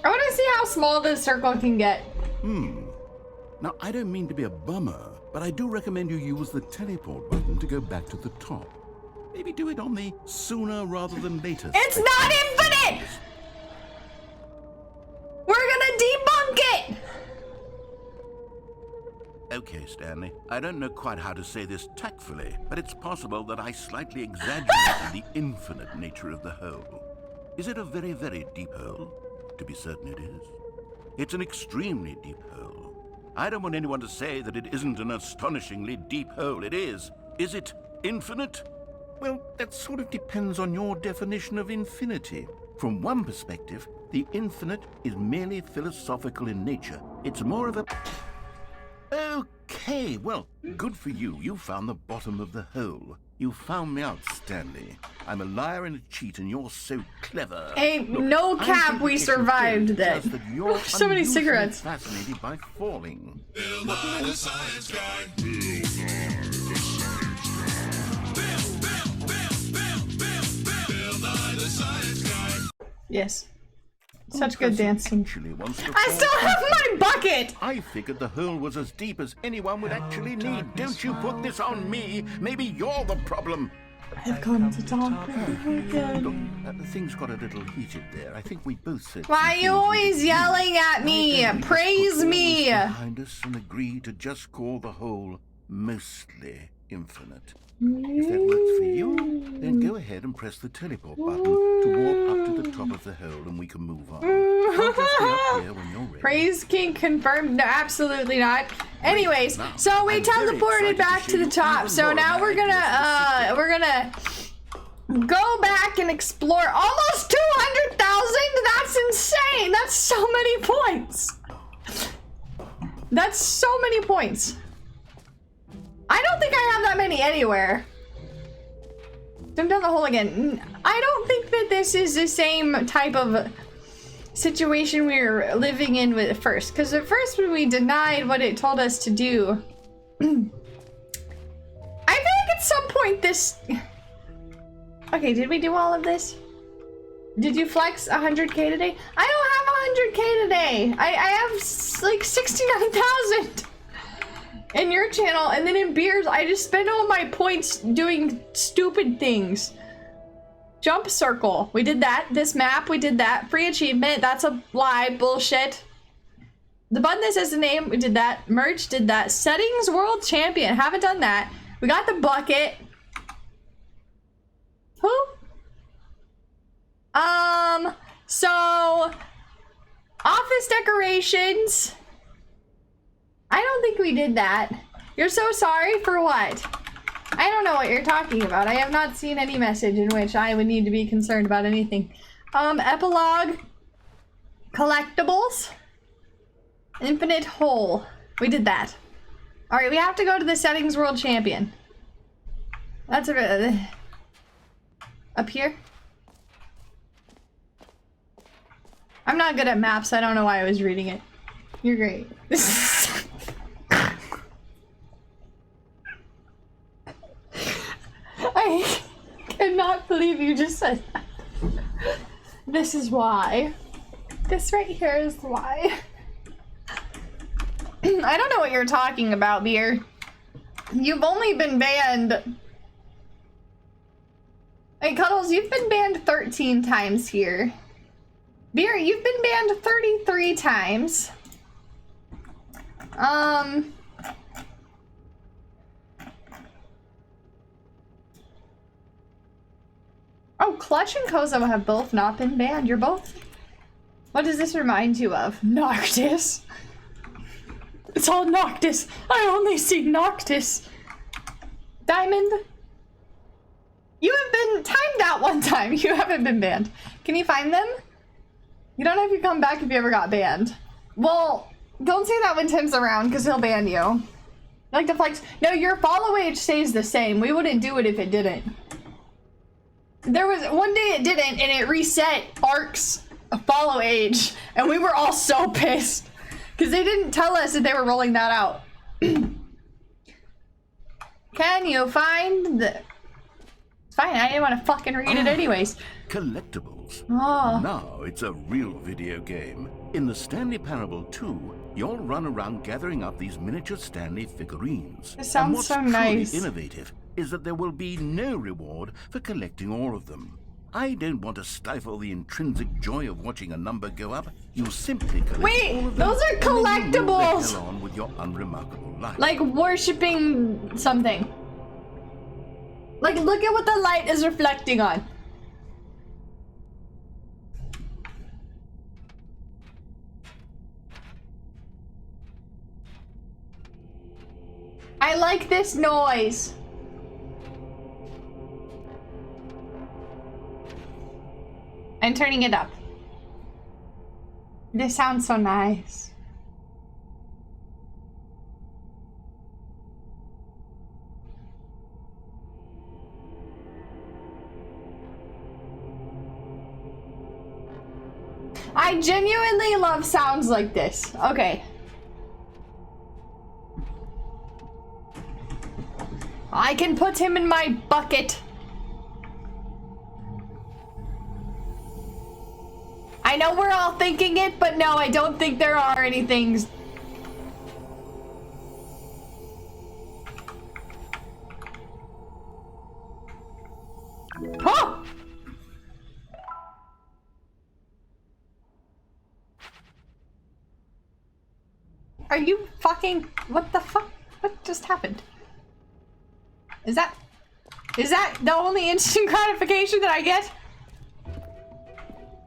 I want to see how small this circle can get. Now, I don't mean to be a bummer, but I do recommend you use the teleport button to go back to the top. Maybe do it on the sooner rather than later. It's not infinite! We're gonna debunk it! Okay, Stanley. I don't know quite how to say this tactfully, but it's possible that I slightly exaggerated the infinite nature of the hole. Is it a very, very deep hole? To be certain it is. It's an extremely deep hole. I don't want anyone to say that it isn't an astonishingly deep hole. It is. Is it infinite? Well, that sort of depends on your definition of infinity. From one perspective, the infinite is merely philosophical in nature. It's more of a... Okay, well, good for you. You found the bottom of the hole. You found me out, Stanley. I'm a liar and a cheat, and you're so clever. Hey, Look, no I cap, think we it's survived that. just you're So many unusually cigarettes. Fascinated by falling. Bill Nye the Science Guy. Bill Nye the Science Guy. Yes. Such good dancing. Actually wants to I fall still have my bucket! I figured the hole was as deep as anyone would actually need. Don't you put this on me. Maybe you're the problem. I've come to talk with you again. Look, things got a little heated there. I think we both said... Why are you always yelling at me? Praise me! Behind us and agree to just call the hole mostly infinite. If that works for you, then go ahead and press the teleport button to warp up to the top of the hole and we can move on. I'll just be up here when you're ready. Praise King confirmed. No, absolutely not. Anyways, so we I'm very teleported excited back to to the show you top. even So more now of we're my gonna go back and explore almost 200,000. That's insane. That's so many points. That's so many points. I don't think I have that many anywhere. Jump down the hole again. I don't think that this is the same type of situation we were living in with at first. Because at first when we denied what it told us to do, I feel like at some point this... Okay, did we do all of this? Did you flex 100k today? I don't have 100k today. I have like 69,000 in your channel, and then in beers I just spend all my points doing stupid things. Jump circle, we did that. This map, we did that. Free achievement, that's a lie, bullshit. The button that says the name, we did that. Merge, did that. Settings world champion, haven't done that. We got the bucket. Who? So office decorations. I don't think we did that. You're so sorry for what? I don't know what you're talking about. I have not seen any message in which I would need to be concerned about anything. Epilogue. Collectibles. Infinite hole. We did that. Alright, we have to go to the settings world champion. That's a... Up here? I'm not good at maps. I don't know why I was reading it. You're great. I cannot believe you just said that. This is why. This right here is why. I don't know what you're talking about, Beer. You've only been banned... Hey, Cuddles, you've been banned 13 times here. Beer, you've been banned 33 times. Oh, Clutch and Kozo have both not been banned. You're both... What does this remind you of? Noctis. It's all Noctis. I only see Noctis. Diamond. You have been timed out one time. You haven't been banned. Can you find them? You don't have to come back if you ever got banned. Well, don't say that when Tim's around because he'll ban you. You like to flex? No, your follow age stays the same. We wouldn't do it if it didn't. There was one day it didn't and it reset Ark's follow age and we were all so pissed because they didn't tell us that they were rolling that out. Can you find the... It's fine, I didn't want to fucking read it anyways. Collectibles. Oh. Now it's a real video game. In the Stanley Parable 2, you'll run around gathering up these miniature Stanley figurines. It sounds so nice. What's truly innovative is that there will be no reward for collecting all of them. I don't want to stifle the intrinsic joy of watching a number go up. You simply collect all of them. Those are and then you move collectibles! the hell on with your unremarkable life. Like worshipping something. Like, look at what the light is reflecting on. I like this noise. I'm turning it up. This sounds so nice. I genuinely love sounds like this. Okay. I can put him in my bucket. I know we're all thinking it, but no, I don't think there are any things. Oh! Are you fucking... What the fuck? What just happened? Is that the only instant gratification that I get?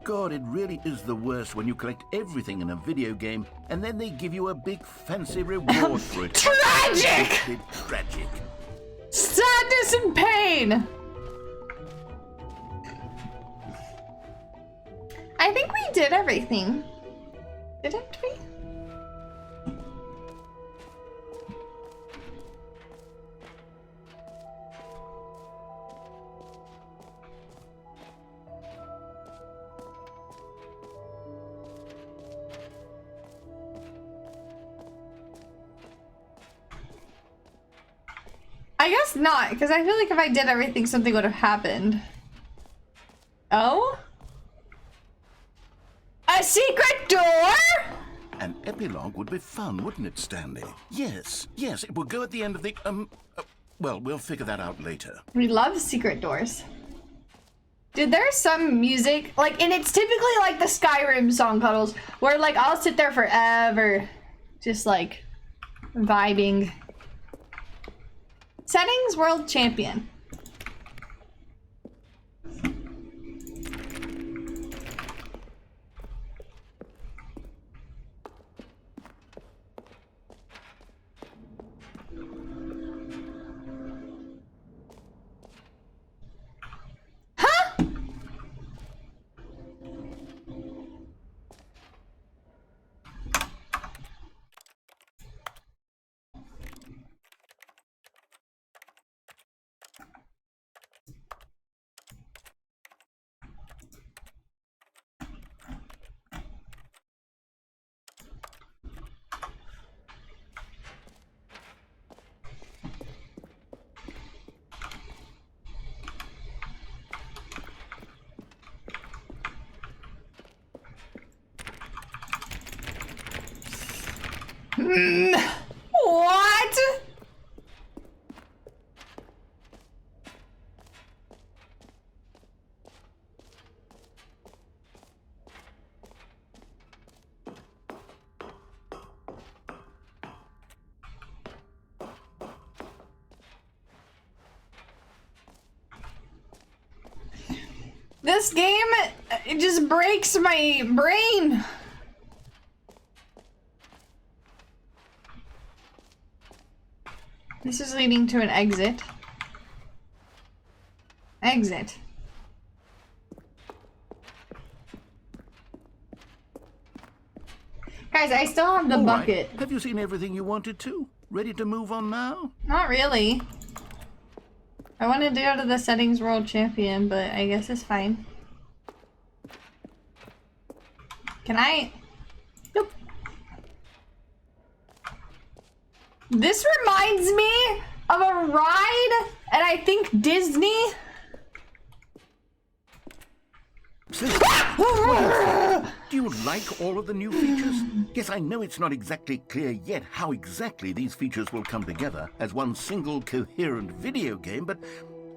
God, it really is the worst when you collect everything in a video game and then they give you a big fancy reward for it. Tragic! It's tragic. Sadness and pain! I think we did everything. Didn't we? I guess not, because I feel like if I did everything, something would have happened. Oh? A secret door? An epilogue would be fun, wouldn't it, Stanley? Yes, it will go at the end of the, well, we'll figure that out later. We love secret doors. Dude, there's some music, like, and it's typically like the Skyrim song puddles, where, like, I'll sit there forever, just, like, vibing. Settings world champion. Huh? What? This game, it just breaks my brain. This is leading to an exit. Exit. Guys, I still have the All right. bucket. Have you seen everything you wanted to? Ready to move on now? Not really. I wanted to go to the settings world champion, but I guess it's fine. Can I? Nope. This reminds me of a ride, and I think Disney. Do you like all of the new features? Yes, I know it's not exactly clear yet how exactly these features will come together as one single coherent video game, but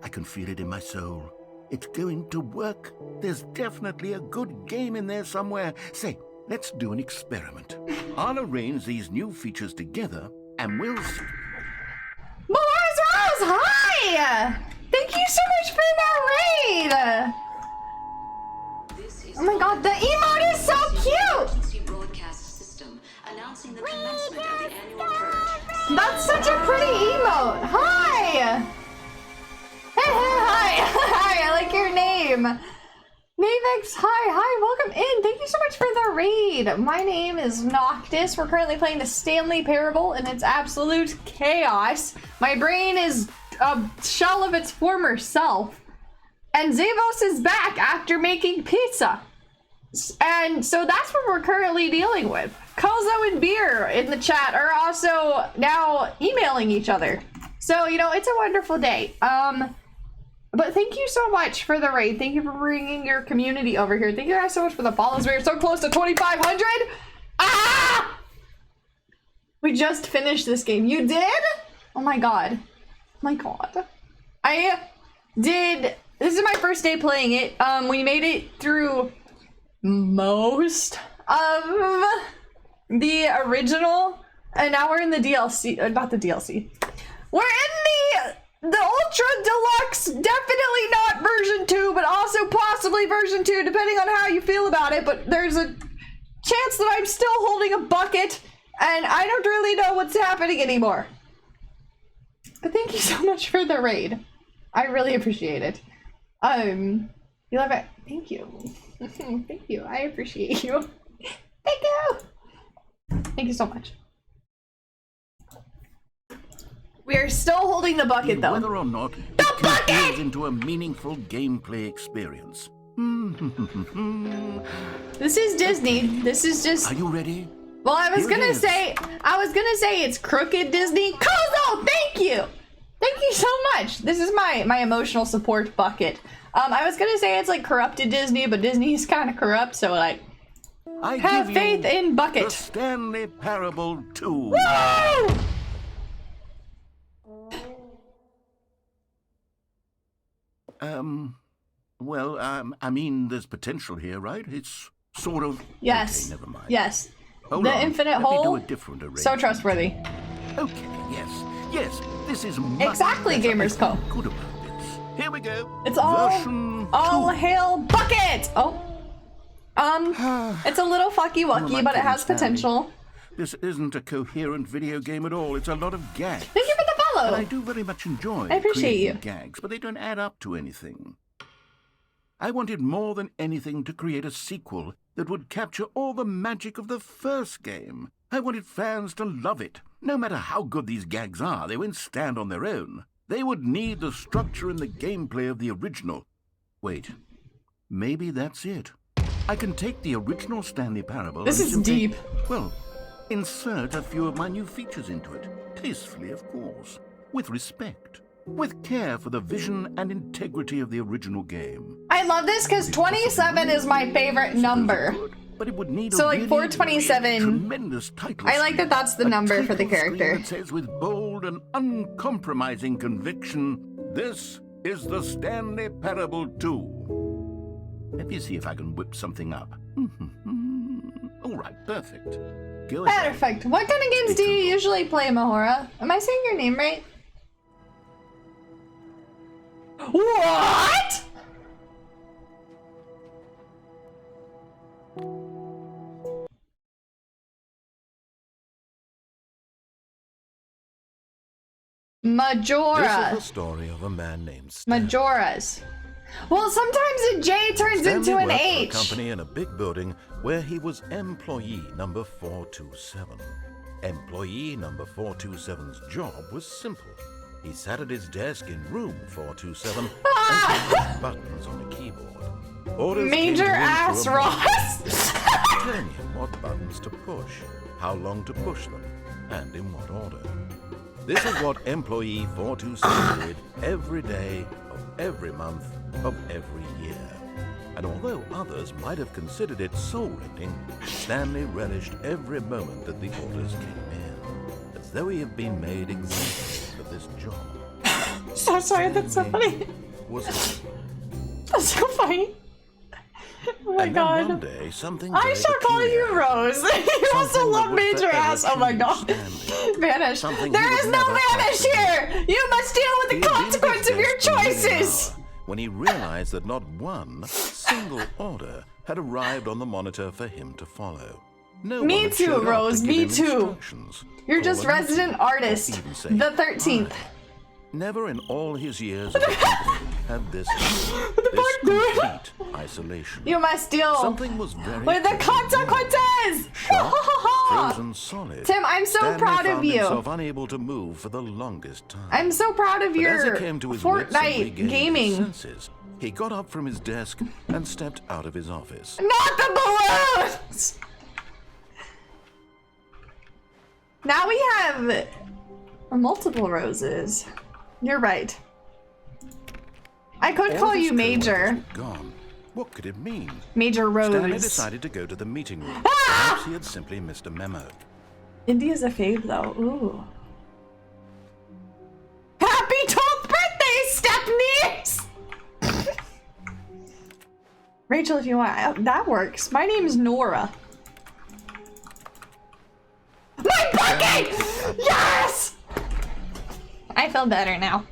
I can feel it in my soul. It's going to work. There's definitely a good game in there somewhere. Say, let's do an experiment. I'll arrange these new features together, and we'll see. Mars Rose, hi! Thank you so much for that raid! Oh my god, the emote is so cute! Broadcast system announcing the commencement of the annual purge. That's such a pretty emote. Hi! Hey, hi! Hi, I like your name. Navex, hi, welcome in. Thank you so much for the raid. My name is Noctis. We're currently playing the Stanley Parable, and it's absolute chaos. My brain is a shell of its former self. And Zavos is back after making pizza. And so that's what we're currently dealing with. Kozo and Beer in the chat are also now emailing each other. So, you know, it's a wonderful day. But thank you so much for the raid. Thank you for bringing your community over here. Thank you guys so much for the follows. We're so close to 2,500. Ah! We just finished this game. You did? Oh my god. My god. I did... This is my first day playing it. We made it through most of the original, and now we're in the DLC. Not the DLC. We're in the Ultra Deluxe. Definitely not version 2, but also possibly version 2, depending on how you feel about it. But there's a chance that I'm still holding a bucket, and I don't really know what's happening anymore. But thank you so much for the raid. I really appreciate it. You love it. Thank you. Thank you. I appreciate you. Thank you. Thank you so much. We are still holding the bucket, though. Whether or not The it bucket! converts into a meaningful gameplay experience. This is Disney. This is just... Are you ready? Well, I was Here it gonna is. say it's crooked Disney. Kozo, thank you! Thank you so much. This is my emotional support bucket. I was gonna say it's like corrupted Disney, but Disney's kind of corrupt, so like, I have give faith you in the bucket. Stanley Parable 2. Woo! I mean, there's potential here, right? It's sort of... Yes. Okay, never mind. Yes. Hold The on. infinite Let me do hole. a different arrangement. So trustworthy. Okay, yes, this is much Exactly, better. Gamers Co. Good about this. Here we go. It's all Version all 2. hail bucket. Oh. It's a little fucky Oh, wucky, my but it has goodness, Stanley. potential. This isn't a coherent video game at all. It's a lot of gags. Thank you for the follow. And I do very much enjoy I appreciate creating you. gags, but they don't add up to anything. I wanted more than anything to create a sequel that would capture all the magic of the first game. I wanted fans to love it. No matter how good these gags are, they won't stand on their own. They would need the structure and the gameplay of the original. Wait, maybe that's it. I can take the original Stanley Parable This and is simply, deep. well, insert a few of my new features into it. Tastefully, of course. With respect. With care for the vision and integrity of the original game. I love this because 27 is my favorite number. But it would need So, a like, really, 427, really tremendous title I like that screen. that's the A number for the title screen character. that says with bold and uncompromising conviction, this is the Stanley Parable 2. Let me see if I can whip something up. All right, perfect. Go ahead. Perfect. What kind of games do you usually play, Mahora? Am I saying your name right? What? Majora. This is the story of a man named Stanley. Majoras. Well, sometimes a J turns Stanley into an worked for a H. company in a big building where he was employee number 427. Employee number 427's job was simple. He sat at his desk in room 427 and pressed buttons on a keyboard. Orders came to Major him ass through a Ross. telling him what buttons to push, how long to push them, and in what order. This is what employee 427 did every day of every month of every year. And although others might have considered it soul-rending, Stanley relished every moment that the orders came in, as though he had been made exactly for this job. So sorry, that's so funny. Was That's so funny. Oh my and then god. one day, something I very shall call you peculiar. Rose. You also Something love that would major forever ass. Oh my change god. Stanley. Vanish. Something he There would is no never vanish have to here. You must deal with He the had been at his consequence of your desk for nearly an choices. hour when he realized that not one single order had arrived on the monitor for him to follow. No Me one had too, showed up Rose, to me give him too. instructions, You're call just a resident meeting, or artist. even say The 13th. hi. Never in all his years of the company had this fuck, complete isolation. You must deal Something was very with the clear. consequences. Shocked, frozen solid. Tim, I'm so Stanley proud of found you. himself unable to move for the longest time. I'm so proud of But as your he came to his wits and Fortnite regained his gaming. senses, he got up from his desk and stepped out of his office. Not the balloons! Now we have multiple roses. You're right. I could All call of his you Major. coworkers were gone. What could it mean? Major Stanley Rose. decided to go to the meeting room. Ah! Perhaps he had simply missed a memo. India's a fave though. Ooh. Happy 12th birthday, Stepnies! Rachel, if you want, that works. My name's Nora. My bucket! Yes! I feel better now.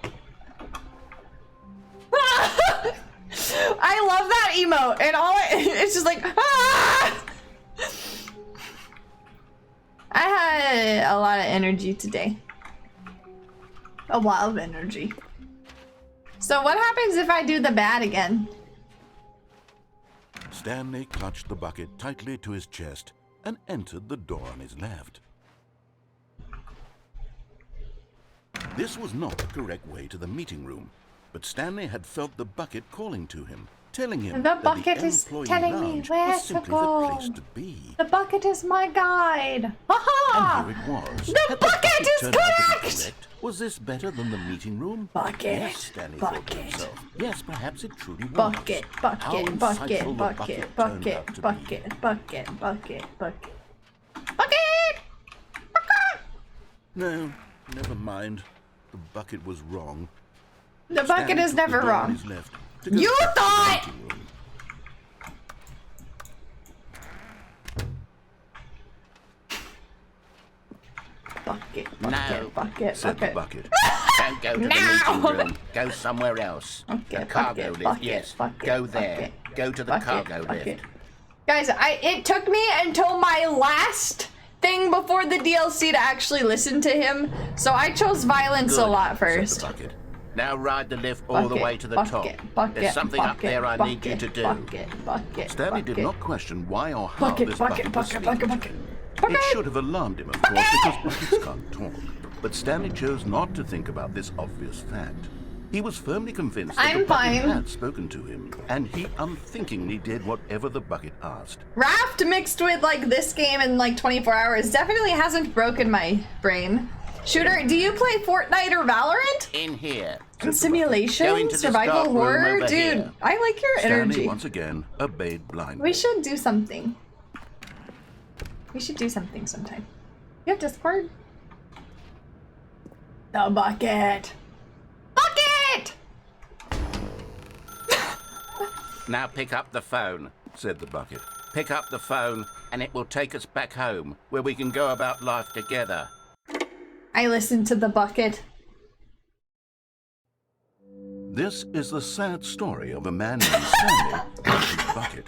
I love that emote, and it's just like, ah! I had a lot of energy today. A lot of energy. So what happens if I do the bad again? Stanley clutched the bucket tightly to his chest and entered the door on his left. This was not the correct way to the meeting room, but Stanley had felt the bucket calling to him, telling him The that bucket the is employee telling me lounge where was to simply go. the place to be. The bucket is my guide. Haha! And here it was. The Had bucket is turned out to be correct! correct? Was this better than the meeting room? Bucket, Yes, Stanley thought to bucket. himself. Yes, perhaps it truly was. Bucket, How bucket, insightful bucket, the bucket, turned bucket, out to be. bucket, bucket, bucket, bucket. Bucket! Bucket! No, never mind. The bucket was wrong. The bucket Stanley is took the never door on wrong. his left to go You back to the thought! meeting room. Bucket, No, bucket, bucket, Said the bucket. bucket. Don't go to the No. meeting room. Go somewhere else. Okay, The cargo bucket, lift, bucket, yes. bucket, Go there. bucket, Go to the bucket, cargo bucket. lift. Guys, it took me until my last thing before the DLC to actually listen to him, so I chose violence a Good, lot said first. the bucket. Now ride the lift all the Bucket, way to the bucket, top. bucket, There's something up bucket, there I need you bucket, to do. Bucket, Stanley bucket, did not question why or how bucket, this bucket, bucket was bucket, speaking bucket, to him. bucket. It should have alarmed him, of course, because buckets can't talk. But Stanley chose not to think about this obvious fact. He was firmly convinced that I'm the bucket fine. had spoken to him, and he unthinkingly did whatever the bucket asked. Raft mixed with like this game in like 24 hours definitely hasn't broken my brain. Shooter, do you play Fortnite or Valorant? In here. Simulation? Go into this Survival dark room horror? over Dude, here. I like your Stanley energy. once again obeyed blindly. We should do something. We should do something sometime. You have Discord? The bucket. Bucket! Now pick up the phone. said the bucket. Pick up the phone and it will take us back home where we can go about life together. I listened to the bucket. This is the sad story of a man named Stanley and his bucket.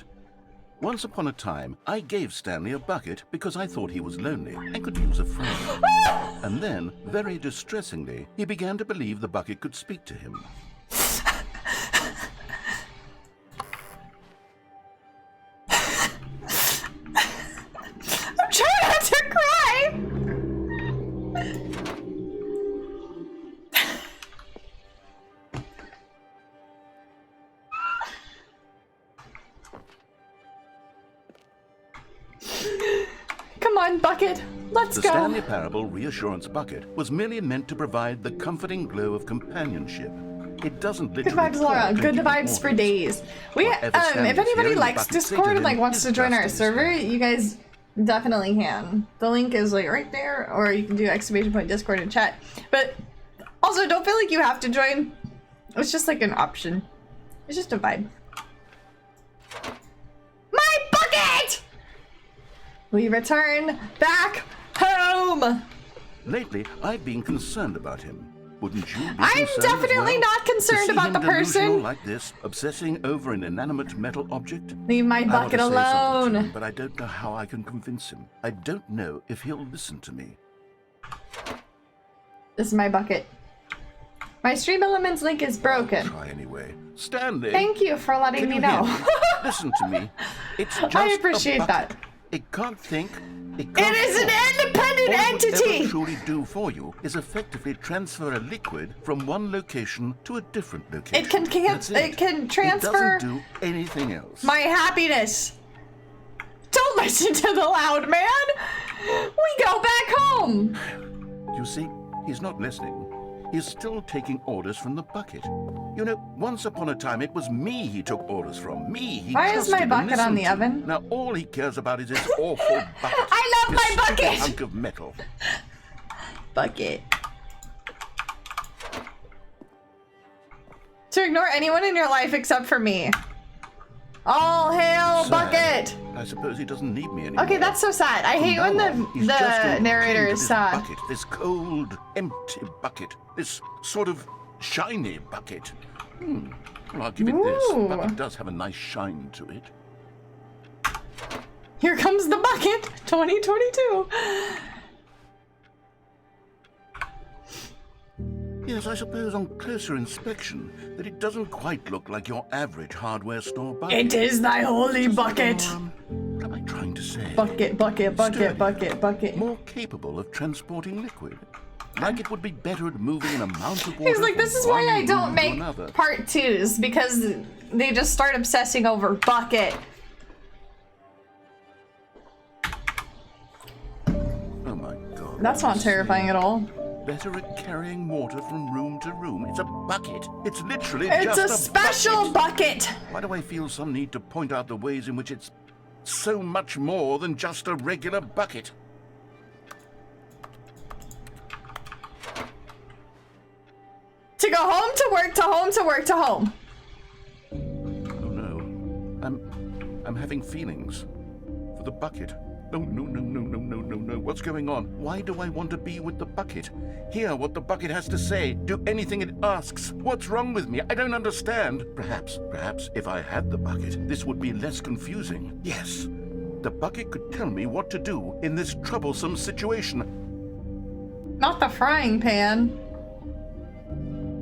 Once upon a time, I gave Stanley a bucket because I thought he was lonely and could use a friend. And then, very distressingly, he began to believe the bucket could speak to him. I'm trying not to cry! Come on, bucket. Let's The go. Stanley Parable Reassurance Bucket was merely meant to provide the comforting glow of companionship. It doesn't Good literally vibes all around. Good vibes for days. We Whatever if Stanley's anybody hearing the likes bucket say to Discord and him wants is to join our justice. server, you guys definitely can. The link is right there, or you can do !Discord and chat. But also, don't feel like you have to join. It's just like an option. It's just a vibe. My bucket! We return back home. Lately, I've been concerned about him. Wouldn't you be I'm concerned definitely as well? not concerned To see about him the delusional person. like this, obsessing over an inanimate metal object? Leave my I want bucket to say something to alone. him, but I don't know how I can convince him. I don't know if he'll listen to me. This is my bucket. My Stream Elements link is broken. Try anyway. Stanley! Thank you for letting Can me you know. hear me? Listen to me. It's just I appreciate a bucket. that. It can't think. It It is an independent All it would entity! ever truly do for you is effectively transfer a liquid from one location to a different location. It can That's it can transfer It doesn't do anything else. my happiness. Don't listen to the loud man. We go back home. You see, he's not listening. He's still taking orders from the bucket. You know, once upon a time, it was me he took orders from. Me he Why is my trusted and bucket on listened the to. oven? Now all he cares about is his awful bucket. I love This my stupid bucket. hunk of metal. Bucket. To ignore anyone in your life except for me. All hail Sad. bucket. I suppose he doesn't need me anymore. Okay, that's so sad. I From hate when now on, he's just the gonna narrator cling to is this sad. Bucket, this cold, empty bucket. This sort of shiny bucket. Well, I'll give it this. Ooh. Bucket does have a nice shine to it. Here comes the bucket 2022. Yes, I suppose on closer inspection that it doesn't quite look like your average hardware store bucket. It is thy holy bucket. What am I trying to say? Bucket, bucket, bucket, Sturdier, bucket, bucket. More capable of transporting liquid. Like it would be better at moving an amount of water. He's like, this from is why one I don't room to make another. part twos, because they just start obsessing over bucket. Oh my god. That's not terrifying at all. Better at carrying water from room to room. It's a bucket. It's literally It's just a special bucket. Why do I feel some need to point out the ways in which it's so much more than just a regular bucket? To go home to work to home to work to home. Oh no. I'm having feelings for the bucket. Oh no, no, no, no, no, no, no. What's going on? Why do I want to be with the bucket? Hear what the bucket has to say. Do anything it asks. What's wrong with me? I don't understand. Perhaps if I had the bucket, this would be less confusing. Yes. The bucket could tell me what to do in this troublesome situation. Not the frying pan.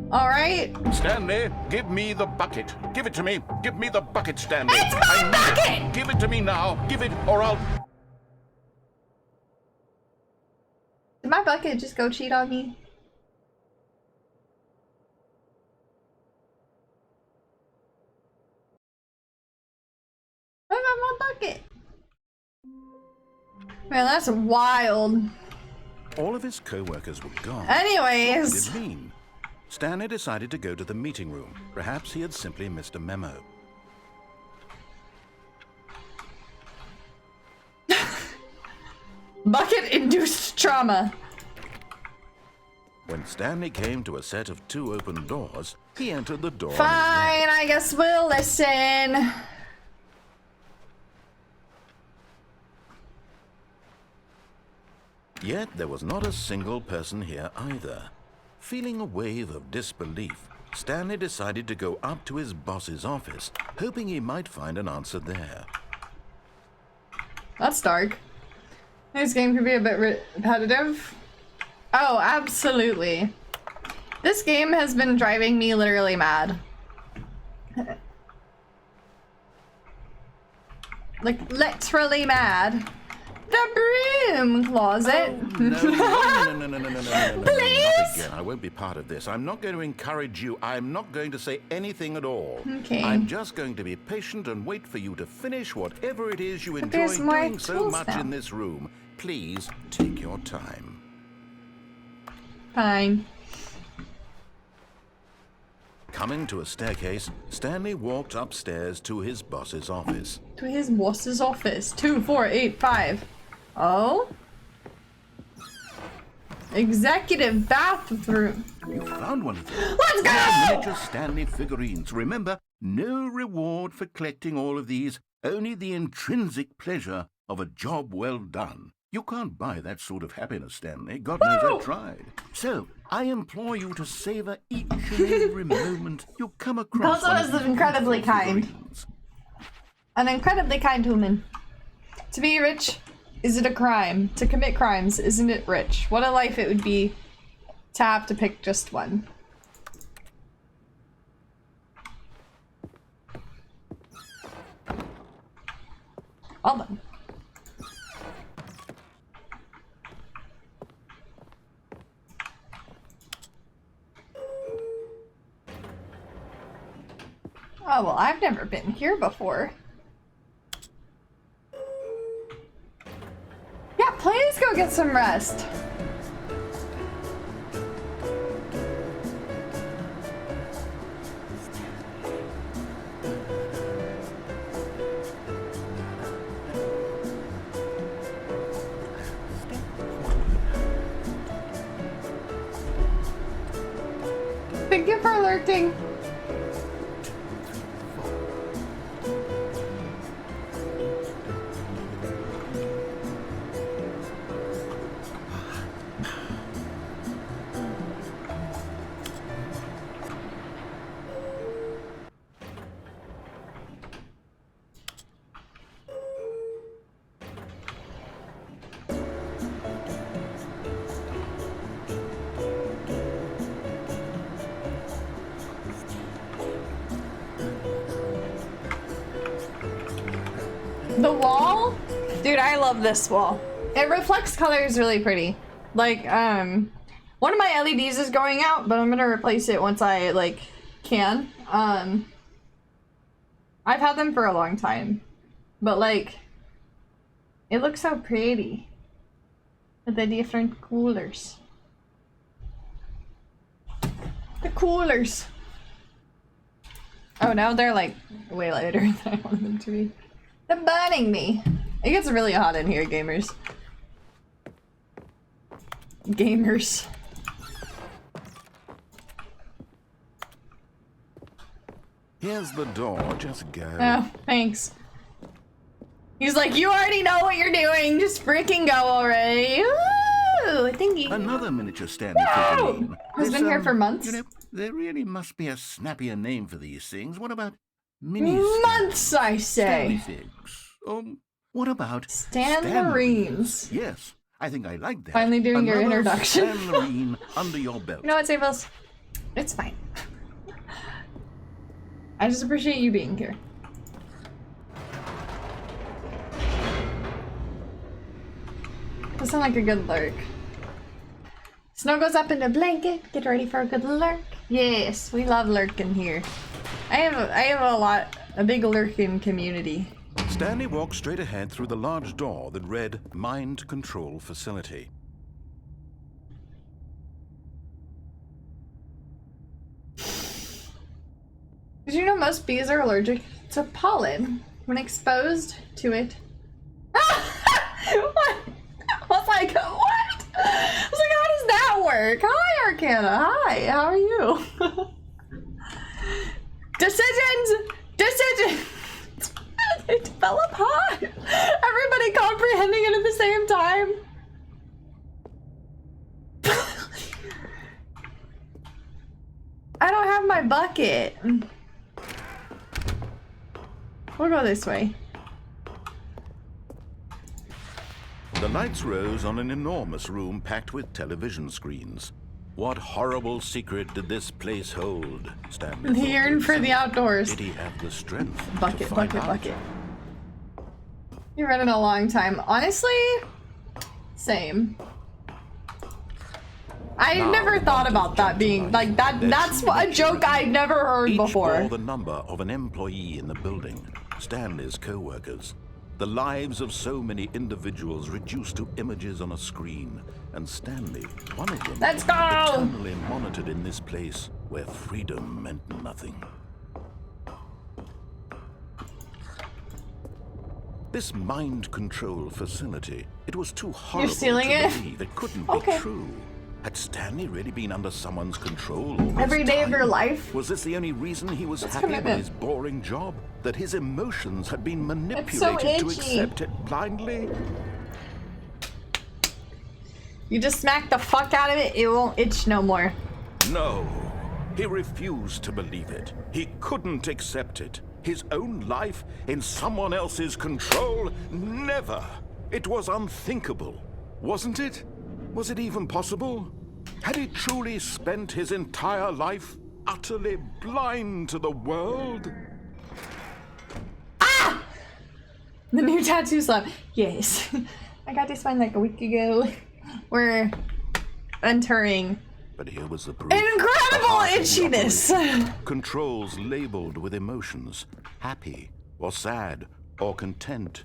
All right. Stanley, give me the bucket. Give it to me. Give me the bucket, Stanley. It's my I need bucket! it. Give it to me now. Give it, or I'll... Did my bucket just go cheat on me? What about my bucket? Man, that's wild. All of his co-workers were gone. Anyways. What did it mean? Stanley decided to go to the meeting room. Perhaps he had simply missed a memo. Bucket-induced trauma. When Stanley came to a set of 2 open doors, he entered the door. on his Fine, I guess we'll listen. left. Yet there was not a single person here either. Feeling a wave of disbelief, Stanley decided to go up to his boss's office, hoping he might find an answer there. That's dark. This game can be a bit repetitive. Oh, absolutely. This game has been driving me literally mad. Like, literally mad. The broom closet. Oh, no. Please? Not again. I won't be part of this. I'm not going to encourage you. I'm not going to say anything at all. Okay. I'm just going to be patient and wait for you to finish whatever it is you enjoy there's more doing so tools much now. in this room. Please take your time. Fine. Coming to a staircase, Stanley walked upstairs to his boss's office. To his boss's office. 2485. Oh? Executive bathroom. You found one of them. Let's go! Miniature Stanley figurines. Remember, no reward for collecting all of these, only the intrinsic pleasure of a job well done. You can't buy that sort of happiness, Stanley. God knows I tried. So, I implore you to savor each and every moment you come across. Also is incredibly kind. An incredibly kind woman. To be rich, is it a crime? To commit crimes, isn't it rich? What a life it would be to have to pick just one. Well done. Oh, well, I've never been here before. Yeah, please go get some rest. Thank you for lurking. The wall? Dude, I love this wall. It reflects colors really pretty. Like, one of my LEDs is going out, but I'm gonna replace it once I, like, can. I've had them for a long time. But, like, it looks so pretty. With the different coolers. The coolers. Oh, now they're, like, way lighter than I want them to be. They're burning me. It gets really hot in here, gamers. Gamers. Here's the door. Just go. Oh, thanks. He's like, you already know what you're doing. Just freaking go already. Ooh, thank you. Another miniature Stanley figurine. Has been here for months. You know, there really must be a snappier name for these things. What about mini Months, I say. Stanley figs? What about Stanlerines? Yes, I think I like that. Finally doing your Another introduction. Stanlerine under your belt. You know what, Sables? It's fine. I just appreciate you being here. That sounds like a good lurk. Snow goes up in a blanket. Get ready for a good lurk. Yes, we love lurking here. I have a big lurking community. Stanley walked straight ahead through the large door that read Mind Control Facility. Did you know most bees are allergic to pollen when exposed to it? What? I was like, what? I was like, how does that work? Hi, Arcana. Hi, how are you? Decisions! They develop high. Everybody comprehending it at the same time. I don't have my bucket. We'll go this way. The lights rose on an enormous room packed with television screens. What horrible secret did this place hold? Stanley He yearned for the outdoors. Did he have the strength to Bucket, find bucket, out? bucket. You read it a long time. Honestly, same. I Now, never the thought Noctis about that being jumped like on. that. Their That's true a joke maturity. I'd never heard Each before. bore the number of an employee in the building, Stanley's co-workers. The lives of so many individuals reduced to images on a screen, and Stanley, one of them, Let's go! eternally monitored in this place where freedom meant nothing. This mind control facility, it was too horrible stealing to it? believe it couldn't Okay. be true. Had Stanley really been under someone's control all this Every day of your time? life? Was this the only reason he was That's happy with commitment. his boring job? That his emotions had been so manipulated to itchy. accept it blindly? You just smack the fuck out of it, it won't itch no more. No. He refused to believe it. He couldn't accept it. His own life in someone else's control? Never. It was unthinkable. Wasn't it? Was it even possible? Had he truly spent his entire life utterly blind to the world? Ah! The new tattoo slap. Yes. I got this one like a week ago. We're entering But here was the proof. incredible The heart of the itchiness. operation. Controls labeled with emotions. Happy, or sad, or content.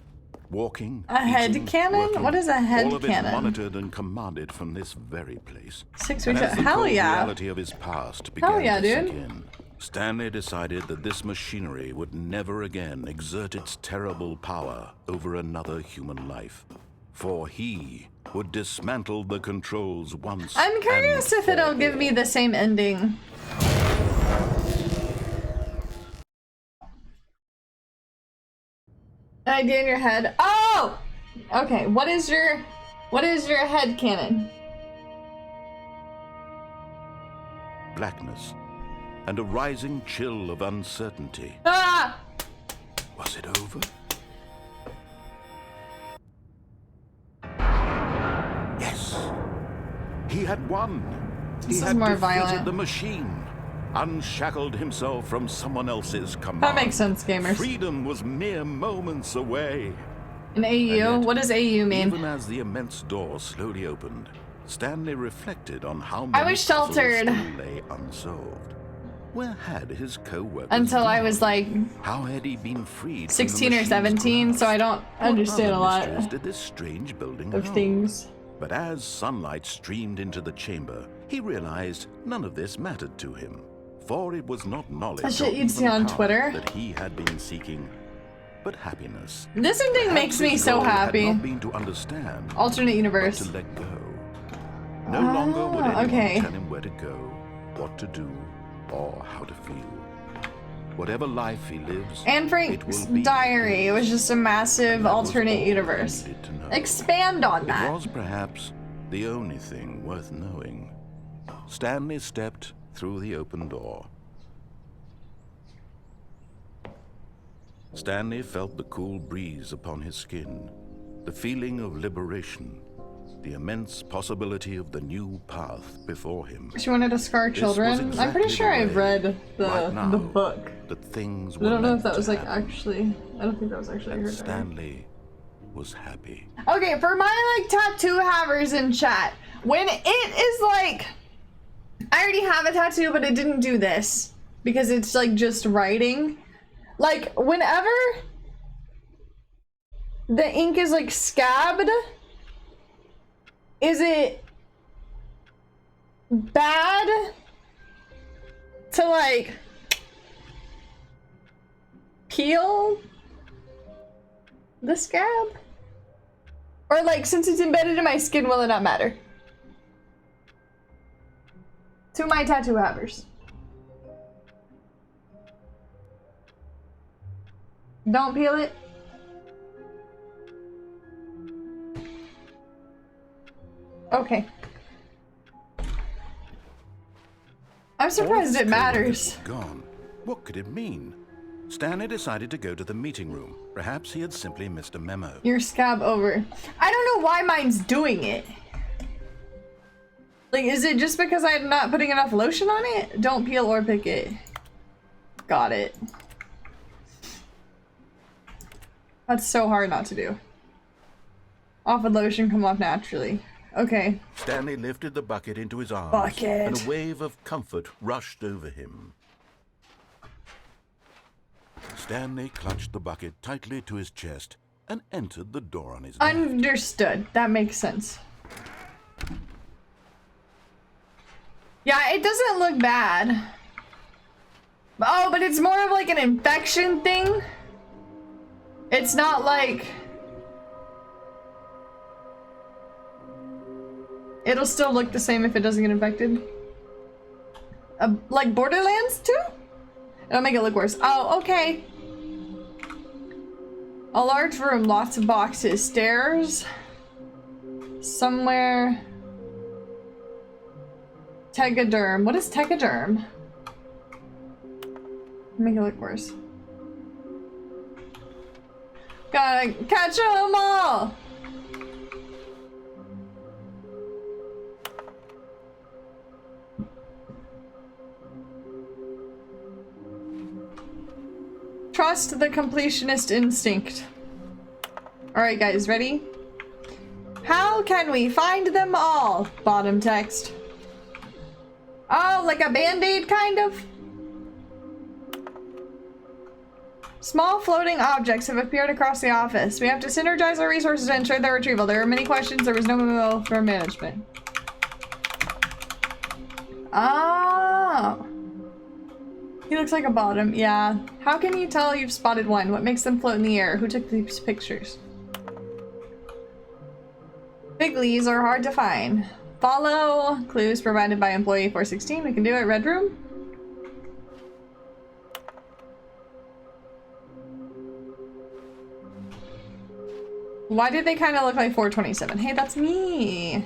Walking, A head eating, cannon? working, What is a head all of cannon? it monitored and commanded from this very place. 6 And weeks. as the Hell cold yeah. reality of his past began yeah, to sink dude. in, Stanley decided that this machinery would never again exert its terrible power over another human life. For he would dismantle the controls once. I'm curious and if it'll for give me all. the same ending. An idea in your head. Oh! Okay, what is your head cannon? Blackness and a rising chill of uncertainty. Ah! Was it over? Yes. He had won. This He is had more defeated violent. the machine, unshackled himself from someone else's command. That makes sense, gamers. Freedom was mere moments away. An AU? yet, What does AU mean? Even as the immense door slowly opened, Stanley reflected on how I many was puzzles sheltered. still lay unsolved. Where had his co-workers Until I gone? was like How had he been freed 16 from or the 17, machine's so I don't grasp? understand a What other lot mysteries did this strange building of hold? things. But as sunlight streamed into the chamber, he realized none of this mattered to him. For it was not knowledge That shit or you'd see even on power Twitter. that he had been seeking, but happiness. This ending Perhaps makes me his so goal had happy. not been to understand, Alternate but universe. to let go. No longer would anyone okay. tell him where to go, what to do, or how to feel. Whatever life he lives, Anne it Frank's will be diary. It was his. just a massive That was alternate all he universe. needed to know. Expand on It that. was perhaps the only thing worth knowing. Stanley stepped through the open door. Stanley felt the cool breeze upon his skin, the feeling of liberation, the immense possibility of the new path before him. She wanted to scar This was children. I'm exactly pretty sure the I've way, read right now, the book. That things I were don't know if meant that to was like happen. actually. I don't think that was actually her And diary. Stanley was happy. Okay, for my like tattoo havers in chat, when it is like, I already have a tattoo, but it didn't do this because it's like just writing. Like whenever the ink is like scabbed, is it bad to like peel the scab? Or like, since it's embedded in my skin, will it not matter? To my tattoo havers. Don't peel it. Okay. I'm surprised All it his matters. co-workers Gone. What could it mean? Stanley decided to go to the meeting room. Perhaps he had simply missed a memo. Your scab over. I don't know why mine's doing it. Like, is it just because I'm not putting enough lotion on it? Don't peel or pick it. Got it. That's so hard not to do. Off with lotion, come off naturally. Okay. Stanley lifted the bucket into his arms, Bucket. and a wave of comfort rushed over him. Stanley clutched the bucket tightly to his chest and entered the door on his left. Understood. That makes sense. Yeah, it doesn't look bad. Oh, but it's more of like an infection thing. It's not like... It'll still look the same if it doesn't get infected. Like Borderlands 2? It'll make it look worse. Oh, okay. A large room, lots of boxes. Stairs. Somewhere. Tegaderm. What is Tegaderm? Make it look worse. Gotta catch them all! Trust the completionist instinct. Alright guys, ready? How can we find them all? Bottom text. Oh, like a band-aid kind of? Small floating objects have appeared across the office. We have to synergize our resources to ensure their retrieval. There are many questions. There was no memo for management. Oh. He looks like a bottom. Yeah. How can you tell you've spotted one? What makes them float in the air? Who took these pictures? Big leaves are hard to find. Follow clues provided by employee 416. We can do it. Red room. Why did they kind of look like 427? Hey, that's me.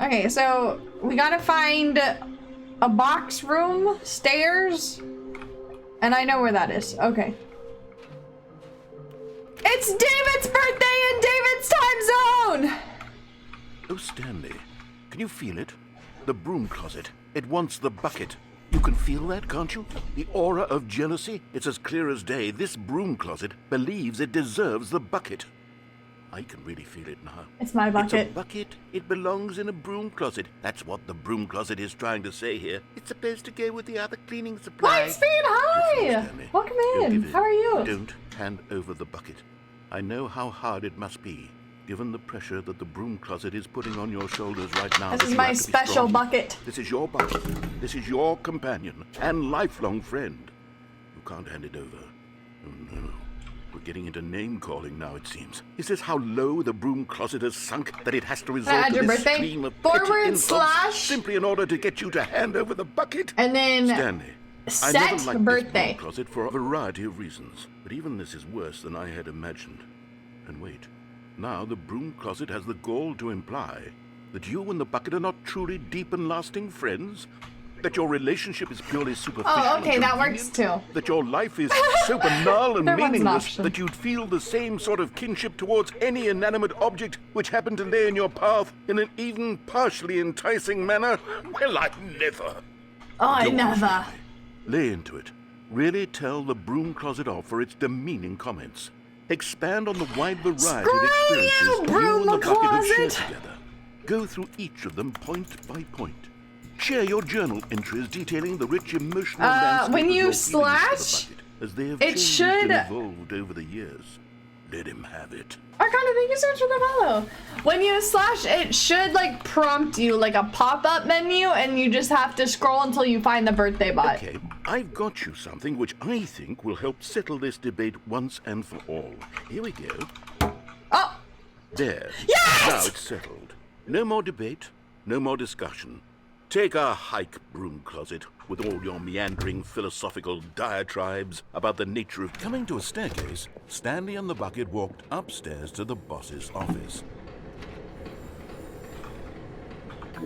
Okay, so we gotta find a box room, stairs, and I know where that is. Okay. It's David's birthday in David's time zone! Oh, Stanley, can you feel it? The broom closet. It wants the bucket. You can feel that, can't you? The aura of jealousy? It's as clear as day. This broom closet believes it deserves the bucket. I can really feel it now. It's my bucket. It's a bucket. It belongs in a broom closet. That's what the broom closet is trying to say here. It's supposed to go with the other cleaning supplies. Lightspeed, hi! Welcome in. How are you? Don't hand over the bucket. I know how hard it must be, given the pressure that the broom closet is putting on your shoulders right now. This is my special bucket. This is your bucket. This is your companion and lifelong friend. You can't hand it over. Oh no. We're getting into name-calling now, it seems. Is this how low the broom closet has sunk that it has to resort to this stream of petty insults simply in order to get you to hand over the bucket? And then Stanley, set I never liked birthday. this broom closet for a variety of reasons, but even this is worse than I had imagined. And wait, now the broom closet has the gall to imply that you and the bucket are not truly deep and lasting friends? That your relationship is purely superficial? Oh, okay, that works too. That your life is so banal and There was an meaningless option. that you'd feel the same sort of kinship towards any inanimate object which happened to lay in your path in an even partially enticing manner? Well, I never. Oh, I Go on, never. Stanley. Lay into it. Really tell the broom closet off for its demeaning comments. Expand on the wide variety Screw of experiences you, and broom the bucket have shared closet. together. Go through each of them point by point. Share your journal entries detailing the rich emotional landscape when of you your feelings for the slash, bucket, as they have it changed should- and evolved over the years. Let him have it. Arcana, thank you so much for the follow. When you slash, it should like prompt you like a pop-up menu, and you just have to scroll until you find the birthday bot. Okay, I've got you something which I think will help settle this debate once and for all. Here we go. Oh, There. Yes! Now it's settled. No more debate, no more discussion. Take a hike, broom closet, with all your meandering philosophical diatribes about the nature of... Coming to a staircase, Stanley and the bucket walked upstairs to the boss's office.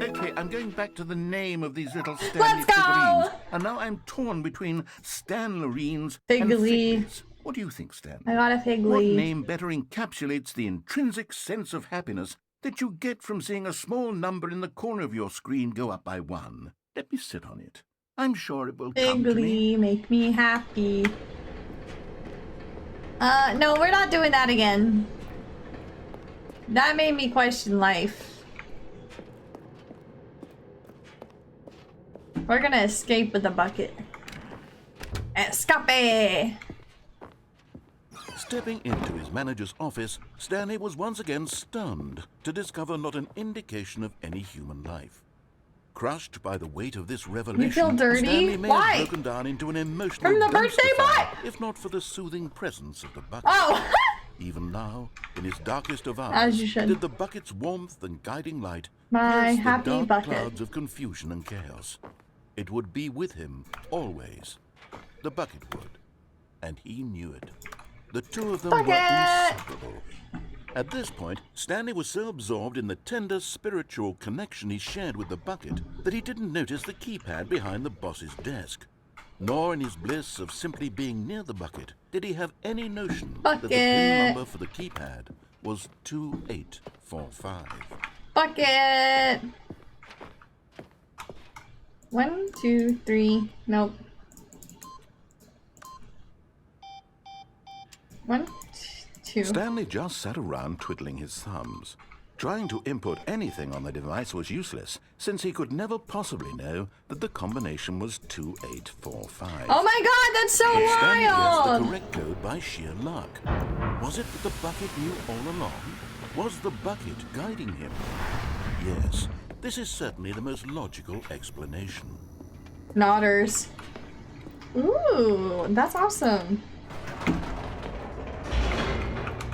Okay, I'm going back to the name of these little Stanley Let's go! figurines. And now I'm torn between Stanlerines and Figgly. Figlies. What do you think, Stanley? I got a What Figgly. name better encapsulates the intrinsic sense of happiness that you get from seeing a small number in the corner of your screen go up by 1? Let me sit on it. I'm sure it will come to me. Figgly, make me happy. No, we're not doing that again. That made me question life. We're gonna escape with the bucket. Escape! Stepping into his manager's office, Stanley was once again stunned to discover not an indication of any human life. Crushed by the weight of this revelation, You feel dirty? Stanley may Why? have broken down into an emotional From the dumpster birthday fire, butt? if not for the soothing presence of the bucket. Oh! Even now, in his darkest of hours, As you should. did the bucket's warmth and guiding light My pierce the happy dark bucket. clouds of confusion and chaos. It would be with him always. The bucket would, and he knew it. The two of them were Bucket! inseparable. At this point, Stanley was so absorbed in the tender spiritual connection he shared with the bucket that he didn't notice the keypad behind the boss's desk. Nor in his bliss of simply being near the bucket did he have any notion that the pin number for the keypad was 2845. Bucket! 1, 2, 3. Nope. 1, 2. Stanley just sat around twiddling his thumbs. Trying to input anything on the device was useless, since he could never possibly know that the combination was 2845. Oh my god, that's so But Stanley guessed the wild! correct code by sheer luck. Was it that the bucket knew all along? Was the bucket guiding him? Yes, this is certainly the most logical explanation. Nodders. Ooh, that's awesome.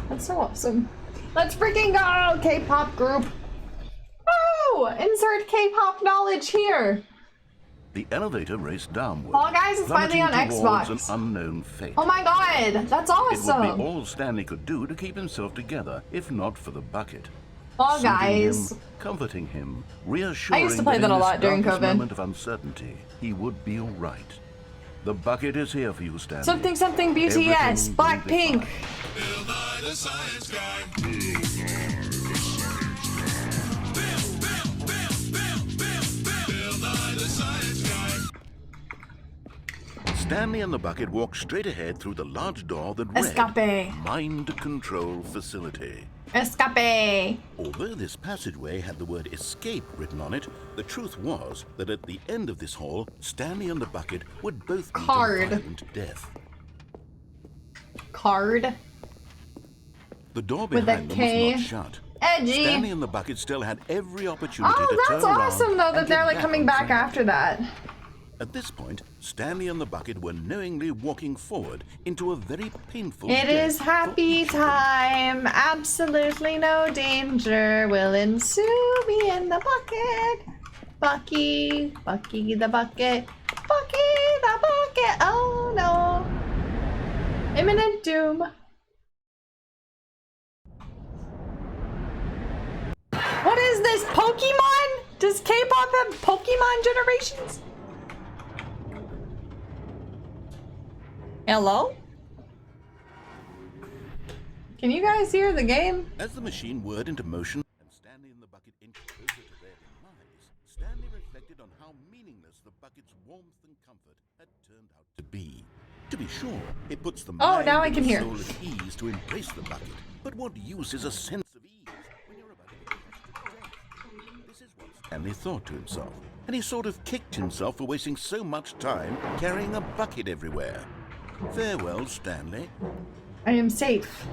That's so awesome. Let's freaking go! K-pop group. Oh! Insert K-pop knowledge here. The elevator raced downward. Fall Guys is finally on plummeting towards Xbox. an unknown fate. Oh my god, that's It would awesome. be all Stanley could do to keep himself together, if not for the bucket. Fall Soothing Guys. him, comforting him, reassuring I used to play in that a this lot during darkest COVID. moment of uncertainty, he would be all right. The bucket is here for you, Stanley. Something something BTS. Everything will be Blackpink. fine. Bill Nye the Science Guy. Bill Nye the Science Guy. Stanley and the bucket walked straight ahead through the large door that read Escape. Mind Control Facility. Escape. Although this passageway had the word escape written on it, the truth was that at the end of this hall, Stanley and the bucket would both meet Card. a violent death. Card. The door With a behind them K. was not shut. Edgy. Stanley and the bucket still had every opportunity to Oh, turn that's around awesome though that and they're get like coming on back track. after that. At this point, Stanley and the bucket were knowingly walking forward into a very painful It death is for happy each of them. time. Absolutely no danger will ensue me in the bucket. Bucky the bucket. Bucky the bucket. Oh no. Imminent doom. What is this? Pokemon? Does K-pop have Pokemon generations? Hello? Can you guys hear the game? As the machine whirred into motion and Stanley and the bucket inched closer to their demise, Stanley reflected on how meaningless the bucket's warmth and comfort had turned out to be. To be sure, it puts the mind now I and can the hear. soul at ease to embrace the bucket. But what use is a sense of ease when you're about to be crushed to death? This is what Stanley thought to himself, and he sort of kicked himself for wasting so much time carrying a bucket everywhere. Farewell, Stanley. I am safe.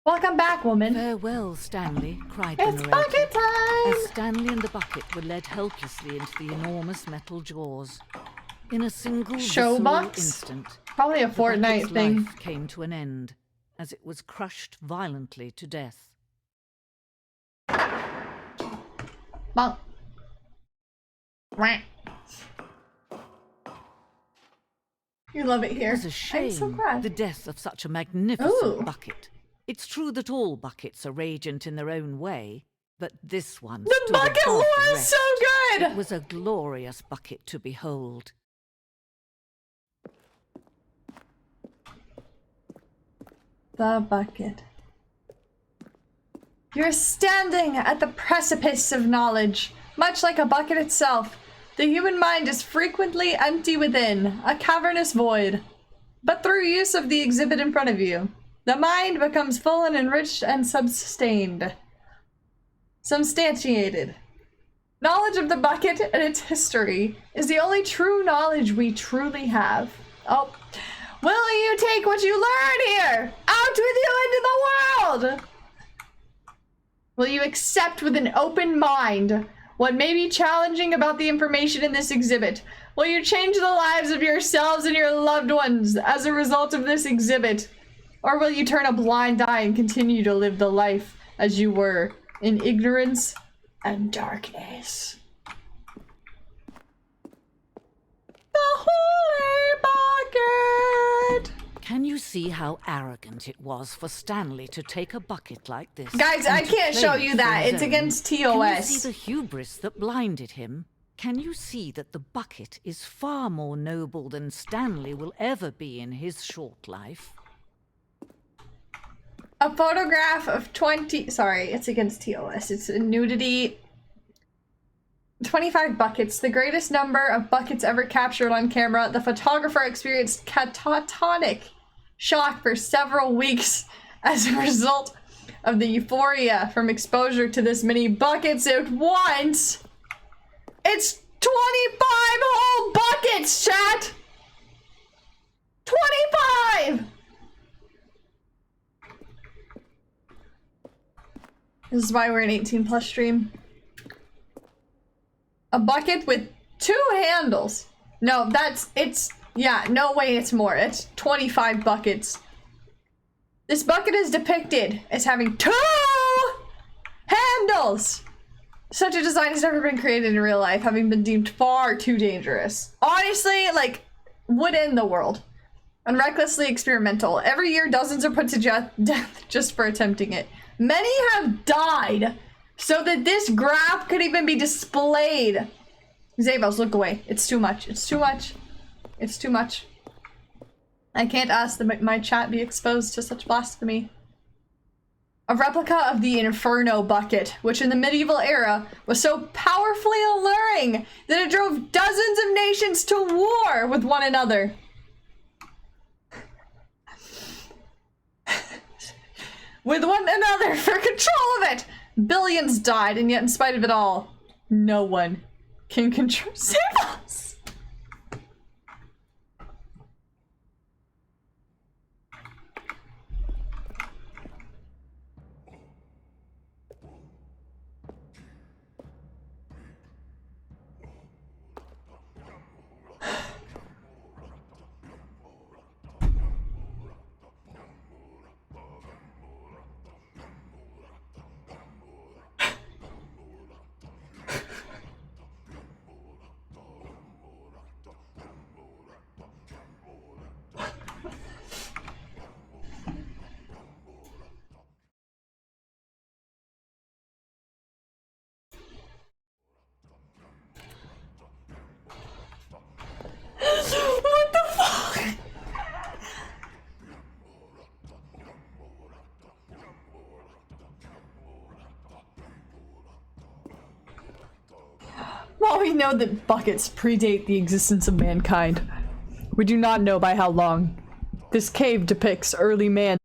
Welcome back, woman. Farewell, Stanley, cried the It's narrator, bucket time! as Stanley and the bucket were led helplessly into the enormous metal jaws. In a single visceral Showbox? instant, Probably a the Fortnite bucket's thing. life came to an end, as it was crushed violently to death. Bonk. Quack. You love it It here. was a I'm shame, so glad. the death of such a magnificent Ooh. bucket. It's true that all buckets are radiant in their own way, but this one The stood bucket above lore the is rest. so good! It was a glorious bucket to behold. The bucket. You're standing at the precipice of knowledge. Much like a bucket itself, the human mind is frequently empty within, a cavernous void. But through use of the exhibit in front of you, the mind becomes full and enriched and substantiated. Knowledge of the bucket and its history is the only true knowledge we truly have. Oh, will you take what you learn here out with you into the world? Will you accept with an open mind what may be challenging about the information in this exhibit? Will you change the lives of yourselves and your loved ones as a result of this exhibit? Or will you turn a blind eye and continue to live the life as you were, in ignorance and darkness? The Holy Bucket! Can you see how arrogant it was for Stanley to take a bucket like this? Guys, and I to can't show claim you it that. for his It's own? against Can you TOS. see the hubris that blinded him? Can you see that the bucket is far more noble than Stanley will ever be in his short life? A photograph of 20... Sorry, it's against TOS. It's a nudity... 25 buckets, the greatest number of buckets ever captured on camera. The photographer experienced catatonic shock for several weeks as a result of the euphoria from exposure to this many buckets at once. It's 25 whole buckets, chat! 25! This is why we're an 18+ stream. A bucket with 2 handles. No, yeah, no way it's more. It's 25 buckets. This bucket is depicted as having 2 handles. Such a design has never been created in real life, having been deemed far too dangerous. Honestly, like, would end the world. And recklessly experimental. Every year, dozens are put to death just for attempting it. Many have died so that this graph could even be displayed. Zabos, look away. It's too much. It's too much. It's too much. I can't ask that my chat be exposed to such blasphemy. A replica of the Inferno bucket, which in the medieval era was so powerfully alluring that it drove dozens of nations to war with one another. With one another for control of it! Billions died, and yet in spite of it all, no one can control- save us! What the fuck? While we know that buckets predate the existence of mankind, we do not know by how long. This cave depicts early man.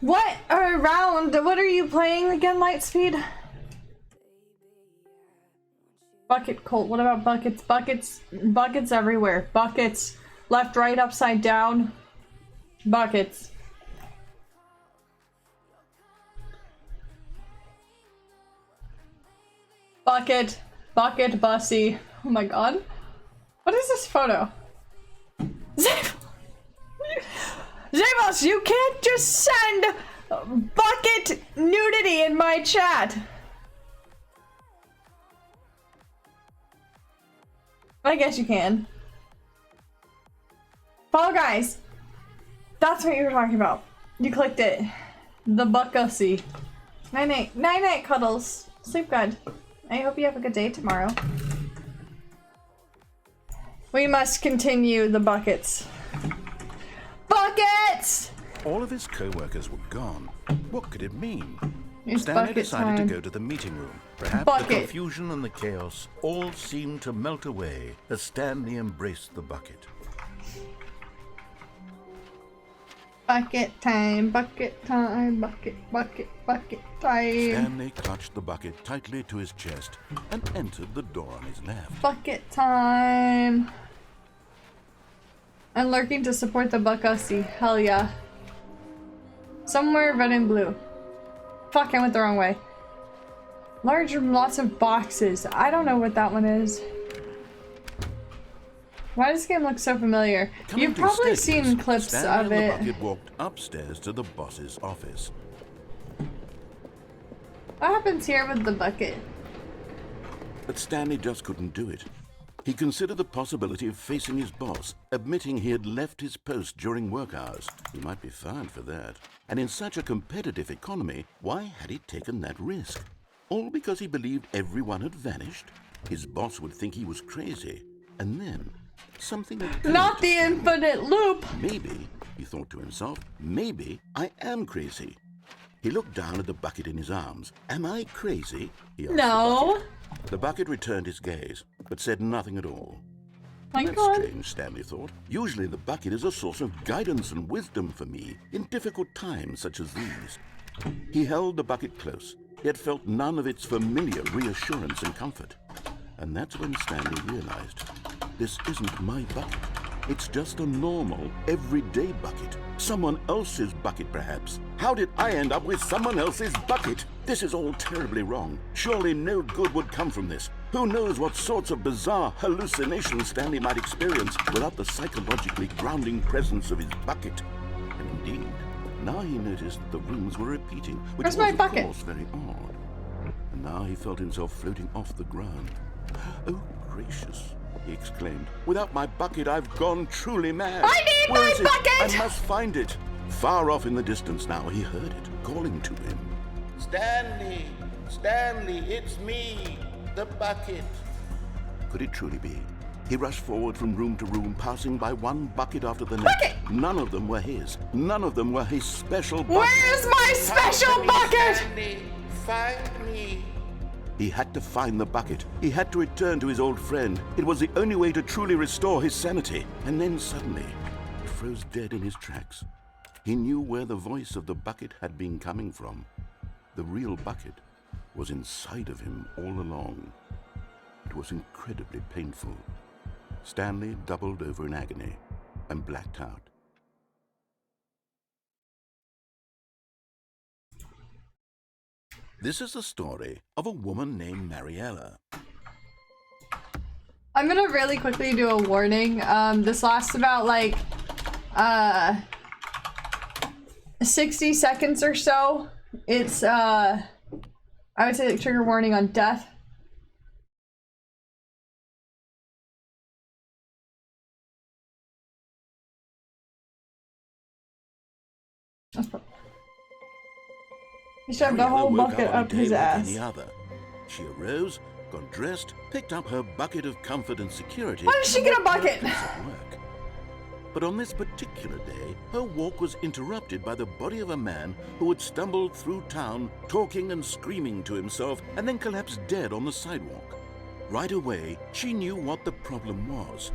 What around? What are you playing again, Lightspeed? Bucket Colt. What about buckets? Buckets everywhere. Buckets. Left, right, upside down. Buckets. Bucket. Bucket Bussy. Oh my god. What is this photo? Zamos, you can't just send bucket nudity in my chat. I guess you can. Fall Guys. That's what you were talking about. You clicked it. The buckosy. Night night. Night night, Cuddles. Sleep good. I hope you have a good day tomorrow. We must continue the buckets. Buckets! All of his co-workers were gone. What could it mean? It's Stanley bucket decided time. to go to the meeting room. Perhaps Bucket. the confusion and the chaos all seemed to melt away as Stanley embraced the bucket. Bucket time, bucket time, bucket, bucket, bucket time. Stanley clutched the bucket tightly to his chest and entered the door on his left. Bucket time. And lurking to support the buckosy. Hell yeah. Somewhere red and blue. Fuck, I went the wrong way. Large room, lots of boxes. I don't know what that one is. Why does this game look so familiar? Coming You've to a probably statement, seen clips Stanley of and it. the bucket walked upstairs to the boss's office. What happens here with the bucket? But Stanley just couldn't do it. He considered the possibility of facing his boss, admitting he had left his post during work hours. He might be fined for that. And in such a competitive economy, why had he taken that risk? All because he believed everyone had vanished? His boss would think he was crazy. And then, something occurred. Not the infinite loop! Maybe, he thought to himself, maybe I am crazy. He looked down at the bucket in his arms. Am I crazy? He asked No. The bucket returned his gaze, but said nothing at all. My That's god. strange, Stanley thought. Usually the bucket is a source of guidance and wisdom for me in difficult times such as these. He held the bucket close, yet felt none of its familiar reassurance and comfort. And that's when Stanley realized, this isn't my bucket. It's just a normal, everyday bucket. Someone else's bucket, perhaps. How did I end up with someone else's bucket? This is all terribly wrong. Surely no good would come from this. Who knows what sorts of bizarre hallucinations Stanley might experience without the psychologically grounding presence of his bucket. And indeed, now he noticed that the rooms were repeating, which Where's was, my of bucket? course, very odd. And now he felt himself floating off the ground. Oh, gracious, he exclaimed. Without my bucket, I've gone truly mad. I need Where my is it? bucket! I must find it. Far off in the distance now, he heard it, calling to him. Stanley! Stanley, it's me! The bucket! Could it truly be? He rushed forward from room to room, passing by one bucket after the next. Bucket! None of them were his. None of them were his special bucket. Where's my special bucket? Stanley, find me! He had to find the bucket. He had to return to his old friend. It was the only way to truly restore his sanity. And then suddenly, he froze dead in his tracks. He knew where the voice of the bucket had been coming from. The real bucket was inside of him all along. It was incredibly painful. Stanley doubled over in agony and blacked out. This is the story of a woman named Mariella. I'm gonna really quickly do a warning. This lasts about like 60 seconds or so. It's I would say like trigger warning on death. He shoved the whole Mariella woke bucket on a up day his like ass. any other. She arose, got dressed, picked up her bucket of comfort and security. Why did she get a and went bucket? to her place at work. But on this particular day, her walk was interrupted by the body of a man who had stumbled through town, talking and screaming to himself, and then collapsed dead on the sidewalk. Right away, she knew what the problem was.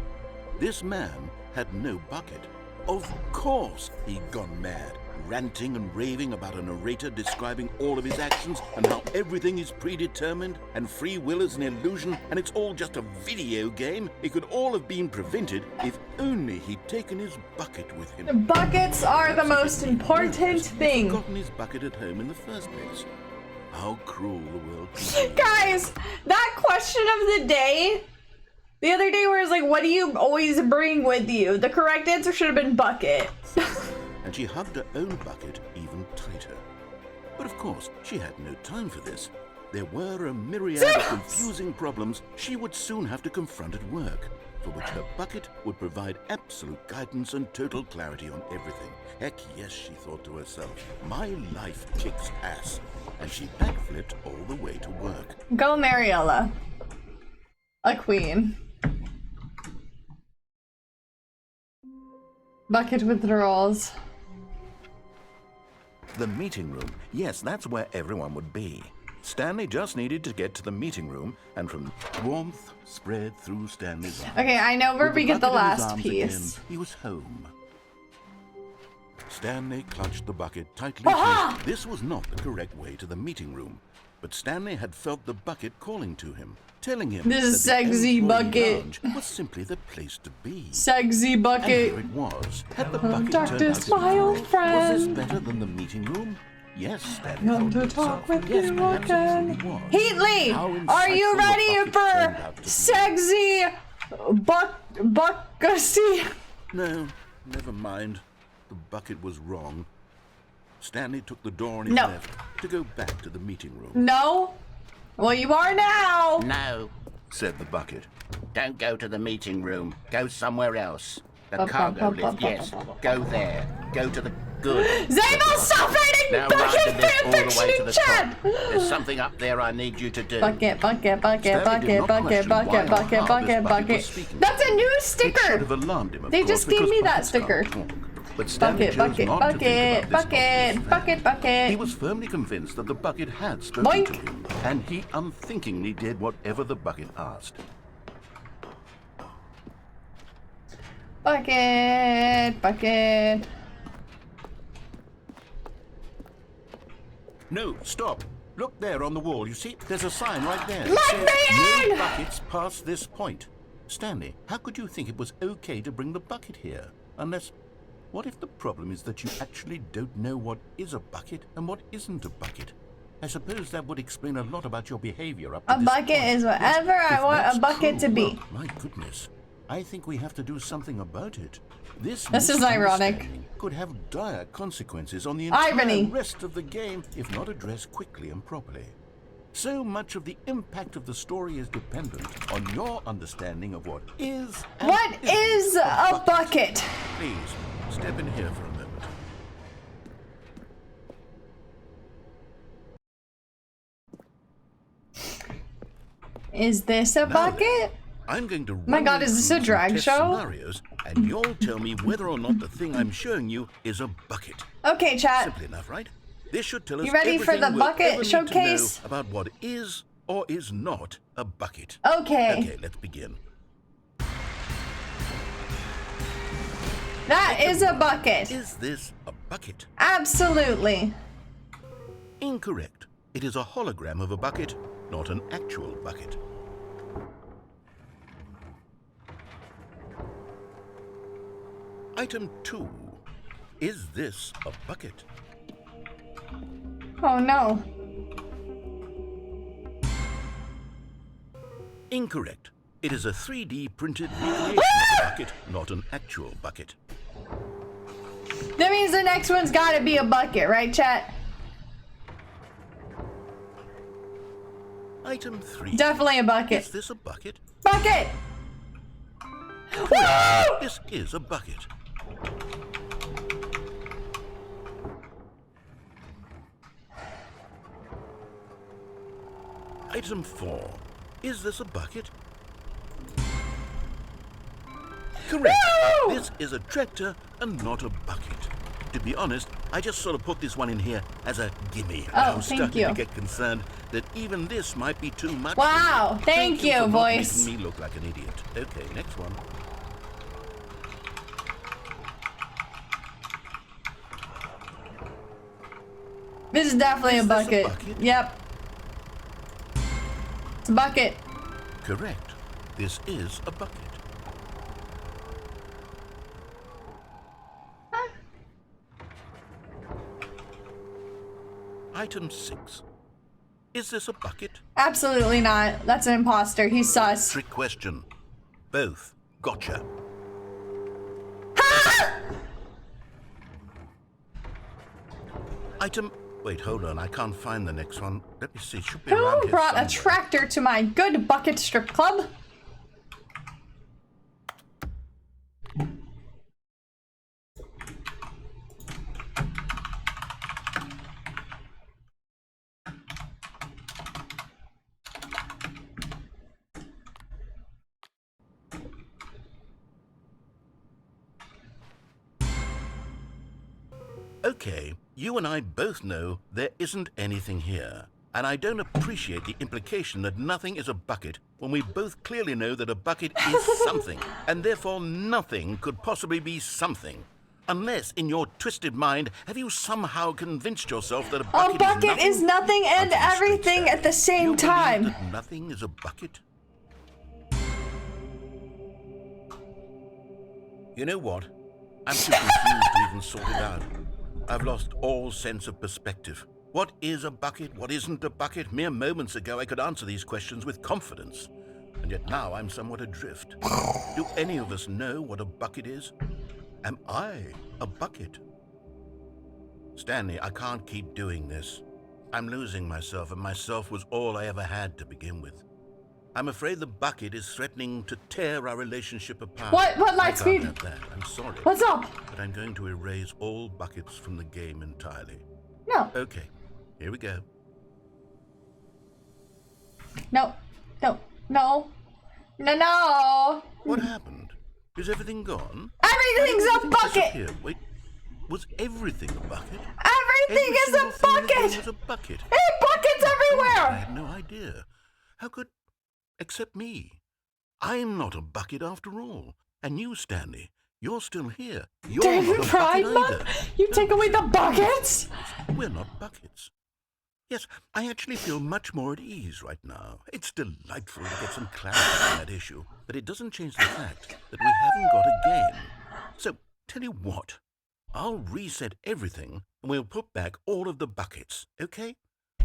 This man had no bucket. Of course he'd gone mad. ranting and raving about a narrator describing all of his actions and how everything is predetermined and free will is an illusion and it's all just a video game. It could all have been prevented if only he'd taken his bucket with him. The buckets are the most important thing. Forgotten his bucket at home in the first place. How cruel the world is. Guys, that question of the day, the other day where it's like, what do you always bring with you? The correct answer should have been bucket. And she hugged her own bucket even tighter. But of course, she had no time for this. There were a myriad of confusing problems she would soon have to confront at work, for which her bucket would provide absolute guidance and total clarity on everything. Heck yes, she thought to herself, my life kicks ass. And she backflipped all the way to work. Go Mariella. A queen. Bucket withdrawals. The meeting room. Yes, that's where everyone would be. Stanley just needed to get to the meeting room, and from warmth spread through Stanley's arms. Okay, I know where With we get the bucket in his last arms piece. Again, he was home. Stanley clutched the bucket tightly. Aha! This was not the correct way to the meeting room, but Stanley had felt the bucket calling to him, telling him This that is sexy the bucket. lounge was simply the place to be. Sexy And bucket. here it was. Had the bucket Dr. turned out to be Smile correct? Friend. Was this better than the meeting room? Yes, Stanley Come thought to to talk himself. with Yes, you perhaps it again. truly was. Heatley, How are you insightful the ready bucket turned for out to be. sexy buckasy? No, never mind. The bucket was wrong. Stanley took the door on his No. left to go back to the meeting room. No? Well, you are now. No, Said the bucket. don't go to the meeting room. Go somewhere else. The cargo lift, yes. Go there. Go to the good. Zabel, stop writing Now bucket ride the lift all the fanfiction way to in the chat. top. There's something up there I need you to do. Bucket, bucket, bucket, Stanley did bucket, not bucket, question bucket, why or bucket, how this bucket, bucket was bucket. speaking. That's a new It should sticker. have alarmed him, of They course, just gave because me that buckets can't sticker. talk. But Stanley Bucket, chose bucket, not to think bucket, about this bucket, bucket, bucket. He was firmly convinced that the bucket had spoken Boink. to him, and he unthinkingly did whatever the bucket asked. Bucket, bucket. No, stop. Look there on the wall. You see, there's a sign right there. Let It me says, in! no buckets past this point. Stanley, how could you think it was okay to bring the bucket here? Unless, what if the problem is that you actually don't know what is a bucket and what isn't a bucket? I suppose that would explain a lot about your behavior up to A this bucket point. is whatever Yes, I if want a that's bucket to true, be. well, my goodness. I think we have to do something about it. This is ironic. misunderstanding could have dire consequences on the entire Irony. rest of the game if not addressed quickly and properly. So much of the impact of the story is dependent on your understanding of what is and What isn't is a bucket? Please, step in here for a moment. Is this a Now bucket? then, I'm going to My run God, you is this a through some drag test show? scenarios, and you'll tell me whether or not the thing I'm showing you is a bucket. Okay, chat. Simple enough, right? This should tell us You ready for the everything we'll bucket ever need to showcase? know about what is or is not a bucket. Okay. Okay, let's begin. That is a bucket. Is this a bucket? Absolutely. Incorrect. It is a hologram of a bucket, not an actual bucket. Item 2. Is this a bucket? Oh no. Incorrect. It is a 3D printed recreation of a bucket, not an actual bucket. That means the next one's gotta be a bucket, right, chat? Item 3. Definitely a bucket. Is this a bucket? Bucket! Correct. Woo! This is a bucket. Item 4. Is this a bucket? Correct. Woo! This is a tractor and not a bucket. To be honest, I just sort of put this one in here as a gimme. Oh, I'm thank starting you. to get concerned that even this might be too much. Wow, thank you, for not voice. making me look like an idiot. Okay, next one. This is definitely a bucket. Yep. It's a bucket. Correct. This is a bucket. Item 6. Is this a bucket? Absolutely not. That's an imposter. He's sus. Trick question. Both. Gotcha. Item... Wait, hold on. I can't find the next one. Let me see. Should be around Who here brought somewhere. a tractor to my good bucket strip club? Okay, you and I both know there isn't anything here. And I don't appreciate the implication that nothing is a bucket when we both clearly know that a bucket is something, and therefore nothing could possibly be something. Unless, in your twisted mind, have you somehow convinced yourself that a bucket, is nothing and everything at the same you time. That nothing is a bucket? You know what? I'm too confused to even sort it out. I've lost all sense of perspective. What is a bucket? What isn't a bucket? Mere moments ago I could answer these questions with confidence. And yet now I'm somewhat adrift. Do any of us know what a bucket is? Am I a bucket? Stanley, I can't keep doing this. I'm losing myself, and myself was all I ever had to begin with. I'm afraid the bucket is threatening to tear our relationship apart. What I Lightspeed? can't have that. I'm sorry. What's up? But I'm going to erase all buckets from the game entirely. No. Okay, here we go. No. No. No. No. No. What happened? Is everything gone? Everything's a bucket. Disappeared? Wait, was everything a bucket? Everything is a bucket. Was a bucket. Hey, buckets I everywhere. had no idea. How could... Except me. I'm not a bucket after all. And you, Stanley, you're still here. You're During not a Pride bucket Month, either. you take away the buckets? We're not buckets. Yes, I actually feel much more at ease right now. It's delightful to get some clarity on that issue, but it doesn't change the fact that we haven't got a game. So, tell you what, I'll reset everything and we'll put back all of the buckets, okay?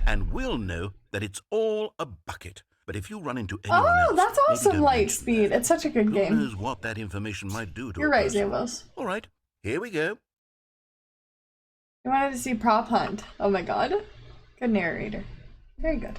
And we'll know that it's all a bucket. But if you run into anyone else, that's awesome, Lightspeed. It's such a good who game. knows what that information might do to You're a right, person. Zamos. All right, here we go. I wanted to see Prop Hunt. Oh my god. Good narrator. Very good.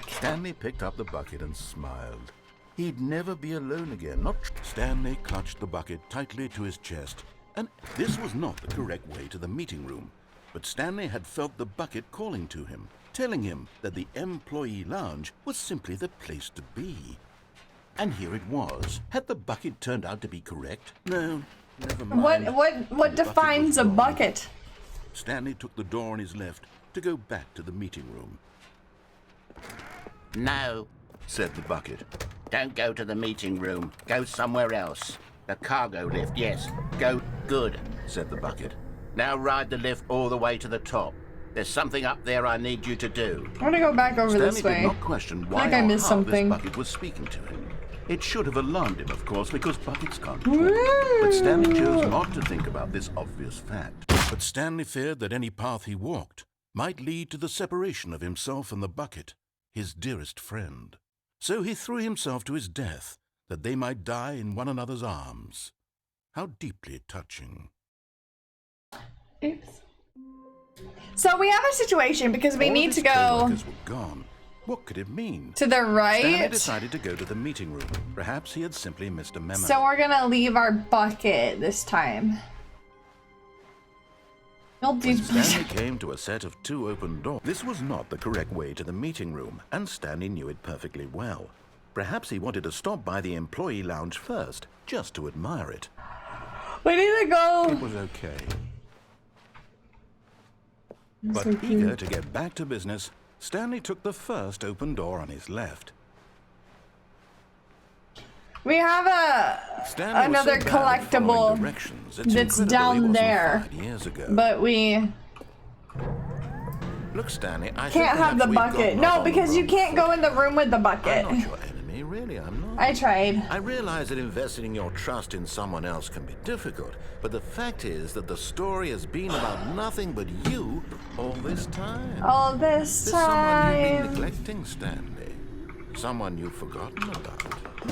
Stanley picked up the bucket and smiled. He'd never be alone again. Not Stanley clutched the bucket tightly to his chest, and this was not the correct way to the meeting room. But Stanley had felt the bucket calling to him, telling him that the employee lounge was simply the place to be. And here it was. Had the bucket turned out to be correct? No, never mind. What defines a bucket? Stanley took the door on his left to go back to the meeting room. No, Said the bucket. don't go to the meeting room. Go somewhere else. The cargo lift, yes. Go good. Said the bucket. Now ride the lift all the way to the top. There's something up there I need you to do. I want to go back over Stanley this way. did not question why like I or missed how something. this bucket was speaking to him. It should have alarmed him, of course, because buckets can't talk. But Stanley chose not to think about this obvious fact. But Stanley feared that any path he walked might lead to the separation of himself and the bucket, his dearest friend. So he threw himself to his death, that they might die in one another's arms. How deeply touching. Oops. So we have a situation because we All need his to go co-workers were gone. What could it mean? to the Stanley right. decided to go to the meeting room. Perhaps he had simply missed a memo. So we're gonna leave our bucket this time. You'll do. Stanley came to a set of 2 open doors. This was not the correct way to the meeting room, and Stanley knew it perfectly well. Perhaps he wanted to stop by the employee lounge first, just to admire it. We need to It go. was okay. But eager to get back to business, Stanley took the first open door on his left. We have Stanley was another so bad at following collectible directions, it's that's incredible he down wasn't there, fired years ago. but we Look, Stanley, I can't have the bucket. No, because you can't go in the room with the bucket. I'm not your enemy, really, I'm not. I tried. I realize that investing your trust in someone else can be difficult, but the fact is that the story has been about nothing but you all this time. All this There's someone you've been time. neglecting, Stanley. Someone you've forgotten about.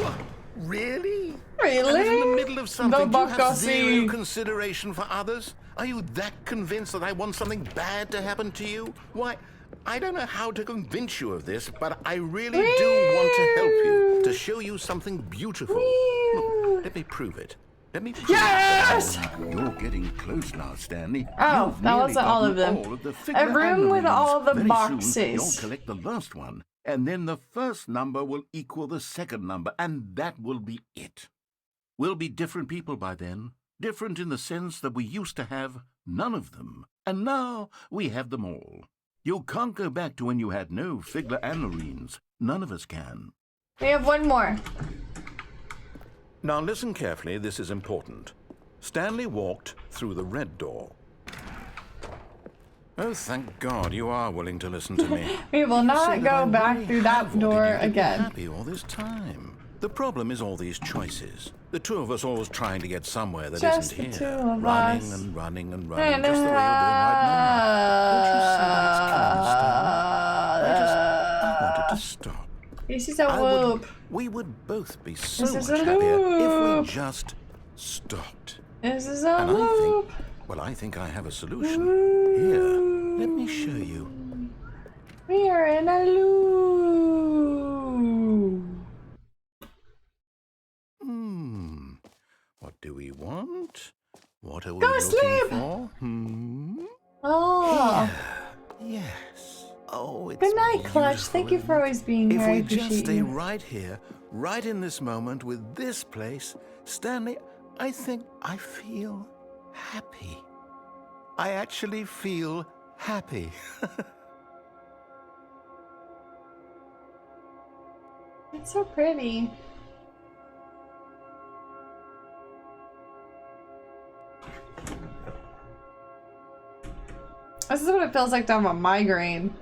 What? Really? Really? And in the middle of something, do you have bucket. zero consideration for others? Are you that convinced that I want something bad to happen to you? Why, I don't know how to convince you of this, but I really do want to help you, to show you something beautiful. Look, let me prove it. Let me prove Yes! it. You're getting close now, Stanley. Oh, You've that nearly wasn't all of gotten them. all of the A figure room with analyses. all of the Very boxes. soon, you'll collect the last one, and then the first number will equal the second number, and that will be it. We'll be different people by then. Different in the sense that we used to have none of them, and now we have them all. You can't go back to when you had no Figler and Marines. None of us can. We have one more. Now listen carefully, this is important. Stanley walked through the red door. Oh, thank God you are willing to listen to me. We will You not say that I go back really through have that door wanted you to be again. happy all this time. The problem is all these choices. The two of us always trying to get somewhere that Just isn't the here. two of running us. and running and running, just the way you're doing right now. Don't you see that it's killing us, Stanley? I wanted to stop. This is a loop. We would both be so This much is a happier if loop. we just stopped. This is a And loop. I think I have a solution. Here, let me show you. We are in a loop. What do we want? What are we Go looking sleep. for? Oh. Yes. Oh, it's Good night, Clutch. beautiful, Thank you isn't for it? always being If here. I we just appreciate stay you. right here, right in this moment with this place, Stanley, I think I feel happy. I actually feel happy. It's so pretty. This is what it feels like to have a migraine.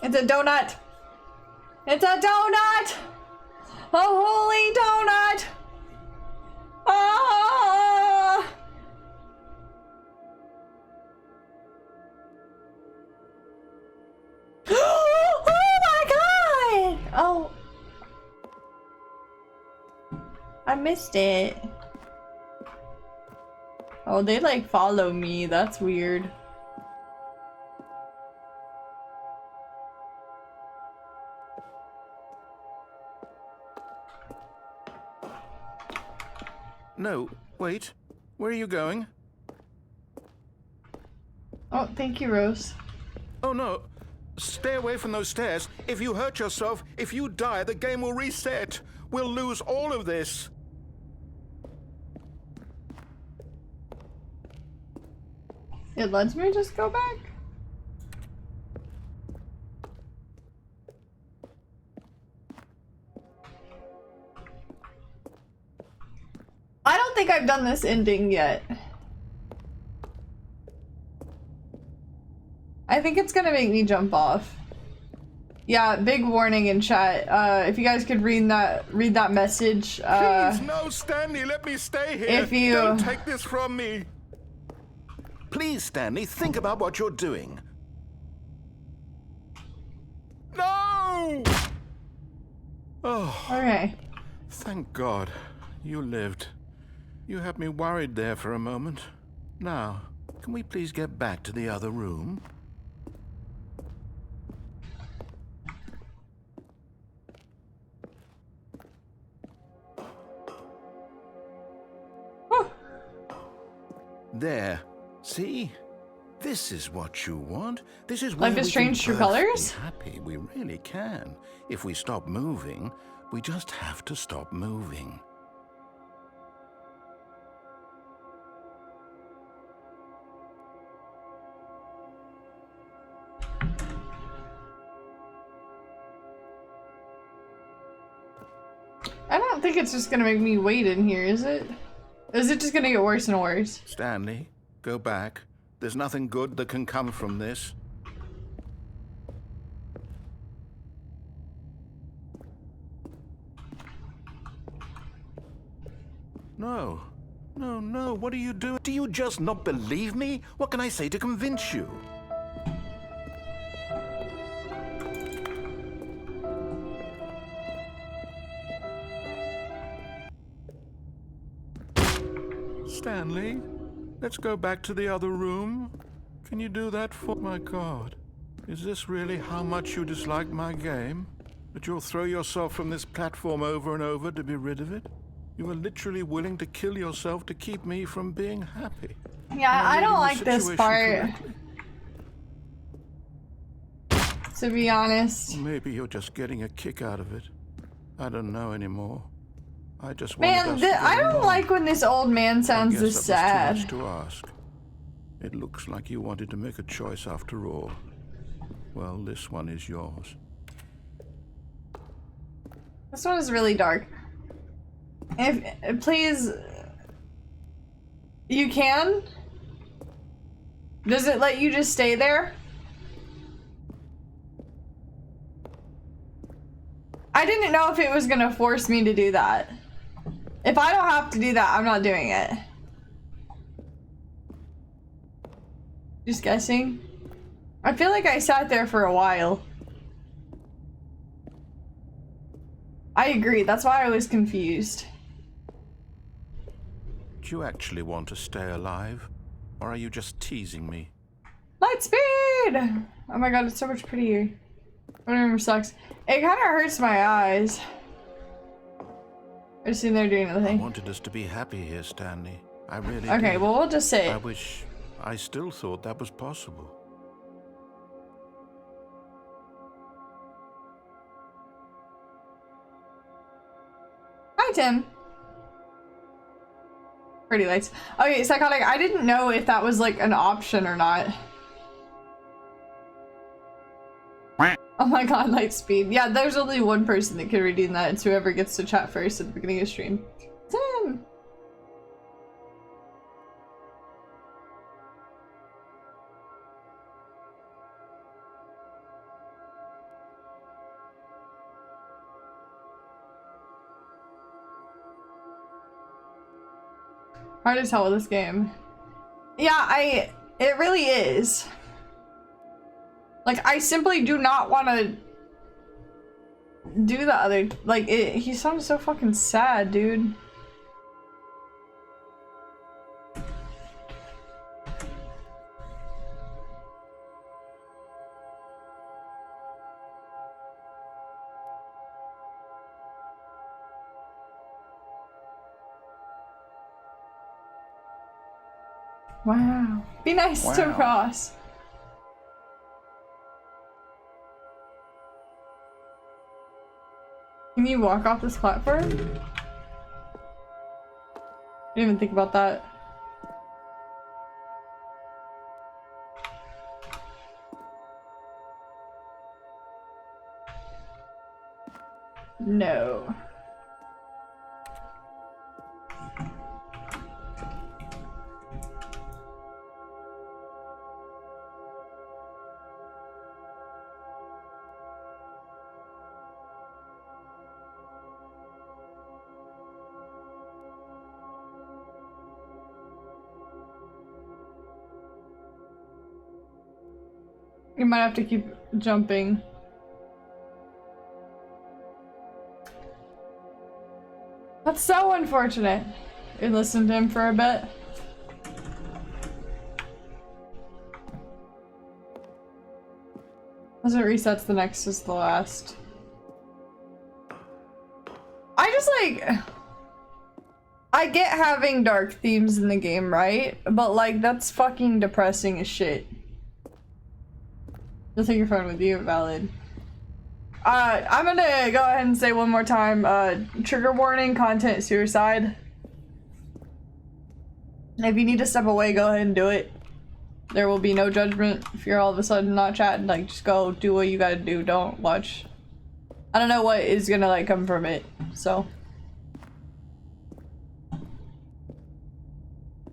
It's a donut! It's a donut! A holy donut! Ah! Oh my god! Oh. I missed it. Oh, they like follow me. That's weird. No, wait. Where are you going? Oh, thank you, Rose. Oh no. Stay away from those stairs. If you hurt yourself, if you die, the game will reset. We'll lose all of this. It lets me just go back? I don't think I've done this ending yet. I think it's gonna make me jump off. Yeah, big warning in chat. If you guys could read that message. Please, no, Stanley, let me stay here. If you don't take this from me. Please, Stanley, think about what you're doing. No! Oh. Okay. Thank God. You lived. You had me worried there for a moment. Now, can we please get back to the other room? There. See? This is what you want. This is where Life is we Strange can True both Colors? be happy. We really can. If we stop moving, we just have to stop moving. don't think it's just gonna make me wait in here, is it? Is it just gonna get worse and worse? Stanley, go back. There's nothing good that can come from this. No. No, no, what are you doing? Do you just not believe me? What can I say to convince you? Stanley, let's go back to the other room. Can you do that for my God? Is this really how much you dislike my game? That you'll throw yourself from this platform over and over to be rid of it? You are literally willing to kill yourself to keep me from being happy. Yeah, I don't like this part. To be honest. Maybe you're just getting a kick out of it. I don't know anymore. I just Man, I don't like when this old man sounds this sad. Too much to ask. It looks like you wanted to make a choice after all. Well, this one is yours. This one is really dark. If please, you can? Does it let you just stay there? I didn't know if it was gonna force me to do that. If I don't have to do that, I'm not doing it. Just guessing. I feel like I sat there for a while. I agree, that's why I was confused. Do you actually want to stay alive? Or are you just teasing me? Light speed! Oh my god, it's so much prettier. Whatever sucks. It kind of hurts my eyes. I just sitting there doing nothing. I wanted us to be happy here, Stanley. I really did. Okay, well, we'll just say it. I wish I still thought that was possible. Hi, Tim. Pretty lights. Okay, Psychotic, I didn't know if that was like an option or not. Oh my god, light speed. Yeah, there's only one person that can redeem that. It's whoever gets to chat first at the beginning of the stream. Tim! Hard as hell with this game. Yeah, it really is. Like, I simply do not want to do the other, like, he sounds so fucking sad, dude. Wow. Be nice to Ross. Can you walk off this platform? I didn't even think about that. No. You might have to keep jumping. That's so unfortunate. We listened to him for a bit. As it resets, the next is the last. I just like... I get having dark themes in the game, right? But like, that's fucking depressing as shit. You'll take your phone with you, valid. I'm gonna go ahead and say one more time, trigger warning, content suicide. If you need to step away, go ahead and do it. There will be no judgment if you're all of a sudden not chatting, like just go do what you gotta do, don't watch. I don't know what is gonna like come from it, so.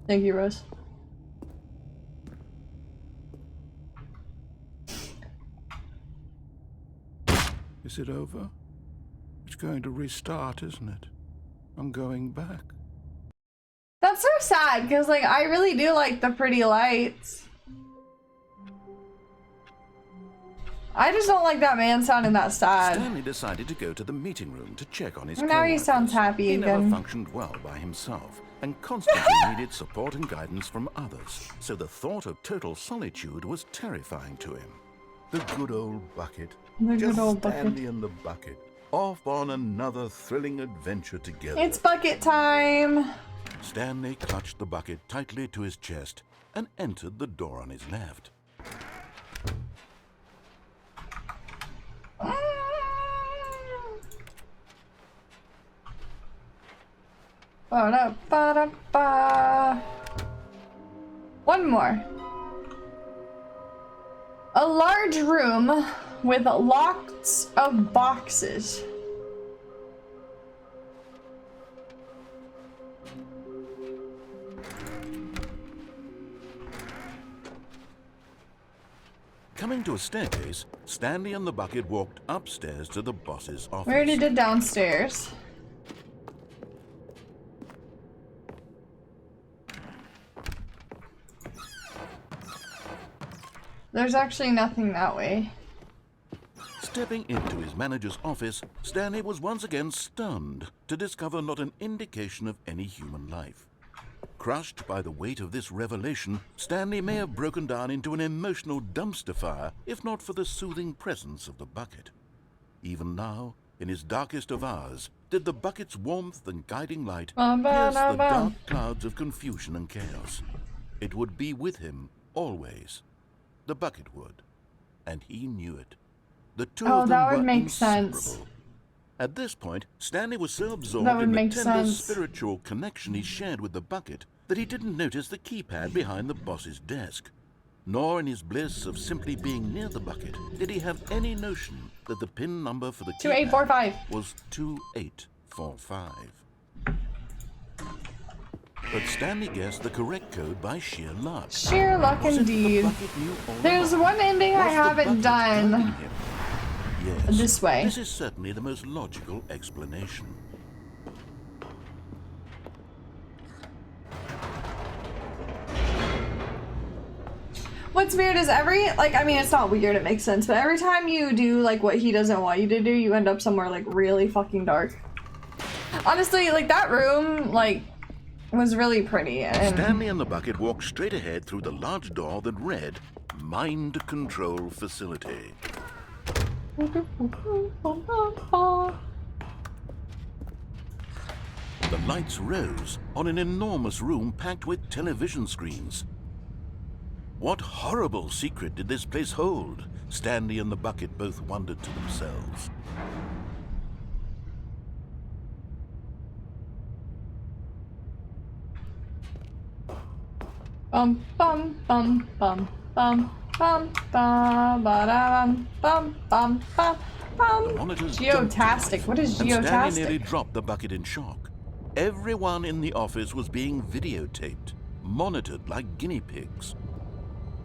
Thank you, Rose. Is it over? It's going to restart, isn't it? I'm going back. That's so sad, because, like, I really do like the pretty lights. I just don't like that man sounding that sad. Stanley decided to go to the meeting room to check on his Now he sounds happy He again. never functioned well by himself and constantly needed support and guidance from others, so the thought of total solitude was terrifying to him. The good old bucket. The Just good old bucket. Stanley and the bucket, off on another thrilling adventure together. It's bucket time. Stanley clutched the bucket tightly to his chest and entered the door on his left. Ba-da-ba-da-ba. One more. A large room with lots of boxes. Coming to a staircase, Stanley and the bucket walked upstairs to the boss's office. We already did downstairs. There's actually nothing that way. Stepping into his manager's office, Stanley was once again stunned to discover not an indication of any human life. Crushed by the weight of this revelation, Stanley may have broken down into an emotional dumpster fire if not for the soothing presence of the bucket. Even now, in his darkest of hours, did the bucket's warmth and guiding light pierce the dark clouds of confusion and chaos. It would be with him always. The bucket would, and he knew it. The two of them that would were make inseparable. sense. At this point, Stanley was so absorbed That would in the make tender sense. spiritual connection he shared with the bucket that he didn't notice the keypad behind the boss's desk. Nor in his bliss of simply being near the bucket did he have any notion that the PIN number for the 2845 was 2845. But Stanley guessed the correct code by sheer luck. Sheer luck Was it that the indeed. bucket knew all There's along? one ending I Was the haven't bucket done. guiding him? Yes, This way. This is certainly the most logical explanation. What's weird is I mean, it's not weird, it makes sense, but every time you do, like, what he doesn't want you to do, you end up somewhere, like, really fucking dark. Honestly, like, that room, like, was really pretty, and... Stanley and the bucket walked straight ahead through the large door that read, Mind Control Facility. The lights rose on an enormous room packed with television screens. What horrible secret did this place hold? Stanley and the bucket both wondered to themselves. Bum bum bum bum bum bum bum ba-da-bum bum bum bum The bum. monitors jumped to Geotastic. life, What is and Stanley nearly geotastic? dropped the bucket in shock. Everyone in the office was being videotaped, monitored like guinea pigs.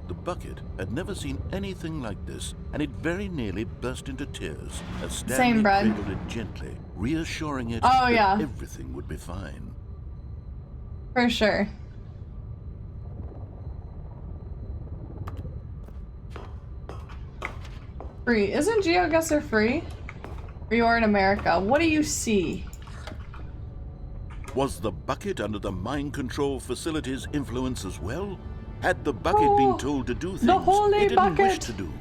The bucket had never seen anything like this, and it very nearly burst into tears as Stanley Same, Brad. cradled it gently, reassuring it Oh, that yeah. everything would be fine. For sure. Free. Isn't GeoGuessr free? Or you are in America. What do you see? Was the bucket under the mind control facility's influence as well? Had the bucket Oh, been told to do things the holy it didn't wish bucket. to do?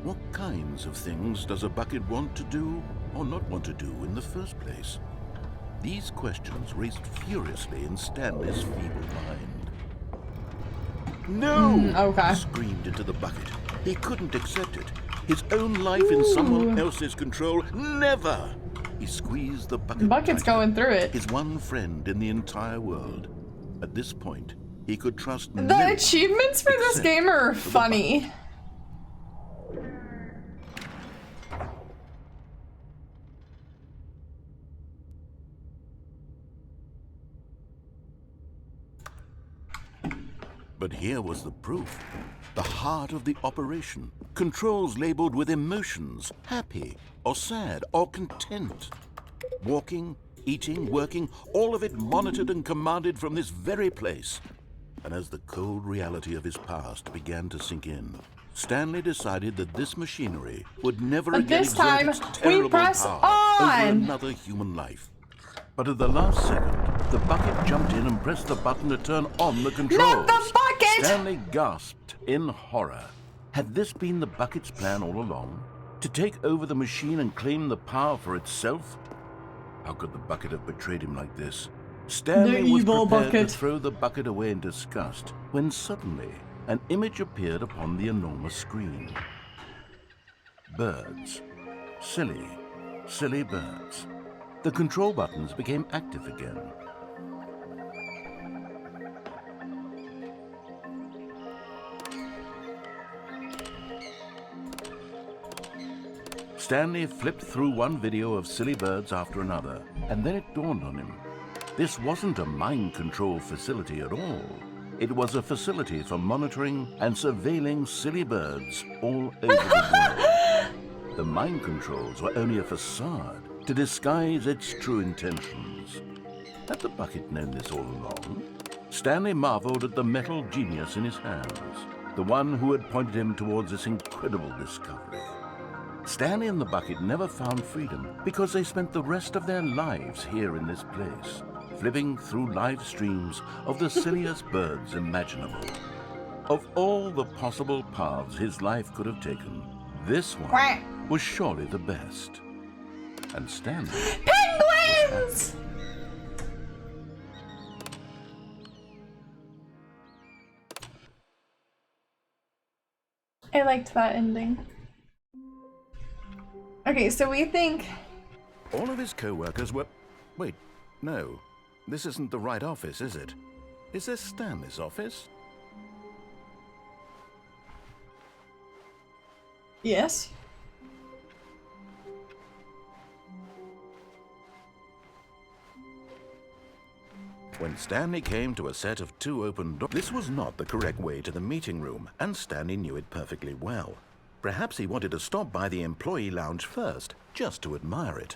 What kinds of things does a bucket want to do or not want to do in the first place? These questions raced furiously in Stanley's feeble mind. No! Okay. He screamed into the bucket. He couldn't accept it. His own life in someone else's control. Never! He squeezed the bucket. Bucket's tighter. going through it. His one friend in the entire world. At this point, he could trust no The one achievements for this except game are for the funny. But here was the proof. The heart of the operation. Controls labeled with emotions, happy or sad or content. Walking, eating, working, all of it monitored and commanded from this very place. And as the cold reality of his past began to sink in, Stanley decided that this machinery would never again this exert time, its we terrible press power on. over another human life. But at the last second, the bucket jumped in and pressed the button to turn on the controls. Not the bucket! Stanley gasped in horror. Had this been the bucket's plan all along? To take over the machine and claim the power for itself? How could the bucket have betrayed him like this? Stanley was evil prepared bucket. to throw the bucket away in disgust when suddenly an image appeared upon the enormous screen. Birds. Silly, silly birds. The control buttons became active again. Stanley flipped through one video of silly birds after another, and then it dawned on him. This wasn't a mind control facility at all. It was a facility for monitoring and surveilling silly birds all over the world. The mind controls were only a facade to disguise its true intentions. Had the bucket known this all along? Stanley marveled at the metal genius in his hands, the one who had pointed him towards this incredible discovery. Stanley and the bucket never found freedom because they spent the rest of their lives here in this place, flipping through live streams of the silliest birds imaginable. Of all the possible paths his life could have taken, this one was surely the best. And Stanley... Penguins! I liked that ending. Okay, so we think... All of his co-workers were... Wait, no. This isn't the right office, is it? Is this Stanley's office? Yes. When Stanley came to a set of two open doors, this was not the correct way to the meeting room, and Stanley knew it perfectly well. Perhaps he wanted to stop by the employee lounge first, just to admire it.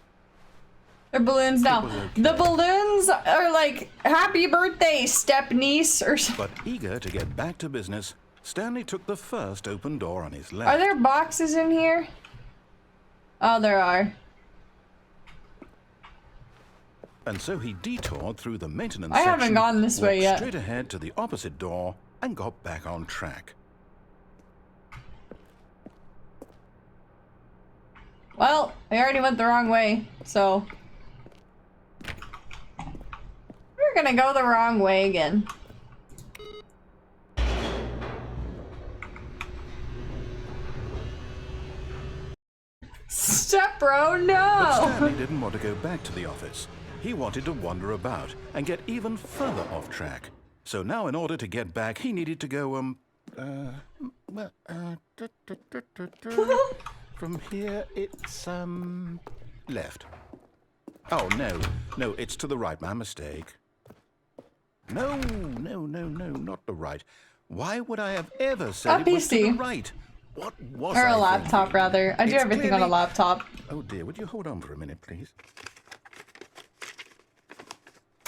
They're balloons now. Okay. The balloons are like, happy birthday, step niece, or something. But eager to get back to business, Stanley took the first open door on his left. Are there boxes in here? Oh, there are. And so he detoured through the maintenance I haven't section, gone this way walked yet. straight ahead to the opposite door, and got back on track. Well, I already went the wrong way, so... we're gonna go the wrong way again. Step bro, But no! Stanley didn't want to go back to the office. He wanted to wander about and get even further off track. So now in order to get back, he needed to go, from here it's, left. Oh, no, it's to the right, my mistake. No, not the right. Why would I have ever said it was to the right? What was Or I a laptop, thinking? rather. I do It's everything on a clearly- laptop. Oh dear, would you hold on for a minute, please?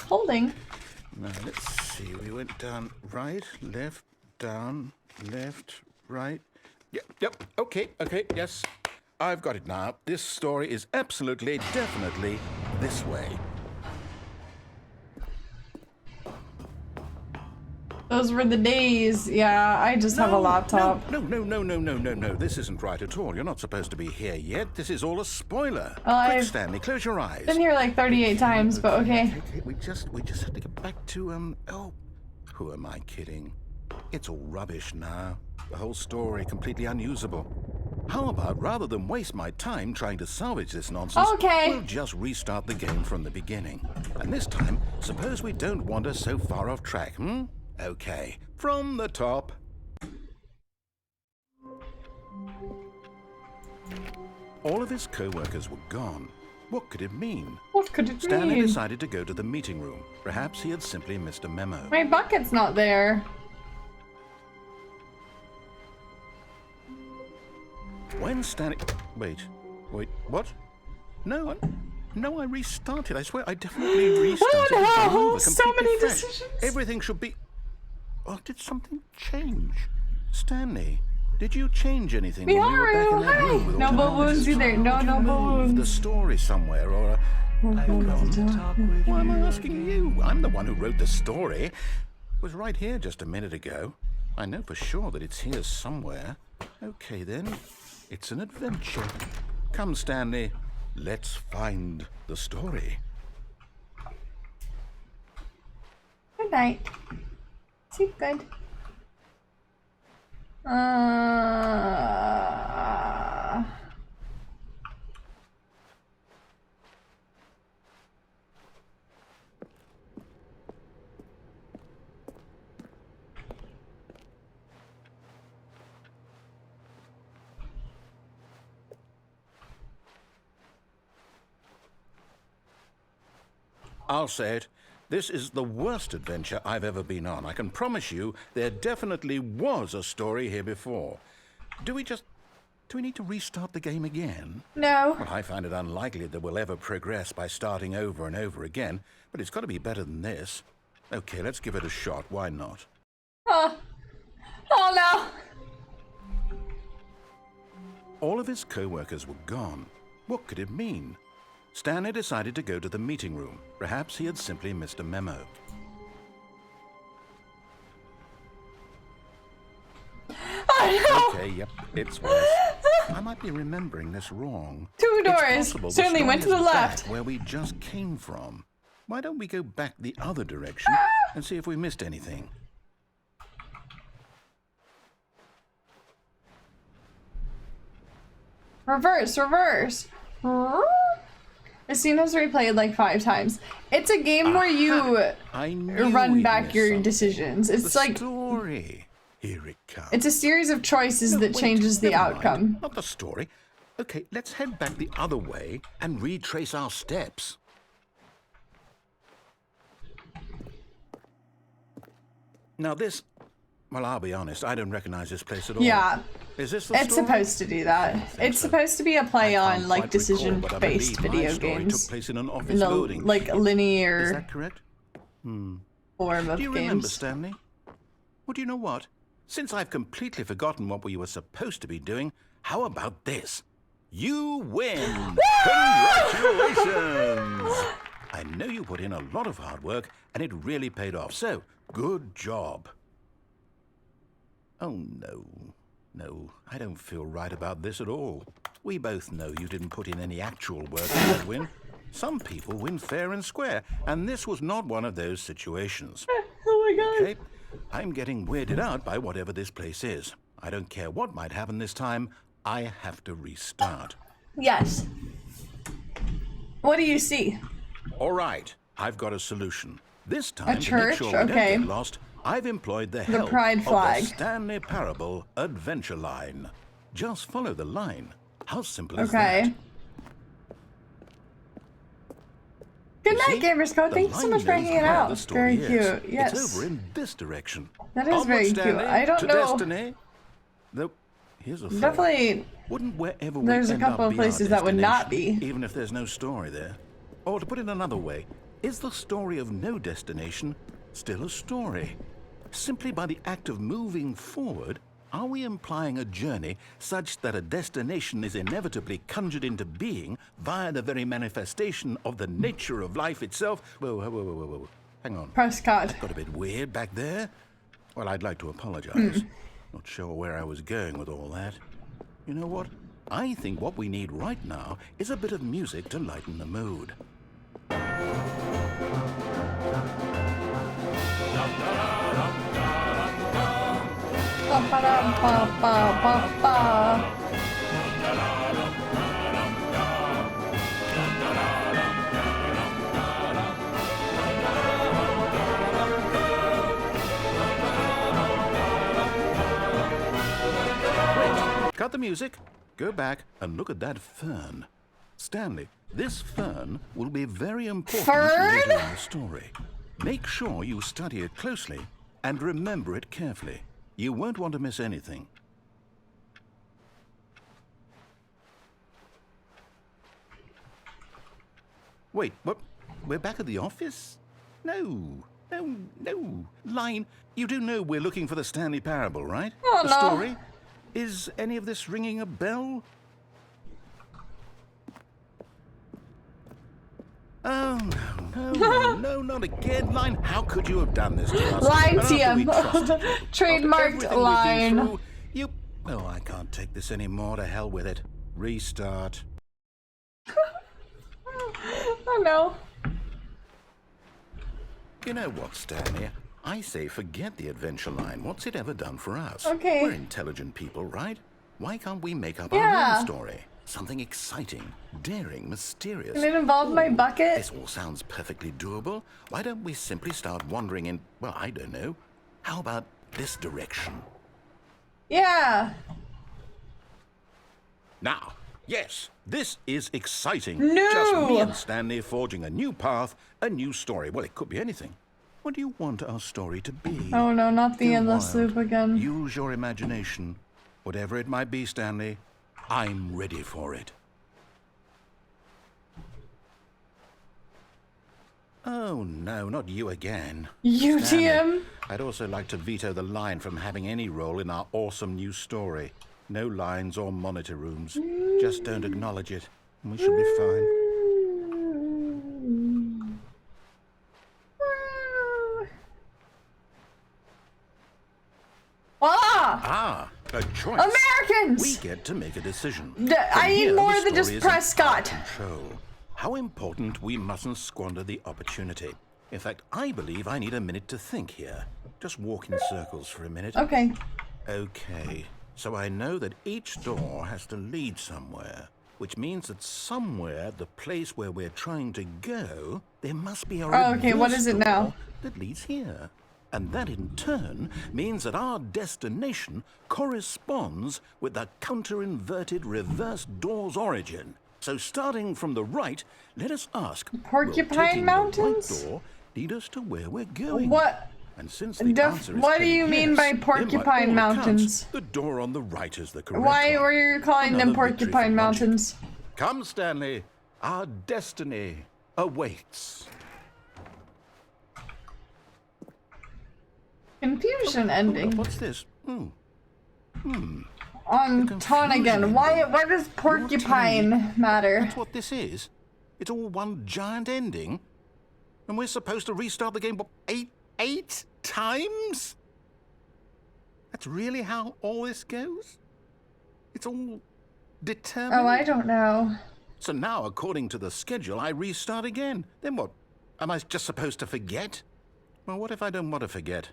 Holding. Now, let's see. We went down right, left, down, left, right. Yep, okay, yes. I've got it now. This story is absolutely, definitely this way. Those were the days. Yeah, I just have a laptop. No. This isn't right at all. You're not supposed to be here yet. This is all a spoiler. Well, Quick, I've Stanley, close your eyes. been here like 38 times, but okay. Okay, we just have to get back to, oh, who am I kidding? It's all rubbish now. The whole story completely unusable. How about, rather than waste my time trying to salvage this nonsense, Okay. we'll just restart the game from the beginning. And this time, suppose we don't wander so far off track, Okay, from the top. All of his co-workers were gone. What could it mean? What could it Stanley mean? decided to go to the meeting room. Perhaps he had simply missed a memo. My bucket's not there. When Stanley... Wait, what? No, I restarted. I swear, I definitely restarted. Oh no! Over, So many fresh. decisions. Everything should be... Oh, did something change? Stanley, did you change anything when we were back in that room with all No the balloons notices? either. No, Did you no move the balloons. story somewhere, or... Hold on. Why am I asking you? I'm the one who wrote the story. It was right here just a minute ago. I know for sure that it's here somewhere. Okay, then. It's an adventure. Come, Stanley. Let's find the story. Good night. Sleep good. I'll say it. This is the worst adventure I've ever been on. I can promise you there definitely was a story here before. Do we need to restart the game again? No. Well, I find it unlikely that we'll ever progress by starting over and over again, but it's got to be better than this. Okay, let's give it a shot. Why not? Oh no. All of his co-workers were gone. What could it mean? Stanley decided to go to the meeting room. Perhaps he had simply missed a memo. Oh no. Okay, yep, it's worse. I might be remembering this wrong. Two doors. It's possible the Certainly went to story the is left. back where we just came from. Why don't we go back the other direction and see if we missed anything? Reverse. This scene has replayed like 5 times. It's a game where you I knew run we'd back miss your something. decisions. It's The like story. Here it comes. it's a series of choices No, that wait, changes the never mind. outcome. Not the story. Okay, let's head back the other way and retrace our steps. Now this... Well, I'll be honest, I don't recognize this place at all. Yeah. Is this the It's story? supposed to do that. It's so. supposed to be a play I on can't like quite recall, but I decision-based believe my video story games. took place in an office In a building. like Is linear that correct? form of Do you remember, games. Stanley? Well, do you know what? Since I've completely forgotten what we were supposed to be doing, how about this? You win! Congratulations! I know you put in a lot of hard work, and it really paid off, so good job. Oh, no. No, I don't feel right about this at all. We both know you didn't put in any actual work for that win. Some people win fair and square, and this was not one of those situations. Oh my god. Okay, I'm getting weirded out by whatever this place is. I don't care what might happen this time. I have to restart. Yes. What do you see? All right, I've got a solution. This time, to church? make sure we Okay. don't get lost, I've employed the help pride of flag. the Stanley Parable adventure line. Just follow the line. How simple is Okay. that? Good You night, see? Gamers Code. The Thank you so line much for knows hanging where out. the story Very is. cute. Yes. It's over in this direction. That is Onward, very cute. Stanley, I don't to know. Destiny. Though, here's a thought. Definitely. Wouldn't wherever we There's a end couple up of be our places that would not destination, be. even if there's no story there? Or to put it another way, is the story of no destination still a story? Simply by the act of moving forward, are we implying a journey such that a destination is inevitably conjured into being via the very manifestation of the nature of life itself? Whoa. Hang on. Prescott. Got a bit weird back there. Well, I'd like to apologize. Not sure where I was going with all that. You know what? I think what we need right now is a bit of music to lighten the mood. Ba-ba-da-ba-ba-ba-ba. Cut the music, go back and look at that fern. Stanley, this fern will be very important Fern? later in the story. Make sure you study it closely and remember it carefully. You won't want to miss anything. Wait, what? We're back at the office? No. Line, you do know we're looking for the Stanley Parable, right? Oh, the no. story? Is any of this ringing a bell? Oh, no, not again. Line, how could you have done this to us? Line And after we TM. trusted you, Trademarked after everything we've been line. through, you... Oh, I can't take this anymore. To hell with it. Restart. Oh no. You know what, Stanley? I say forget the adventure line. What's it ever done for us? Okay. We're intelligent people, right? Why can't we make up Yeah. our own story? Something exciting, daring, mysterious. Can it involve my bucket? This all sounds perfectly doable. Why don't we simply start wandering in, well, I don't know. How about this direction? Yeah. Now, yes, this is exciting. No. Just me and Stanley forging a new path, a new story. Well, it could be anything. What do you want our story to be? Oh no, not the Go endless wild. loop again. Use your imagination. Whatever it might be, Stanley, I'm ready for it. Oh, no, not you again. UTM? Stanley, I'd also like to veto the line from having any role in our awesome new story. No lines or monitor rooms. Just don't acknowledge it, and we should be fine. Voila! Ah, a choice. Americans! We get to make a decision. I From need here, more the than just story is in Prescott. our control. How important we mustn't squander the opportunity. In fact, I believe I need a minute to think here. Just walk in circles for a minute. Okay. Okay, so I know that each door has to lead somewhere, which means that somewhere, the place where we're trying to go, there must be a Okay, what reverse is it now? door that leads here. And that in turn means that our destination corresponds with the counter-inverted reverse door's origin. So starting from the right, let us ask, Porcupine will taking Mountains? the right door lead us to where we're going? What? And since the answer is What do you clearly mean by yes, then Porcupine by all accounts, Mountains? the door on the right is the correct Why one. were you calling them Another victory Porcupine for logic. Mountains? Come, Stanley. Our destiny awaits. Confusion Hold ending. up, what's this? On confusion Tonigan. ending. Why does You're telling porcupine me matter? That's what this is? It's all one giant ending? And we're supposed to restart the game, what, eight times? That's really how all this goes? It's all determined? Oh, I don't know. So now, according to the schedule, I restart again. Then what? Am I just supposed to forget? Well, what if I don't want to forget?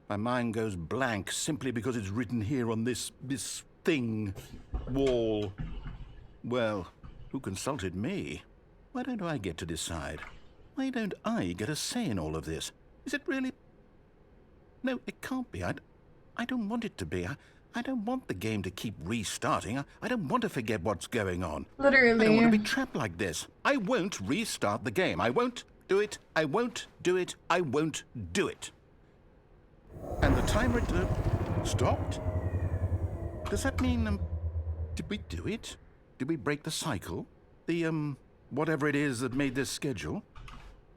My mind goes blank simply because it's written here on this thing, wall. Well, who consulted me? Why don't I get to decide? Why don't I get a say in all of this? Is it really? No, it can't be. I don't want it to be. I don't want the game to keep restarting. I don't want to forget what's going on. Literally. I don't want to be trapped like this. I won't restart the game. I won't do it. I won't do it. I won't do it. And the timer stopped? Does that mean, did we do it? Did we break the cycle? The, whatever it is that made this schedule?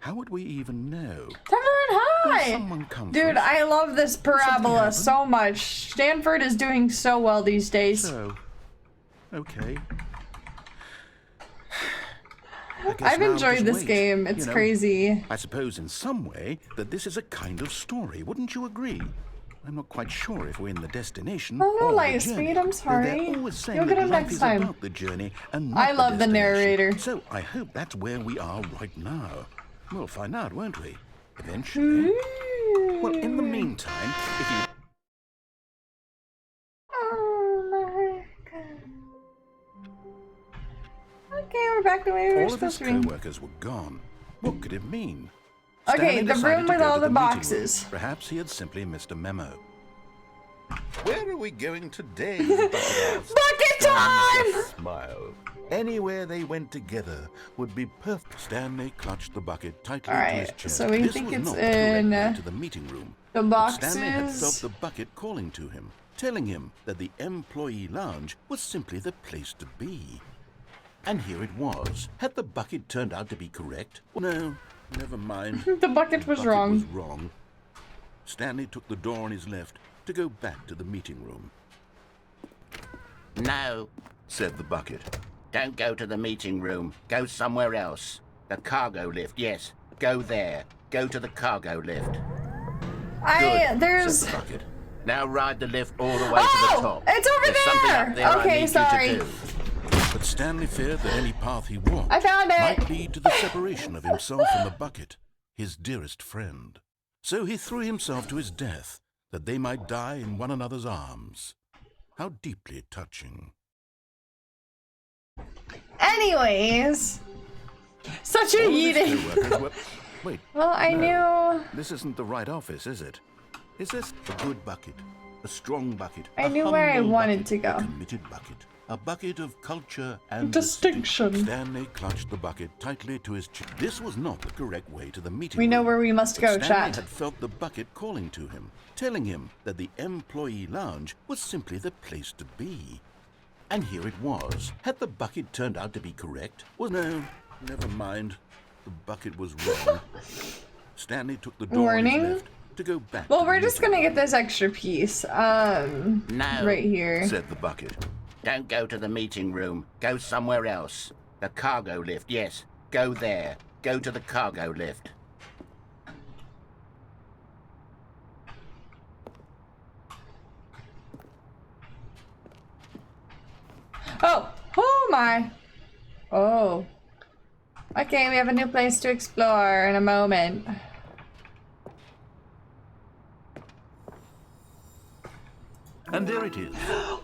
How would we even know? Tavern Will High! someone come Dude, for us? I love this parabola happen? so much. Stanford is doing so well these days. So, okay. I guess I've now enjoyed just this wait, game. It's you know. crazy. I suppose in some way that this is a kind of story, wouldn't you agree? I'm not quite sure if we're in the destination Hello, or the Lightspeed, journey. I'm Though sorry. They're always saying You'll get that him life next is time. about the journey and not I love the destination. narrator. So I hope that's where we are right now. We'll find out, won't we? Eventually. Well, in the meantime, if you... Oh my god. Okay, we're back the way we were all of his supposed to be. co-workers were gone. What could it mean? Okay, Stanley the decided room to with go all to the meeting room. boxes. Perhaps he had simply missed a memo. Where are we going today? Bucket time! Smile. Anywhere they went together would be perfect. Stanley clutched the bucket tightly to his Alright, chest. so we This think was it's not the correct in way to the meeting room. the But Stanley had felt boxes. the bucket calling to him, telling him that the employee lounge was simply the place to be. And here it was. Had the bucket turned out to be correct? No, never mind. The bucket was wrong. Was wrong. Stanley took the door on his left to go back to the meeting room. No, said the bucket. don't go to the meeting room. Go somewhere else. The cargo lift, yes. Go there. Go to the cargo lift. There's... said the bucket. Now ride the lift all the way to the top. It's over There's something up there I Okay, need sorry. you to do. But Stanley feared that any path he walked I found it. might lead to the separation of himself and the bucket, his dearest friend. So he threw himself to his death, that they might die in one another's arms. How deeply touching. Anyways. Such a All of his yeeting. co-workers were... Wait. Well, I knew... This isn't the right office, is it? Is this a good bucket? A strong bucket? I knew where I humble wanted bucket, to go. A committed bucket. A bucket of culture and Distinction. Stanley clutched the bucket tightly to his chest. This was not the correct way to the meeting We know room, where we must but go, Stanley chat. had felt the bucket calling to him, telling him that the employee lounge was simply the place to be. And here it was. Had the bucket turned out to be correct? Well, no, never mind. The bucket was wrong. Stanley took the door on Warning? his left to go back. Well, to the we're just meeting gonna get this extra piece. No, Right here. said the bucket. don't go to the meeting room. Go somewhere else. The cargo lift, yes. Go there. Go to the cargo lift. Oh my. Oh. Okay, we have a new place to explore in a moment. And there it is.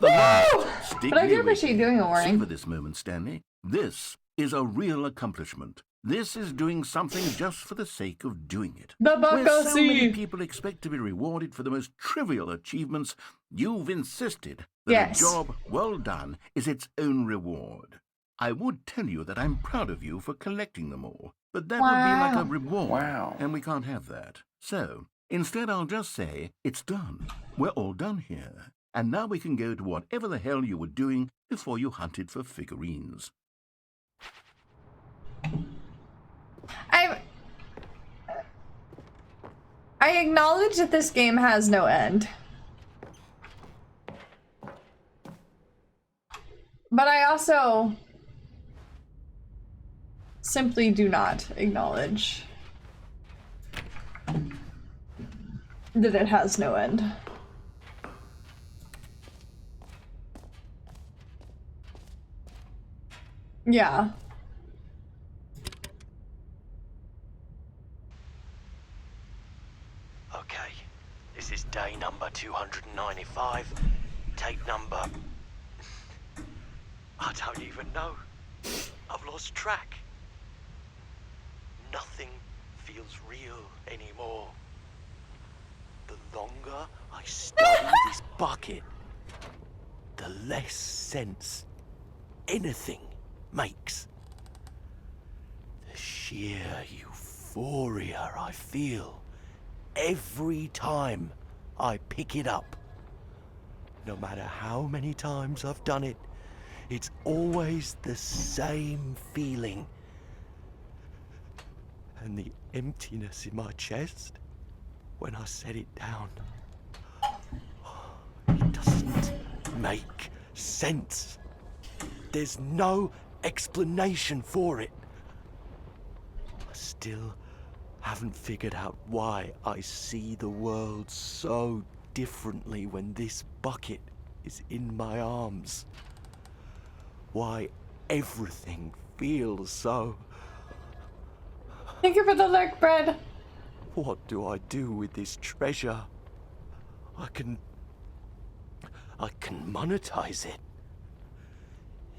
The last But I do appreciate you doing a warning. Savor this moment, Stanley. This is a real accomplishment. This is doing something just for the sake of doing it. The Where so Buckosy. many people expect to be rewarded for the most trivial achievements, you've insisted that Yes. a job well done is its own reward. I would tell you that I'm proud of you for collecting them all, but that would be like a reward. Wow. And we can't have that. So, instead I'll just say, it's done. We're all done here. And now we can go to whatever the hell you were doing before you hunted for figurines. I acknowledge that this game has no end. But I also simply do not acknowledge that it has no end. Yeah. Okay, this is day number 295. Tape number... I don't even know. I've lost track. Nothing feels real anymore. The longer I study this bucket, the less sense anything makes. The sheer euphoria I feel every time I pick it up. No matter how many times I've done it, it's always the same feeling. And the emptiness in my chest when I set it down. It doesn't make sense. There's no explanation for it. I still haven't figured out why I see the world so differently when this bucket is in my arms. Why everything feels so... Thank you for the lurk, bread. What do I do with this treasure? I can monetize it.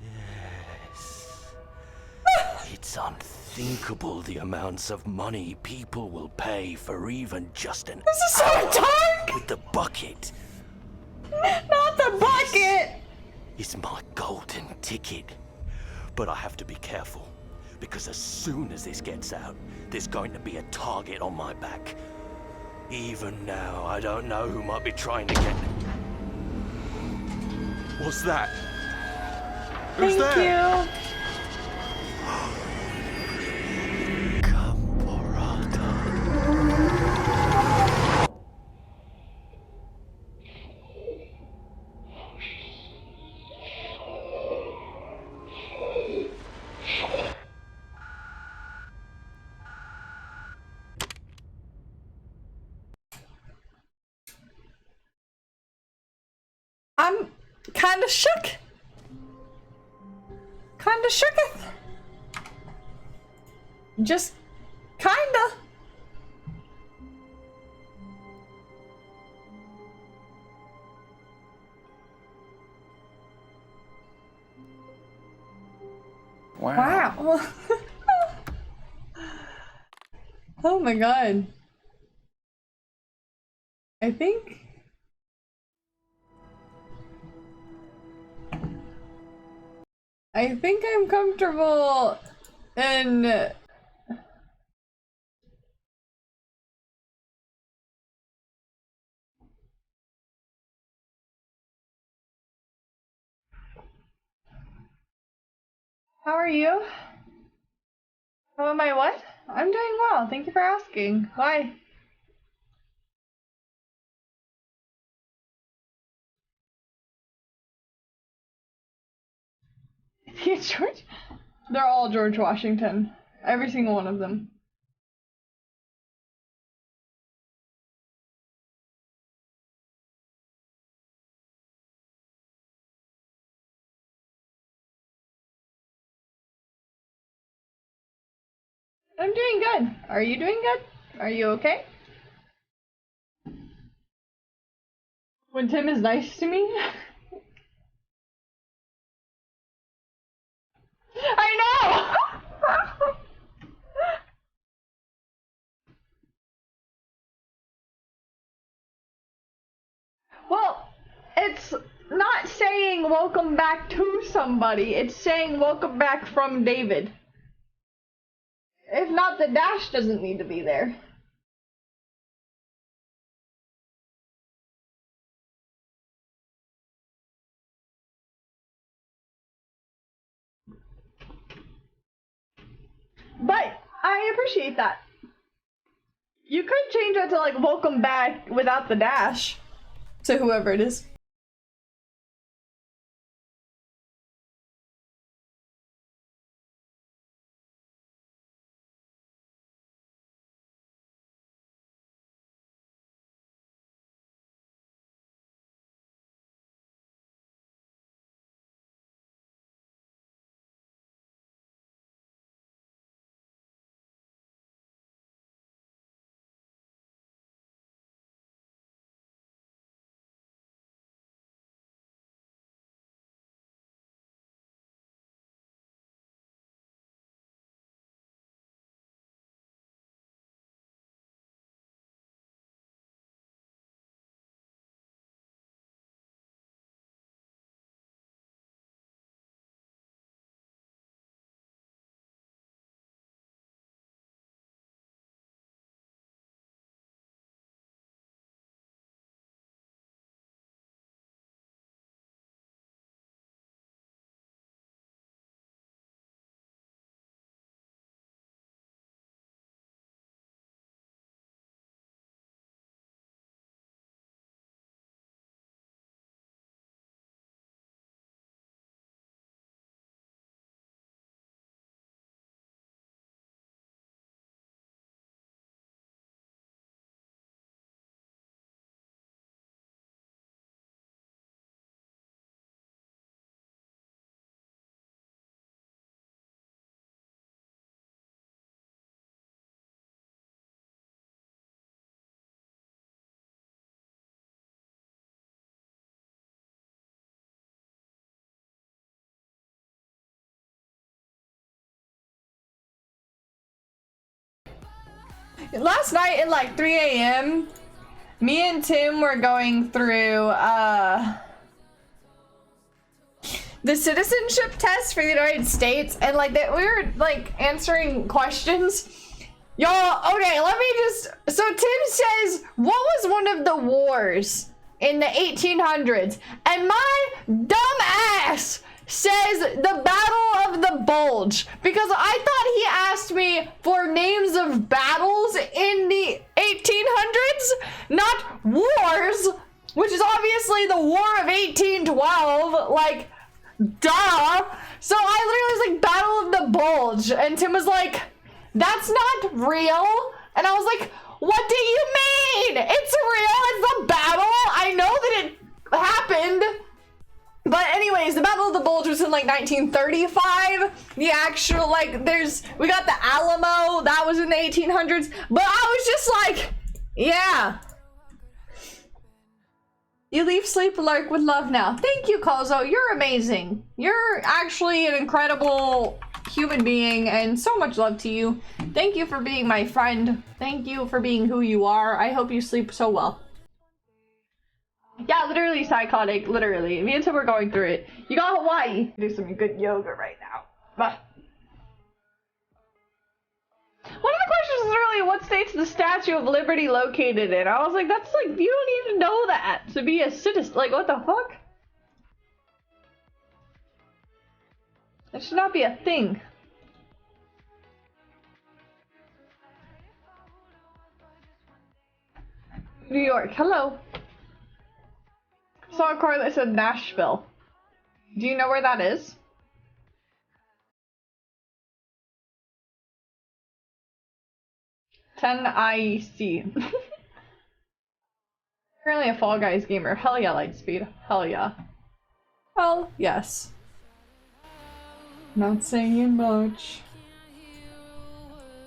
Yes. It's unthinkable the amounts of money people will pay for even just an This is so dark! with the bucket. Not the bucket! It's my golden ticket. But I have to be careful, because as soon as this gets out, there's going to be a target on my back. Even now, I don't know who might be trying to get... What's that? Who's Thank there? you. I'm kind of shook. Kind of shooketh. Just kinda. Wow. Oh my god. I think I'm comfortable in How are you? How am I what? I'm doing well, thank you for asking. Why? George? They're all George Washington. Every single one of them. I'm doing good. Are you doing good? Are you okay? When Tim is nice to me? I know! Well, it's not saying welcome back to somebody, it's saying welcome back from David. If not, the dash doesn't need to be there. But I appreciate that. You could change it to like welcome back without the dash to whoever it is. Last night at like 3 a.m., me and Tim were going through the citizenship test for the United States, and like that we were like answering questions. Y'all, okay, let me just, so Tim says, what was one of the wars in the 1800s? And my dumb ass says the Battle of the Bulge, because I thought he asked me for names of battles in the 1800s, not wars, which is obviously the War of 1812, like, duh. So I literally was like, Battle of the Bulge, and Tim was like, that's not real. And I was like, what do you mean? It's real, it's a battle, I know that it happened. Anyways, the Battle of the Bulge was in like 1935. The actual, like, we got the Alamo, that was in the 1800s. But I was just like, yeah. You leave Sleep Lark with love now. Thank you, Kozo. You're amazing. You're actually an incredible human being, and so much love to you. Thank you for being my friend. Thank you for being who you are. I hope you sleep so well. Yeah, literally psychotic, literally. Me and Tim were going through it. You got Hawaii. Do some good yoga right now. But one of the questions is really, what state's the Statue of Liberty located in? I was like, that's like, you don't even know that to be a citizen. Like, what the fuck? That should not be a thing. New York, hello. Saw a card that said Nashville. Do you know where that is? IEC. Currently a Fall Guys gamer. Hell yeah, Lightspeed. Hell yeah. Hell yes. Not saying much.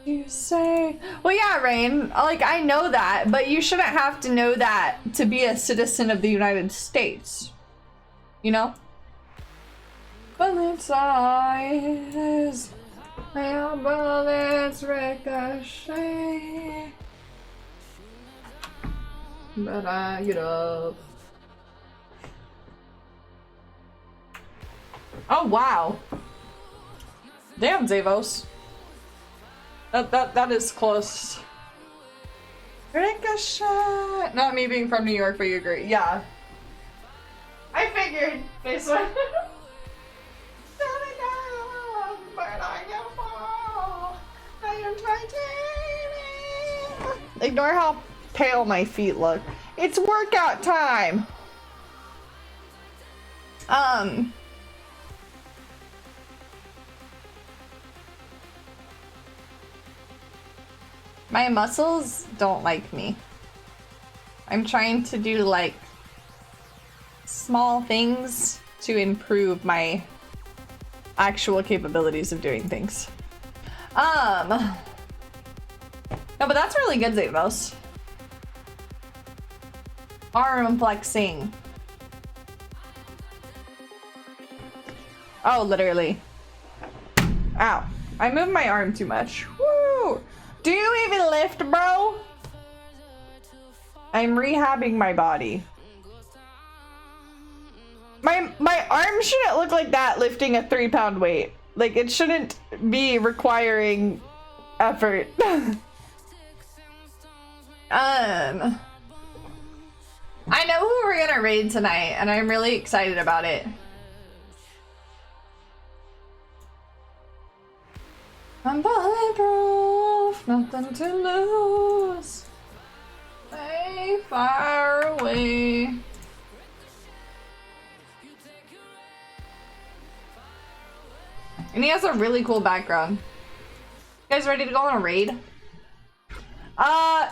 You say, well, yeah, Rain, like, I know that, but you shouldn't have to know that to be a citizen of the United States, you know? Bullets eyes, my bullets ricochet, but I get up. Oh, wow. Damn, Zavos. That is close. Ricochet! Not me being from New York, but you agree. Yeah. I figured this one. Ignore how pale my feet look. It's workout time! My muscles don't like me. I'm trying to do like small things to improve my actual capabilities of doing things. No, but that's really good, Zavos. Arm flexing. Oh, literally. Ow. I moved my arm too much. Woo! Do you even lift, bro? I'm rehabbing my body. My arm shouldn't look like that lifting a 3-pound weight. Like, it shouldn't be requiring effort. I know who we're gonna raid tonight, and I'm really excited about it. I'm bulletproof, nothing to lose. Stay far away. And he has a really cool background. You guys ready to go on a raid?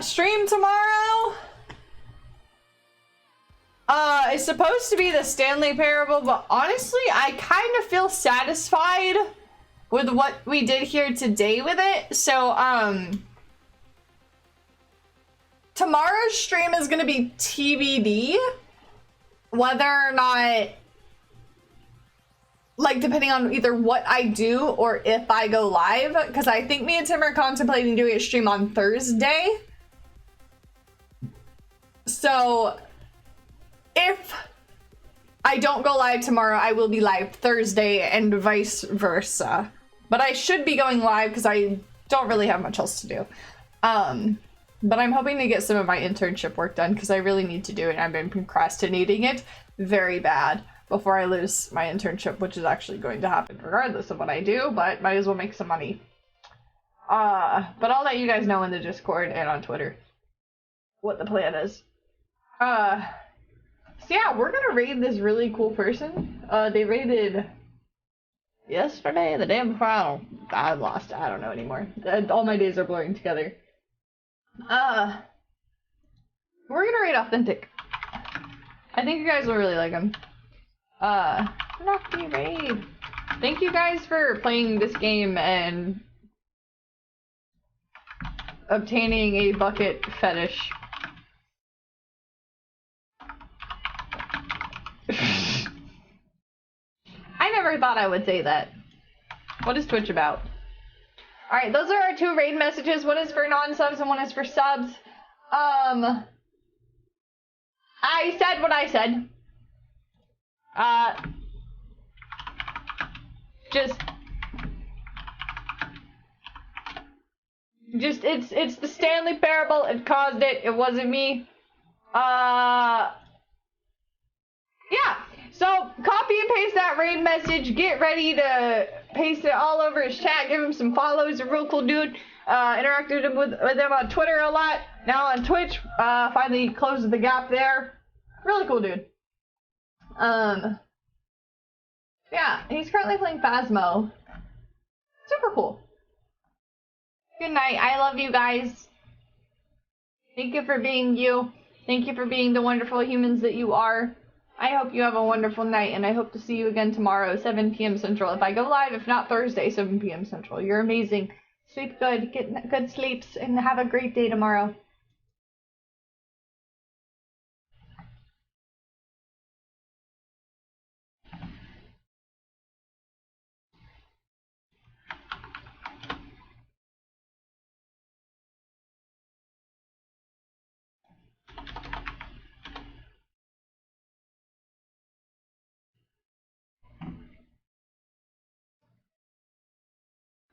Stream tomorrow? It's supposed to be the Stanley Parable, but honestly, I kind of feel satisfied with what we did here today with it. So, tomorrow's stream is gonna be TBD. Whether or not, like, depending on either what I do or if I go live, because I think me and Tim are contemplating doing a stream on Thursday. So, if I don't go live tomorrow, I will be live Thursday and vice versa. But I should be going live because I don't really have much else to do. But I'm hoping to get some of my internship work done because I really need to do it. I've been procrastinating it very bad before I lose my internship, which is actually going to happen regardless of what I do, but might as well make some money. But I'll let you guys know in the Discord and on Twitter what the plan is. So yeah, we're gonna raid this really cool person. They raided yesterday, the day before. I lost. I don't know anymore. All my days are blurring together. We're gonna raid Authentic. I think you guys will really like him. Noctis raid. Thank you guys for playing this game and obtaining a bucket fetish. I never thought I would say that. What is Twitch about? Alright, those are our 2 raid messages. One is for non-subs and one is for subs. I said what I said. It's the Stanley Parable. It caused it. It wasn't me. Yeah. So copy and paste that raid message. Get ready to paste it all over his chat. Give him some follows. A real cool dude. Interacted with him on Twitter a lot. Now on Twitch. Finally closed the gap there. Really cool dude. Yeah, he's currently playing Phasmo. Super cool. Good night. I love you guys. Thank you for being you. Thank you for being the wonderful humans that you are. I hope you have a wonderful night, and I hope to see you again tomorrow, 7 p.m. Central. If I go live, if not Thursday, 7 p.m. Central. You're amazing. Sleep good, get good sleeps, and have a great day tomorrow.